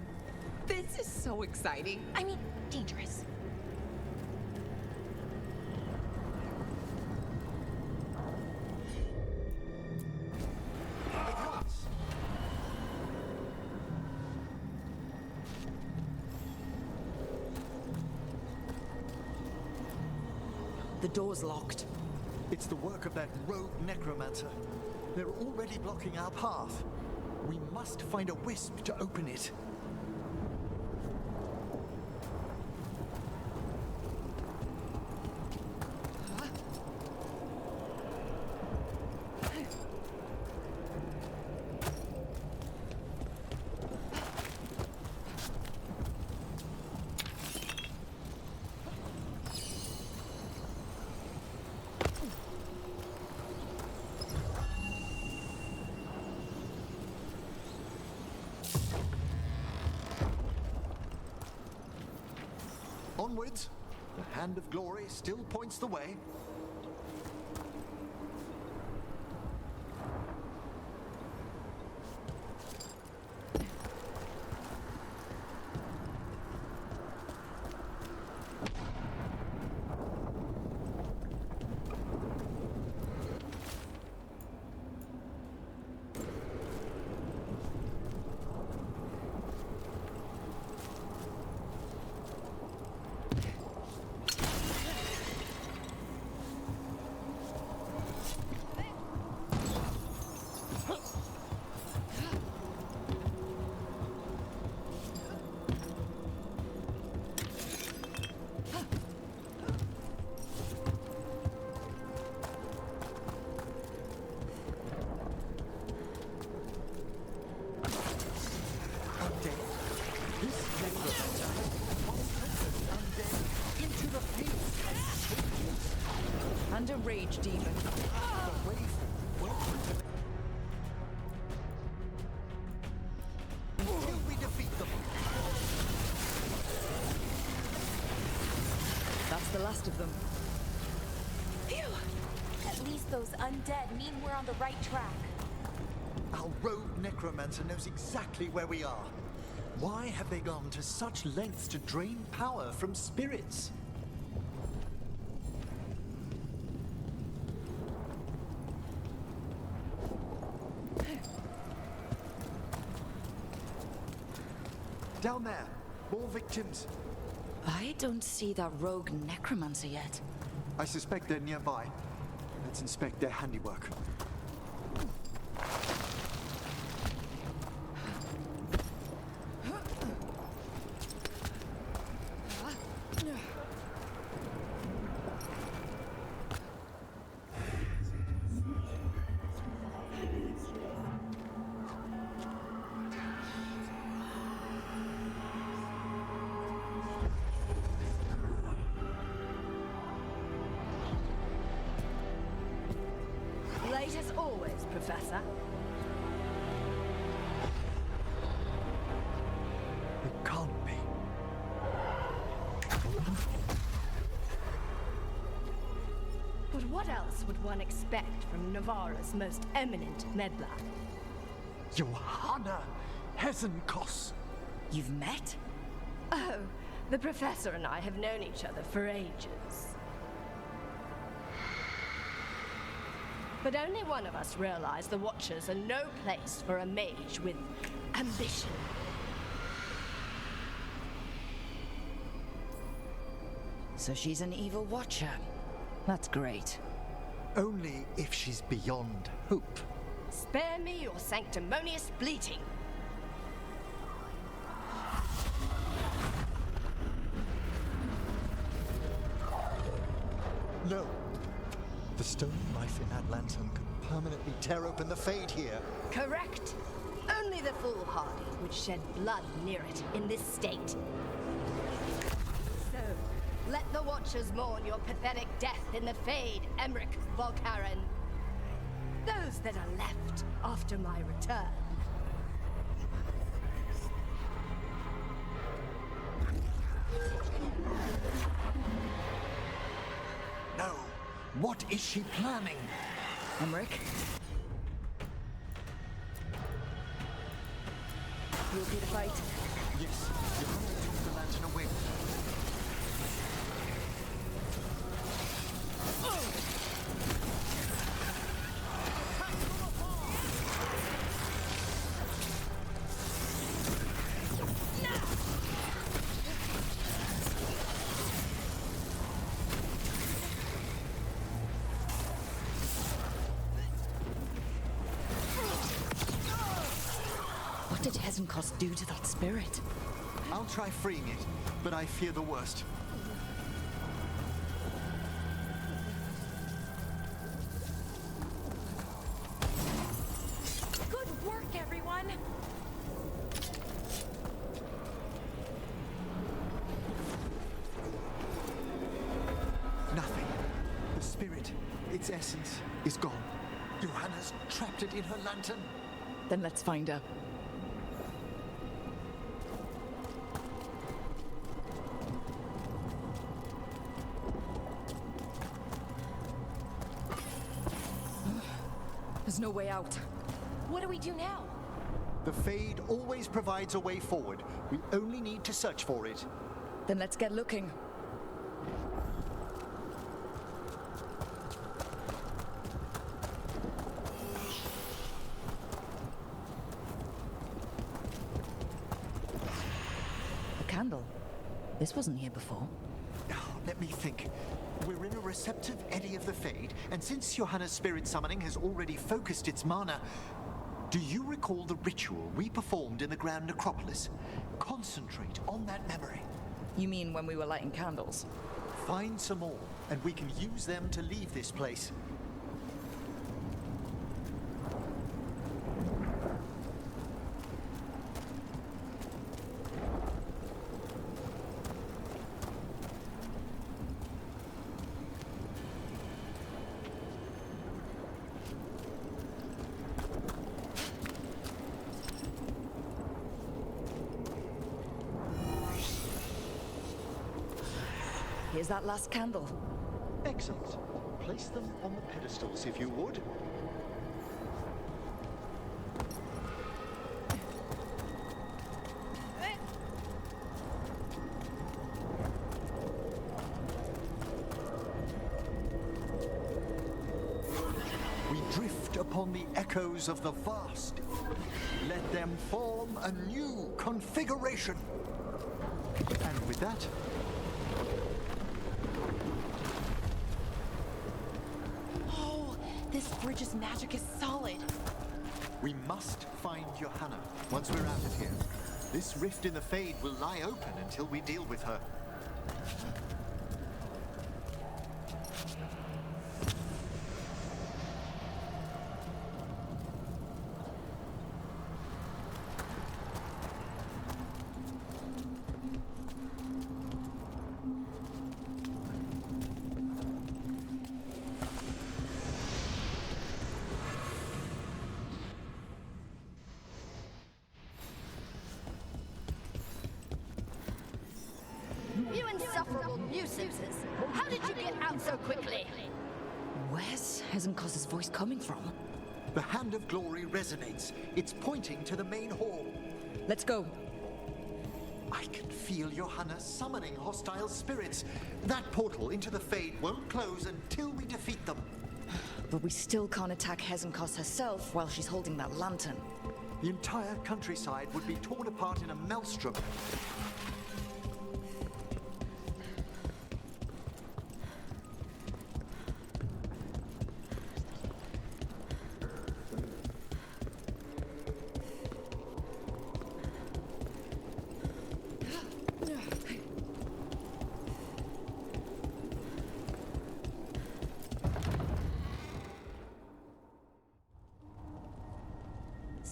This is so exciting. I mean, dangerous. The door's locked. It's the work of that rogue necromancer. They're already blocking our path. We must find a wisp to open it. Onwards. The hand of glory still points the way. And a rage demon. Until we defeat them. That's the last of them. Phew! At least those undead mean we're on the right track. Our rogue necromancer knows exactly where we are. Why have they gone to such lengths to drain power from spirits? Down there, more victims. I don't see that rogue necromancer yet. I suspect they're nearby. Let's inspect their handiwork. Late as always, Professor. It can't be. But what else would one expect from Navarra's most eminent medlar? Johanna Hesenkos. You've met? Oh, the Professor and I have known each other for ages. But only one of us realized the Watchers are no place for a mage with ambition. So she's an evil watcher. That's great. Only if she's beyond hope. Spare me your sanctimonious bleating. No. The stone knife in that lantern could permanently tear open the Fade here. Correct. Only the foolhardy would shed blood near it in this state. So, let the Watchers mourn your pathetic death in the Fade, Emmerich Volkaren. Those that are left after my return. No. What is she planning? Emmerich? You okay to fight? Yes. Johanna took the lantern away with her. What did Hezenkos do to that spirit? I'll try freeing it, but I fear the worst. Good work, everyone! Nothing. The spirit, its essence, is gone. Johanna's trapped it in her lantern. Then let's find her. There's no way out. What do we do now? The Fade always provides a way forward. We only need to search for it. Then let's get looking. A candle. This wasn't here before. Let me think. We're in a receptive eddy of the Fade, and since Johanna's spirit summoning has already focused its mana, do you recall the ritual we performed in the Grand Necropolis? Concentrate on that memory. You mean when we were lighting candles? Find some more, and we can use them to leave this place. Here's that last candle. Excellent. Place them on the pedestals, if you would. We drift upon the echoes of the vast. Let them form a new configuration. And with that, This bridge's magic is solid. we must find Johanna once we're out of here. This rift in the Fade will lie open until we deal with her. You insufferable nuisances! How did you get out so quickly? Where's Hezenkos' voice coming from? The Hand of Glory resonates. It's pointing to the main hall. Let's go. I can feel Johanna summoning hostile spirits. That portal into the Fade won't close until we defeat them. But we still can't attack Hezenkos herself while she's holding that lantern. The entire countryside would be torn apart in a maelstrom.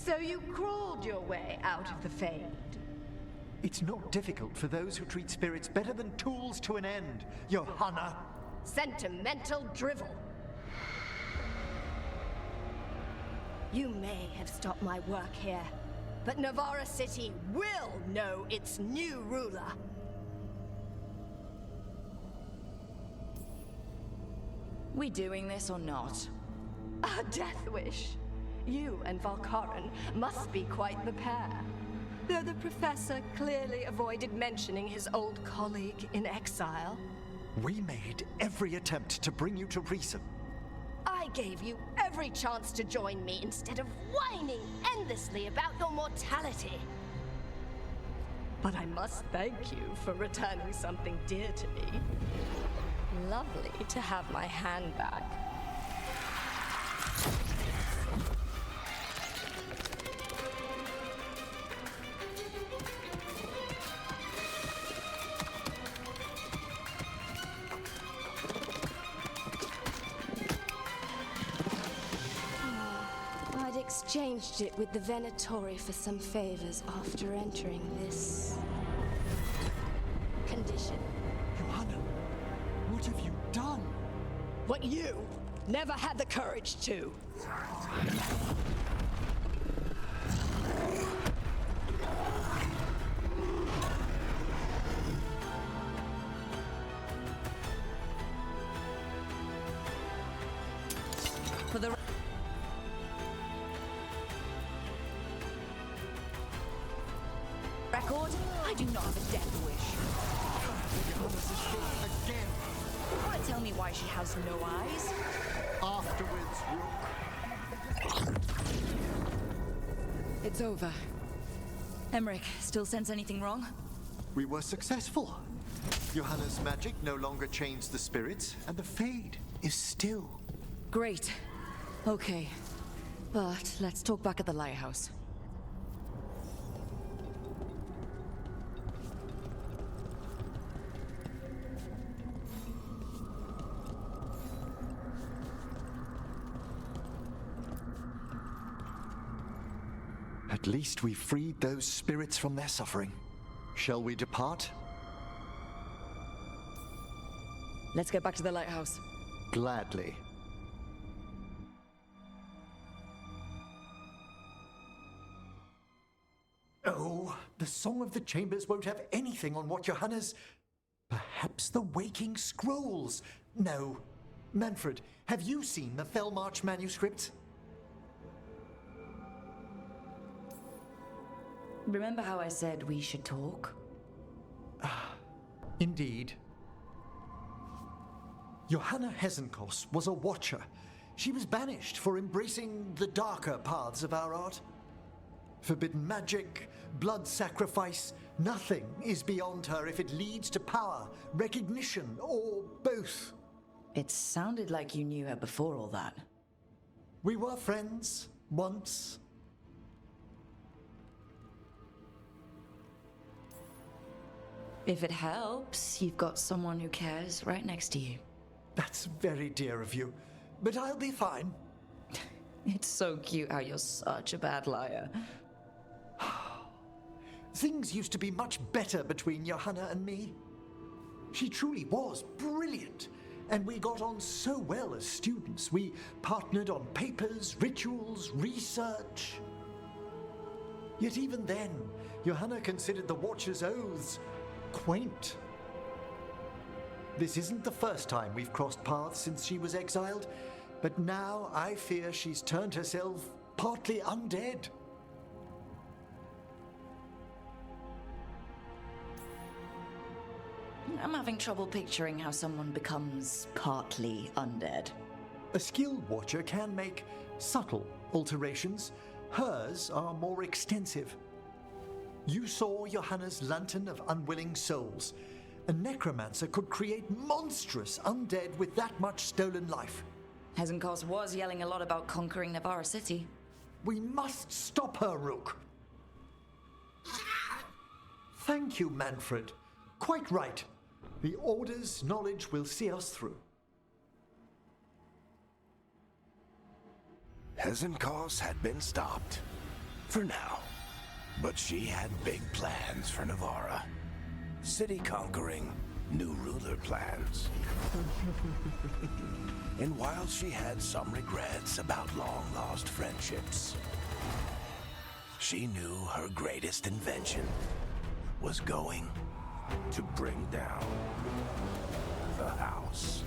So you crawled your way out of the Fade? It's not difficult for those who treat spirits better than tools to an end, Johanna. Sentimental drivel. You may have stopped my work here, but Navarra City will know its new ruler. We doing this or not? A death wish. You and Valkaran must be quite the pair. Though the professor clearly avoided mentioning his old colleague in exile. We made every attempt to bring you to reason. I gave you every chance to join me instead of whining endlessly about your mortality. But I must thank you for returning something dear to me. Lovely to have my hand back. I'd exchanged it with the Venatori for some favors after entering this condition. Johanna, what have you done? What you never had the courage to. For the record, I do not have a death wish. Again. You want to tell me why she has no eyes? Afterwards, Rook. It's over. Emmerich, still sense anything wrong? We were successful. Johanna's magic no longer chains the spirits, and the Fade is still. Great. Okay. But let's talk back at the lighthouse. At least we freed those spirits from their suffering. Shall we depart? Let's get back to the lighthouse. Gladly. Oh, the Song of the Chambers won't have anything on what Johanna's... Perhaps the Waking Scrolls? No. Manfred, have you seen the Fellmarch manuscript? Remember how I said we should talk? Indeed. Johanna Hesenkos was a watcher. She was banished for embracing the darker paths of our art. Forbidden magic, blood sacrifice, nothing is beyond her if it leads to power, recognition, or both. It sounded like you knew her before all that. We were friends, once. If it helps, you've got someone who cares right next to you. That's very dear of you, but I'll be fine. It's so cute how you're such a bad liar. Things used to be much better between Johanna and me. She truly was brilliant, and we got on so well as students. We partnered on papers, rituals, research. Yet even then, Johanna considered the Watcher's oaths quaint. This isn't the first time we've crossed paths since she was exiled, but now I fear she's turned herself partly undead. I'm having trouble picturing how someone becomes partly undead. A skilled Watcher can make subtle alterations. Hers are more extensive. You saw Johanna's Lantern of Unwilling Souls. A necromancer could create monstrous undead with that much stolen life. Hesenkos was yelling a lot about conquering Navarra City. We must stop her, Rook. Thank you, Manfred. Quite right. The Order's knowledge will see us through. Hesenkos had been stopped. For now. But she had big plans for Navarra. City conquering, new ruler plans. And while she had some regrets about long-lost friendships, she knew her greatest invention was going to bring down the house.